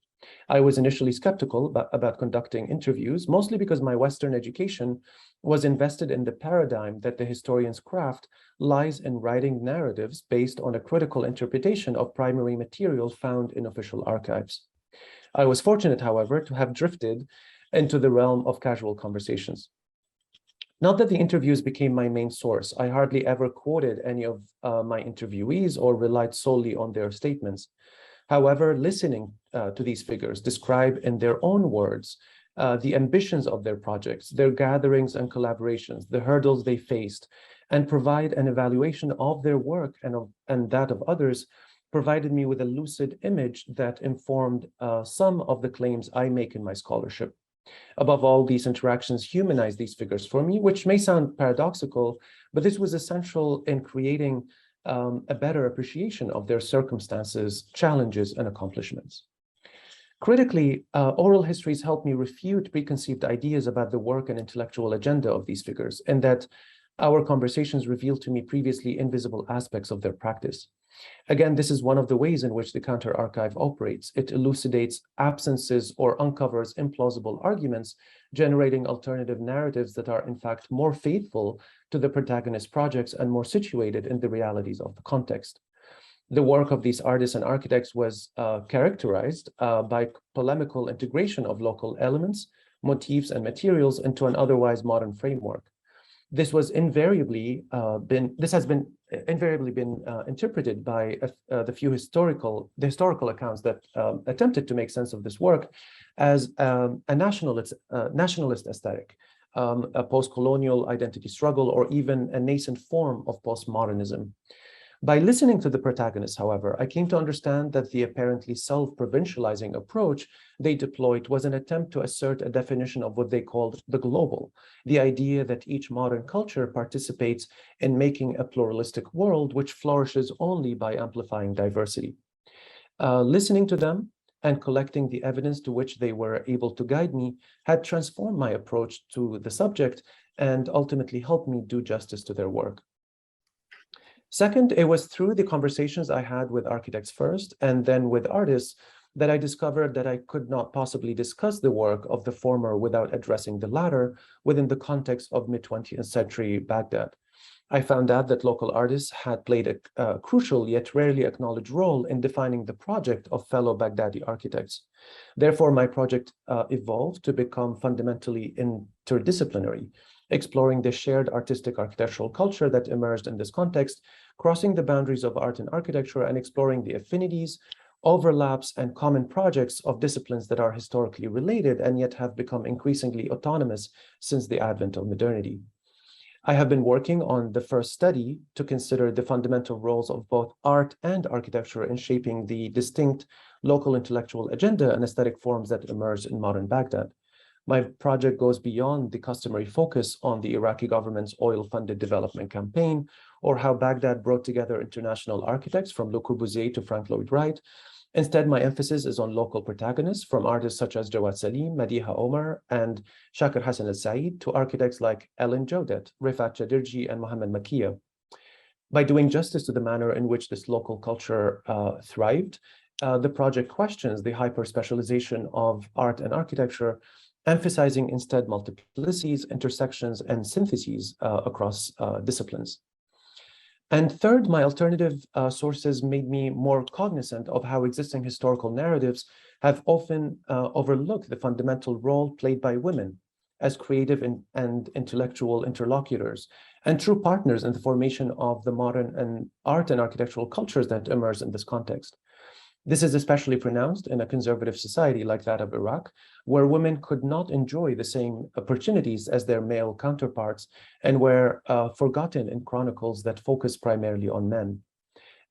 I was initially skeptical about conducting interviews, mostly because my Western education was invested in the paradigm that the historian's craft lies in writing narratives based on a critical interpretation of primary material found in official archives. I was fortunate, however, to have drifted into the realm of casual conversations. Not that the interviews became my main source. I hardly ever quoted any of my interviewees or relied solely on their statements. However, listening to these figures describe in their own words the ambitions of their projects, their gatherings and collaborations, the hurdles they faced, and provide an evaluation of their work and that of others, provided me with a lucid image that informed some of the claims I make in my scholarship. Above all, these interactions humanize these figures for me, which may sound paradoxical, but this was essential in creating a better appreciation of their circumstances, challenges, and accomplishments. Critically, oral histories help me refute preconceived ideas about the work and intellectual agenda of these figures, and that our conversations reveal to me previously invisible aspects of their practice. Again, this is one of the ways in which the counter-archive operates. It elucidates absences or uncovers implausible arguments, generating alternative narratives that are in fact more faithful to the protagonist's projects and more situated in the realities of the context. The work of these artists and architects was characterized by polemical integration of local elements, motifs, and materials into an otherwise modern framework. This has invariably been interpreted by the historical accounts that attempted to make sense of this work as a nationalist aesthetic, a post-colonial identity struggle, or even a nascent form of postmodernism. By listening to the protagonists, however, I came to understand that the apparently self-provincializing approach they deployed was an attempt to assert a definition of what they called the global, the idea that each modern culture participates in making a pluralistic world which flourishes only by amplifying diversity. Listening to them and collecting the evidence to which they were able to guide me had transformed my approach to the subject and ultimately helped me do justice to their work. Second, it was through the conversations I had with architects first and then with artists that I discovered that I could not possibly discuss the work of the former without addressing the latter within the context of mid-20th century Baghdad. I found out that local artists had played a crucial yet rarely acknowledged role in defining the project of fellow Baghdadi architects. Therefore, my project evolved to become fundamentally interdisciplinary, exploring the shared artistic architectural culture that emerged in this context, crossing the boundaries of art and architecture, and exploring the affinities, overlaps, and common projects of disciplines that are historically related and yet have become increasingly autonomous since the advent of modernity. I have been working on the first study to consider the fundamental roles of both art and architecture in shaping the distinct local intellectual agenda and aesthetic forms that emerged in modern Baghdad. My project goes beyond the customary focus on the Iraqi government's oil-funded development campaign, or how Baghdad brought together international architects from Le Corbusier to Frank Lloyd Wright. Instead, my emphasis is on local protagonists, from artists such as Jawad Salim, Madiha Omar, and Shakir Hassan al-Said, to architects like Ellen Jodet, Rifat Chadirji, and Mohammed Makia. By doing justice to the manner in which this local culture thrived, the project questions the hyper-specialization of art and architecture, emphasizing instead multiplicities, intersections, and syntheses across disciplines. And third, my alternative sources made me more cognizant of how existing historical narratives have often overlooked the fundamental role played by women as creative and intellectual interlocutors and true partners in the formation of the modern and art and architectural cultures that emerge in this context. This is especially pronounced in a conservative society like that of Iraq, where women could not enjoy the same opportunities as their male counterparts and were forgotten in chronicles that focus primarily on men.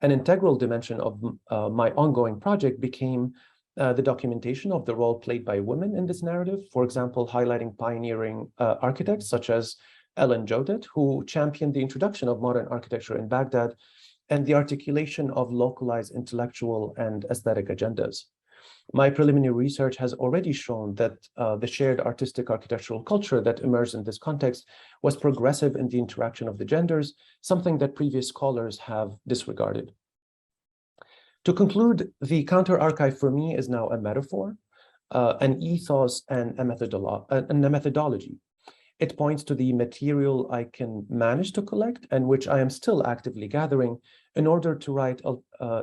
An integral dimension of my ongoing project became the documentation of the role played by women in this narrative, for example, highlighting pioneering architects such as Ellen Jodet, who championed the introduction of modern architecture in Baghdad, and the articulation of localized intellectual and aesthetic agendas. My preliminary research has already shown that the shared artistic architectural culture that emerged in this context was progressive in the interaction of the genders, something that previous scholars have disregarded. To conclude, the counter-archive for me is now a metaphor, an ethos, and a methodology. It points to the material I can manage to collect and which I am still actively gathering in order to write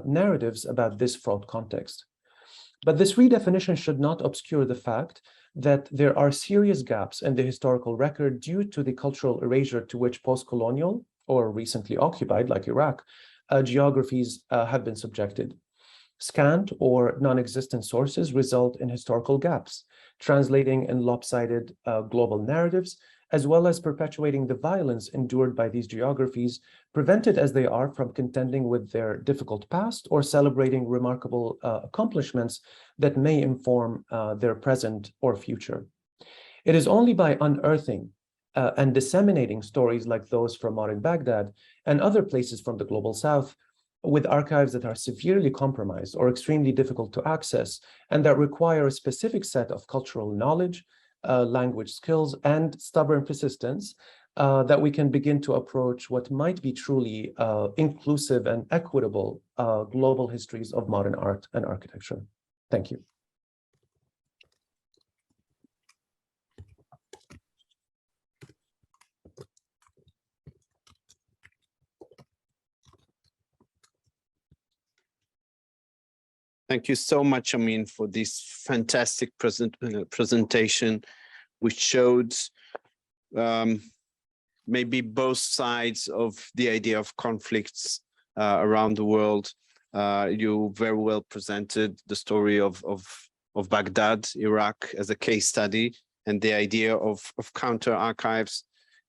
narratives about this fraught context. But this redefinition should not obscure the fact that there are serious gaps in the historical record due to the cultural erasure to which post-colonial or recently occupied, like Iraq, geographies have been subjected. Scant or non-existent sources result in historical gaps, translating in lopsided global narratives, as well as perpetuating the violence endured by these geographies, prevented as they are from contending with their difficult past or celebrating remarkable accomplishments that may inform their present or future. It is only by unearthing and disseminating stories like those from modern Baghdad and other places from the global south, with archives that are severely compromised or extremely difficult to access, and that require a specific set of cultural knowledge, language skills, and stubborn persistence, that we can begin to approach what might be truly inclusive and equitable global histories of modern art and architecture. Thank you. Thank you so much, Amin, for this fantastic presentation, which showed maybe both sides of the idea of conflicts around the world. You very well presented the story of Baghdad, Iraq, as a case study, and the idea of counter archives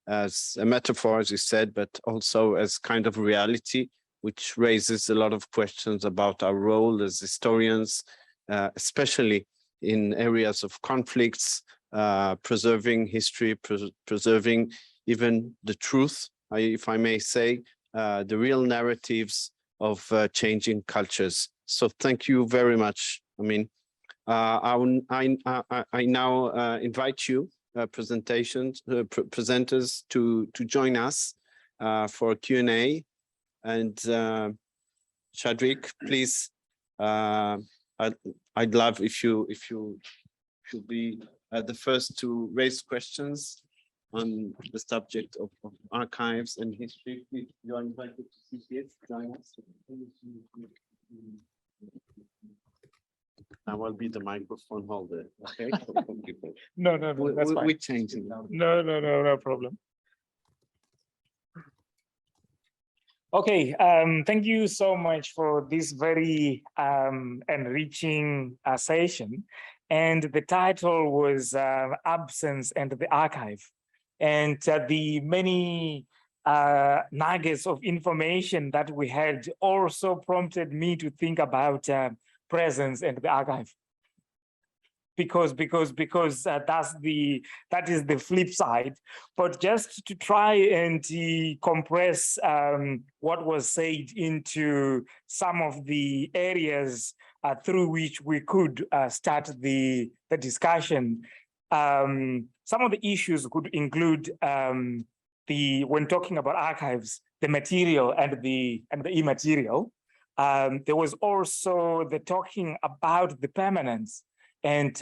as a metaphor, as you said, but also as kind of reality which raises a lot of questions about our role as historians, especially in areas of conflicts, preserving history, preserving even the truth, if I may say, the real narratives of changing cultures. So thank you very much. I mean, I now invite you, presenters, to join us for a Q&A. And Chadwick, please, I'd love if you should be the first to raise questions on the subject of archives and history. Please, you are invited to see it, join us. I will be the microphone holder, okay? No, that's fine. We're changing. No problem. Okay, thank you so much for this very enriching session. And the title was Absence and the Archive. And the many nuggets of information that we had also prompted me to think about presence and the archive. Because that is the flip side. But just to try and compress what was said into some of the areas through which we could start the discussion. Some of the issues could include when talking about archives, the material and the immaterial. There was also the talking about the permanence and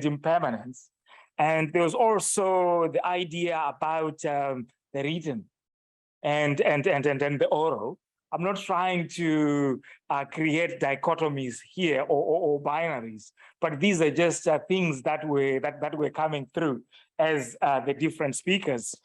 impermanence. And there was also the idea about the written and the oral. I'm not trying to create dichotomies here or binaries, but these are just things that were coming through as the different speakers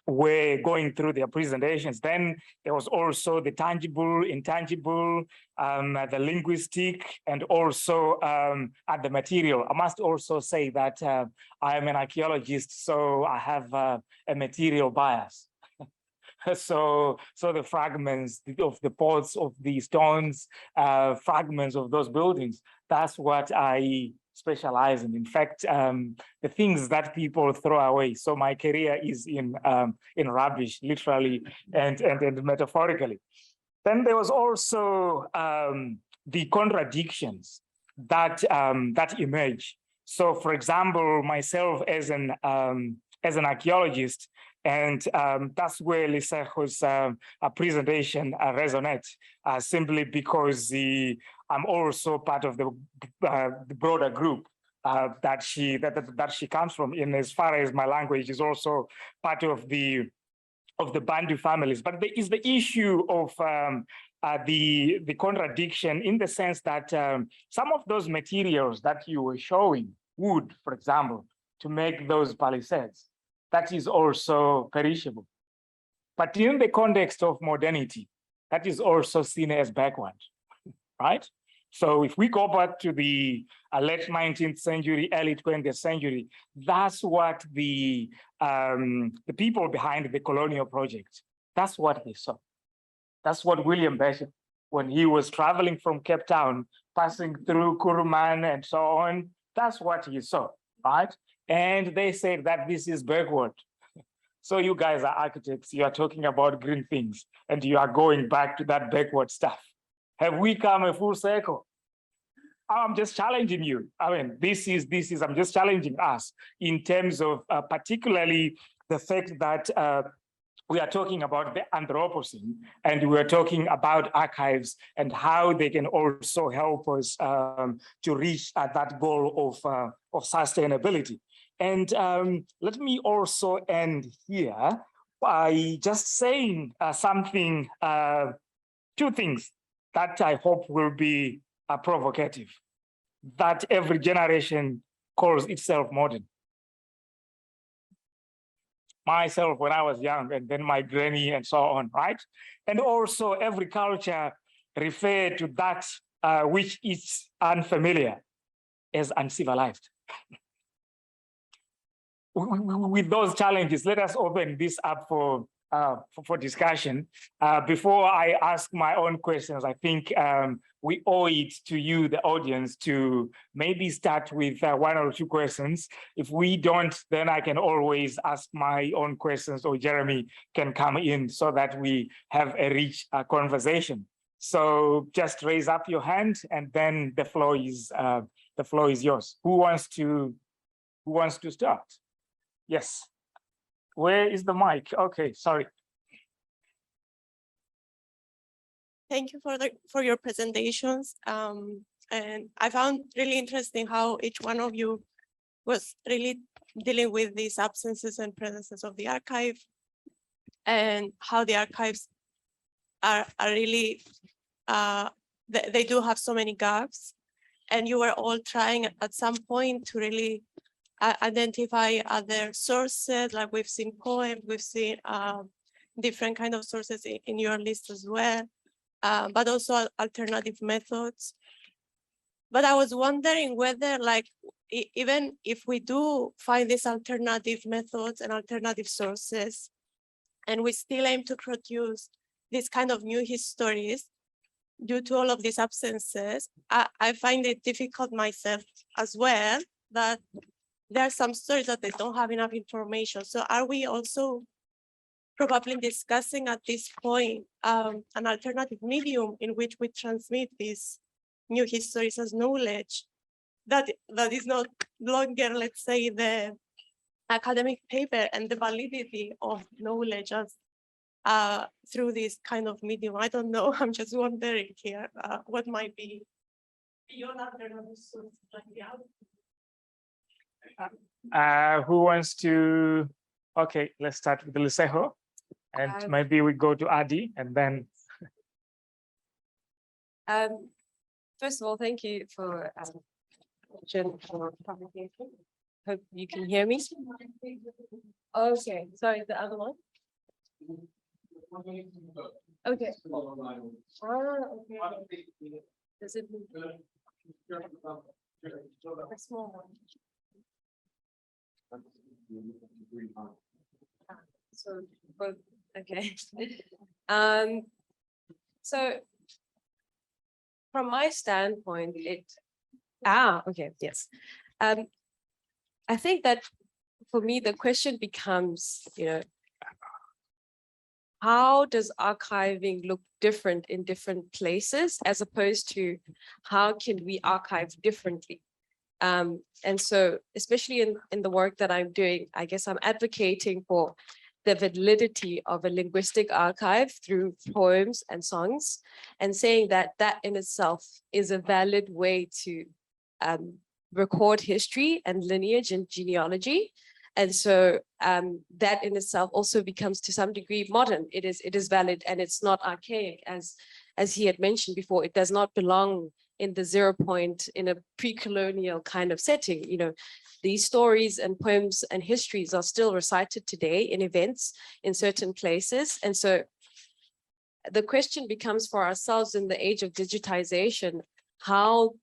were going through their presentations. Then there was also the tangible, intangible, the linguistic, and also the material. I must also say that I am an archaeologist, so I have a material bias. So the fragments of the pots, of the stones, fragments of those buildings, that's what I specialize in. In fact, the things that people throw away. So my career is in rubbish, literally and metaphorically. Then there was also the contradictions that emerge. So, for example, myself as an archaeologist, and that's where Lisejo's presentation resonates, simply because I'm also part of the broader group that she comes from. In as far as my language is also part of the Bantu families. But there is the issue of the contradiction in the sense that some of those materials that you were showing, wood, for example, to make those palisades, that is also perishable. But in the context of modernity, that is also seen as backward, right? So if we go back to the late 19th century, early 20th century, that's what the people behind the colonial project, that's what they saw. That's what William Bishop, when he was traveling from Cape Town, passing through Kuruman and so on, that's what he saw, right? And they said that this is backward. So you guys are architects, you are talking about green things, and you are going back to that backward stuff. Have we come a full circle? I'm just challenging you. I mean, this is, I'm just challenging us in terms of particularly the fact that we are talking about the Anthropocene, and we're talking about archives and how they can also help us to reach that goal of sustainability. And let me also end here by just saying something, two things that I hope will be provocative, that every generation calls itself modern. Myself when I was young, and then my granny and so on, right? And also every culture referred to that which is unfamiliar as uncivilized. With those challenges, let us open this up for for discussion. Before I ask my own questions, I think we owe it to you, the audience, to maybe start with 1 or 2 questions. If we don't, then I can always ask my own questions, or Jeremy can come in so that we have a rich conversation. So just raise up your hand, and then the floor is yours. Who wants to start? Yes. Where is the mic? Okay, sorry. Thank you for your presentations. And I found really interesting how each one of you was really dealing with these absences and presences of the archive, and how the archives are really, they do have so many gaps. And you were all trying at some point to really identify other sources, like we've seen poems, we've seen different kind of sources in your list as well. But also alternative methods. But I was wondering whether, like, even if we do find these alternative methods and alternative sources, and we still aim to produce this kind of new histories, due to all of these absences, I find it difficult myself as well, that there are some stories that they don't have enough information. So are we also probably discussing at this point an alternative medium in which we transmit these new histories as knowledge that is not longer, let's say, the academic paper and the validity of knowledge as through this kind of medium? I don't know. I'm just wondering here what might be beyond alternative sources like the other. Who wants to? Okay, let's start with Liseho. And maybe we go to Adi, and then. First of all, thank you for publication. Hope you can hear me. Okay, sorry, the other one. Okay. Okay. Does it move? A small one. So both, okay. So from my standpoint, okay, yes. I think that for me, the question becomes, how does archiving look different in different places, as opposed to how can we archive differently? And so, especially in the work that I'm doing, I guess I'm advocating for the validity of a linguistic archive through poems and songs, and saying that that in itself is a valid way to record history and lineage and genealogy. And so that in itself also becomes to some degree modern. It is valid, and it's not archaic, as he had mentioned before. It does not belong in the 0 point in a pre-colonial kind of setting. These stories and poems and histories are still recited today in events in certain places. And so the question becomes for ourselves in the age of digitization, how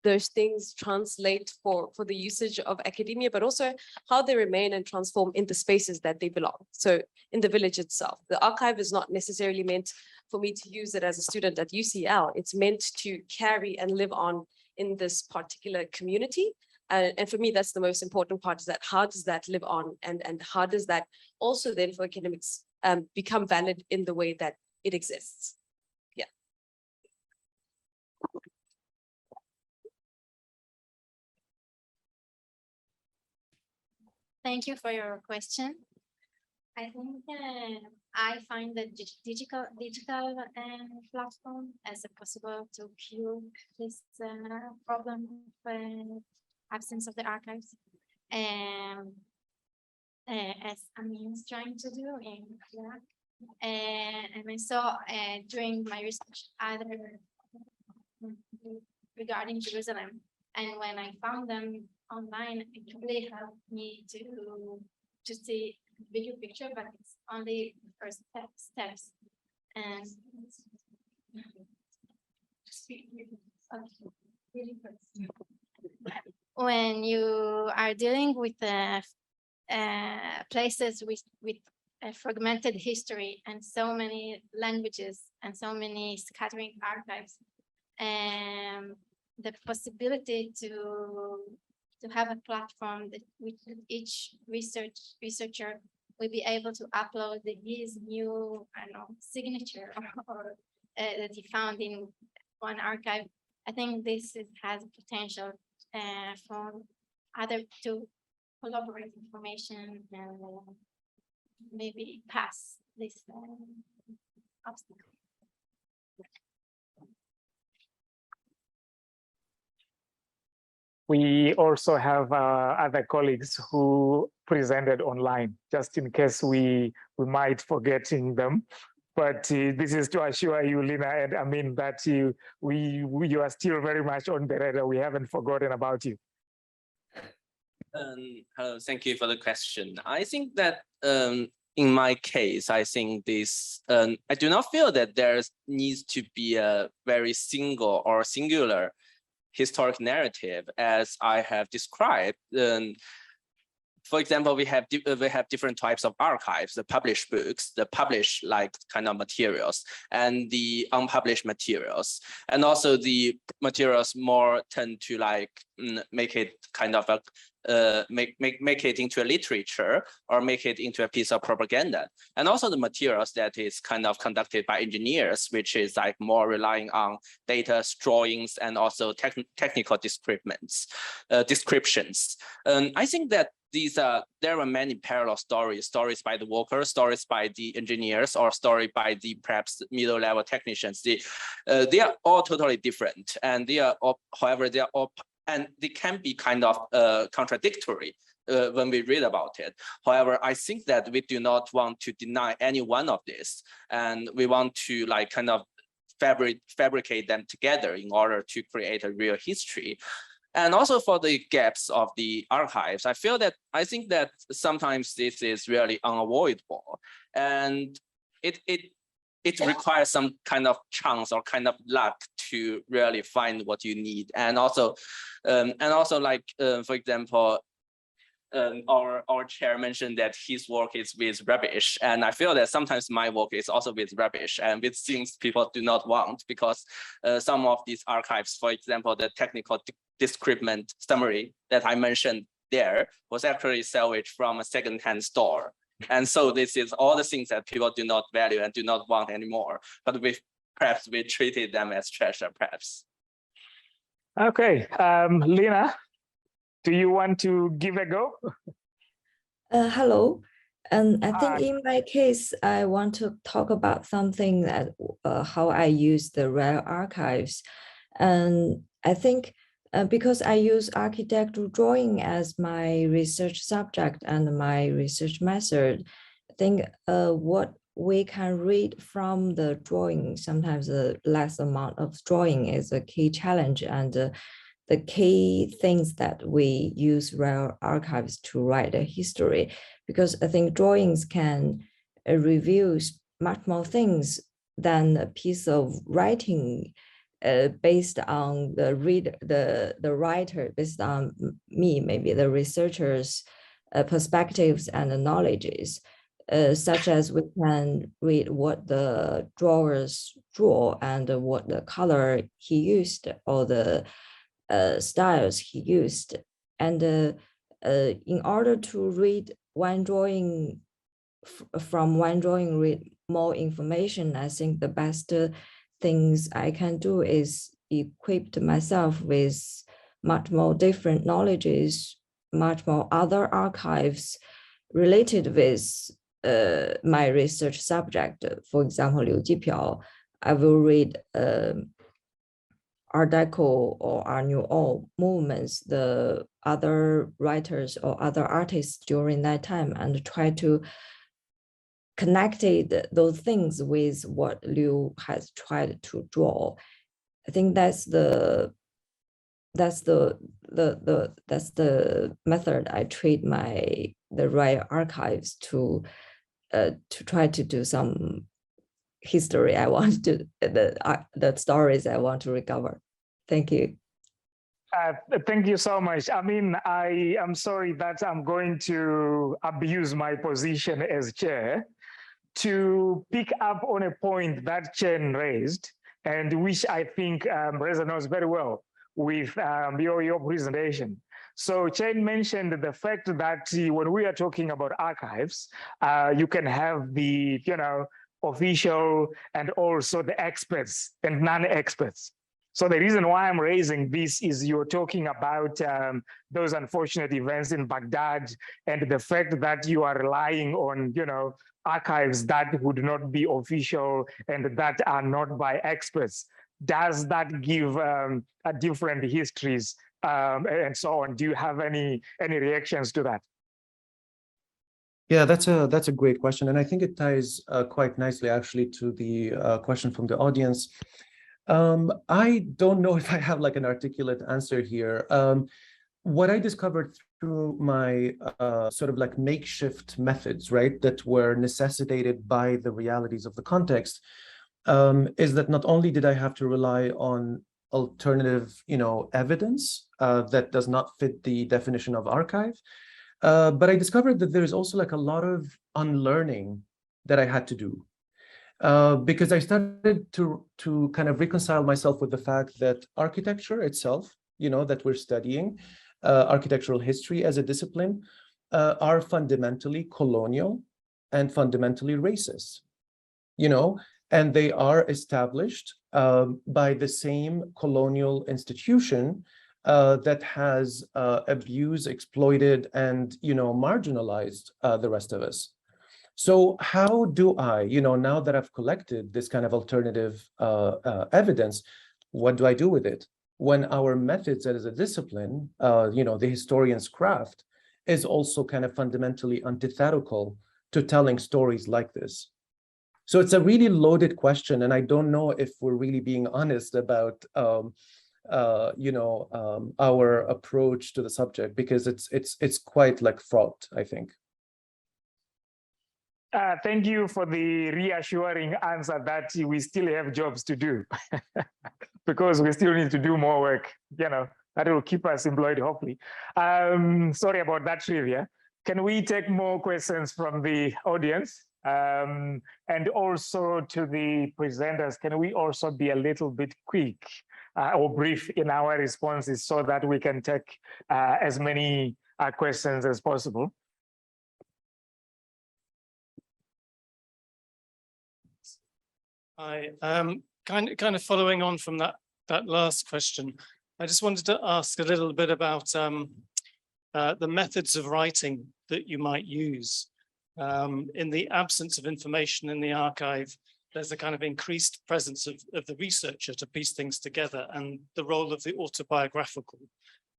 those things translate for the usage of academia, but also how they remain and transform in the spaces that they belong. So in the village itself, the archive is not necessarily meant for me to use it as a student at UCL. It's meant to carry and live on in this particular community. And for me, that's the most important part, is that how does that live on, and how does that also then for academics become valid in the way that it exists? Yeah. Thank you for your question. I think I find the digital platform as a possible to cure this problem of absence of the archives, as Amin is trying to do in Iraq. And I saw during my research other regarding Jerusalem, and when I found them online, it really helped me to see the bigger picture, but it's only the first steps. And when you are dealing with places with fragmented history and so many languages and so many scattering archives, and the possibility to have a platform that which each researcher will be able to upload his new, I don't know, signature or that he found in one archive. I think this has potential for other to collaborate information and maybe pass this obstacle. We also have other colleagues who presented online, just in case we might forgetting them. But this is to assure you, Lina and Amin, that you are still very much on the radar. We haven't forgotten about you. Hello, thank you for the question. I think that in my case, I think this, I do not feel that there needs to be a very single or singular historic narrative as I have described. For example, we have different types of archives: the published books, the published like kind of materials, and the unpublished materials, and also the materials more tend to like make it kind of a make it into a literature or make it into a piece of propaganda, and also the materials that is kind of conducted by engineers, which is like more relying on data, drawings, and also technical descriptions. I think that there are many parallel stories by the workers, stories by the engineers, or story by the perhaps middle level technicians. They are all totally different, and they are all, however, they are all, and they can be kind of contradictory when we read about it. However, I think that we do not want to deny any one of this, and we want to like kind of fabricate them together in order to create a real history. And also for the gaps of the archives, I think that sometimes this is really unavoidable, and it requires some kind of chance or kind of luck to really find what you need. And also like for example, our chair mentioned that his work is with rubbish, and I feel that sometimes my work is also with rubbish and with things people do not want, because some of these archives, for example, the technical description summary that I mentioned there was actually salvaged from a second-hand store. And so this is all the things that people do not value and do not want anymore, but perhaps we treated them as treasure, perhaps. Okay, Lina, do you want to give a go? Hello. And I think in my case, I want to talk about something that how I use the rare archives. And I think because I use architectural drawing as my research subject and my research method, I think what we can read from the drawing, sometimes the less amount of drawing is a key challenge, and the key things that we use rare archives to write a history, because I think drawings can reveal much more things than a piece of writing based on the writer, based on me, maybe the researcher's perspectives and knowledges, such as we can read what the drawers draw and what the color he used or the styles he used. And in order to read one drawing, from one drawing, read more information, I think the best things I can do is equip myself with much more different knowledges, much more other archives related with my research subject. For example, Liu Jipiao, I will read Art Deco or Art Nouveau movements, the other writers or other artists during that time, and try to connect those things with what Liu has tried to draw. I think that's the method I treat the right archives to try to do some history I want to, the stories I want to recover. Thank you. Thank you so much. I mean, I am sorry that I'm going to abuse my position as chair, to pick up on a point that Chen raised, and which I think resonates very well with your presentation. So Chen mentioned the fact that when we are talking about archives, you can have the, official and also the experts and non-experts. So the reason why I'm raising this is you're talking about those unfortunate events in Baghdad and the fact that you are relying on, archives that would not be official and that are not by experts. Does that give a different histories and so on? Do you have any reactions to that? Yeah, that's a great question, and I think it ties quite nicely actually to the question from the audience. I don't know if I have like an articulate answer here. What I discovered through my sort of like makeshift methods, right, that were necessitated by the realities of the context, is that not only did I have to rely on alternative, evidence that does not fit the definition of archive, but I discovered that there's also like a lot of unlearning that I had to do. Because I started to kind of reconcile myself with the fact that architecture itself, that we're studying, architectural history as a discipline, are fundamentally colonial and fundamentally racist, and they are established by the same colonial institution that has abused, exploited, and marginalized the rest of us. So how do I, now that I've collected this kind of alternative evidence, what do I do with it? When our methods as a discipline, the historian's craft, is also kind of fundamentally antithetical to telling stories like this. So it's a really loaded question, and I don't know if we're really being honest about our approach to the subject, because it's quite like fraught, I think. Thank you for the reassuring answer that we still have jobs to do because we still need to do more work, that will keep us employed, hopefully. Sorry about that trivia. Can we take more questions from the audience? And also to the presenters, can we also be a little bit quick or brief in our responses so that we can take as many questions as possible? Hi, kind of following on from that last question, I just wanted to ask a little bit about the methods of writing that you might use. In the absence of information in the archive, there's a kind of increased presence of the researcher to piece things together, and the role of the autobiographical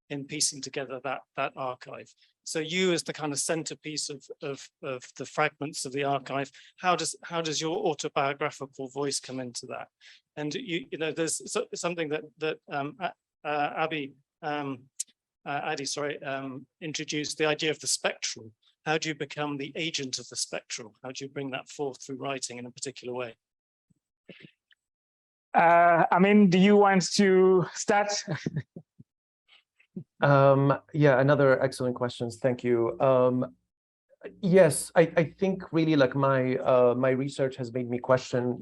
in piecing together that archive. So you, as the kind of centerpiece of the fragments of the archive, how does your autobiographical voice come into that? And there's something that Adi introduced, the idea of the spectral. How do you become the agent of the spectral? How do you bring that forth through writing in a particular way? Do you want to start? Yeah, another excellent questions. Thank you. Yes, I think really like my research has made me question,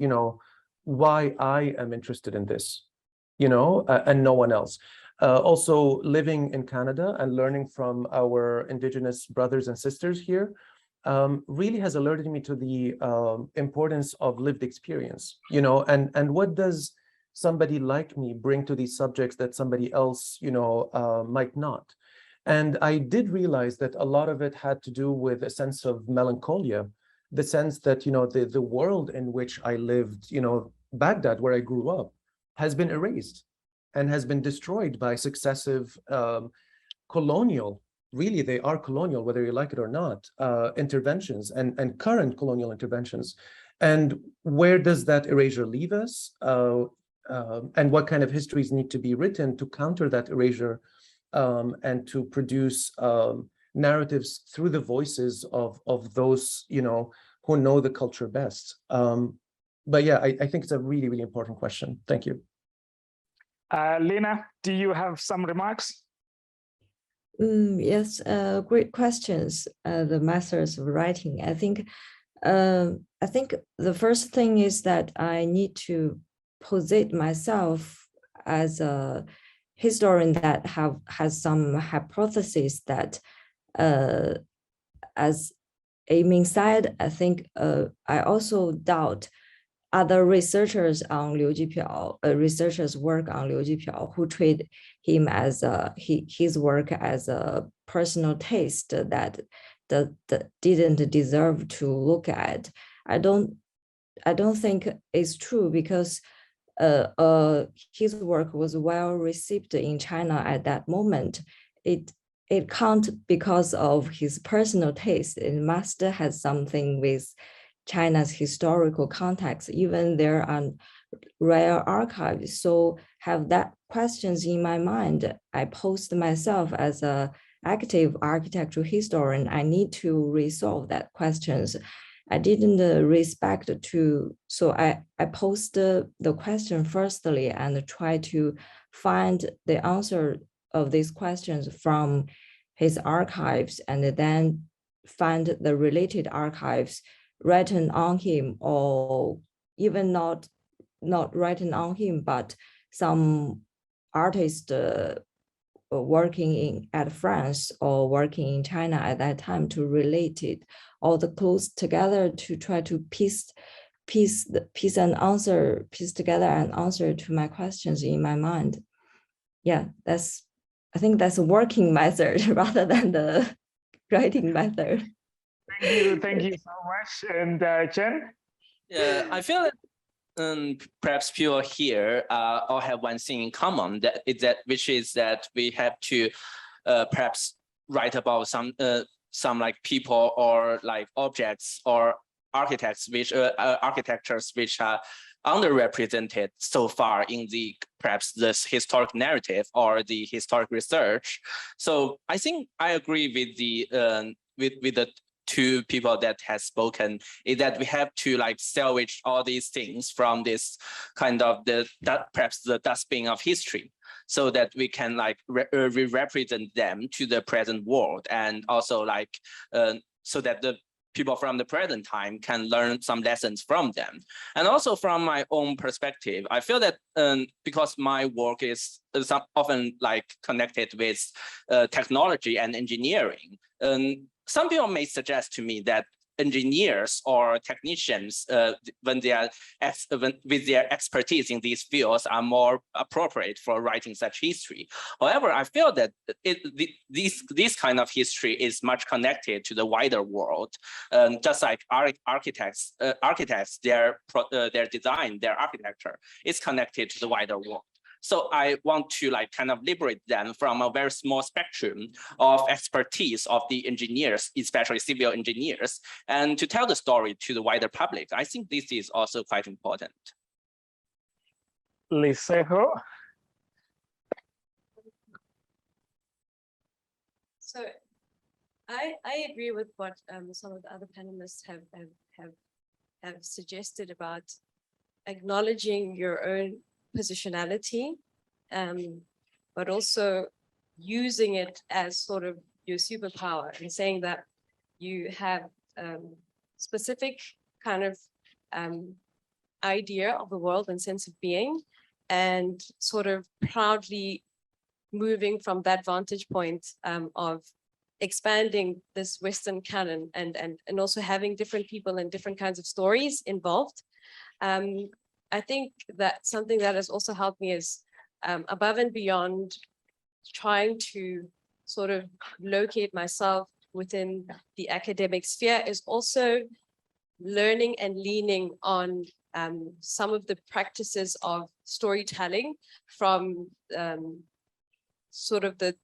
why I am interested in this, and no one else. Also living in Canada and learning from our Indigenous brothers and sisters here really has alerted me to the importance of lived experience, and what does somebody like me bring to these subjects that somebody else, might not. And I did realize that a lot of it had to do with a sense of melancholia, the sense that, the world in which I lived, Baghdad, where I grew up, has been erased and has been destroyed by successive colonial, really they are colonial, whether you like it or not, interventions and current colonial interventions. And where does that erasure leave us? And what kind of histories need to be written to counter that erasure and to produce narratives through the voices of those, who know the culture best. But yeah, I think it's a really, really important question. Thank you. Lena, do you have some remarks? Yes, great questions. The methods of writing. I think I think the first thing is that I need to position myself as a historian that has some hypotheses that, as Aiming said, I think I also doubt other researchers on Liu Jipiao, researchers work on Liu Jipiao, who treat him as his work as a personal taste that didn't deserve to look at. I don't think it's true, because his work was well received in China at that moment. It can't because of his personal taste. It must have something with China's historical context. Even there are rare archives. So have that questions in my mind. I post myself as a active architectural historian. I need to resolve that questions. I didn't respect to, so I posed the question firstly and try to find the answer of these questions from his archives, and then find the related archives written on him, or even not written on him, but some artist working at France or working in China at that time to relate it, all the clues together to try to piece together an answer to my questions in my mind. Yeah, I think that's a working method rather than the writing method. Thank you so much. And Chen? Yeah, I feel that perhaps people here all have one thing in common, which is that we have to perhaps write about some like people or like objects or architectures which are underrepresented so far in the perhaps this historic narrative or the historic research. So I think I agree with the two people that has spoken, is that we have to like salvage all these things from this kind of perhaps the dustbin of history, so that we can like represent them to the present world, and also like so that the people from the present time can learn some lessons from them. And also from my own perspective, I feel that because my work is often like connected with technology and engineering, some people may suggest to me that engineers or technicians, with their expertise in these fields, are more appropriate for writing such history. However, I feel that this kind of history is much connected to the wider world, just like architects, their design, their architecture is connected to the wider world. So I want to like kind of liberate them from a very small spectrum of expertise of the engineers, especially civil engineers, and to tell the story to the wider public. I think this is also quite important. Lisejo? So I agree with what some of the other panelists have suggested about acknowledging your own positionality, but also using it as sort of your superpower, and saying that you have specific kind of idea of the world and sense of being, and sort of proudly moving from that vantage point of expanding this Western canon, and also having different people and different kinds of stories involved. I think that something that has also helped me is above and beyond trying to sort of locate myself within the academic sphere, is also learning and leaning on some of the practices of storytelling from sort of the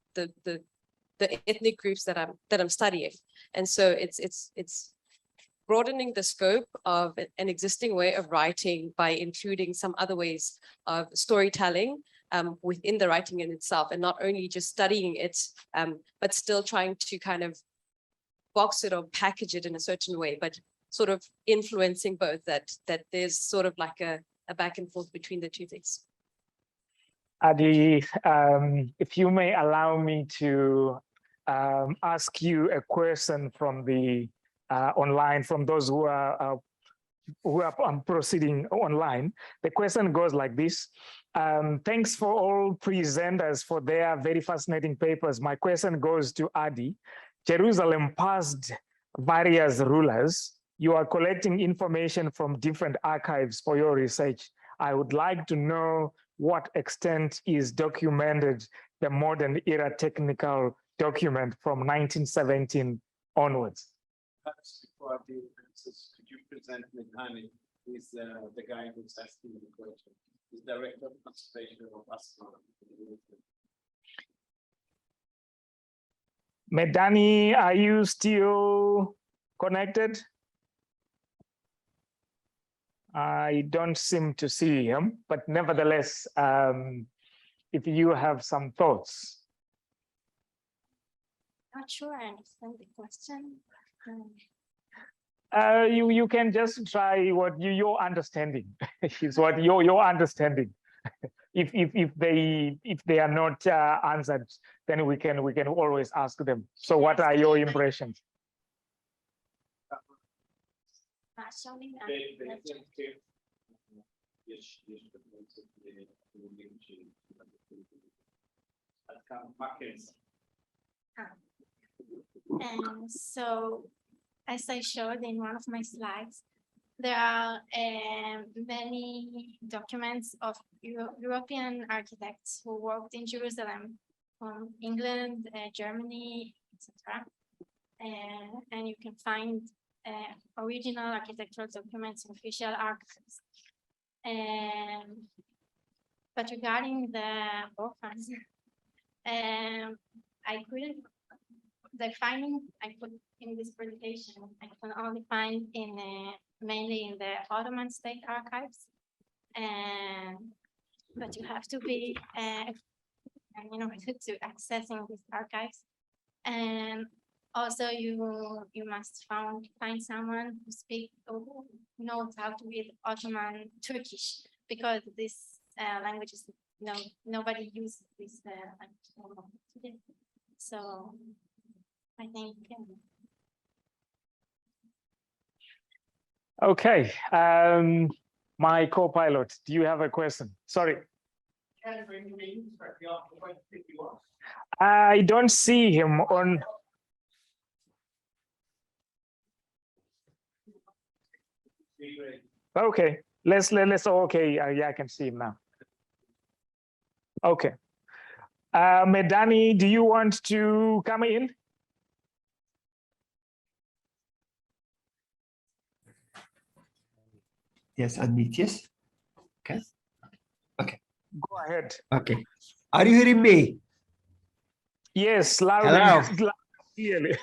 ethnic groups that I'm studying. And so it's broadening the scope of an existing way of writing by including some other ways of storytelling within the writing in itself, and not only just studying it, but still trying to kind of box it or package it in a certain way, but sort of influencing both, that there's sort of like a back and forth between the two things. Adi, if you may allow me to ask you a question from the online from those who are proceeding online. The question goes like this. Thanks for all presenters for their very fascinating papers. My question goes to Adi. Jerusalem passed various rulers. You are collecting information from different archives for your research. I would like to know what extent is documented the modern era technical document from 1917 onwards. Perhaps before I do answers, could you present Medhani, who is the guy who's asking the question? He's Director of Conservation of Asma. Medhani, are you still connected? I don't seem to see him, but nevertheless, if you have some thoughts. Not sure I understand the question. You can just try what your understanding is what your understanding. If they are not answered, then we can always ask them. So what are your impressions? And so, as I showed in one of my slides, there are many documents of European architects who worked in Jerusalem, from England, Germany, etc. And you can find original architectural documents in official archives. But regarding the orphans, I couldn't. The finding I put in this presentation, I can only find in mainly in the Ottoman State archives, but you have to be in order to accessing these archives, and also you must find someone who speaks or who knows how to read Ottoman Turkish, because this language is nobody uses this language today. So I think. Okay, my co-pilot, do you have a question? Sorry. I don't see him on. Okay, let's okay, yeah, I can see him now. Okay. Medhani, do you want to come in? Yes, unmute, yes. Okay. Okay. Go ahead. Okay. Are you hearing me? Yes, loud Hello. and clearly.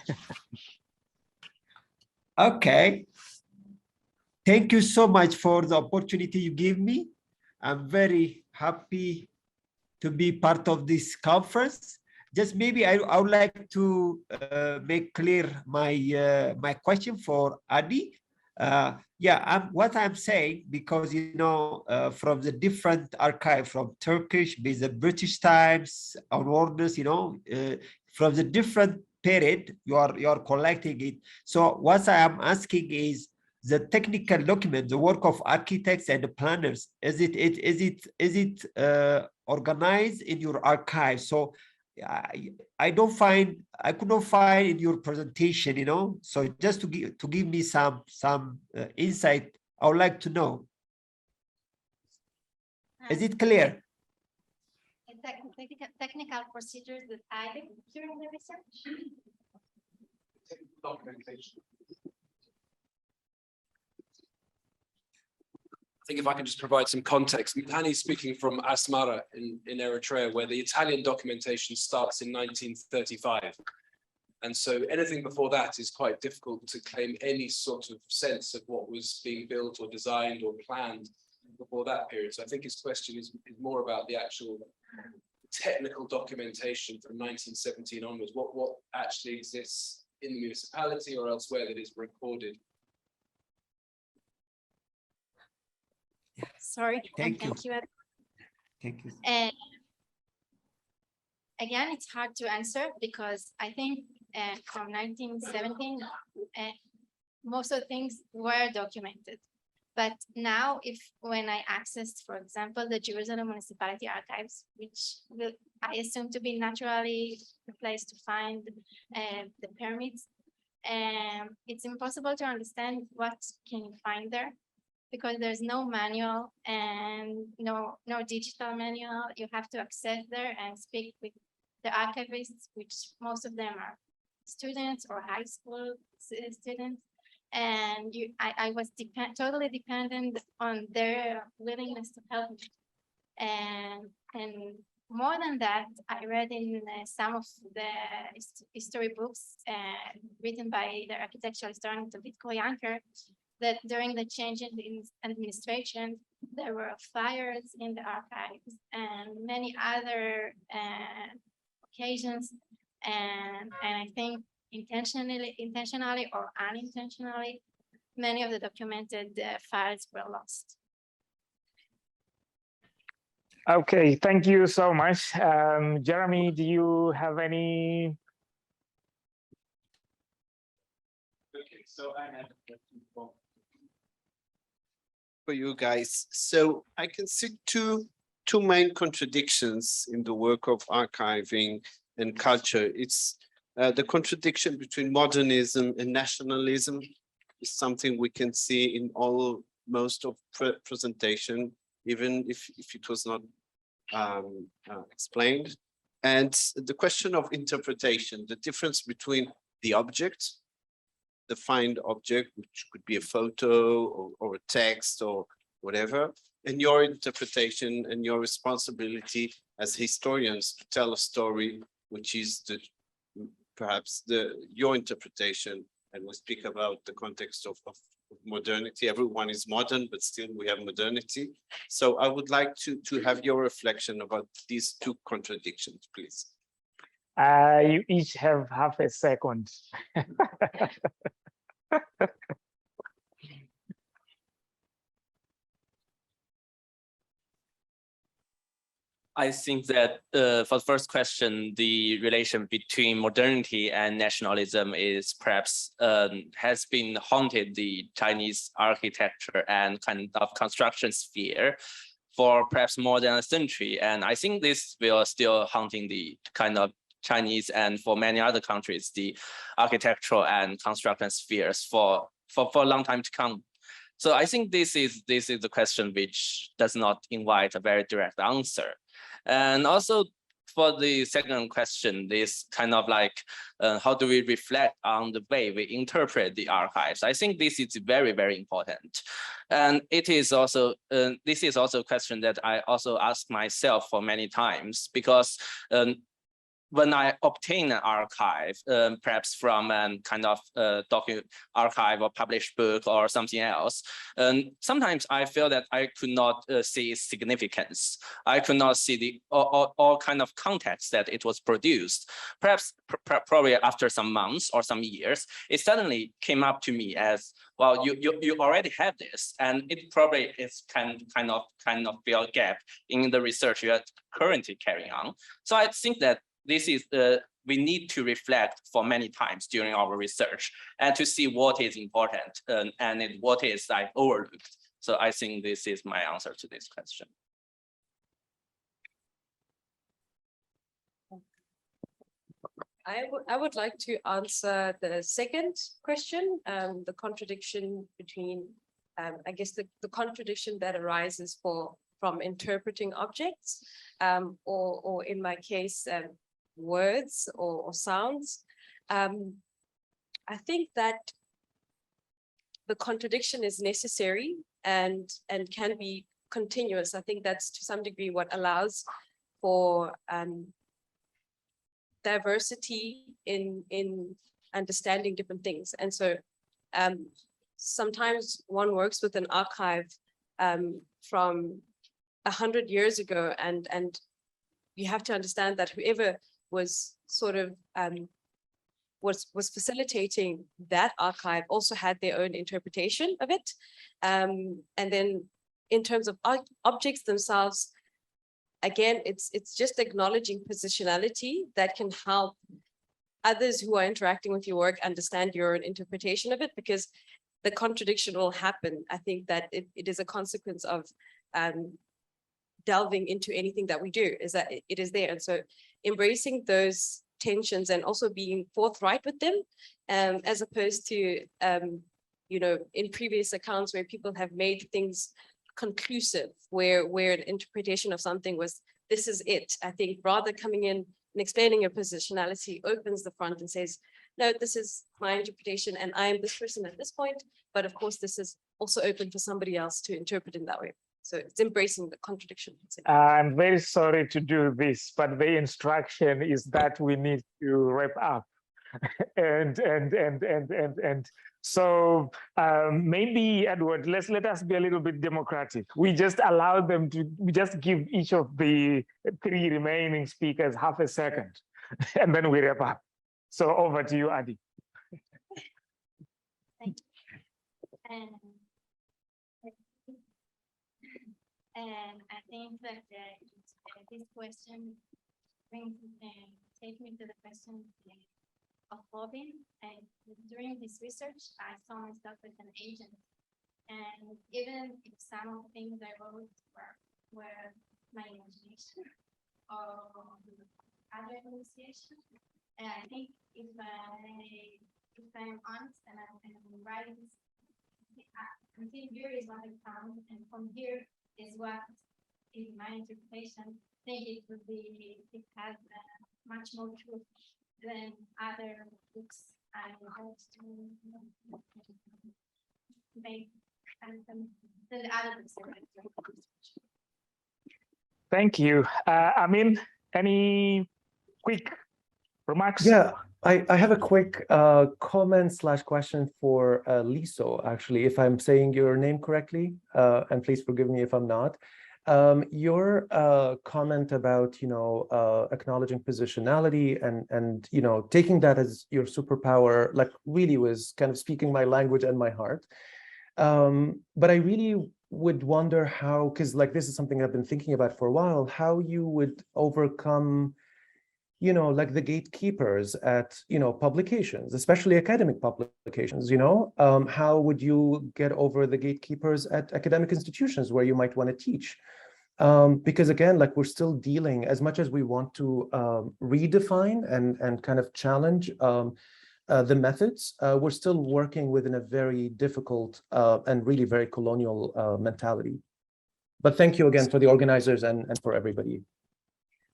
Okay. Thank you so much for the opportunity you give me. I'm very happy to be part of this conference. Just maybe I would like to make clear my my question for Adi. What I'm saying, because from the different archive, from Turkish, the British Times onwards, from the different period you are collecting it. So what I am asking is the technical document, the work of architects and planners, is it organized in your archive? So I could not find in your presentation, so just to give me some insight, I would like to know. Is it clear? Technical procedures that I did during the research. Documentation. I think if I can just provide some context, Medhani is speaking from Asmara in Eritrea, where the Italian documentation starts in 1935. And so anything before that is quite difficult to claim any sort of sense of what was being built or designed or planned before that period. So I think his question is more about the actual technical documentation from 1917 onwards, what actually exists in the municipality or elsewhere that is recorded. Sorry, thank you. Thank you. Again, it's hard to answer because I think from 1917, most of the things were documented. But now, when I accessed, for example, the Jerusalem Municipality Archives, which I assume to be naturally the place to find the pyramids, it's impossible to understand what can you find there, because there's no manual and no digital manual. You have to access there and speak with the archivists, which most of them are students or high school students. And I was totally dependent on their willingness to help me. And more than that, I read in some of the history books written by the architectural historian David Koyanker, that during the change in the administration, there were fires in the archives and many other occasions. And I think intentionally or unintentionally, many of the documented files were lost. Okay, thank you so much. Jeremy, do you have any? Okay, so I have a question for you guys. So I can see two main contradictions in the work of archiving and culture. It's the contradiction between modernism and nationalism is something we can see in most of presentation, even if it was not explained. And the question of interpretation, the difference between the object, the find object, which could be a photo or a text or whatever, and your interpretation and your responsibility as historians to tell a story, which is perhaps your interpretation. And we speak about the context of modernity. Everyone is modern, but still we have modernity. So I would like to have your reflection about these two contradictions, please. You each have half a second. I think that for the first question, the relation between modernity and nationalism is perhaps has been haunted the Chinese architecture and kind of construction sphere for perhaps more than a century. And I think this will still haunting the kind of Chinese and for many other countries, the architectural and construction spheres for a long time to come. So I think this is the question which does not invite a very direct answer. And also for the second question, this kind of like, how do we reflect on the way we interpret the archives? I think this is very, very important. And it is also, this is also a question that I also ask myself for many times, because when I obtain an archive, perhaps from a kind of archive or published book or something else, sometimes I feel that I could not see its significance. I could not see the all kind of context that it was produced. Perhaps probably after some months or some years, it suddenly came up to me as, well, you already have this, and it probably is kind of fill a gap in the research you are currently carrying on. So I think that this is we need to reflect for many times during our research and to see what is important and what is like overlooked. So I think this is my answer to this question. I would like to answer the second question, the contradiction between, I guess the contradiction that arises from interpreting objects, or in my case, words or sounds. I think that the contradiction is necessary and can be continuous. I think that's to some degree what allows for diversity in understanding different things. And so sometimes one works with an archive from 100 years ago, and you have to understand that whoever was sort of was facilitating that archive also had their own interpretation of it. And then in terms of objects themselves, again, it's just acknowledging positionality that can help others who are interacting with your work understand your interpretation of it, because the contradiction will happen. I think that it is a consequence of delving into anything that we do, is that it is there. And so embracing those tensions and also being forthright with them, as opposed to, you know, in previous accounts where people have made things conclusive, where an interpretation of something was, this is it. I think rather coming in and explaining your positionality opens the front and says, no, this is my interpretation and I am this person at this point, but of course this is also open for somebody else to interpret in that way. So it's embracing the contradiction. I'm very sorry to do this, but the instruction is that we need to wrap up. and so maybe, Edward, let us be a little bit democratic. We just allow them to, we just give each of the 3 remaining speakers half a second, and then we wrap up. So over to you, Adi. Thank you. And I think that this question brings take me to the question of lobbying. And during this research, I saw myself as an agent. And even if some of the things I wrote were my imagination or other initiation, and I think if I'm honest and I'm writing this, until here is what I found, and from here is what is my interpretation. I think it has much more truth than other books I hope to make, and than the other books I read. Thank you. Amin, any quick remarks? Yeah, I have a quick comment / question for Liso, actually, if I'm saying your name correctly, and please forgive me if I'm not. Your comment about, you know, acknowledging positionality and, you know, taking that as your superpower, like really was kind of speaking my language and my heart. But I really would wonder how, because like this is something I've been thinking about for a while, how you would overcome, you know, like the gatekeepers at, you know, publications, especially academic publications, you know, how would you get over the gatekeepers at academic institutions where you might want to teach? Because again, like we're still dealing, as much as we want to redefine and kind of challenge the methods, we're still working within a very difficult and really very colonial mentality. But thank you again for the organizers and for everybody.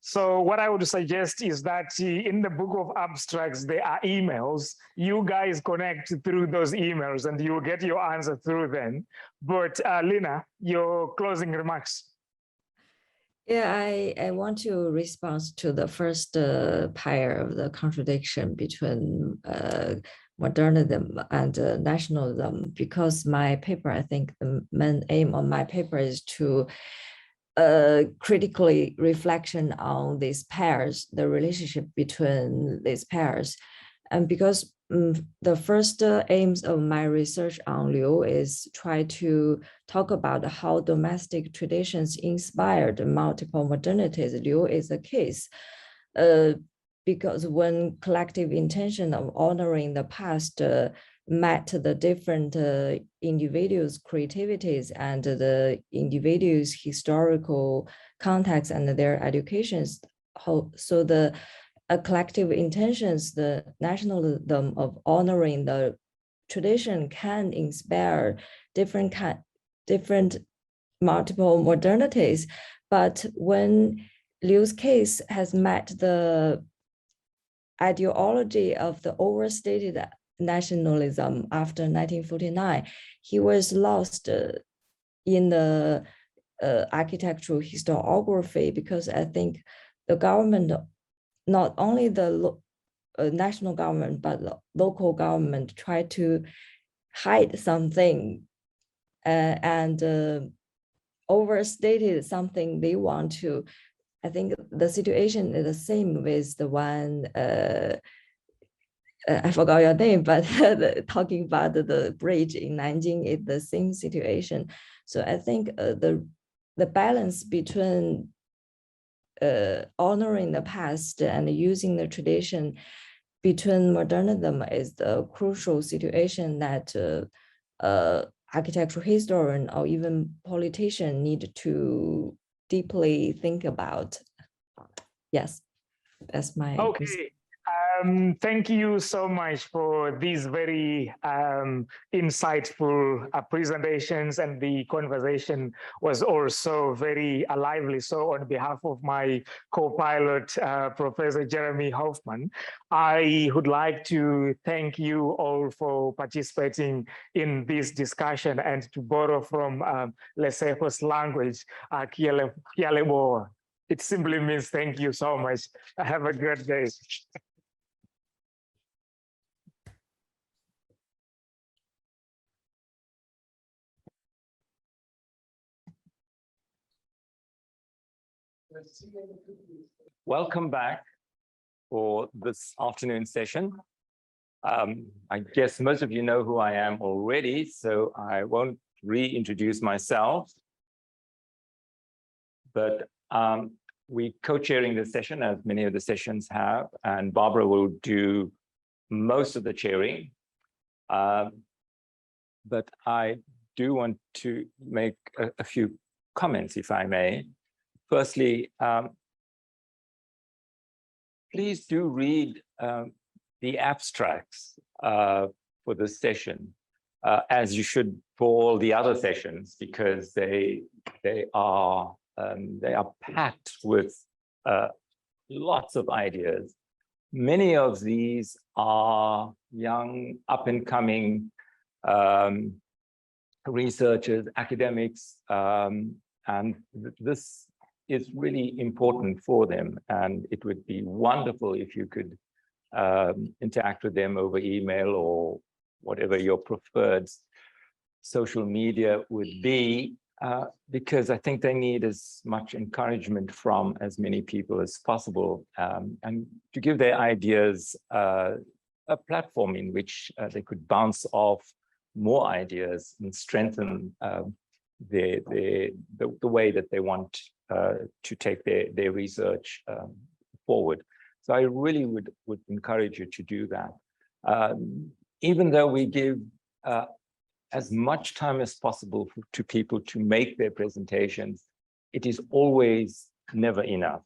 So what I would suggest is that in the book of abstracts, there are emails. You guys connect through those emails and you will get your answer through them. But Lina, your closing remarks. Yeah, I want to respond to the first pair of the contradiction between modernism and nationalism, because my paper, I think the main aim of my paper is to critically reflection on these pairs, the relationship between these pairs. And because the first aims of my research on Liu is try to talk about how domestic traditions inspired multiple modernities. Liu is a case. Because when collective intention of honoring the past met the different individuals' creativities and the individuals' historical context and their educations, so the collective intentions, the nationalism of honoring the tradition can inspire different multiple modernities. But when Liu's case has met the ideology of the overstated nationalism after 1949, he was lost in the architectural historiography, because I think the government, not only the national government, but the local government, tried to hide something and overstated something they want to. I think the situation is the same with the one, I forgot your name, but talking about the bridge in Nanjing is the same situation. So I think the balance between honoring the past and using the tradition between modernism is the crucial situation that architectural historian or even politician need to deeply think about. Yes, that's my Okay. Thank you so much for these very insightful presentations, and the conversation was also very lively. So on behalf of my co-pilot, Professor Jeremy Hoffman, I would like to thank you all for participating in this discussion, and to borrow from Leseho's language, Kialeboa. It simply means thank you so much. Have a good day. Welcome back for this afternoon session. I guess most of you know who I am already, so I won't reintroduce myself. But we're co-chairing this session, as many of the sessions have, and Barbara will do most of the chairing. But I do want to make a few comments, if I may. Firstly, please do read the abstracts for this session, as you should for all the other sessions, because they are packed with lots of ideas. Many of these are young, up-and-coming researchers, academics, and this is really important for them. And it would be wonderful if you could interact with them over email or whatever your preferred social media would be, because I think they need as much encouragement from as many people as possible, and to give their ideas a platform in which they could bounce off more ideas and strengthen the way that they want to take their research forward. So I really would encourage you to do that. Even though we give as much time as possible to people to make their presentations, it is always never enough.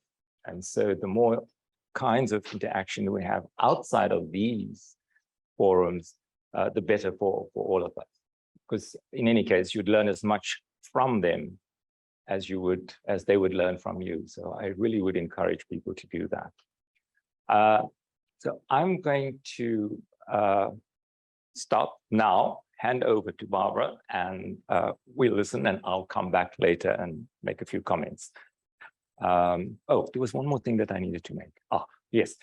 And so the more kinds of interaction we have outside of these forums, the better for all of us. Because in any case, you'd learn as much from them as they would learn from you. So I really would encourage people to do that. So I'm going to stop now, hand over to Barbara, and we'll listen, and I'll come back later and make a few comments. Oh, there was one more thing that I needed to make. Ah, yes.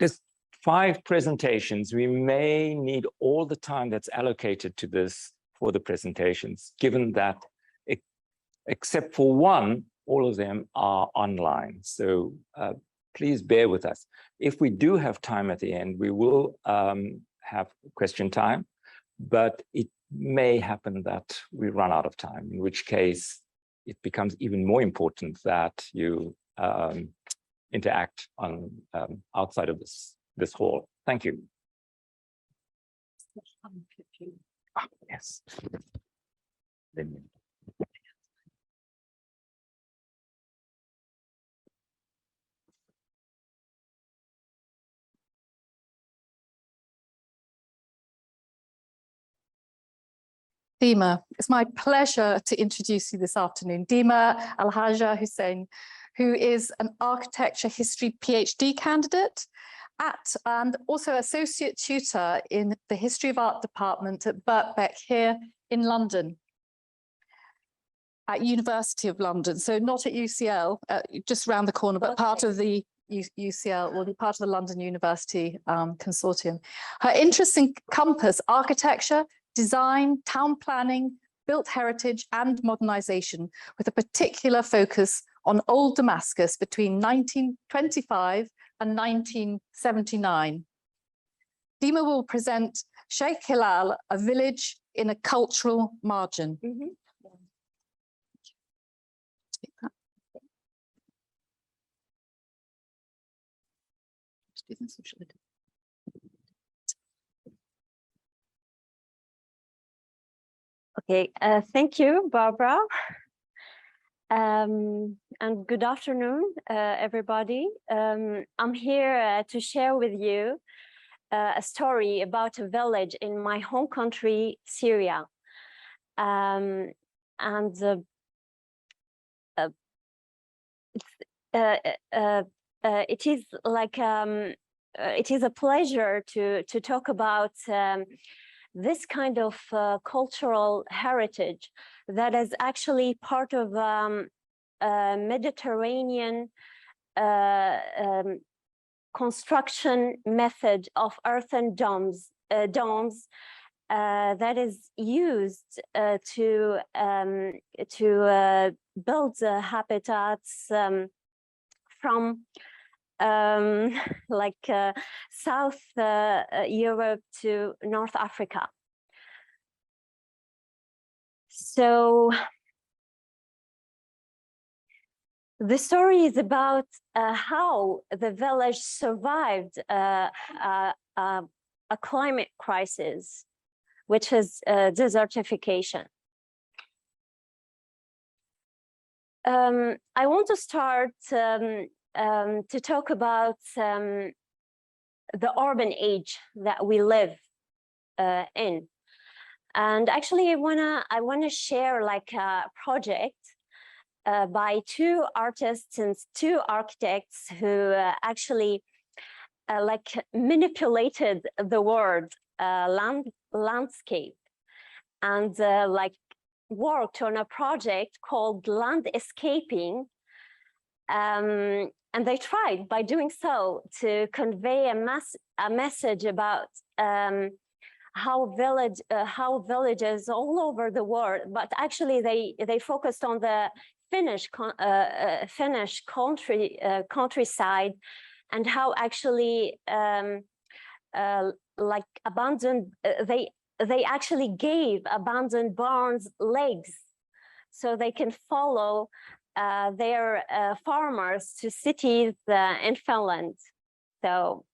There's 5 presentations. We may need all the time that's allocated to this for the presentations, given that except for one, all of them are online. So please bear with us. If we do have time at the end, we will have question time, but it may happen that we run out of time, in which case it becomes even more important that you interact on outside of this hall. Thank you. Yes. Dima, it's my pleasure to introduce you this afternoon. Dima Alhaja Hussein, who is an architecture history PhD candidate and also associate tutor in the History of Art department at Birkbeck here in London, at University of London. So not at UCL, just around the corner, but part of the UCL, will be part of the London University Consortium. Her interests encompass architecture, design, town planning, built heritage, and modernization, with a particular focus on Old Damascus between 1925 and 1979. Dima will present Sheikh Hilal, a village in a cultural margin. Okay, thank you, Barbara. And good afternoon, everybody. I'm here to share with you a story about a village in my home country, Syria. It is like it is a pleasure to talk about this kind of cultural heritage that is actually part of Mediterranean construction method of earthen domes that is used to build habitats from South Europe to North Africa. So the story is about how the village survived a climate crisis, which is desertification. I want to start to talk about the urban age that we live in, and actually I wanna share like a project by two artists and two architects who actually like manipulated the word landscape and like worked on a project called landscaping. And they tried by doing so to convey a message about how villages all over the world, but actually they focused on the Finnish countryside, and how actually like abandoned they actually gave abandoned barns legs so they can follow their farmers to cities in Finland. So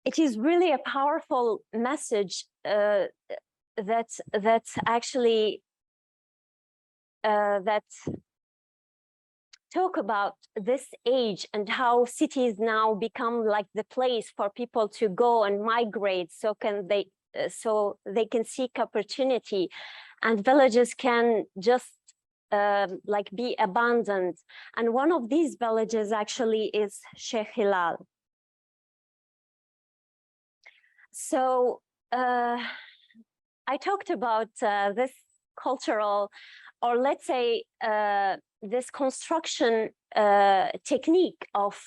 it is really a powerful message that's actually that talk about this age and how cities now become like the place for people to go and migrate, so they can seek opportunity, and villages can just like be abandoned. And one of these villages actually is Sheikh Hilal. So I talked about this cultural, or let's say this construction technique of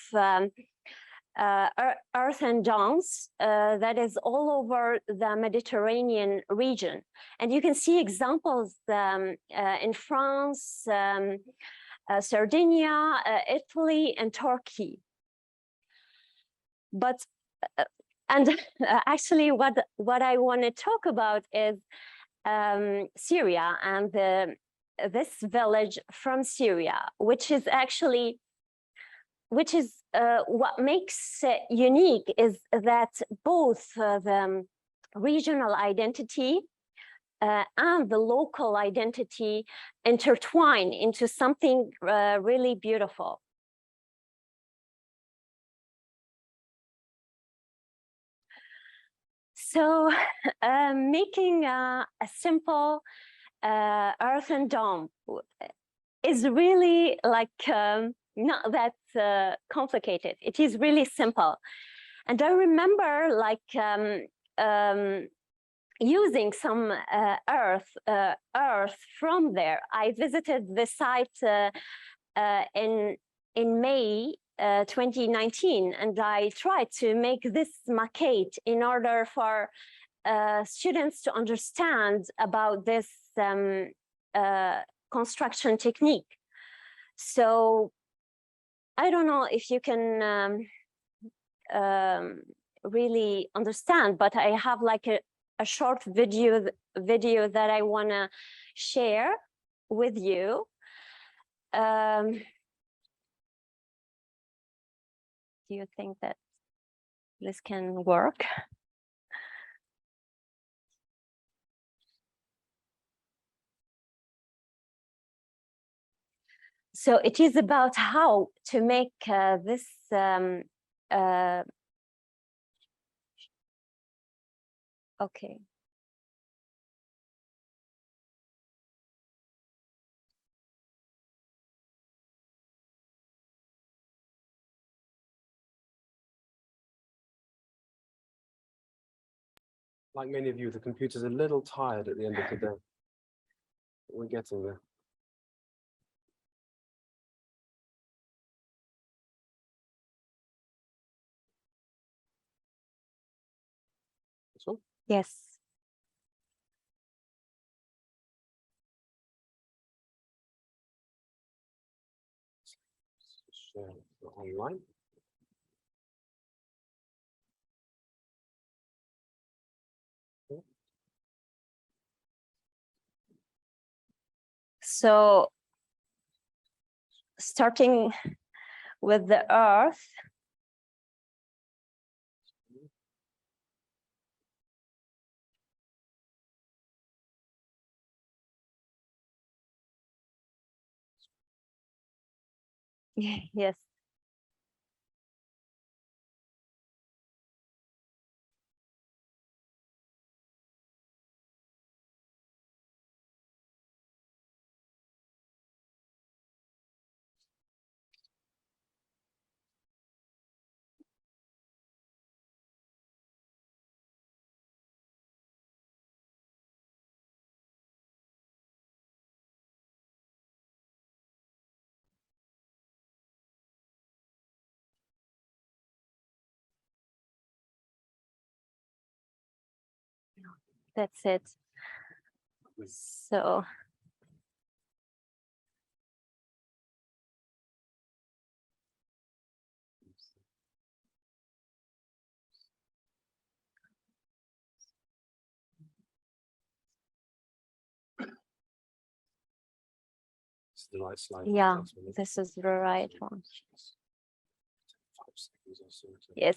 earthen domes that is all over the Mediterranean region. And you can see examples in France, Sardinia, Italy, and Turkey. But actually what I want to talk about is Syria and this village from Syria, which is what makes it unique is that both the regional identity and the local identity intertwine into something really beautiful. So making a simple earthen dome is really like not that complicated. It is really simple. And I remember like using some earth from there. I visited the site in May 2019, and I tried to make this maquette in order for students to understand about this construction technique. So I don't know if you can really understand, but I have like a short video that I want to share with you. Do you think that this can work? So it is about how to make this okay. Like many of you, the computer's a little tired at the end of the day. We're getting there. This one? Yes. Share it online. So starting with the Earth, yes. That's it. So This is the right slide. yeah, this is the right one. Yes.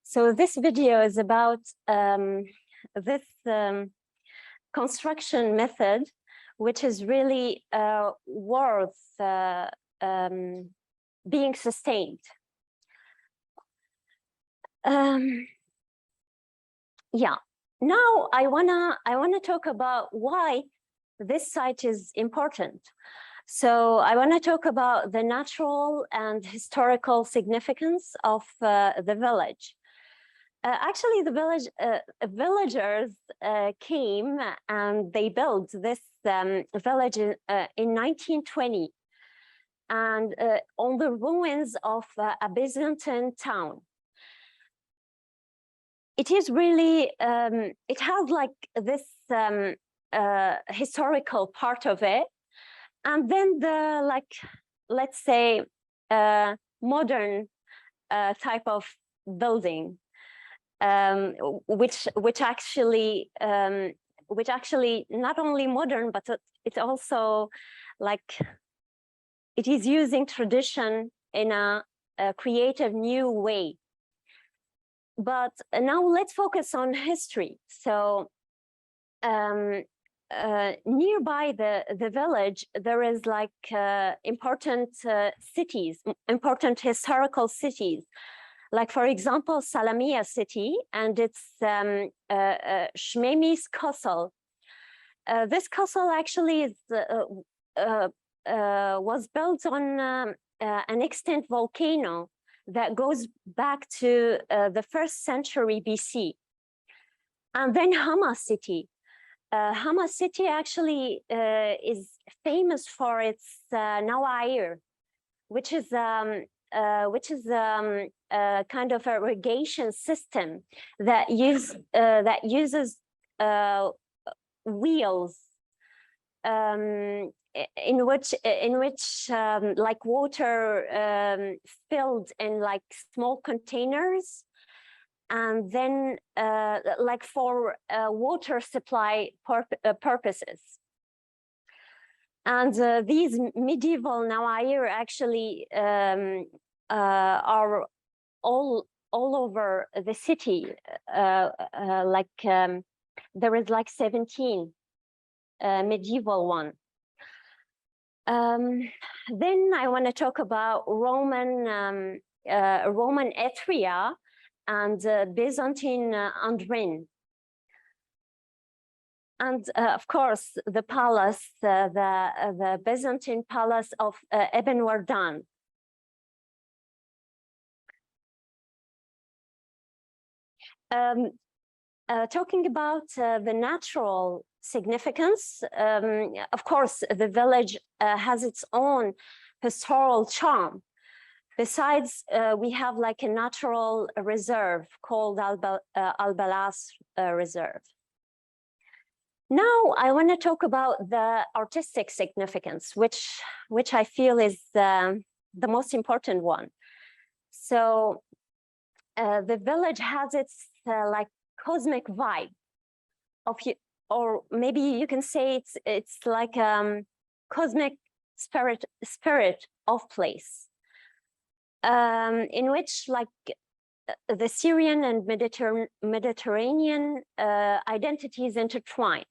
So this video is about this construction method, which is really worth being sustained. Yeah, now I wanna talk about why this site is important. So I want to talk about the natural and historical significance of the village. Actually, the villagers came and they built this village in 1920, and on the ruins of a Byzantine town. It is really, it has like this historical part of it, and then the, like, let's say, modern type of building, which actually not only modern, but it's also like it is using tradition in a creative new way. But now let's focus on history. So nearby the village, there is like important cities, important historical cities. Like, for example, Salamia city and its Shmemis castle. This castle actually is, was built on an extinct volcano that goes back to the 1st century BC. And then Hama city. Hama city actually is famous for its Nawair, which is kind of irrigation system that uses wheels in which like water filled in like small containers, and then like for water supply purposes. And these medieval Nawa'ir actually are all over the city. There is like 17 medieval one. Then I want to talk about Roman Etria and Byzantine Andrin. And of course, the palace, the Byzantine palace of Ibn Wardan. Talking about the natural significance, of course, the village has its own historical charm. Besides, we have like a natural reserve called Al-Balas Reserve. Now, I want to talk about the artistic significance, which I feel is the most important one. So the village has its like cosmic vibe of, or maybe you can say it's like cosmic spirit of place, in which like the Syrian and Mediterranean identities intertwine.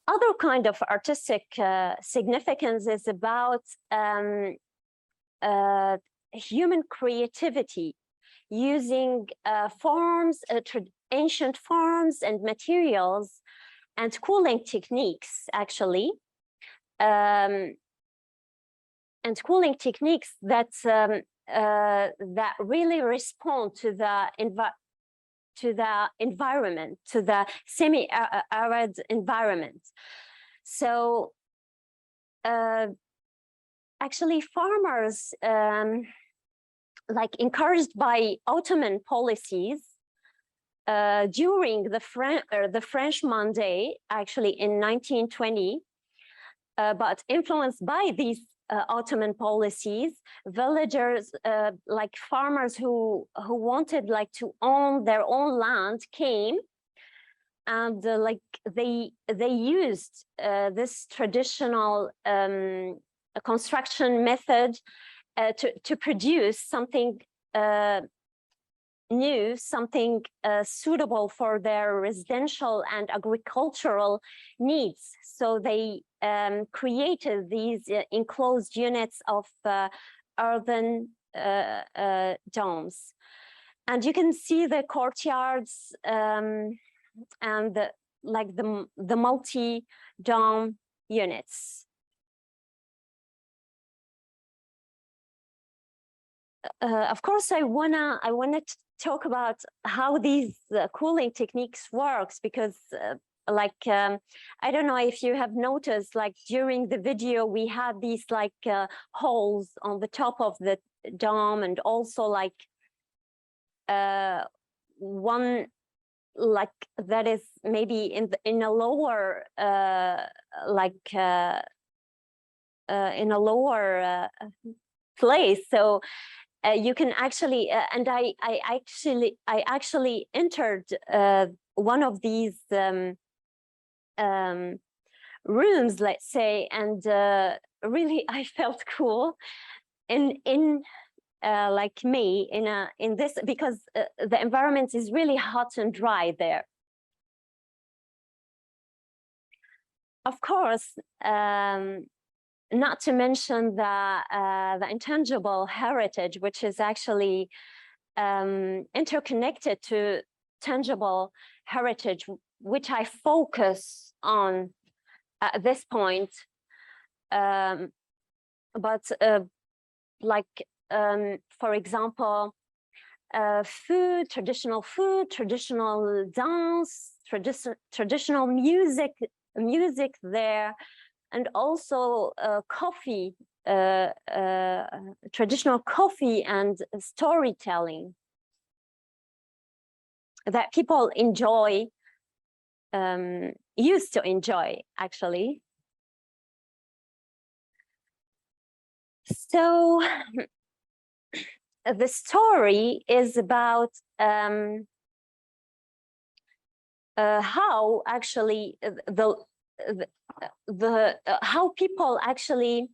Other kind of artistic significance is about human creativity using forms, ancient forms and materials and cooling techniques, actually. And cooling techniques that that really respond to the environment, to the semi-arid environment. So actually farmers, like encouraged by Ottoman policies during the French Mandate, actually in 1920, but influenced by these Ottoman policies, villagers, like farmers who wanted like to own their own land came, and like they used this traditional construction method to produce something new, something suitable for their residential and agricultural needs. So they created these enclosed units of earthen domes. And you can see the courtyards and like the multi-dome units. Of course, I wanna talk about how these cooling techniques works, because like I don't know if you have noticed, like during the video we had these like holes on the top of the dome, and also like one like that is maybe in a lower like in a lower place. So you can actually, and I actually entered one of these rooms, let's say, and really I felt cool in like me in this, because the environment is really hot and dry there. Of course, not to mention the intangible heritage, which is actually interconnected to tangible heritage, which I focus on at this point. But like, for example, food, traditional dance, traditional music there, and also coffee, traditional coffee and storytelling that people enjoy, used to enjoy, actually. So the story is about how actually how people actually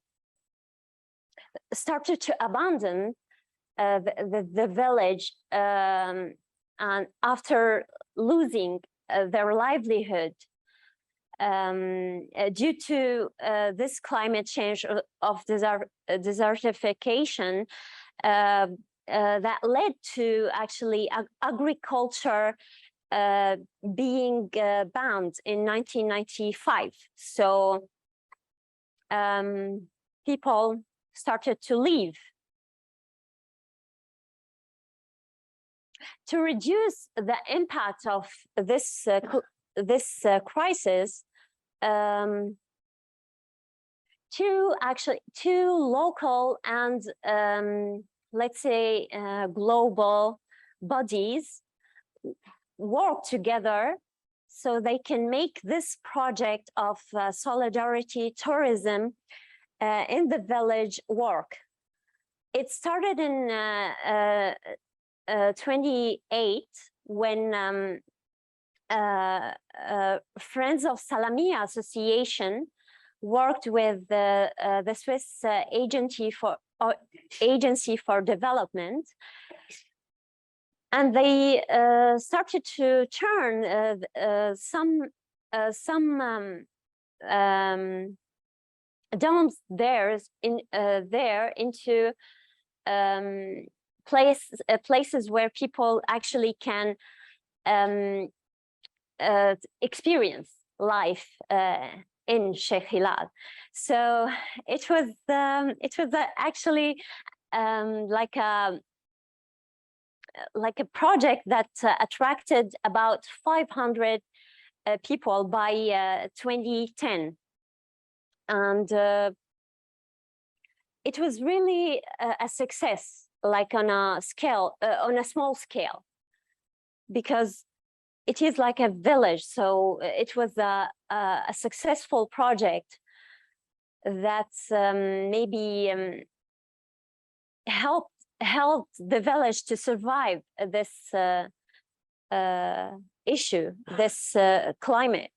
started to abandon the village and after losing their livelihood due to this climate change of desertification that led to actually agriculture being banned in 1995. So people started to leave. To reduce the impact of this crisis, two local and let's say global bodies work together so they can make this project of solidarity tourism in the village work. It started in 28 when Friends of Salamia Association worked with the Swiss Agency for Development, and they started to turn some domes there into places where people actually can experience life in Sheikh Hilal. So it was actually like a project that attracted about 500 people by 2010, and it was really a success, like on a small scale, because it is like a village. So it was a successful project that maybe helped the village to survive this issue, this climate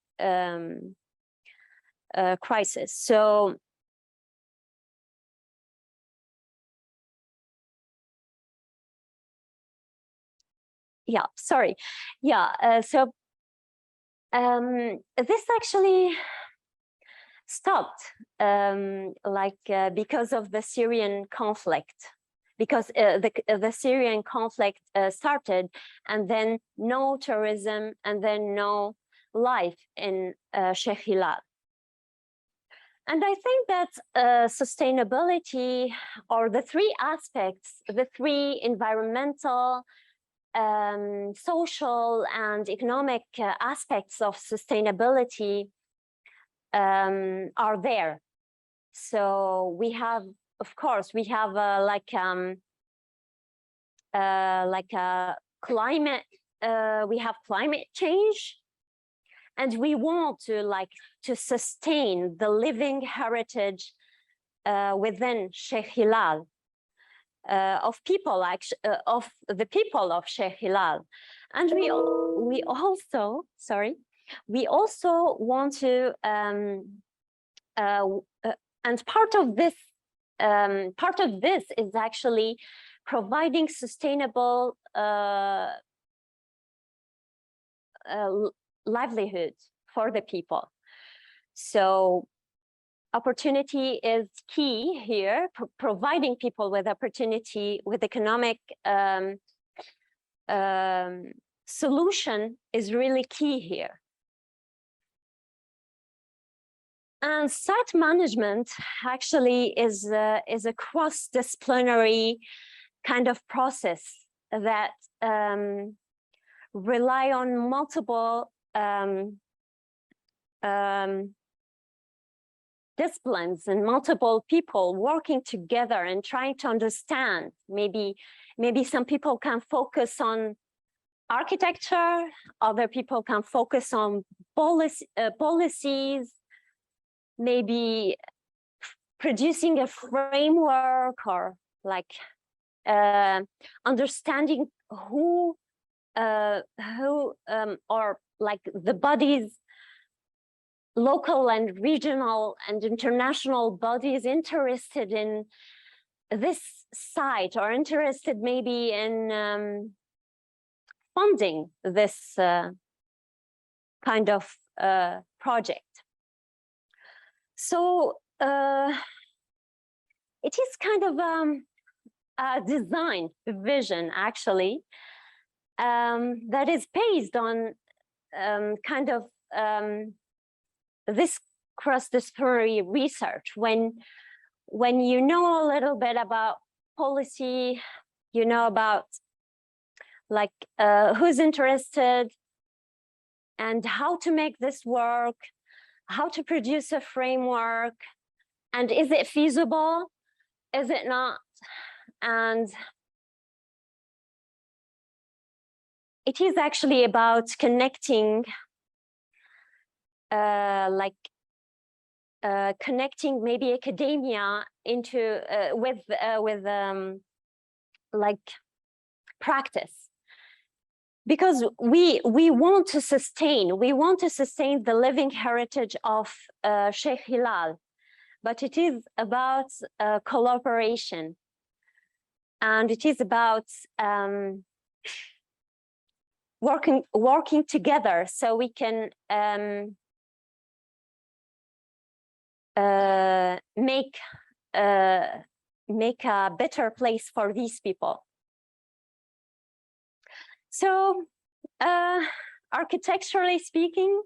crisis. So yeah, sorry. Yeah, so this actually stopped because of the Syrian conflict, because the Syrian conflict started, and then no tourism, and then no life in Sheikh Hilal. And I think that sustainability, or the three aspects, the three environmental, social and economic aspects of sustainability are there. So we have, of course, we have like a climate, we have climate change, and we want to sustain the living heritage within Sheikh Hilal. Of people, of the people of Sheikh Hilal, and we also want to and part of this is actually providing sustainable livelihood for the people. So opportunity is key here. Providing people with opportunity, with economic solution is really key here. And site management actually is a cross-disciplinary kind of process that rely on multiple disciplines and multiple people working together and trying to understand. Maybe some people can focus on architecture, other people can focus on policies, maybe producing a framework, or like understanding who or like the bodies, local and regional and international bodies interested in this site, or interested maybe in funding this kind of project. So it is kind of a design vision, actually, that is based on kind of this cross-disciplinary research. When you know a little bit about policy, you know about like who's interested and how to make this work, how to produce a framework, and is it feasible, is it not? And it is actually about connecting connecting maybe academia into with like practice, because we want to sustain the living heritage of Sheikh Hilal, but it is about collaboration, and it is about working together so we can make a better place for these people. So architecturally speaking,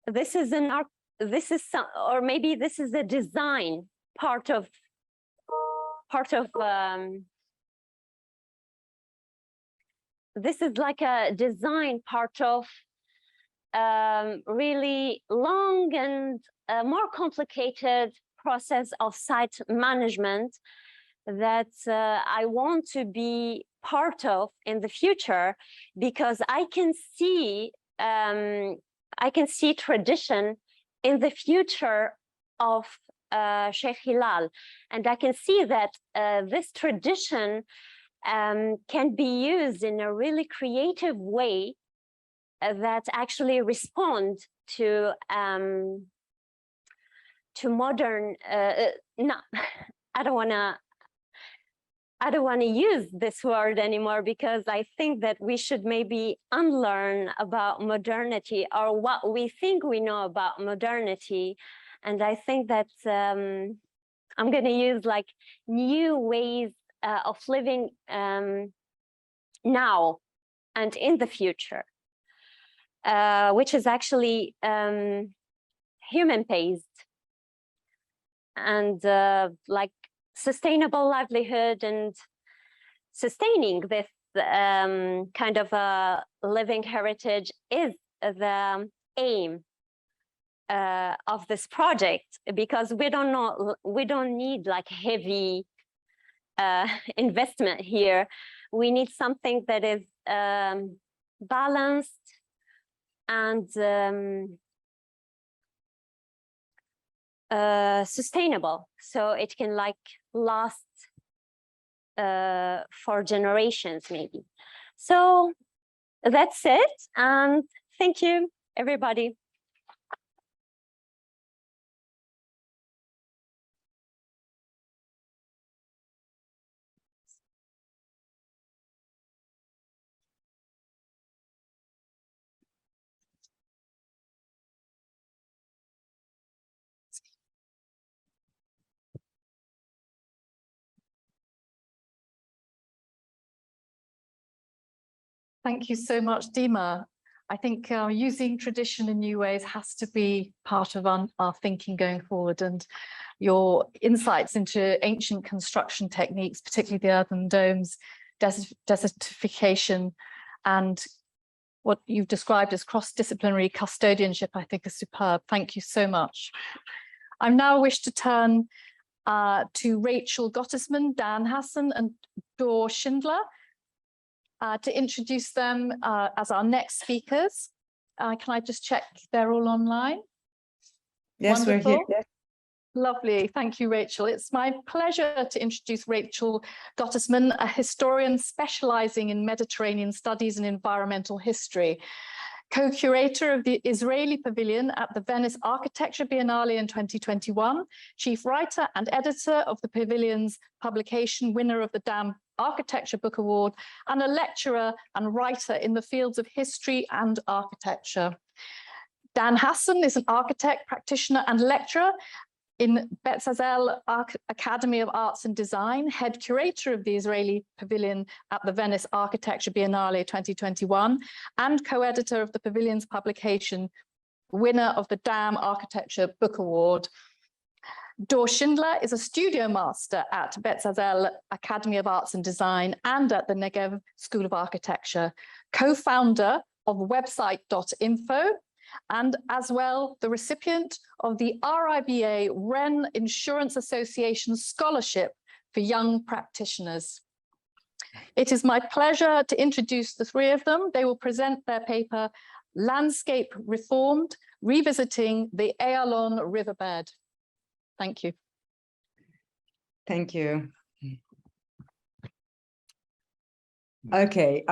this is or maybe this is a design part of this is like a design part of really long and more complicated process of site management that I want to be part of in the future, because I can see tradition in the future of Sheikh Hilal, and I can see that this tradition can be used in a really creative way that actually respond to modern. No, I don't want to use this word anymore, because I think that we should maybe unlearn about modernity, or what we think we know about modernity. And I think that I'm going to use like new ways of living now and in the future, which is actually human-based and like sustainable livelihood, and sustaining this kind of a living heritage is the aim of this project, because we don't need like heavy investment here. We need something that is balanced and sustainable, so it can like last for generations maybe. So that's it, and thank you everybody. Thank you so much, Dima. I think using tradition in new ways has to be part of our thinking going forward, and your insights into ancient construction techniques, particularly the earthen domes, desertification, and what you've described as cross-disciplinary custodianship, I think is superb. Thank you so much. I now wish to turn to Rachel Gottesman, Dan Hassan, and Dor Schindler, to introduce them as our next speakers. Can I just check they're all online? Yes, Wonderful. we're here. Lovely. Thank you, Rachel. It's my pleasure to introduce Rachel Gottesman, a historian specializing in Mediterranean studies and environmental history, co-curator of the Israeli Pavilion at the Venice Architecture Biennale in 2021, chief writer and editor of the Pavilion's publication, winner of the Dam Architecture Book Award, and a lecturer and writer in the fields of history and architecture. Dan Hassan is an architect, practitioner, and lecturer in Bezalel Academy of Arts and Design, head curator of the Israeli Pavilion at the Venice Architecture Biennale 2021, and co-editor of the Pavilion's publication, winner of the Dam Architecture Book Award. Dor Schindler is a studio master at Bezalel Academy of Arts and Design and at the Negev School of Architecture, co-founder of website.info, and as well the recipient of the RIBA Wren Insurance Association Scholarship for Young Practitioners. It is my pleasure to introduce the three of them. They will present their paper, Landscape Reformed, Revisiting the Ayalon Riverbed. Thank you. Thank you. Okay,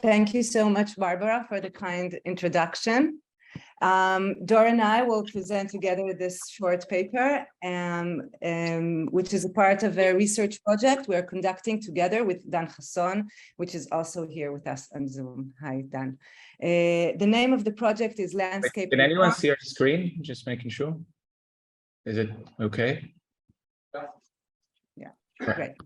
thank you so much, Barbara, for the kind introduction. Dor and I will present together this short paper, which is a part of a research project we're conducting together with Dan Hassan, which is also here with us on Zoom. Hi, Dan. The name of the project is Landscape. Can anyone see our screen? Just making sure. Is it okay? Yeah, right.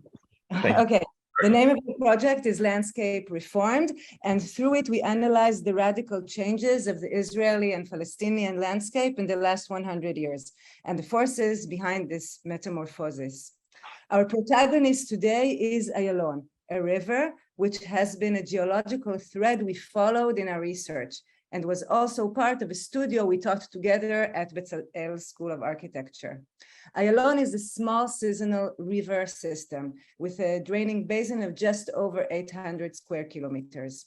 Great. Okay. The name of the project is Landscape Reformed, and through it we analyze the radical changes of the Israeli and Palestinian landscape in the last 100 years and the forces behind this metamorphosis. Our protagonist today is Ayalon, a river which has been a geological thread we followed in our research and was also part of a studio we taught together at Bezalel School of Architecture. Ayalon is a small seasonal river system with a draining basin of just over 800 square kilometers.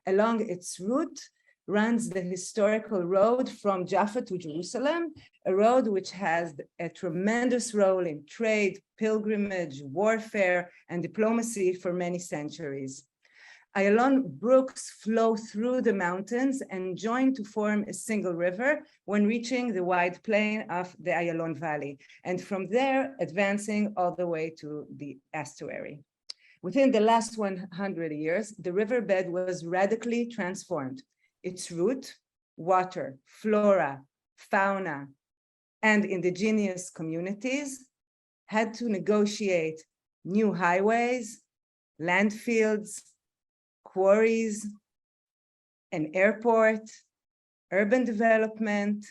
Along its route runs the historical road from Jaffa to Jerusalem, a road which has a tremendous role in trade, pilgrimage, warfare, and diplomacy for many centuries. Ayalon brooks flow through the mountains and join to form a single river when reaching the wide plain of the Ayalon Valley, and from there advancing all the way to the estuary. Within the last 100 years, the riverbed was radically transformed. Its route, water, flora, fauna, and indigenous communities had to negotiate new highways, landfills, quarries, an airport, urban development,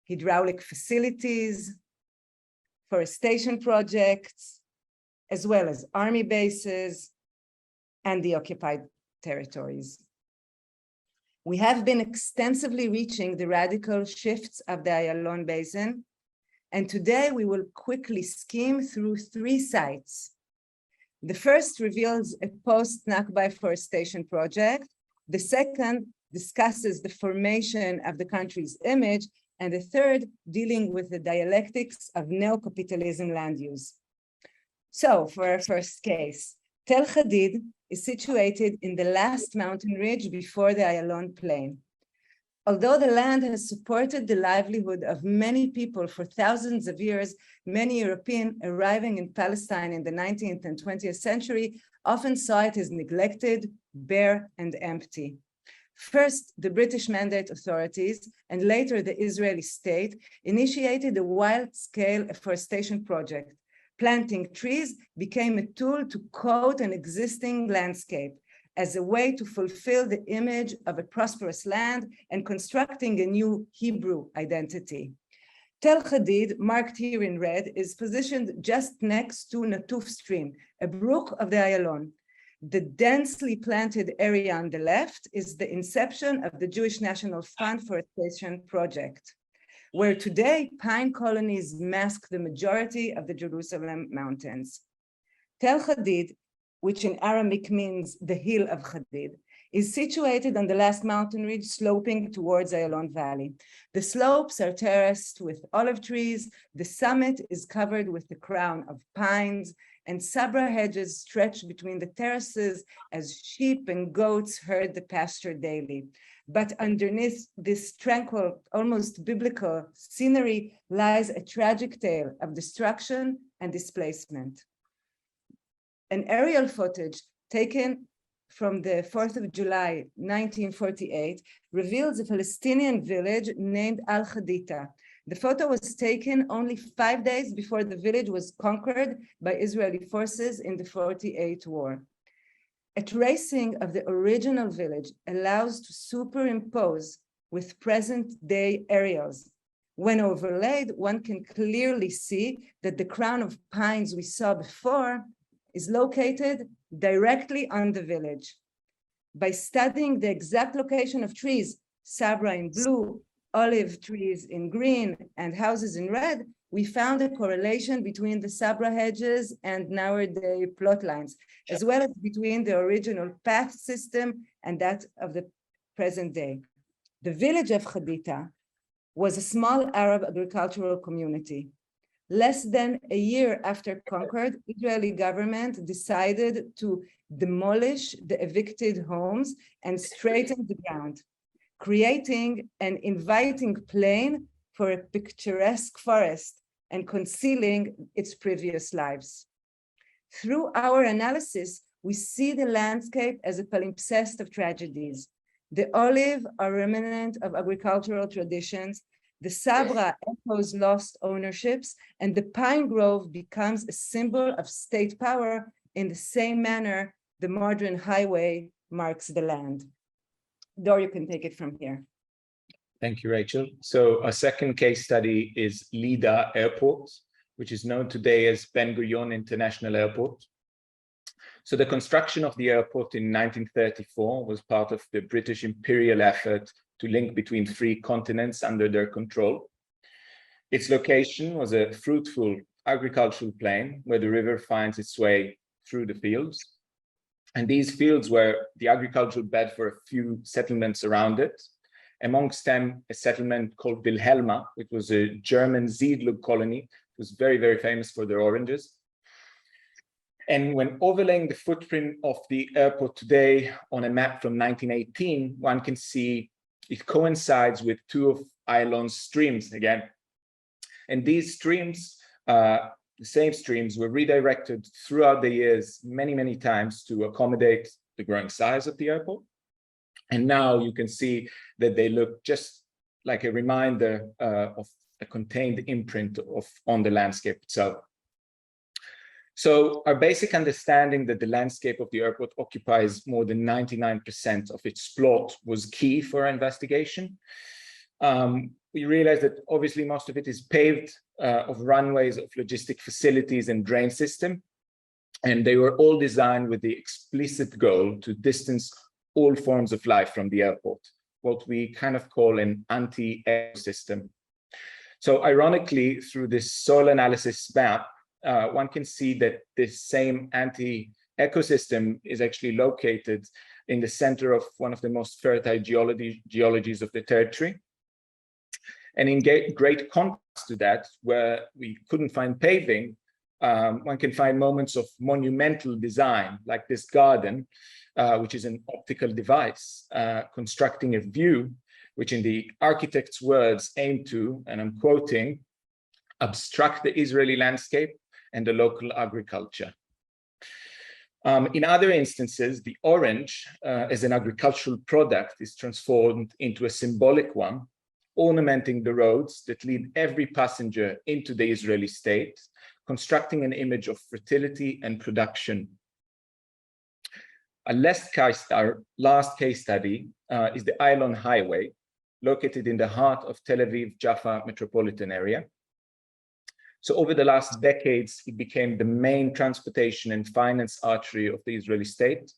hydraulic facilities, forestation projects, as well as army bases and the occupied territories. We have been extensively reaching the radical shifts of the Ayalon Basin, and today we will quickly skim through three sites. The first reveals a post-Nakba forestation project. The second discusses the formation of the country's image, and the third dealing with the dialectics of neo-capitalism land use. So for our first case, Tel Hadid is situated in the last mountain ridge before the Ayalon plain. Although the land has supported the livelihood of many people for thousands of years, many Europeans arriving in Palestine in the 19th and 20th century often saw it as neglected, bare, and empty. First, the British Mandate authorities and later the Israeli state initiated a wide-scale afforestation project. Planting trees became a tool to coat an existing landscape as a way to fulfill the image of a prosperous land and constructing a new Hebrew identity. Tel Hadid, marked here in red, is positioned just next to Natuf stream, a brook of the Ayalon. The densely planted area on the left is the inception of the Jewish National Fund Forestation Project, where today pine colonies mask the majority of the Jerusalem mountains. Tel Hadid, which in Aramaic means the hill of Hadid, is situated on the last mountain ridge sloping towards Ayalon Valley. The slopes are terraced with olive trees. The summit is covered with the crown of pines, and sabra hedges stretch between the terraces as sheep and goats herd the pasture daily. But underneath this tranquil, almost biblical scenery lies a tragic tale of destruction and displacement. An aerial footage taken from the 4th of July, 1948, reveals a Palestinian village named Al-Khadita. The photo was taken only 5 days before the village was conquered by Israeli forces in the 48 war. A tracing of the original village allows to superimpose with present-day aerials. When overlaid, one can clearly see that the crown of pines we saw before is located directly on the village. By studying the exact location of trees, sabra in blue, olive trees in green, and houses in red, we found a correlation between the sabra hedges and nowadays plot lines, as well as between the original path system and that of the present day. The village of Khadita was a small Arab agricultural community. Less than a year after conquered, Israeli government decided to demolish the evicted homes and straighten the ground, creating an inviting plain for a picturesque forest and concealing its previous lives. Through our analysis, we see the landscape as a palimpsest of tragedies. The olive are remnant of agricultural traditions. The sabra echoes lost ownerships, and the pine grove becomes a symbol of state power in the same manner the modern highway marks the land. Dor, you can take it from here. Thank you, Rachel. So our second case study is Lida Airport, which is known today as Ben Gurion International Airport. So the construction of the airport in 1934 was part of the British imperial effort to link between 3 continents under their control. Its location was a fruitful agricultural plain where the river finds its way through the fields. And these fields were the agricultural bed for a few settlements around it. Amongst them, a settlement called Wilhelma, which was a German Siedlung colony. It was very, very famous for their oranges. And when overlaying the footprint of the airport today on a map from 1918, one can see it coincides with 2 of Ayalon's streams again. And these streams, the same streams, were redirected throughout the years many, many times to accommodate the growing size of the airport. And now you can see that they look just like a reminder of a contained imprint on the landscape itself. So our basic understanding that the landscape of the airport occupies more than 99% of its plot was key for our investigation. We realized that obviously most of it is paved of runways, of logistic facilities and drain system. And they were all designed with the explicit goal to distance all forms of life from the airport, what we kind of call an anti-ecosystem. So ironically, through this soil analysis map, one can see that this same anti-ecosystem is actually located in the center of one of the most fertile geologies of the territory. And in great contrast to that, where we couldn't find paving, one can find moments of monumental design, like this garden, which is an optical device, constructing a view, which in the architect's words aim to, and I'm quoting, obstruct the Israeli landscape and the local agriculture. In other instances, the orange as an agricultural product is transformed into a symbolic one, ornamenting the roads that lead every passenger into the Israeli state, constructing an image of fertility and production. Our last case study is the Ayalon Highway, located in the heart of Tel Aviv-Jaffa metropolitan area. So over the last decades, it became the main transportation and finance artery of the Israeli state.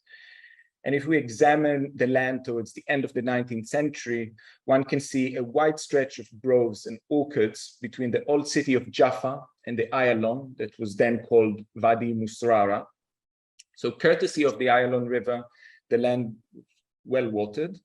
And if we examine the land towards the end of the 19th century, one can see a wide stretch of groves and orchards between the old city of Jaffa and the Ayalon that was then called Wadi Musrara. So courtesy of the Ayalon River, the land well watered,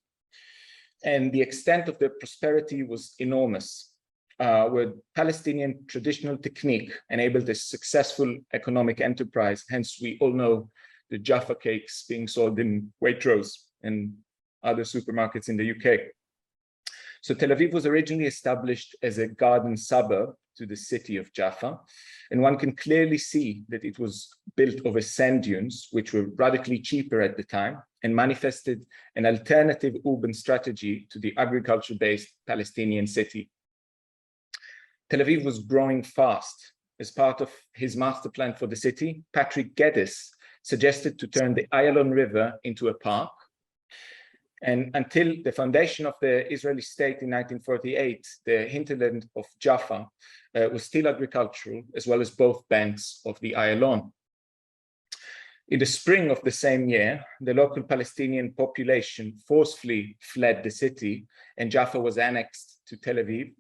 and the extent of their prosperity was enormous, where Palestinian traditional technique enabled a successful economic enterprise. Hence, we all know the Jaffa cakes being sold in Waitrose and other supermarkets in the UK. So Tel Aviv was originally established as a garden suburb to the city of Jaffa, and one can clearly see that it was built over sand dunes, which were radically cheaper at the time and manifested an alternative urban strategy to the agriculture-based Palestinian city. Tel Aviv was growing fast. As part of his master plan for the city, Patrick Geddes suggested to turn the Ayalon River into a park. And until the foundation of the Israeli state in 1948, the hinterland of Jaffa was still agricultural, as well as both banks of the Ayalon. In the spring of the same year, the local Palestinian population forcefully fled the city, and Jaffa was annexed to Tel Aviv.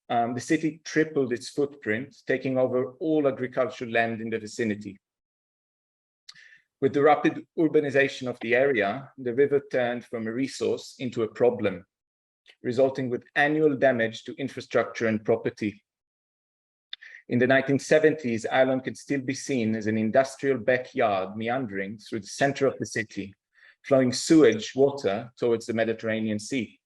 The city tripled its footprint, taking over all agricultural land in the vicinity. With the rapid urbanization of the area, the river turned from a resource into a problem, resulting with annual damage to infrastructure and property. In the 1970s, Ayalon could still be seen as an industrial backyard meandering through the center of the city, flowing sewage water towards the Mediterranean Sea.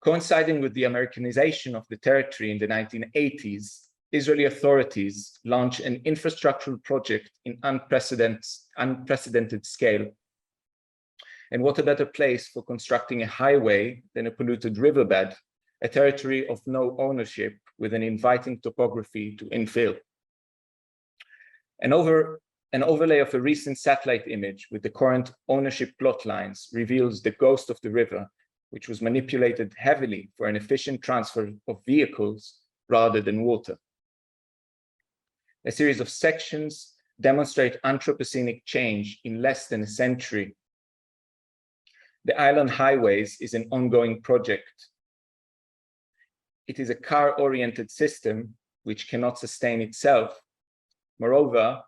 Coinciding with the Americanization of the territory in the 1980s, Israeli authorities launched an infrastructural project in unprecedented scale. And what a better place for constructing a highway than a polluted riverbed, a territory of no ownership with an inviting topography to infill. An overlay of a recent satellite image with the current ownership plot lines reveals the ghost of the river, which was manipulated heavily for an efficient transfer of vehicles rather than water. A series of sections demonstrate Anthropocenic change in less than a century. The Ayalon Highways is an ongoing project. It is a car-oriented system which cannot sustain itself. Moreover,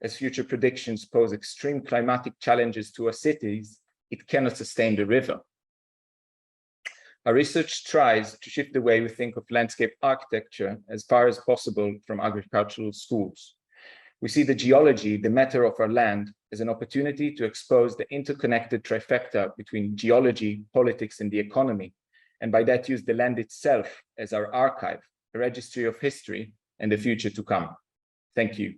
as future predictions pose extreme climatic challenges to our cities, it cannot sustain the river. Our research tries to shift the way we think of landscape architecture as far as possible from agricultural schools. We see the geology, the matter of our land, as an opportunity to expose the interconnected trifecta between geology, politics, and the economy, and by that use the land itself as our archive, a registry of history and the future to come. Thank you.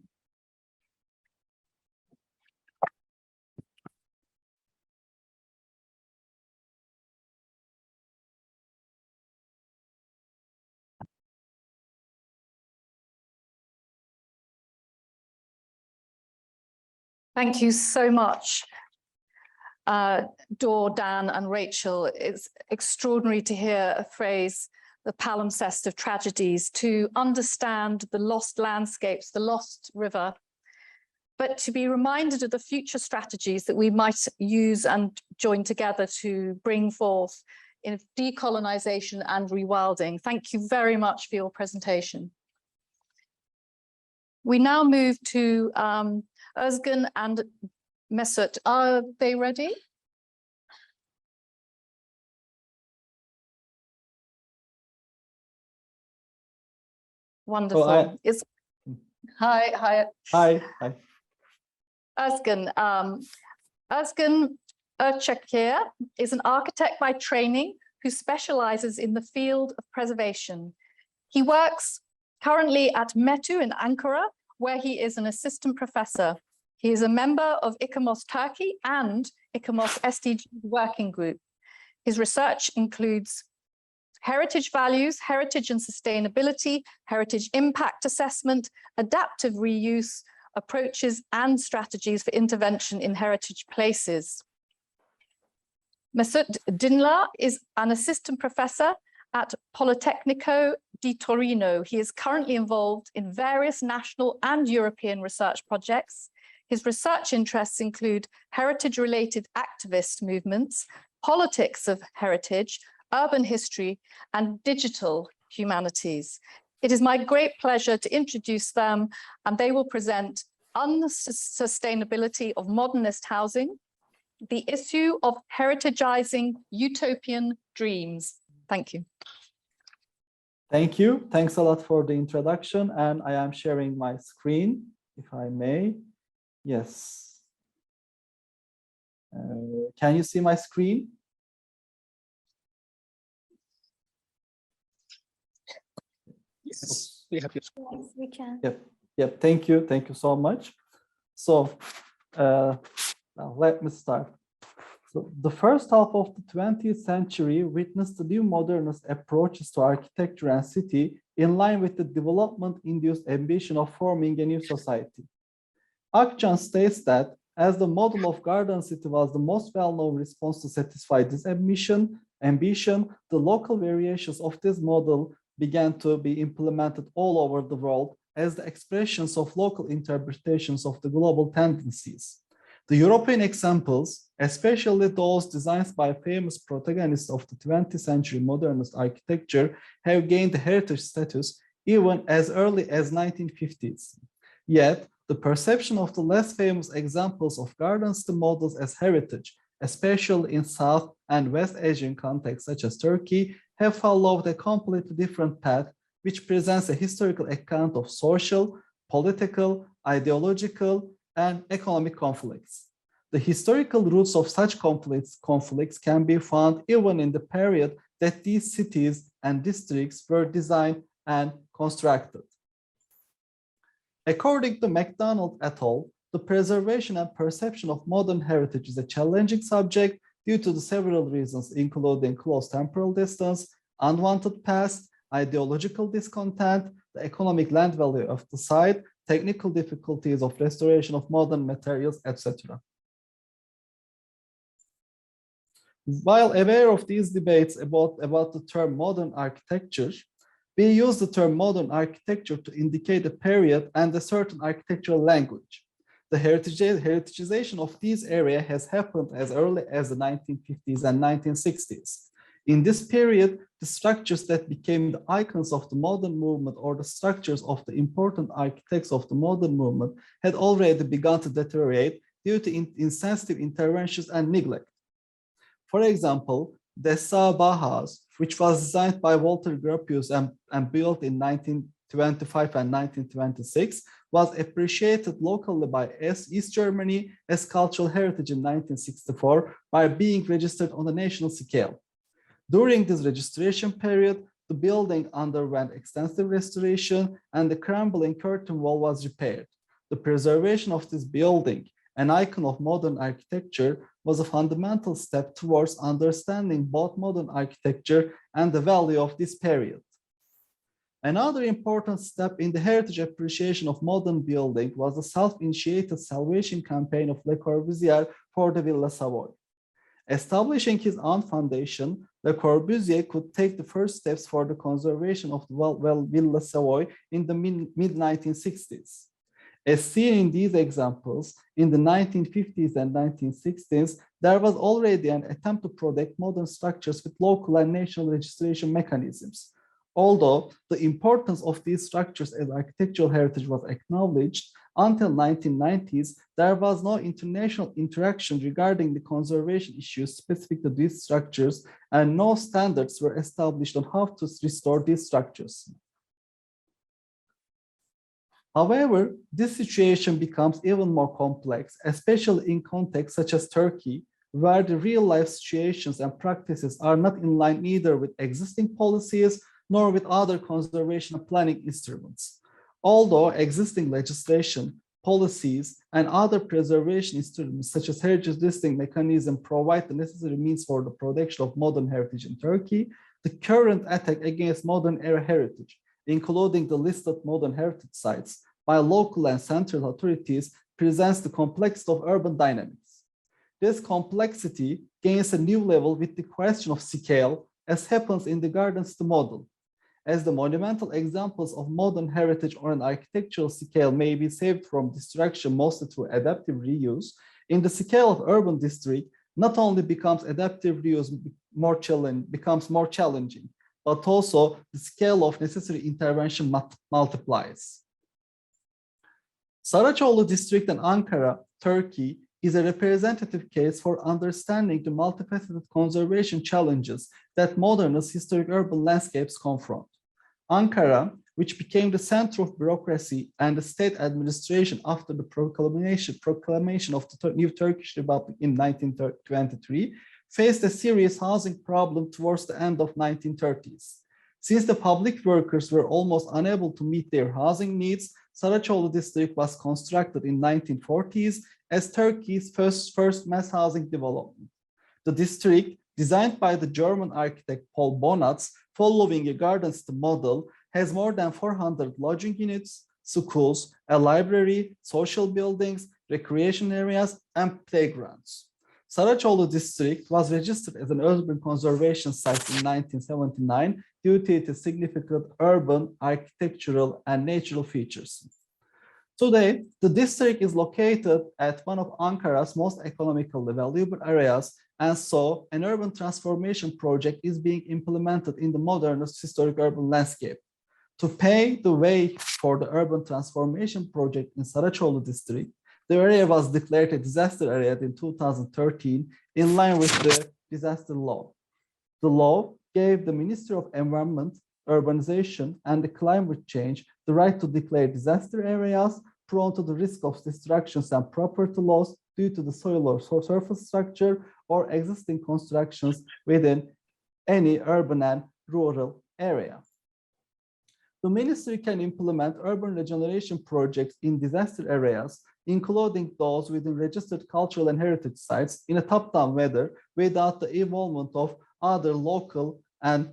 Thank you so much, Dor, Dan, and Rachel. It's extraordinary to hear a phrase, the palimpsest of tragedies, to understand the lost landscapes, the lost river, but to be reminded of the future strategies that we might use and join together to bring forth in decolonization and rewilding. Thank you very much for your presentation. We now move to Özgen and Mesut. Are they ready? Wonderful. Hi. Özgen. Özgen Özçakir is an architect by training who specializes in the field of preservation. He works currently at METU in Ankara, where he is an assistant professor. He is a member of ICOMOS Turkey and ICOMOS SDG working group. His research includes heritage values, heritage and sustainability, heritage impact assessment, adaptive reuse, approaches and strategies for intervention in heritage places. Mesut Dinler is an assistant professor at Politecnico di Torino. He is currently involved in various national and European research projects. His research interests include heritage-related activist movements, politics of heritage, urban history, and digital humanities. It is my great pleasure to introduce them, and they will present unsustainability of modernist housing, the issue of heritagizing utopian dreams. Thank you. Thank you. Thanks a lot for the introduction. And I am sharing my screen, if I may. Yes. Can you see my screen? Yes, we have your screen. Yes, we can. Yep. Thank you. Thank you so much. So now let me start. So the first half of the 20th century witnessed the new modernist approaches to architecture and city in line with the development-induced ambition of forming a new society. Akcan states that as the model of garden city was the most well-known response to satisfy this ambition, the local variations of this model began to be implemented all over the world as the expressions of local interpretations of the global tendencies. The European examples, especially those designed by famous protagonists of the 20th century modernist architecture, have gained heritage status even as early as 1950s. Yet, the perception of the less famous examples of garden city models as heritage, especially in South and West Asian contexts such as Turkey, have followed a completely different path, which presents a historical account of social, political, ideological, and economic conflicts. The historical roots of such conflicts can be found even in the period that these cities and districts were designed and constructed. According to MacDonald et al., the preservation and perception of modern heritage is a challenging subject due to the several reasons, including close temporal distance, unwanted past, ideological discontent, the economic land value of the site, technical difficulties of restoration of modern materials, etc. While aware of these debates about the term modern architecture, we use the term modern architecture to indicate a period and a certain architectural language. The heritagization of these areas has happened as early as the 1950s and 1960s. In this period, the structures that became the icons of the modern movement or the structures of the important architects of the modern movement had already begun to deteriorate due to insensitive interventions and neglect. For example, the Dessau House, which was designed by Walter Gropius and built in 1925 and 1926, was appreciated locally by East Germany as cultural heritage in 1964 by being registered on a national scale. During this registration period, the building underwent extensive restoration and the crumbling curtain wall was repaired. The preservation of this building, an icon of modern architecture, was a fundamental step towards understanding both modern architecture and the value of this period. Another important step in the heritage appreciation of modern building was the self-initiated salvation campaign of Le Corbusier for the Villa Savoy. Establishing his own foundation, Le Corbusier could take the first steps for the conservation of the Villa Savoy in the mid-1960s. As seen in these examples, in the 1950s and 1960s, there was already an attempt to protect modern structures with local and national registration mechanisms. Although the importance of these structures as architectural heritage was acknowledged, until 1990s, there was no international interaction regarding the conservation issues specific to these structures, and no standards were established on how to restore these structures. However, this situation becomes even more complex, especially in contexts such as Turkey, where the real-life situations and practices are not in line either with existing policies nor with other conservation and planning instruments. Although existing legislation, policies, and other preservation instruments such as heritage listing mechanism provide the necessary means for the protection of modern heritage in Turkey, the current attack against modern era heritage, including the listed modern heritage sites by local and central authorities, presents the complexity of urban dynamics. This complexity gains a new level with the question of scale, as happens in the garden city model. As the monumental examples of modern heritage on an architectural scale may be saved from destruction mostly through adaptive reuse, in the scale of urban district, not only becomes adaptive reuse becomes more challenging, but also the scale of necessary intervention multiplies. Saracoğlu district in Ankara, Turkey, is a representative case for understanding the multifaceted conservation challenges that modernist historic urban landscapes confront. Ankara, which became the center of bureaucracy and the state administration after the proclamation of the new Turkish Republic in 1923, faced a serious housing problem towards the end of 1930s. Since the public workers were almost unable to meet their housing needs, Saraçoğlu district was constructed in 1940s as Turkey's first mass housing development. The district, designed by the German architect Paul Bonatz, following a garden city model, has more than 400 lodging units, schools, a library, social buildings, recreation areas, and playgrounds. Saraçoğlu district was registered as an urban conservation site in 1979 due to its significant urban, architectural, and natural features. Today, the district is located at one of Ankara's most economically valuable areas, and so an urban transformation project is being implemented in the modernist historic urban landscape. To pave the way for the urban transformation project in Saraçoğlu district, the area was declared a disaster area in 2013 in line with the disaster law. The law gave the Ministry of Environment, Urbanization, and Climate Change the right to declare disaster areas prone to the risk of destructions and property loss due to the soil or surface structure or existing constructions within any urban and rural area. The ministry can implement urban regeneration projects in disaster areas, including those within registered cultural and heritage sites, in a top-down manner without the involvement of other local and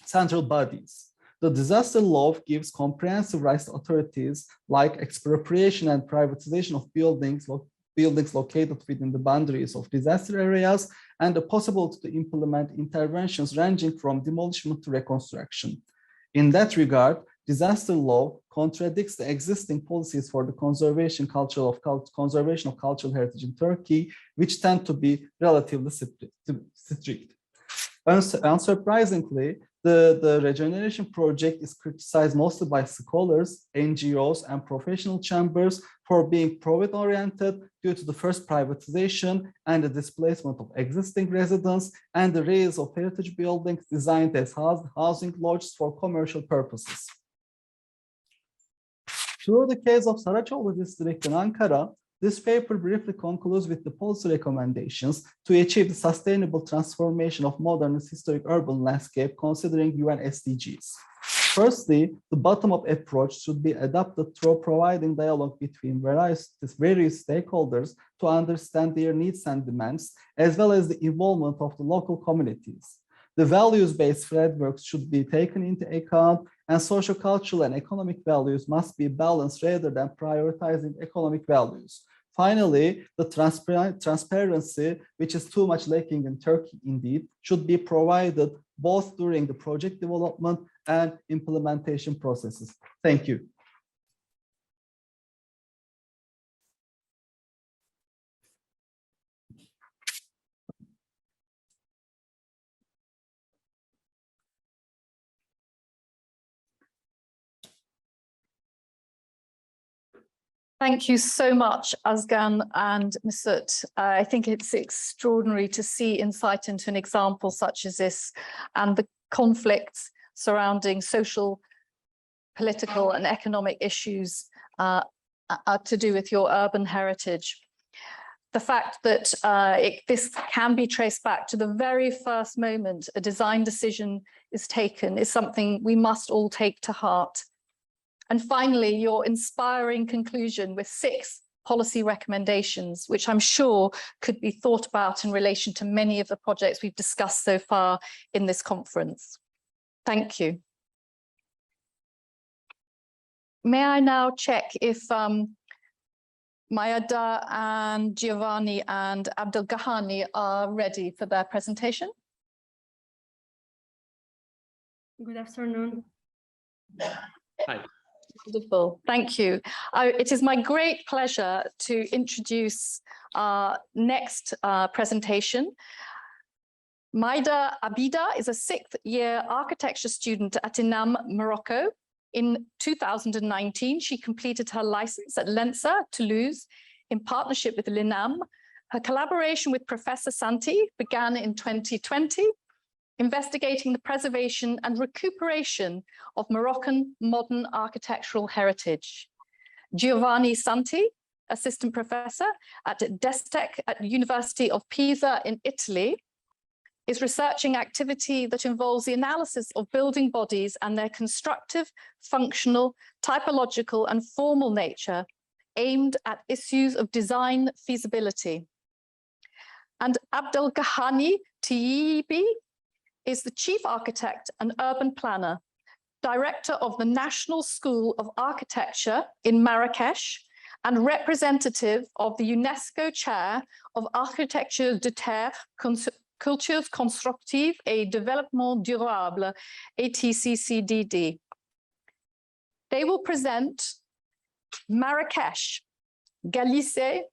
central bodies. The disaster law gives comprehensive rights to authorities like expropriation and privatization of buildings located within the boundaries of disaster areas, and the possibility to implement interventions ranging from demolition to reconstruction. In that regard, disaster law contradicts the existing policies for the conservation of cultural heritage in Turkey, which tend to be relatively strict. Unsurprisingly, the regeneration project is criticized mostly by scholars, NGOs, and professional chambers for being profit-oriented due to the first privatization and the displacement of existing residents and the rise of heritage buildings designed as housing lodges for commercial purposes. Through the case of Saraçoğlu district in Ankara, this paper briefly concludes with the policy recommendations to achieve the sustainable transformation of modernist historic urban landscape considering UN SDGs. Firstly, the bottom-up approach should be adopted through providing dialogue between various stakeholders to understand their needs and demands, as well as the involvement of the local communities. The values-based frameworks should be taken into account, and social, cultural, and economic values must be balanced rather than prioritizing economic values. Finally, the transparency, which is too much lacking in Turkey indeed, should be provided both during the project development and implementation processes. Thank you. Thank you so much, Özgen and Mesut. I think it's extraordinary to see insight into an example such as this and the conflicts surrounding social, political, and economic issues to do with your urban heritage. The fact that this can be traced back to the very first moment a design decision is taken is something we must all take to heart. And finally, your inspiring conclusion with 6 policy recommendations, which I'm sure could be thought about in relation to many of the projects we've discussed so far in this conference. Thank you. May I now check if Mayada and Giovanni and Abdelghani are ready for their presentation? Good afternoon. Hi. Wonderful, thank you. It is my great pleasure to introduce our next presentation. Maida Abida is a 6th year architecture student at INAM, Morocco. In 2019, she completed her license at Lensa, Toulouse, in partnership with l'INAM. Her collaboration with Professor Santi began in 2020, investigating the preservation and recuperation of Moroccan modern architectural heritage. Giovanni Santi, assistant professor at Destec at the University of Pisa in Italy, is researching activity that involves the analysis of building bodies and their constructive, functional, typological, and formal nature aimed at issues of design feasibility. And Abdelghani Tiyibi is the chief architect and urban planner, director of the National School of Architecture in Marrakesh, and representative of the UNESCO Chair of Architecture de Terre, Cultures Constructives et Développement Durable, ATCCDD. They will present Marrakesh, Galice,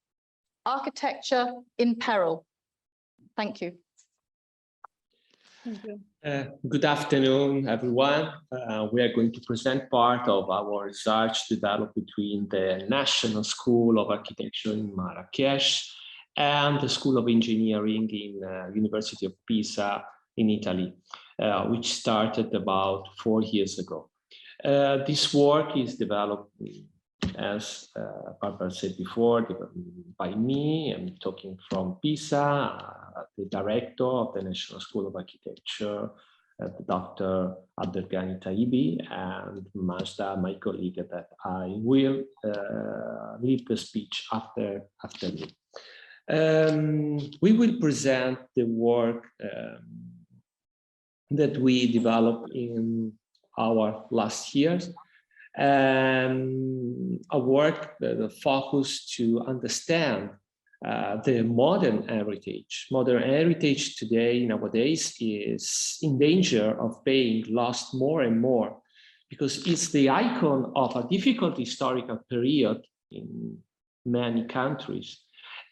Architecture in Peril. Thank you. Thank you. Good afternoon, everyone. We are going to present part of our research developed between the National School of Architecture in Marrakesh and the School of Engineering in University of Pisa in Italy, which started about 4 years ago. This work is developed, as Barbara said before, by me. I'm talking from Pisa, the director of the National School of Architecture, Dr. Abdelghani Tiyibi, and Majda, my colleague, that I will lead the speech after me. We will present the work that we developed in our last years, a work that focused to understand the modern heritage. Modern heritage today, nowadays, is in danger of being lost more and more because it's the icon of a difficult historical period in many countries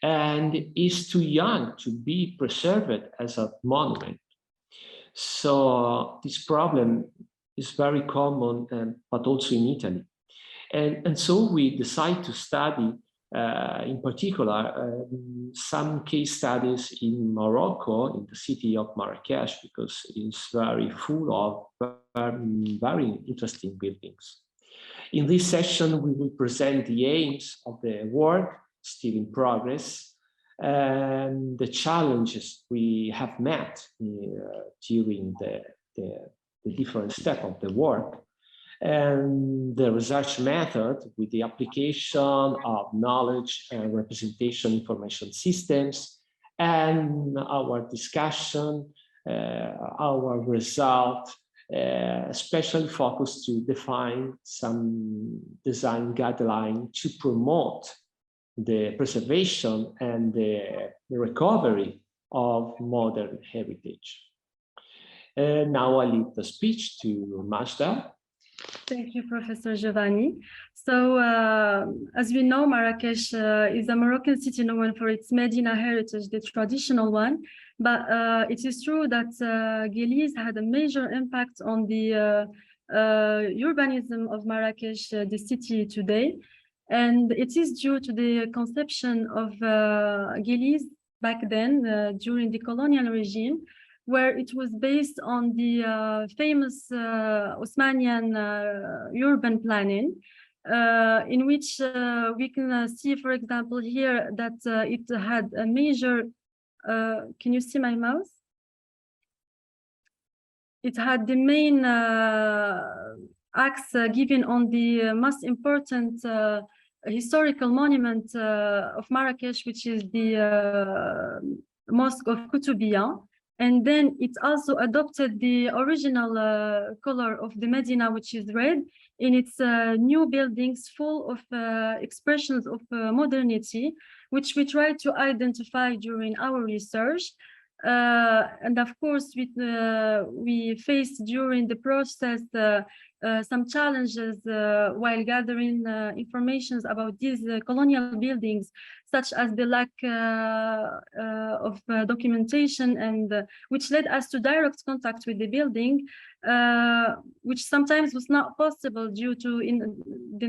and is too young to be preserved as a monument. So this problem is very common, but also in Italy. And so we decide to study, in particular, some case studies in Morocco, in the city of Marrakesh, because it's very full of very interesting buildings. In this session, we will present the aims of the work, still in progress, and the challenges we have met during the different steps of the work, and the research method with the application of knowledge and representation information systems, and our discussion, our result, especially focused to define some design guideline to promote the preservation and the recovery of modern heritage. Now I leave the speech to Majda. Thank you, Professor Giovanni. So, as we know, Marrakesh is a Moroccan city known for its Medina heritage, the traditional one. But it is true that Guéliz had a major impact on the urbanism of Marrakesh, the city today. And it is due to the conception of Guéliz back then, during the colonial regime, where it was based on the famous Osmanian urban planning, in which we can see, for example, here that it had a major, can you see my mouse? It had the main axe given on the most important historical monument of Marrakesh, which is the Mosque of Koutoubia. And then it also adopted the original color of the Medina, which is red, in its new buildings full of expressions of modernity, which we tried to identify during our research. And of course, we faced during the process some challenges while gathering information about these colonial buildings, such as the lack of documentation, and which led us to direct contact with the building, which sometimes was not possible due to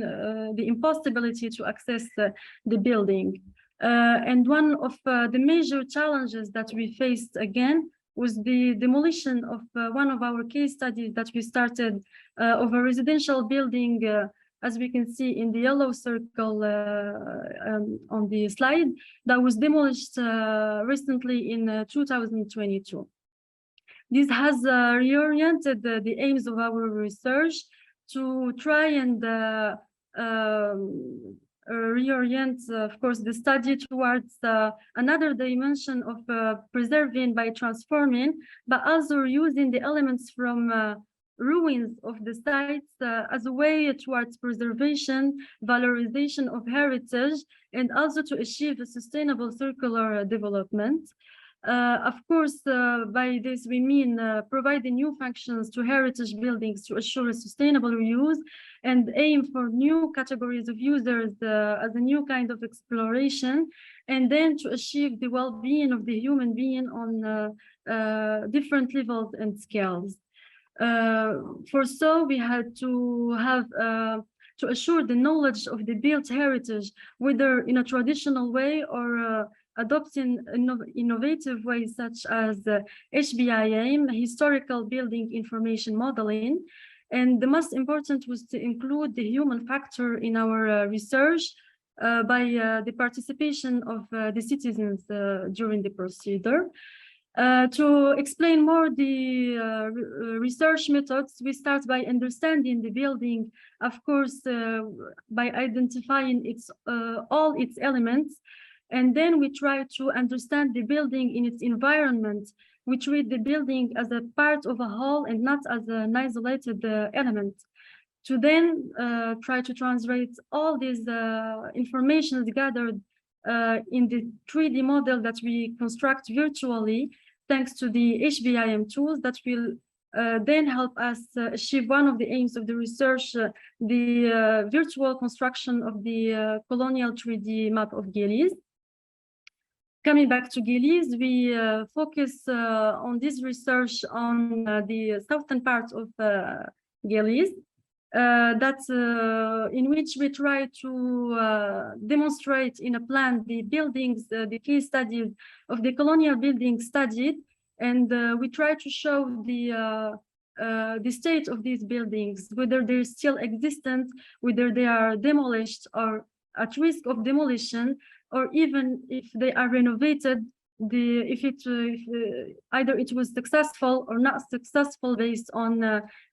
the impossibility to access the building. And one of the major challenges that we faced again was the demolition of one of our case studies that we started of a residential building, as we can see in the yellow circle on the slide, that was demolished recently in 2022. This has reoriented the aims of our research to try and reorient, of course, the study towards another dimension of preserving by transforming, but also using the elements from ruins of the sites as a way towards preservation, valorization of heritage, and also to achieve a sustainable circular development. Of course, by this we mean providing new functions to heritage buildings to assure a sustainable reuse and aim for new categories of users as a new kind of exploration, and then to achieve the well-being of the human being on different levels and scales. For so, we had to have to assure the knowledge of the built heritage, whether in a traditional way or adopting innovative ways such as HBIM, historical building information modeling. And the most important was to include the human factor in our research by the participation of the citizens during the procedure. To explain more the research methods, we start by understanding the building, of course, by identifying all its elements. And then we try to understand the building in its environment. We treat the building as a part of a whole and not as an isolated element. To then try to translate all these information gathered in the 3D model that we construct virtually, thanks to the HBIM tools that will then help us achieve one of the aims of the research, the virtual construction of the colonial 3D map of Gelis. Coming back to Gelis, we focus on this research on the southern part of Gelis, that's in which we try to demonstrate in a plan the buildings, the case studies of the colonial buildings studied, and we try to show the state of these buildings, whether they're still existent, whether they are demolished or at risk of demolition, or even if they are renovated, if either it was successful or not successful based on,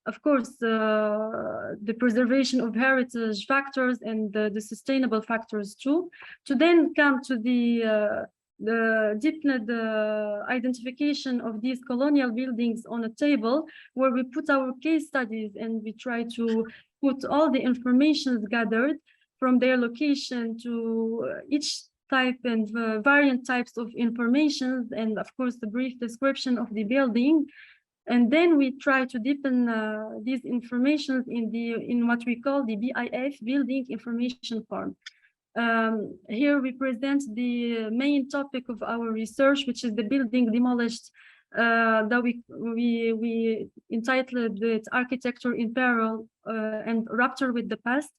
of course, the preservation of heritage factors and the sustainable factors too, to then come to the deepened identification of these colonial buildings on a table where we put our case studies and we try to put all the information gathered from their location to each type and variant types of information, and of course the brief description of the building. And then we try to deepen these information in what we call the BIF, building information form. Here we present the main topic of our research, which is the building demolished, that we entitled it Architecture in Peril and Rupture with the Past.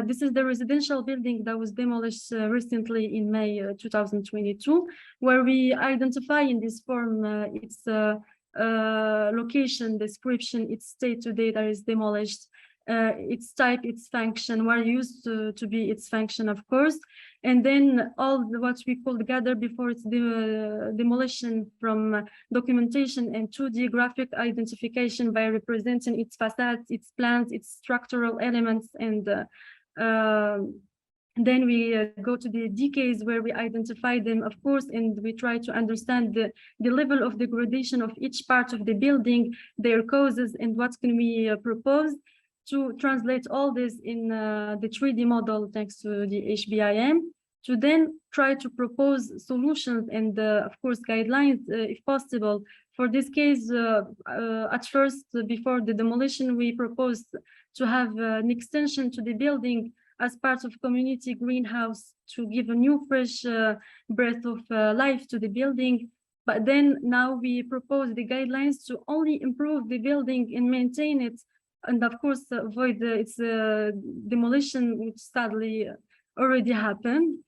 This is the residential building that was demolished recently in May 2022, where we identify in this form its location, description, its state today that is demolished, its type, its function, where used to be its function, of course, and then all what we could gather before its demolition from documentation and 2D graphic identification by representing its facades, its plans, its structural elements, and then we go to the decays where we identify them, of course, and we try to understand the level of degradation of each part of the building, their causes, and what can we propose to translate all this in the 3D model thanks to the HBIM, to then try to propose solutions and, of course, guidelines, if possible. For this case, at first, before the demolition, we proposed to have an extension to the building as part of community greenhouse to give a new fresh breath of life to the building. But then now we propose the guidelines to only improve the building and maintain it and of course avoid its demolition, which sadly already happened.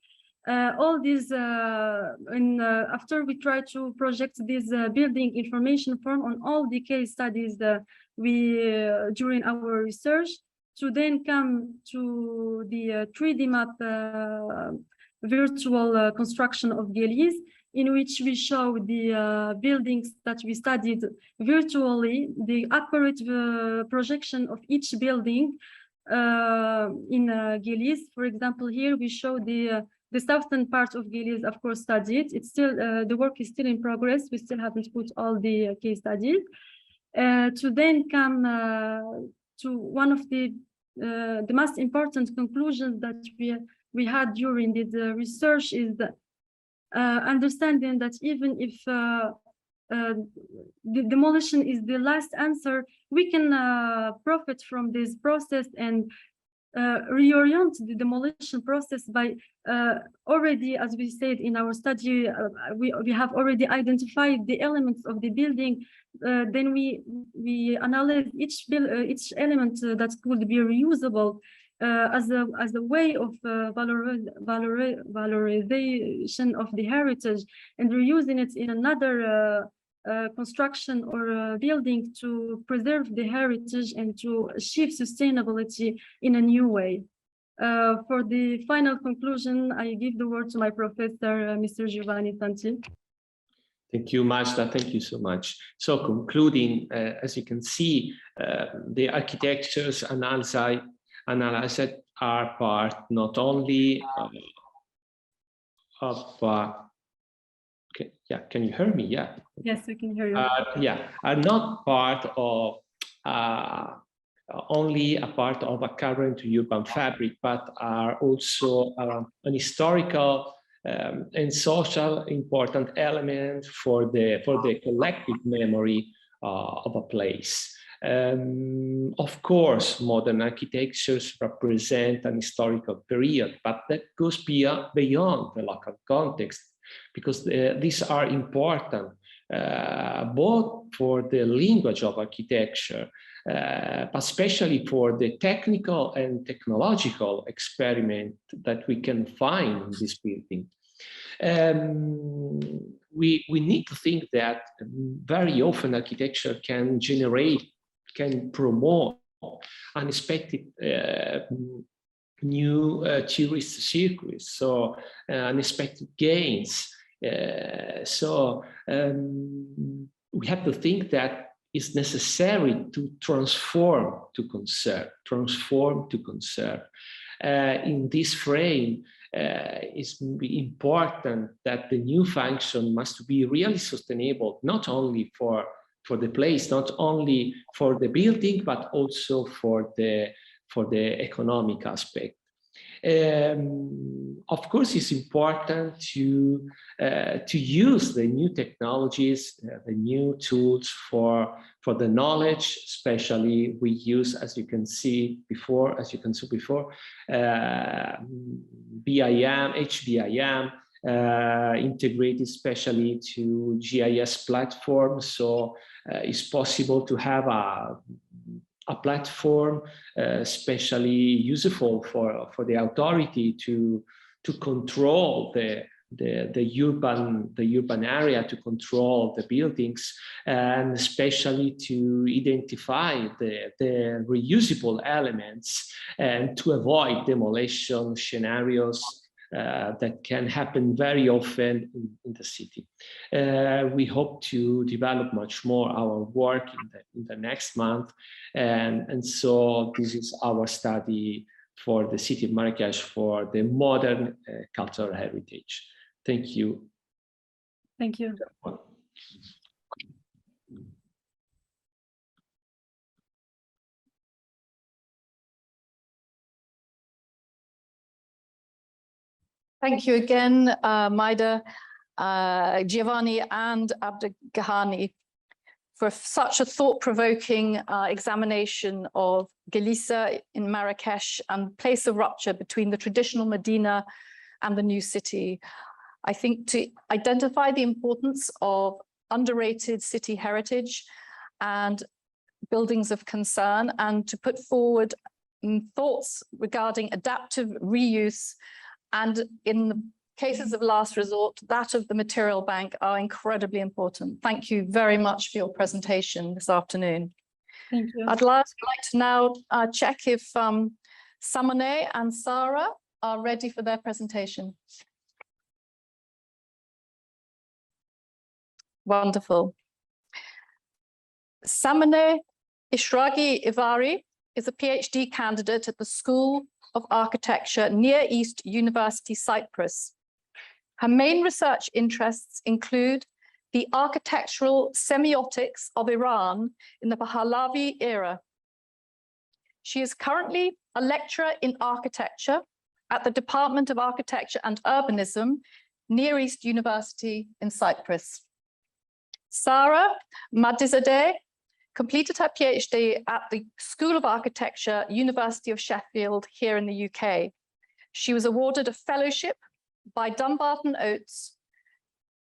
All these, after we try to project this building information form on all the case studies that during our research, to then come to the 3D map virtual construction of Gelis, in which we show the buildings that we studied virtually, the accurate projection of each building in Gelis. For example, here we show the southern part of Gelis, of course, studied. It's still, the work is still in progress. We still haven't put all the case studies. To then come to one of the most important conclusions that we had during this research is that understanding that even if the demolition is the last answer, we can profit from this process and reorient the demolition process by already, as we said in our study, we have already identified the elements of the building. Then we analyze each element that could be reusable as a way of valorization of the heritage, and reusing it in another construction or building to preserve the heritage and to achieve sustainability in a new way. For the final conclusion, I give the word to my professor, Mr. Giovanni Santi. Thank you, Majda. Thank you so much. So concluding, as you can see, the architectures analyzed are part not only of okay, yeah, can you hear me? Yeah. Yes, we can hear you. Yeah, are not part of only a part of a current urban fabric, but are also an historical and social important element for the collective memory of a place. Of course, modern architectures represent an historical period, but that goes beyond the local context, because these are important both for the language of architecture, but especially for the technical and technological experiment that we can find in this building. We need to think that very often architecture can promote unexpected new tourist circuits, so unexpected gains. So we have to think that it's necessary to transform to conserve, in this frame, it's important that the new function must be really sustainable, not only for the place, not only for the building, but also for the economic aspect. Of course, it's important to use the new technologies, the new tools for the knowledge. Especially, we use, as you can see before, BIM, HBIM, integrated especially to GIS platforms. So it's possible to have a platform especially useful for the authority to control the urban area, to control the buildings, and especially to identify the reusable elements and to avoid demolition scenarios that can happen very often in the city. We hope to develop much more our work in the next month, and so this is our study for the city of Marrakesh for the modern cultural heritage. Thank you. Thank you. Thank you again, Maida, Giovanni, and Abdelghani, for such a thought-provoking examination of Gelisa in Marrakesh and place of rupture between the traditional Medina and the new city. I think to identify the importance of underrated city heritage and buildings of concern and to put forward thoughts regarding adaptive reuse, and in the cases of last resort, that of the material bank, are incredibly important. Thank you very much for your presentation this afternoon. Thank you. I'd like to now check if Samone and Sarah are ready for their presentation. Wonderful. Samone Ishragi Ivari is a PhD candidate at the School of Architecture, Near East University, Cyprus. Her main research interests include the architectural semiotics of Iran in the Pahlavi era. She is currently a lecturer in architecture at the Department of Architecture and Urbanism, Near East University in Cyprus. Sarah Madizadeh completed her PhD at the School of Architecture, University of Sheffield, here in the UK. She was awarded a fellowship by Dumbarton Oates,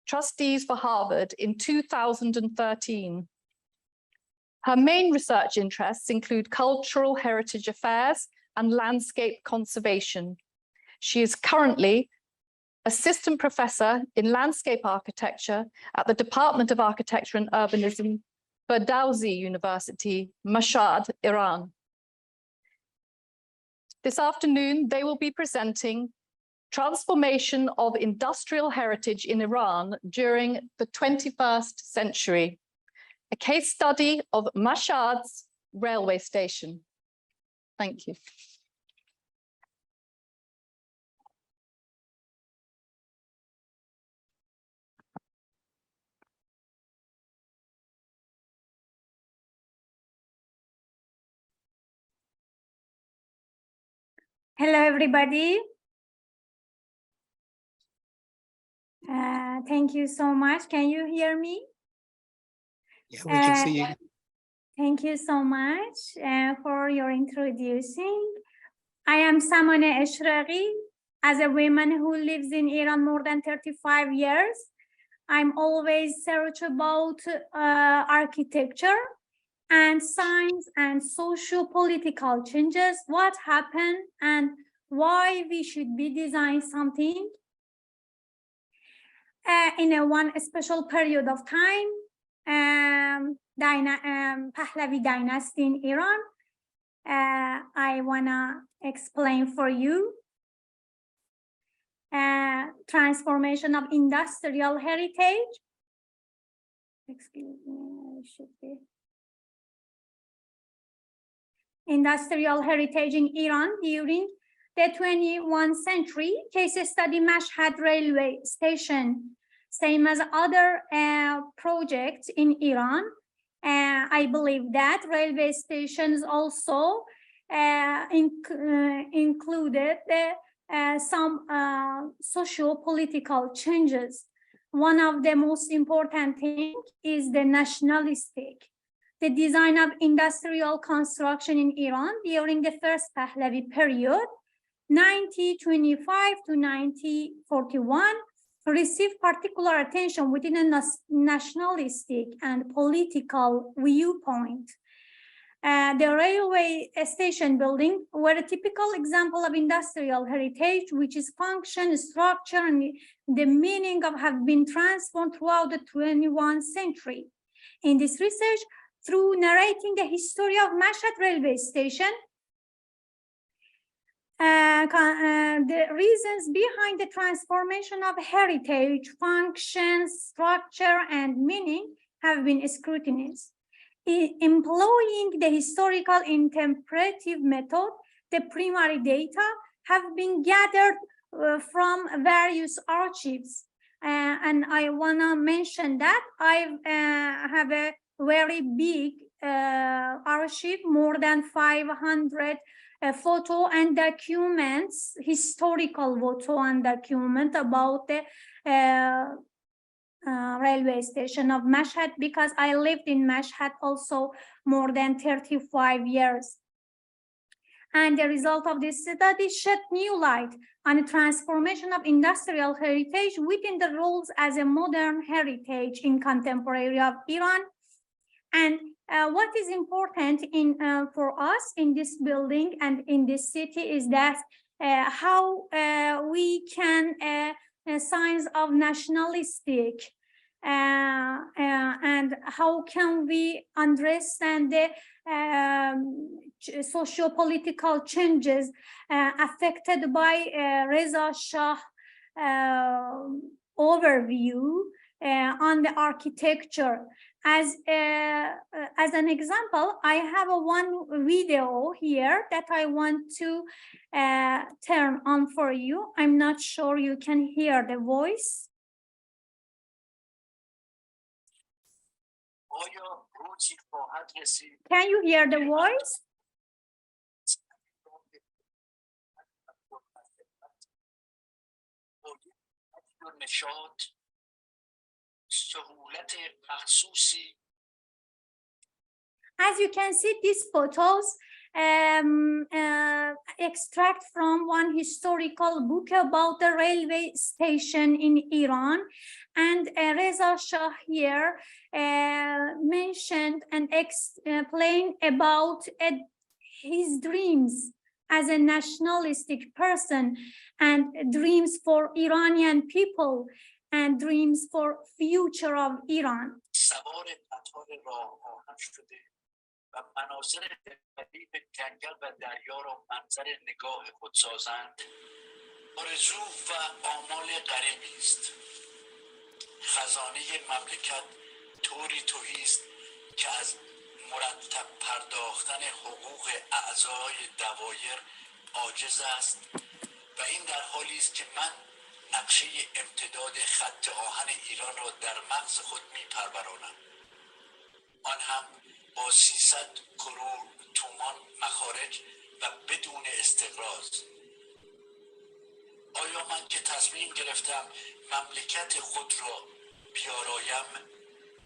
trustees for Harvard, in 2013. Her main research interests include cultural heritage affairs and landscape conservation. She is currently assistant professor in landscape architecture at the Department of Architecture and Urbanism, Ferdowsi University, Mashhad, Iran. This afternoon, they will be presenting Transformation of Industrial Heritage in Iran during the 21st Century, a case study of Mashhad's railway station. Thank you. Hello, everybody. Thank you so much. Can you hear me? Yeah, we can see you. Thank you so much for your introducing. I am Samone Eshraghi. As a woman who lives in Iran more than 35 years, I'm always search about architecture and science and socio-political changes, what happened and why we should be designing something in one special period of time, Pahlavi dynasty in Iran. I wanna explain for you transformation of industrial heritage. Excuse me, it should be. Industrial heritage in Iran during the 21st century. Case study Mashhad railway station, same as other projects in Iran. I believe that railway stations also included some socio-political changes. One of the most important things is the nationalistic. The design of industrial construction in Iran during the first Pahlavi period, 1925 to 1941, received particular attention within a nationalistic and political viewpoint. The railway station building were a typical example of industrial heritage, which is function, structure, and the meaning of have been transformed throughout the 21st century. In this research, through narrating the history of Mashhad railway station, the reasons behind the transformation of heritage, function, structure, and meaning have been scrutinized. Employing the historical interpretive method, the primary data have been gathered from various archives. And I want to mention that I have a very big archive, more than 500 photo and documents, historical photo and document about the railway station of Mashhad, because I lived in Mashhad also more than 35 years. And the result of this study shed new light on the transformation of industrial heritage within the roles as a modern heritage in contemporary of Iran, and what is important for us in this building and in this city is that how we can signs of nationalistic and how can we understand the socio-political changes affected by Reza Shah overview on the architecture. As an example, I have one video here that I want to turn on for you. I'm not sure you can hear the voice. Can you hear the voice? As you can see, these photos extract from one historical book about the railway station in Iran, and Reza Shah here mentioned and explained about his dreams as a nationalistic person and dreams for Iranian people and dreams for future of Iran. و مناظر غریب جنگل و دریا را منظر نگاه خود سازند آرزو و آمال غریبی است. خزانه مملکت طوری تهی است که از مرتب پرداختن حقوق اعضای دوایر عاجز است و این در حالی است که من نقشه امتداد خط آهن ایران را در مغز خود میپرورانم، آن هم با 300 کرور تومان مخارج و بدون استقراض. آیا من که تصمیم گرفتم مملکت خود را بیارایم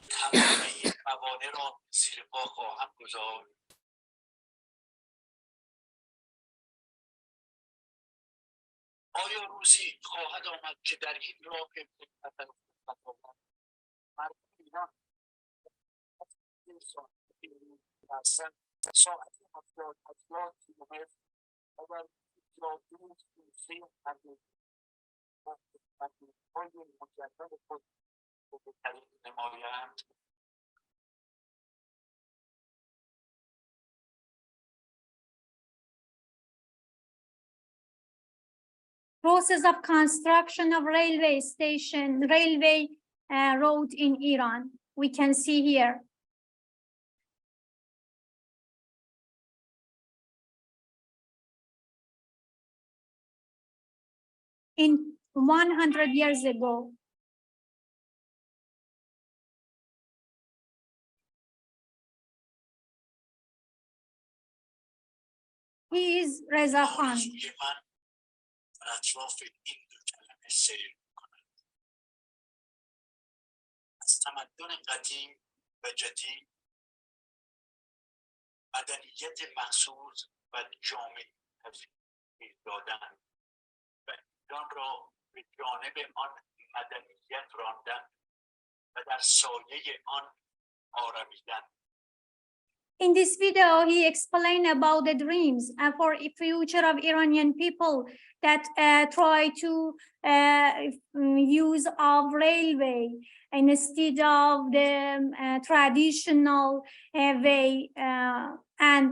تمام این موانع را زیر پا خواهم گذاشت؟ آیا روزی خواهد آمد که در این راه مردم ایران ساعت 70 کیلومتر اگر جادوی سوزی های مجدد خود نمایند؟ Process of construction of railway station, railway road in Iran. We can see here. In 100 years ago. He is Reza Khan. اطراف این دو کلمه سیر می‌کنند. از تمدن قدیم و جدید، مدنیت مخصوص و جامع تشکیل دادن و ایران را به جانب آن مدنیت راندن و در سایه آن آرمیدن. In this video, he explained about the dreams for a future of Iranian people that try to use of railway instead of the traditional way. And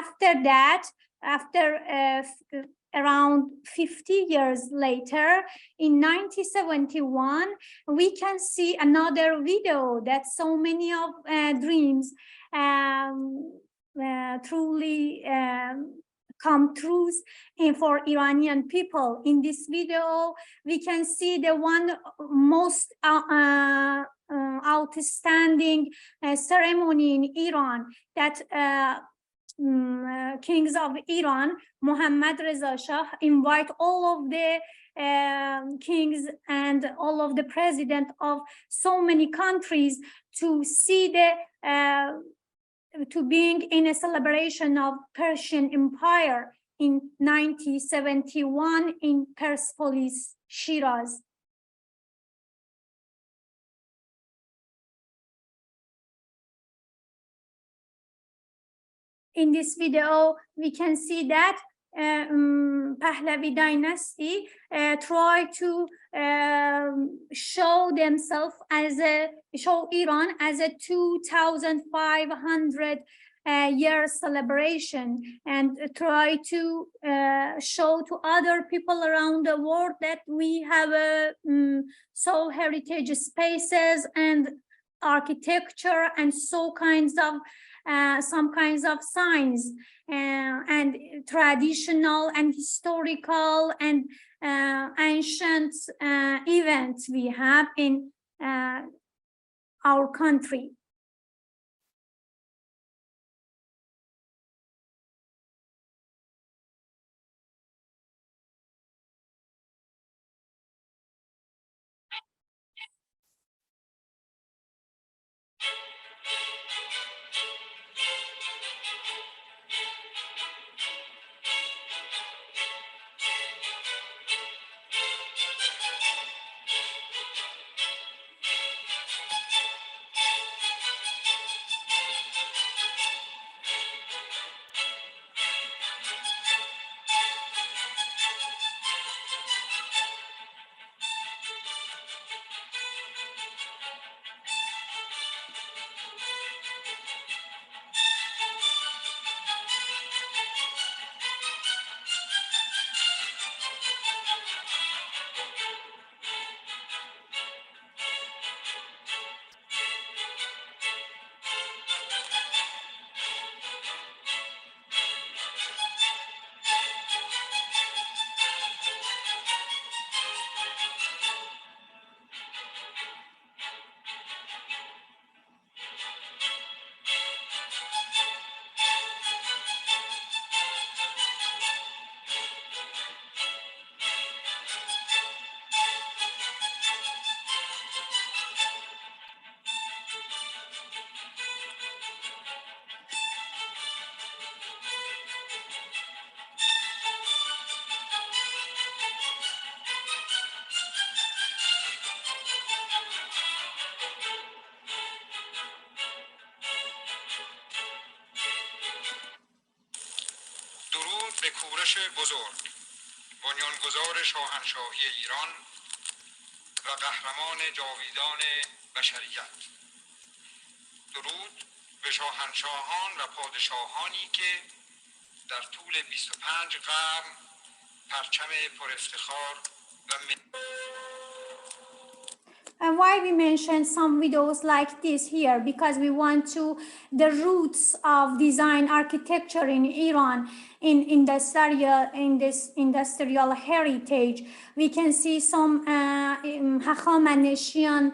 after that, after around 50 years later, in 1971, we can see another video that so many of dreams truly come true for Iranian people. In this video, we can see the one most outstanding ceremony in Iran that kings of Iran, Mohammad Reza Shah, invite all of the kings and all of the president of so many countries to see the to being in a celebration of Persian Empire in 1971 in Persepolis, Shiraz. in this video, we can see that Pahlavi dynasty try to show themselves as show Iran as a 2,500 year celebration, and try to show to other people around the world that we have so heritage spaces and architecture and some kinds of signs and traditional and historical and ancient events we have in our country. درود به کورش بزرگ، بنیانگذار شاهنشاهی ایران و قهرمان جاویدان بشریت. درود به شاهنشاهان و پادشاهانی که در طول 25 قرن پرچم پر افتخار و And why we mention some videos like this here? Because we want to the roots of design architecture in Iran in industrial heritage. We can see some Hachamaneshian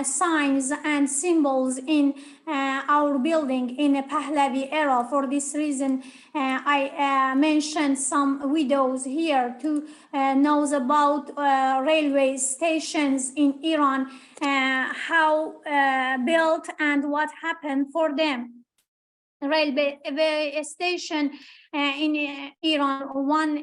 signs and symbols in our building in a Pahlavi era. For this reason, I mentioned some videos here to know about railway stations in Iran, how built and what happened for them. Railway station in Iran, one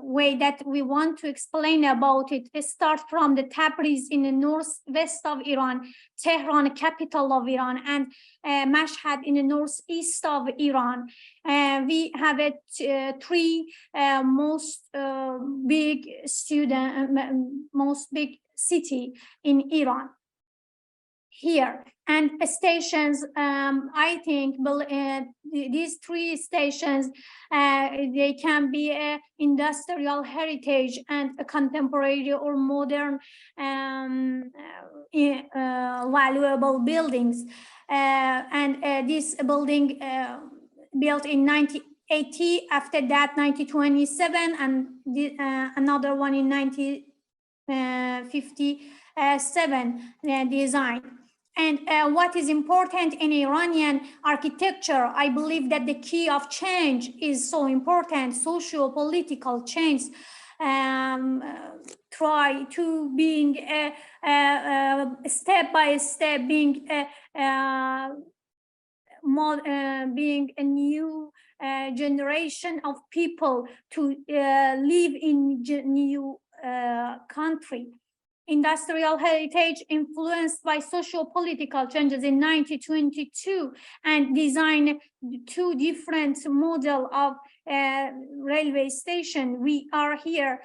way that we want to explain about it starts from the Tabriz in the northwest of Iran, Tehran, capital of Iran, and Mashhad in the northeast of Iran. We have three most big city in Iran here, and stations. I think these three stations they can be industrial heritage and a contemporary or modern valuable buildings. And this building built in 1980, after that 1927, and another one in 1957 design. And what is important in Iranian architecture, I believe that the key of change is so important, socio-political change. Try to being step by step, being a new generation of people to live in new country. industrial heritage influenced by socio-political changes in 1922 and designed two different model of railway station. We are here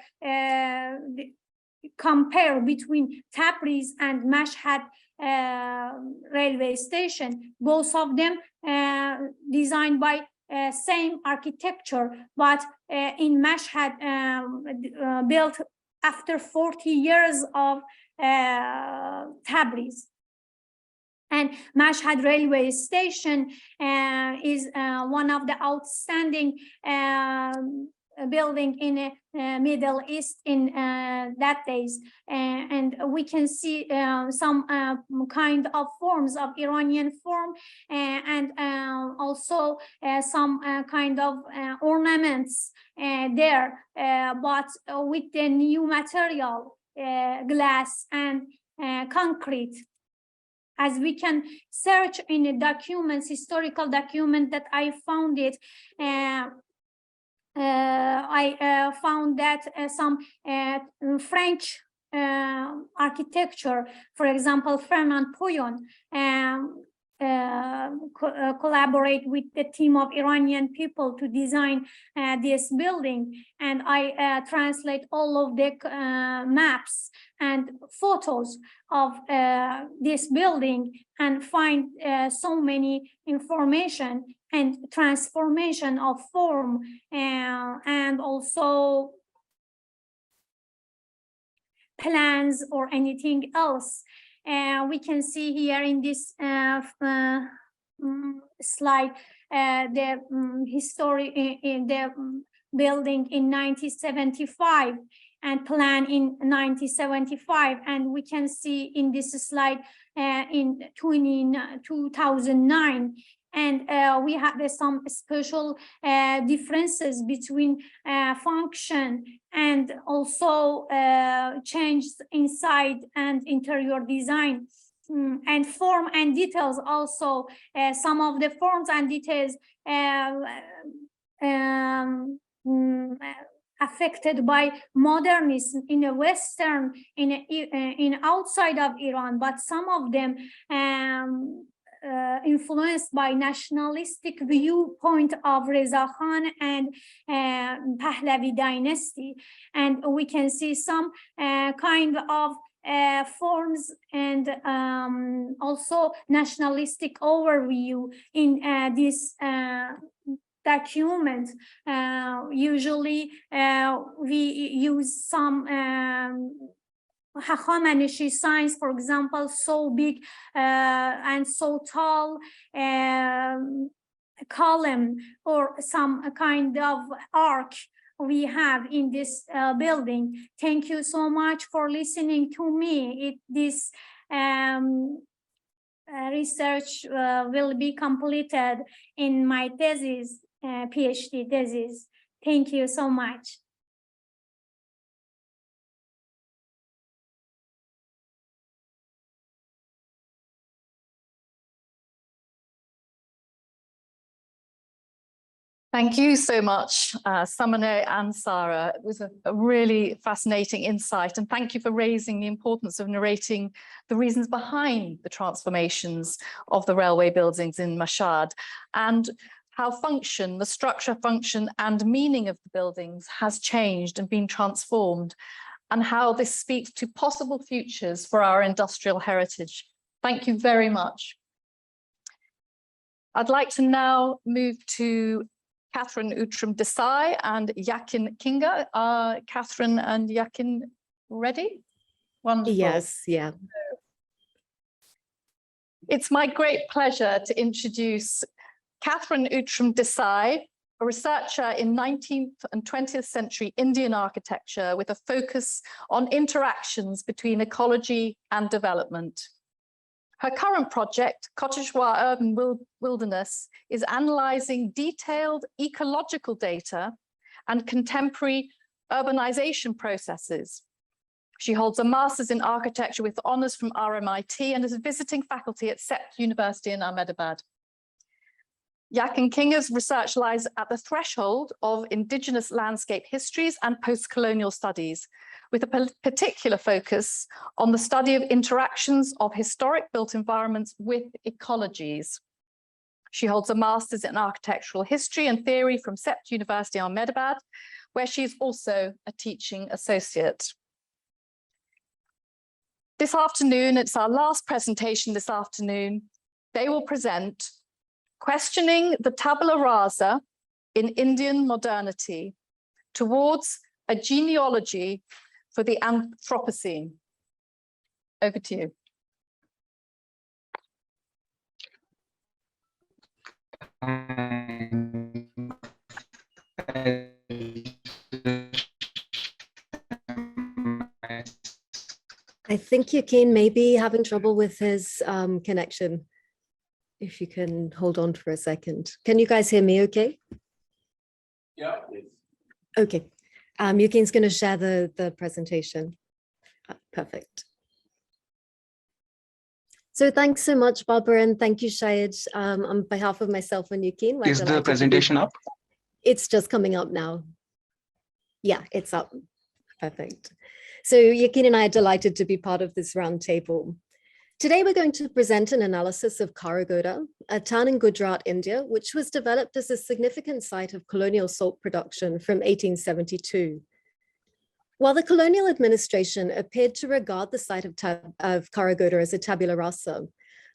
compare between Tabriz and Mashhad railway station. Both of them designed by same architecture, but in Mashhad built after 40 years of Tabriz. And Mashhad railway station is one of the outstanding building in Middle East in that days, and we can see some kind of forms of Iranian form and also some kind of ornaments there, but with the new material, glass and concrete. As we can search in the documents, historical document that I found it, I found that some French architecture, for example, Fernand Pouillon, collaborate with the team of Iranian people to design this building, and I translate all of the maps and photos of this building and find so many information and transformation of form and also plans or anything else. We can see here in this slide the history in the building in 1975 and plan in 1975, and we can see in this slide in 2009. And we have some special differences between function and also changes inside and interior design. And form and details also. Some of the forms and details affected by modernism in a Western, in outside of Iran, but some of them influenced by nationalistic viewpoint of Reza Khan and Pahlavi dynasty. And we can see some kind of forms and also nationalistic overview in this document. Usually we use some Hakhamaneshi signs, for example, so big and so tall column or some kind of arc we have in this building. Thank you so much for listening to me. This research will be completed in my thesis, PhD thesis. Thank you so much. Thank you so much, Samane and Sarah. It was a really fascinating insight, and thank you for raising the importance of narrating the reasons behind the transformations of the railway buildings in Mashhad and how function, the structure, function and meaning of the buildings has changed and been transformed, and how this speaks to possible futures for our industrial heritage. Thank you very much. I'd like to now move to Catherine Outram Desai and Yakin Kinga. Are Catherine and Yakin ready? Wonderful. Yes, yeah. It's my great pleasure to introduce Catherine Outram Desai, a researcher in 19th and 20th century Indian architecture with a focus on interactions between ecology and development. Her current project, Cottagewar Urban Wilderness, is analysing detailed ecological data and contemporary urbanization processes. She holds a master's in architecture with honours from RMIT and is a visiting faculty at SEPT University in Ahmedabad. Yak and Kinga's research lies at the threshold of Indigenous landscape histories and post-colonial studies, with a particular focus on the study of interactions of historic built environments with ecologies. She holds a master's in architectural history and theory from Sept University Ahmedabad, where she is also a teaching associate. This afternoon, it's our last presentation this afternoon, they will present Questioning the Tabula Rasa in Indian Modernity Towards a Genealogy for the Anthropocene. Over to you. I think Yakin may be having trouble with his connection. If you can hold on for a second. Can you guys hear me okay? Yeah. Okay. Yakin's going to share the presentation. Perfect. So thanks so much, Barbara, and thank you, Shahid. On behalf of myself and Yakin. Is the presentation up? It's just coming up now. Yeah, it's up. Perfect. So Yakin and I are delighted to be part of this roundtable. Today, we're going to present an analysis of Karagoda, a town in Gujarat, India, which was developed as a significant site of colonial salt production from 1872. While the colonial administration appeared to regard the site of Karagoda as a tabula rasa,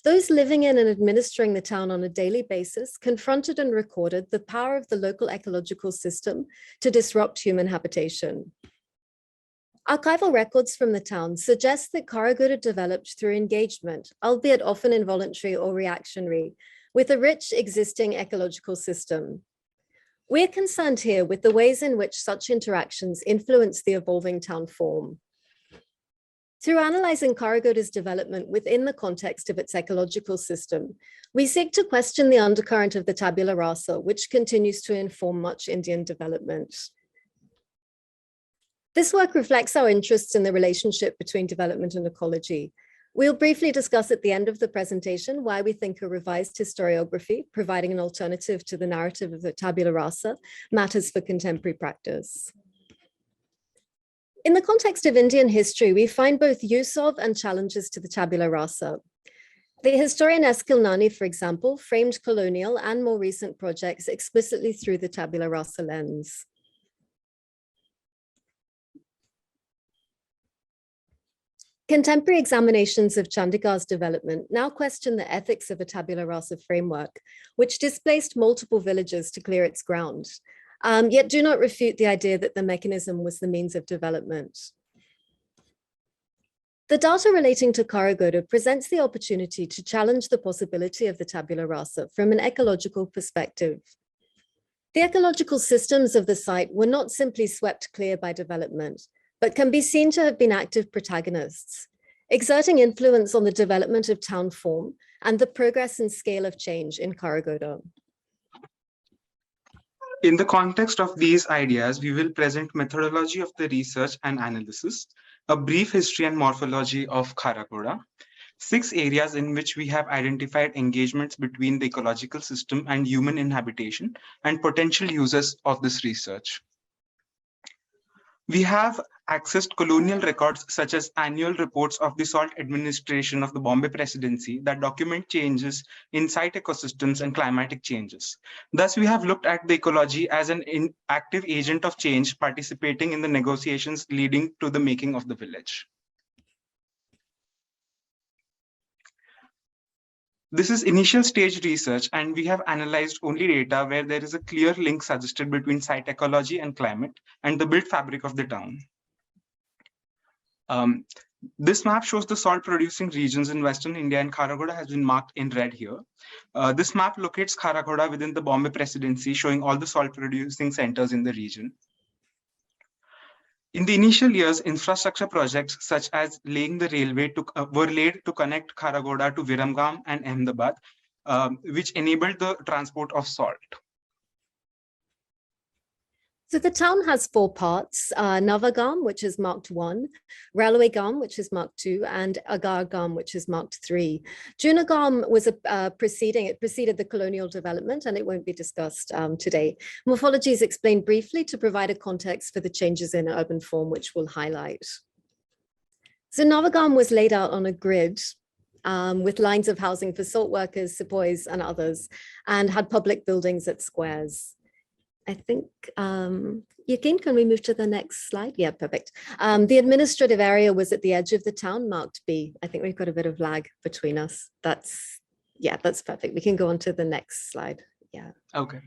those living in and administering the town on a daily basis confronted and recorded the power of the local ecological system to disrupt human habitation. Archival records from the town suggest that Karagoda developed through engagement, albeit often involuntary or reactionary, with a rich existing ecological system. We're concerned here with the ways in which such interactions influence the evolving town form. Through analyzing Karagoda's development within the context of its ecological system, we seek to question the undercurrent of the tabula rasa, which continues to inform much Indian development. This work reflects our interests in the relationship between development and ecology. We'll briefly discuss at the end of the presentation why we think a revised historiography, providing an alternative to the narrative of the tabula rasa, matters for contemporary practice. In the context of Indian history, we find both use of and challenges to the tabula rasa. The historian S. Kilnani, for example, framed colonial and more recent projects explicitly through the tabula rasa lens. Contemporary examinations of Chandigarh's development now question the ethics of a tabula rasa framework, which displaced multiple villages to clear its ground, yet do not refute the idea that the mechanism was the means of development. The data relating to Karagoda presents the opportunity to challenge the possibility of the tabula rasa from an ecological perspective. The ecological systems of the site were not simply swept clear by development, but can be seen to have been active protagonists, exerting influence on the development of town form and the progress and scale of change in Karagoda. In the context of these ideas, we will present methodology of the research and analysis, a brief history and morphology of Karagoda, 6 areas in which we have identified engagements between the ecological system and human inhabitation, and potential uses of this research. We have accessed colonial records such as annual reports of the salt administration of the Bombay Presidency that document changes in site ecosystems and climatic changes. Thus, we have looked at the ecology as an active agent of change participating in the negotiations leading to the making of the village. This is initial stage research, and we have analyzed only data where there is a clear link suggested between site ecology and climate and the built fabric of the town. This map shows the salt producing regions in Western India, and Karagoda has been marked in red here. This map locates Karagoda within the Bombay Presidency, showing all the salt producing centers in the region. In the initial years, infrastructure projects such as laying the railway were laid to connect Karagoda to Viramgam and Ahmedabad, which enabled the transport of salt. So the town has 4 parts, Navagam, which is marked 1, Railway Gam, which is marked 2, and Agar Gam, which is marked 3. Junagam was it preceded the colonial development, and it won't be discussed today. Morphology is explained briefly to provide a context for the changes in urban form, which we'll highlight. So Navagam was laid out on a grid with lines of housing for salt workers, sepoys, and others, and had public buildings at squares. I think, Yakin, can we move to the next slide? Yeah, perfect. The administrative area was at the edge of the town, marked B. I think we've got a bit of lag between us. That's perfect. We can go on to the next slide. Yeah. Okay.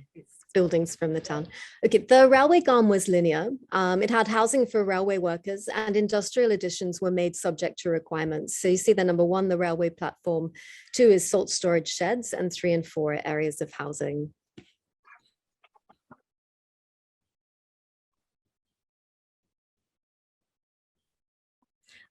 Buildings from the town. Okay, the railway gam was linear. It had housing for railway workers, and industrial additions were made subject to requirements. So you see the number 1, the railway platform, 2 is salt storage sheds, and 3 and 4 are areas of housing.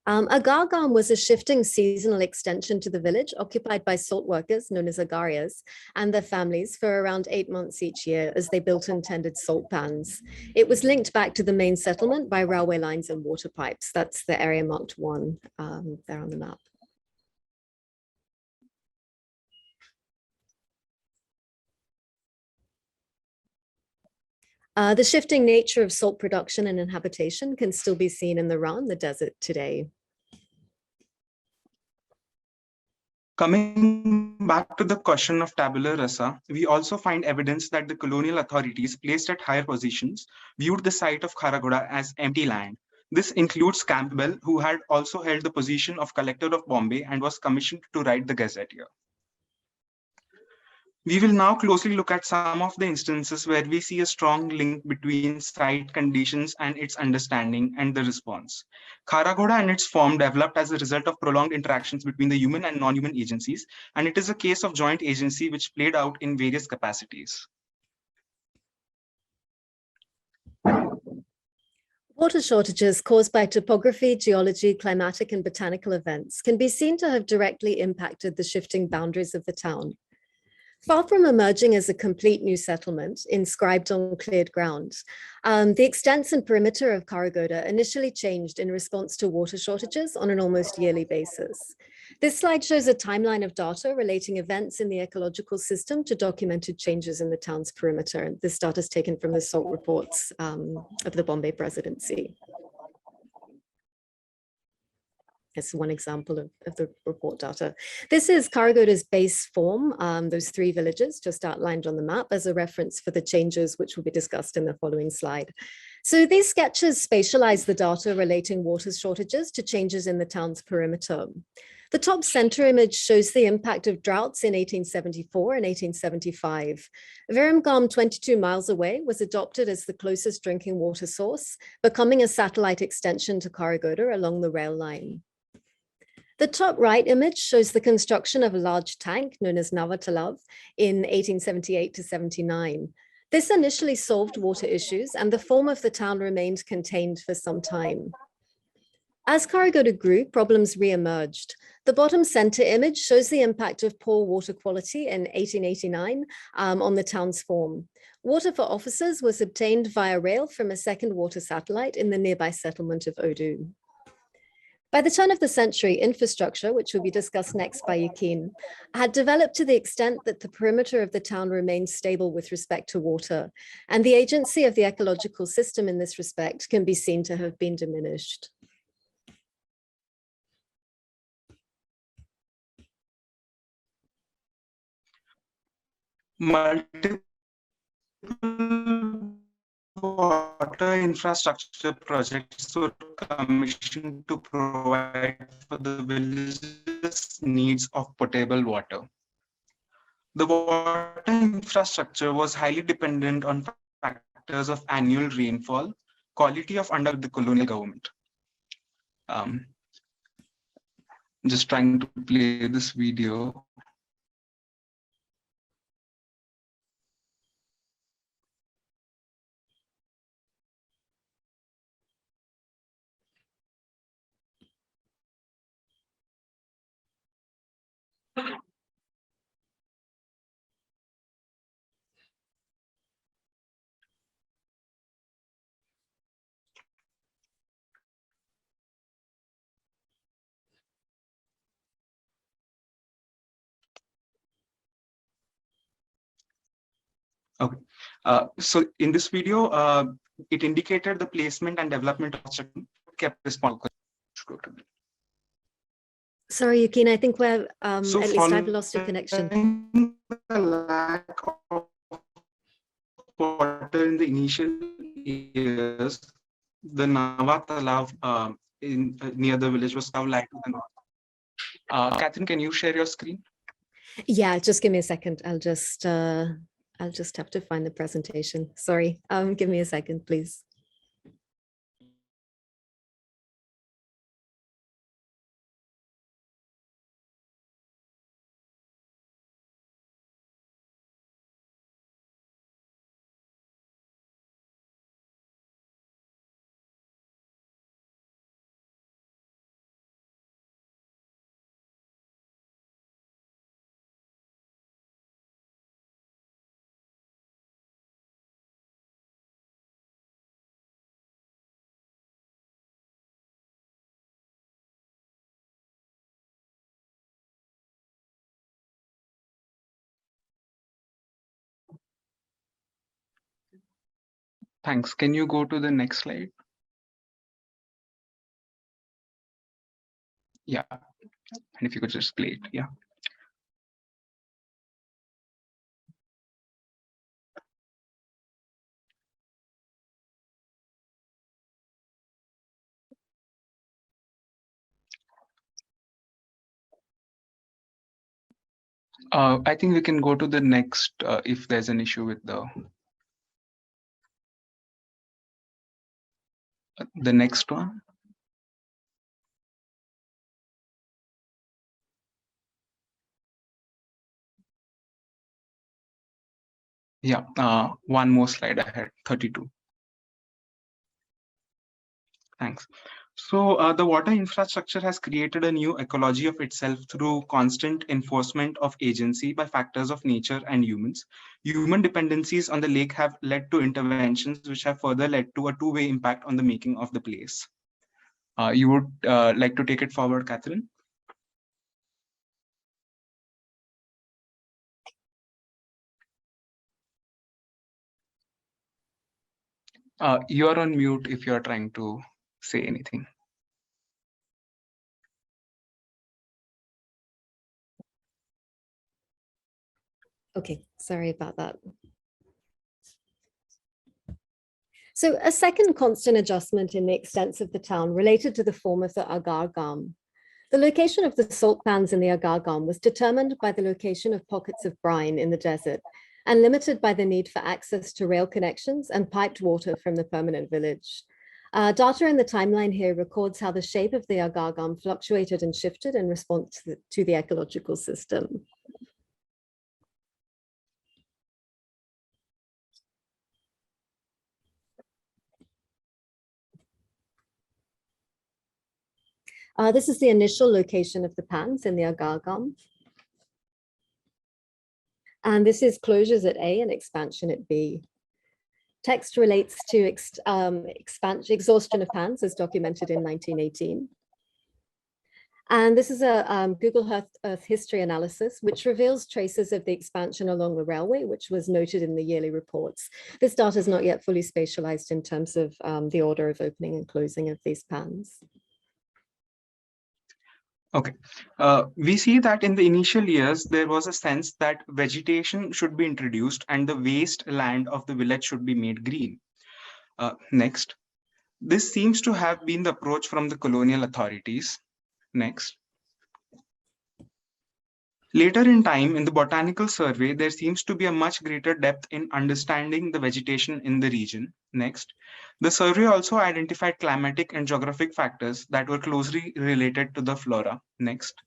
Agar Gam was a shifting seasonal extension to the village occupied by salt workers known as agarias and their families for around 8 months each year as they built and tended salt pans. It was linked back to the main settlement by railway lines and water pipes. That's the area marked 1 there on the map. The shifting nature of salt production and inhabitation can still be seen in the Ran, the desert today. Coming back to the question of tabula rasa, we also find evidence that the colonial authorities placed at higher positions viewed the site of Kharaghoda as empty land. This includes Campbell, who had also held the position of collector of Bombay and was commissioned to write the Gazetteer. We will now closely look at some of the instances where we see a strong link between site conditions and its understanding and the response. Kharaghoda and its form developed as a result of prolonged interactions between the human and non-human agencies, and it is a case of joint agency which played out in various capacities. Water shortages caused by topography, geology, climatic, and botanical events can be seen to have directly impacted the shifting boundaries of the town. Far from emerging as a complete new settlement inscribed on cleared ground, the extents and perimeter of Kharaghoda initially changed in response to water shortages on an almost yearly basis. This slide shows a timeline of data relating events in the ecological system to documented changes in the town's perimeter. This data is taken from the salt reports of the Bombay Presidency. It's one example of the report data. This is Kharaghoda's base form, those 3 villages just outlined on the map as a reference for the changes which will be discussed in the following slide. So these sketches spatialize the data relating water shortages to changes in the town's perimeter. The top center image shows the impact of droughts in 1874 and 1875. Viramgam, 22 miles away, was adopted as the closest drinking water source, becoming a satellite extension to Kharaghoda along the rail line. The top right image shows the construction of a large tank known as Navatalav in 1878 to 79. This initially solved water issues and the form of the town remained contained for some time. As Kharaghoda grew, problems re-emerged. The bottom center image shows the impact of poor water quality in 1889 on the town's form. Water for officers was obtained via rail from a second water satellite in the nearby settlement of Odu. By the turn of the century, infrastructure, which will be discussed next by Yakin, had developed to the extent that the perimeter of the town remained stable with respect to water, and the agency of the ecological system in this respect can be seen to have been diminished. Multiple water infrastructure projects were commissioned to provide for the village's needs of potable water. The water infrastructure was highly dependent on factors of annual rainfall, quality of under the colonial government. Just trying to play this video. So in this video, it indicated the placement and development of kept response. Sorry, Yukina, I think we're, So at least I've lost a connection. The lack of water in the initial years, the Nawa Talav near the village was now light to the north. Catherine, can you share your screen? Yeah, just give me a second. I'll just have to find the presentation. Sorry, give me a second, please. Thanks. Can you go to the next slide? Yeah. And if you could just play it, yeah. I think we can go to the next if there's an issue with the next one. Yeah, one more slide ahead, 32. Thanks. So the water infrastructure has created a new ecology of itself through constant enforcement of agency by factors of nature and humans. Human dependencies on the lake have led to interventions which have further led to a two-way impact on the making of the place. You would like to take it forward, Catherine? You are on mute if you are trying to say anything. Okay, sorry about that. So a second constant adjustment in the extents of the town related to the form of the agar gam. The location of the salt pans in the agar gam was determined by the location of pockets of brine in the desert and limited by the need for access to rail connections and piped water from the permanent village. Data in the timeline here records how the shape of the agar gam fluctuated and shifted in response to the ecological system. This is the initial location of the pans in the agar gam. And this is closures at A and expansion at B. Text relates to exhaustion of pans as documented in 1918. And this is a Google Earth history analysis, which reveals traces of the expansion along the railway, which was noted in the yearly reports. This data is not yet fully spatialized in terms of the order of opening and closing of these pans. Okay, we see that in the initial years, there was a sense that vegetation should be introduced and the waste land of the village should be made green. Next, this seems to have been the approach from the colonial authorities. Next. Later in time, in the botanical survey, there seems to be a much greater depth in understanding the vegetation in the region. Next, the survey also identified climatic and geographic factors that were closely related to the flora. Next.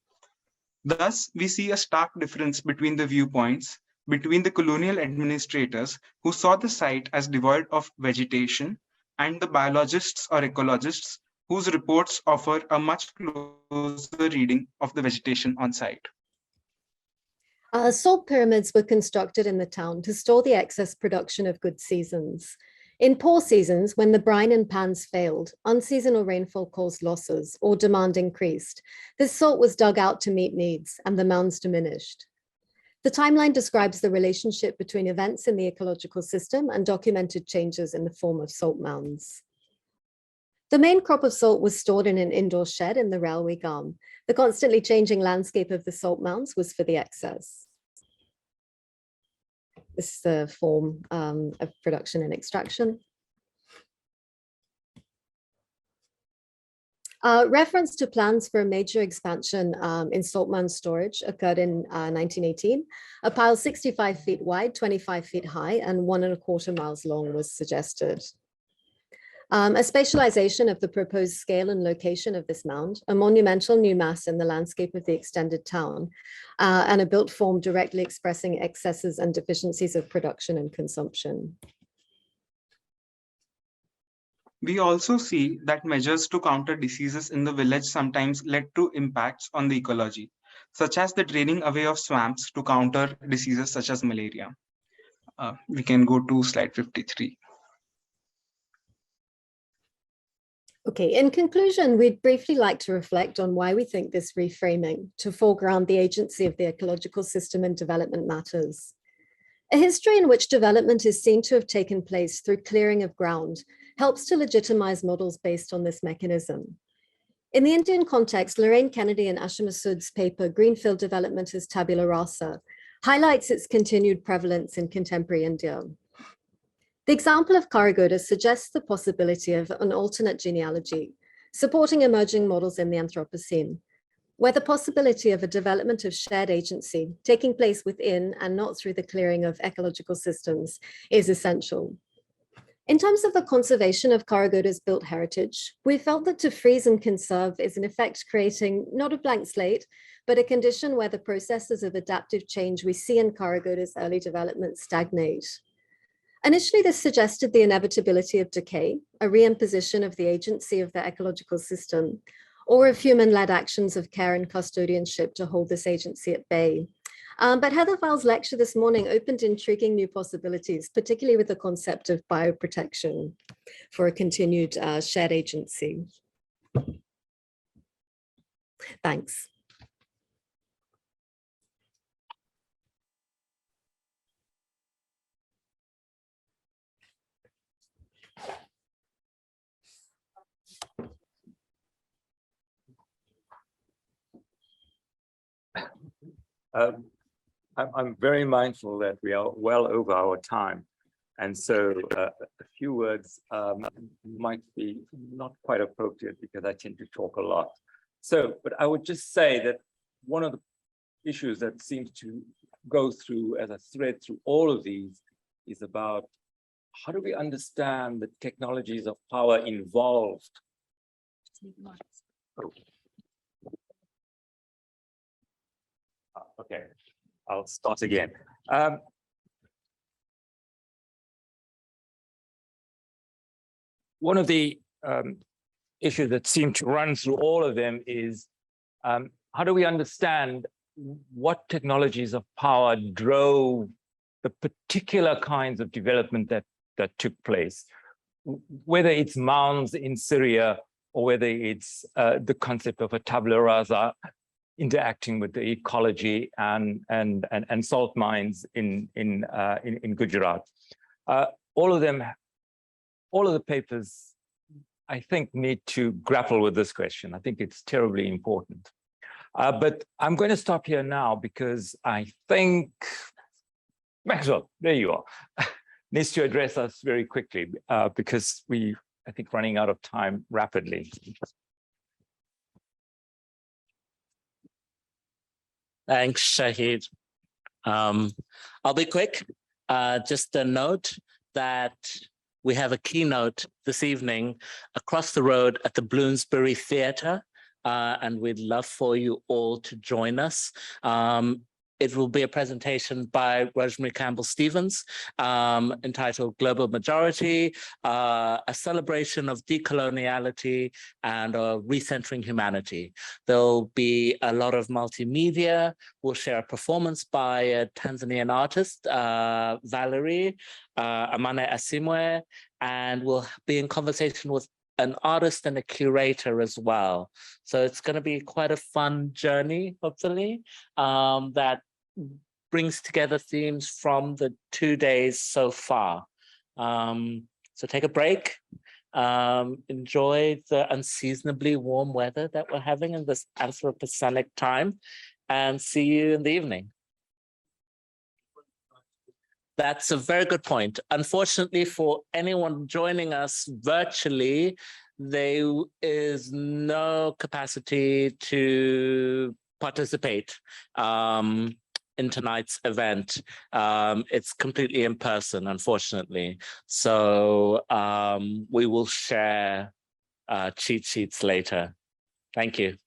Thus, we see a stark difference between the viewpoints between the colonial administrators who saw the site as devoid of vegetation and the biologists or ecologists whose reports offer a much closer reading of the vegetation on site. Salt pyramids were constructed in the town to store the excess production of good seasons. In poor seasons, when the brine and pans failed, unseasonal rainfall caused losses or demand increased. This salt was dug out to meet needs and the mounds diminished. The timeline describes the relationship between events in the ecological system and documented changes in the form of salt mounds. The main crop of salt was stored in an indoor shed in the railway garm. The constantly changing landscape of the salt mounds was for the excess. This is the form of production and extraction. Reference to plans for a major expansion in salt mound storage occurred in 1918. A pile 65 feet wide, 25 feet high, and 1¼ miles long was suggested. A spatialization of the proposed scale and location of this mound, a monumental new mass in the landscape of the extended town, and a built form directly expressing excesses and deficiencies of production and consumption. We also see that measures to counter diseases in the village sometimes led to impacts on the ecology, such as the draining away of swamps to counter diseases such as malaria. We can go to slide 53. Okay, in conclusion, we'd briefly like to reflect on why we think this reframing to foreground the agency of the ecological system in development matters. A history in which development is seen to have taken place through clearing of ground helps to legitimize models based on this mechanism. In the Indian context, Lorraine Kennedy and Asha Masood's paper, Greenfield Development as Tabula Rasa, highlights its continued prevalence in contemporary India. The example of Karagoda suggests the possibility of an alternate genealogy, supporting emerging models in the Anthropocene, where the possibility of a development of shared agency taking place within and not through the clearing of ecological systems is essential. In terms of the conservation of Karagoda's built heritage, we felt that to freeze and conserve is in effect creating not a blank slate, but a condition where the processes of adaptive change we see in Karagoda's early development stagnate. Initially, this suggested the inevitability of decay, a reimposition of the agency of the ecological system, or of human-led actions of care and custodianship to hold this agency at bay. But Heather Val's lecture this morning opened intriguing new possibilities, particularly with the concept of bioprotection for a continued shared agency. Thanks. I'm very mindful that we are well over our time. And so a few words might be not quite appropriate because I tend to talk a lot. So, but I would just say that one of the issues that seems to go through as a thread through all of these is about how do we understand the technologies of power involved? Oh. Okay, I'll start again. One of the issues that seem to run through all of them is how do we understand what technologies of power drove the particular kinds of development that took place, whether it's mounds in Syria or whether it's the concept of a tabula rasa interacting with the ecology and salt mines in Gujarat. All of the papers, I think, need to grapple with this question. I think it's terribly important. But I'm going to stop here now because I think Maxwell, there you are, needs to address us very quickly because I think, running out of time rapidly. Thanks, Shahid. I'll be quick. Just a note that we have a keynote this evening across the road at the Bloomsbury Theatre, and we'd love for you all to join us. It will be a presentation by Rosemary Campbell-Stevens entitled Global Majority, a celebration of decoloniality and recentering humanity. There'll be a lot of multimedia. We'll share a performance by a Tanzanian artist, Valerie Amane Asimwe, and we'll be in conversation with an artist and a curator as well. So it's going to be quite a fun journey, hopefully, that brings together themes from the 2 days so far. So take a break, enjoy the unseasonably warm weather that we're having in this Anthropocenic time, and see you in the evening. That's a very good point. Unfortunately, for anyone joining us virtually, there is no capacity to participate in tonight's event. It's completely in person, unfortunately. So we will share cheat sheets later. Thank you.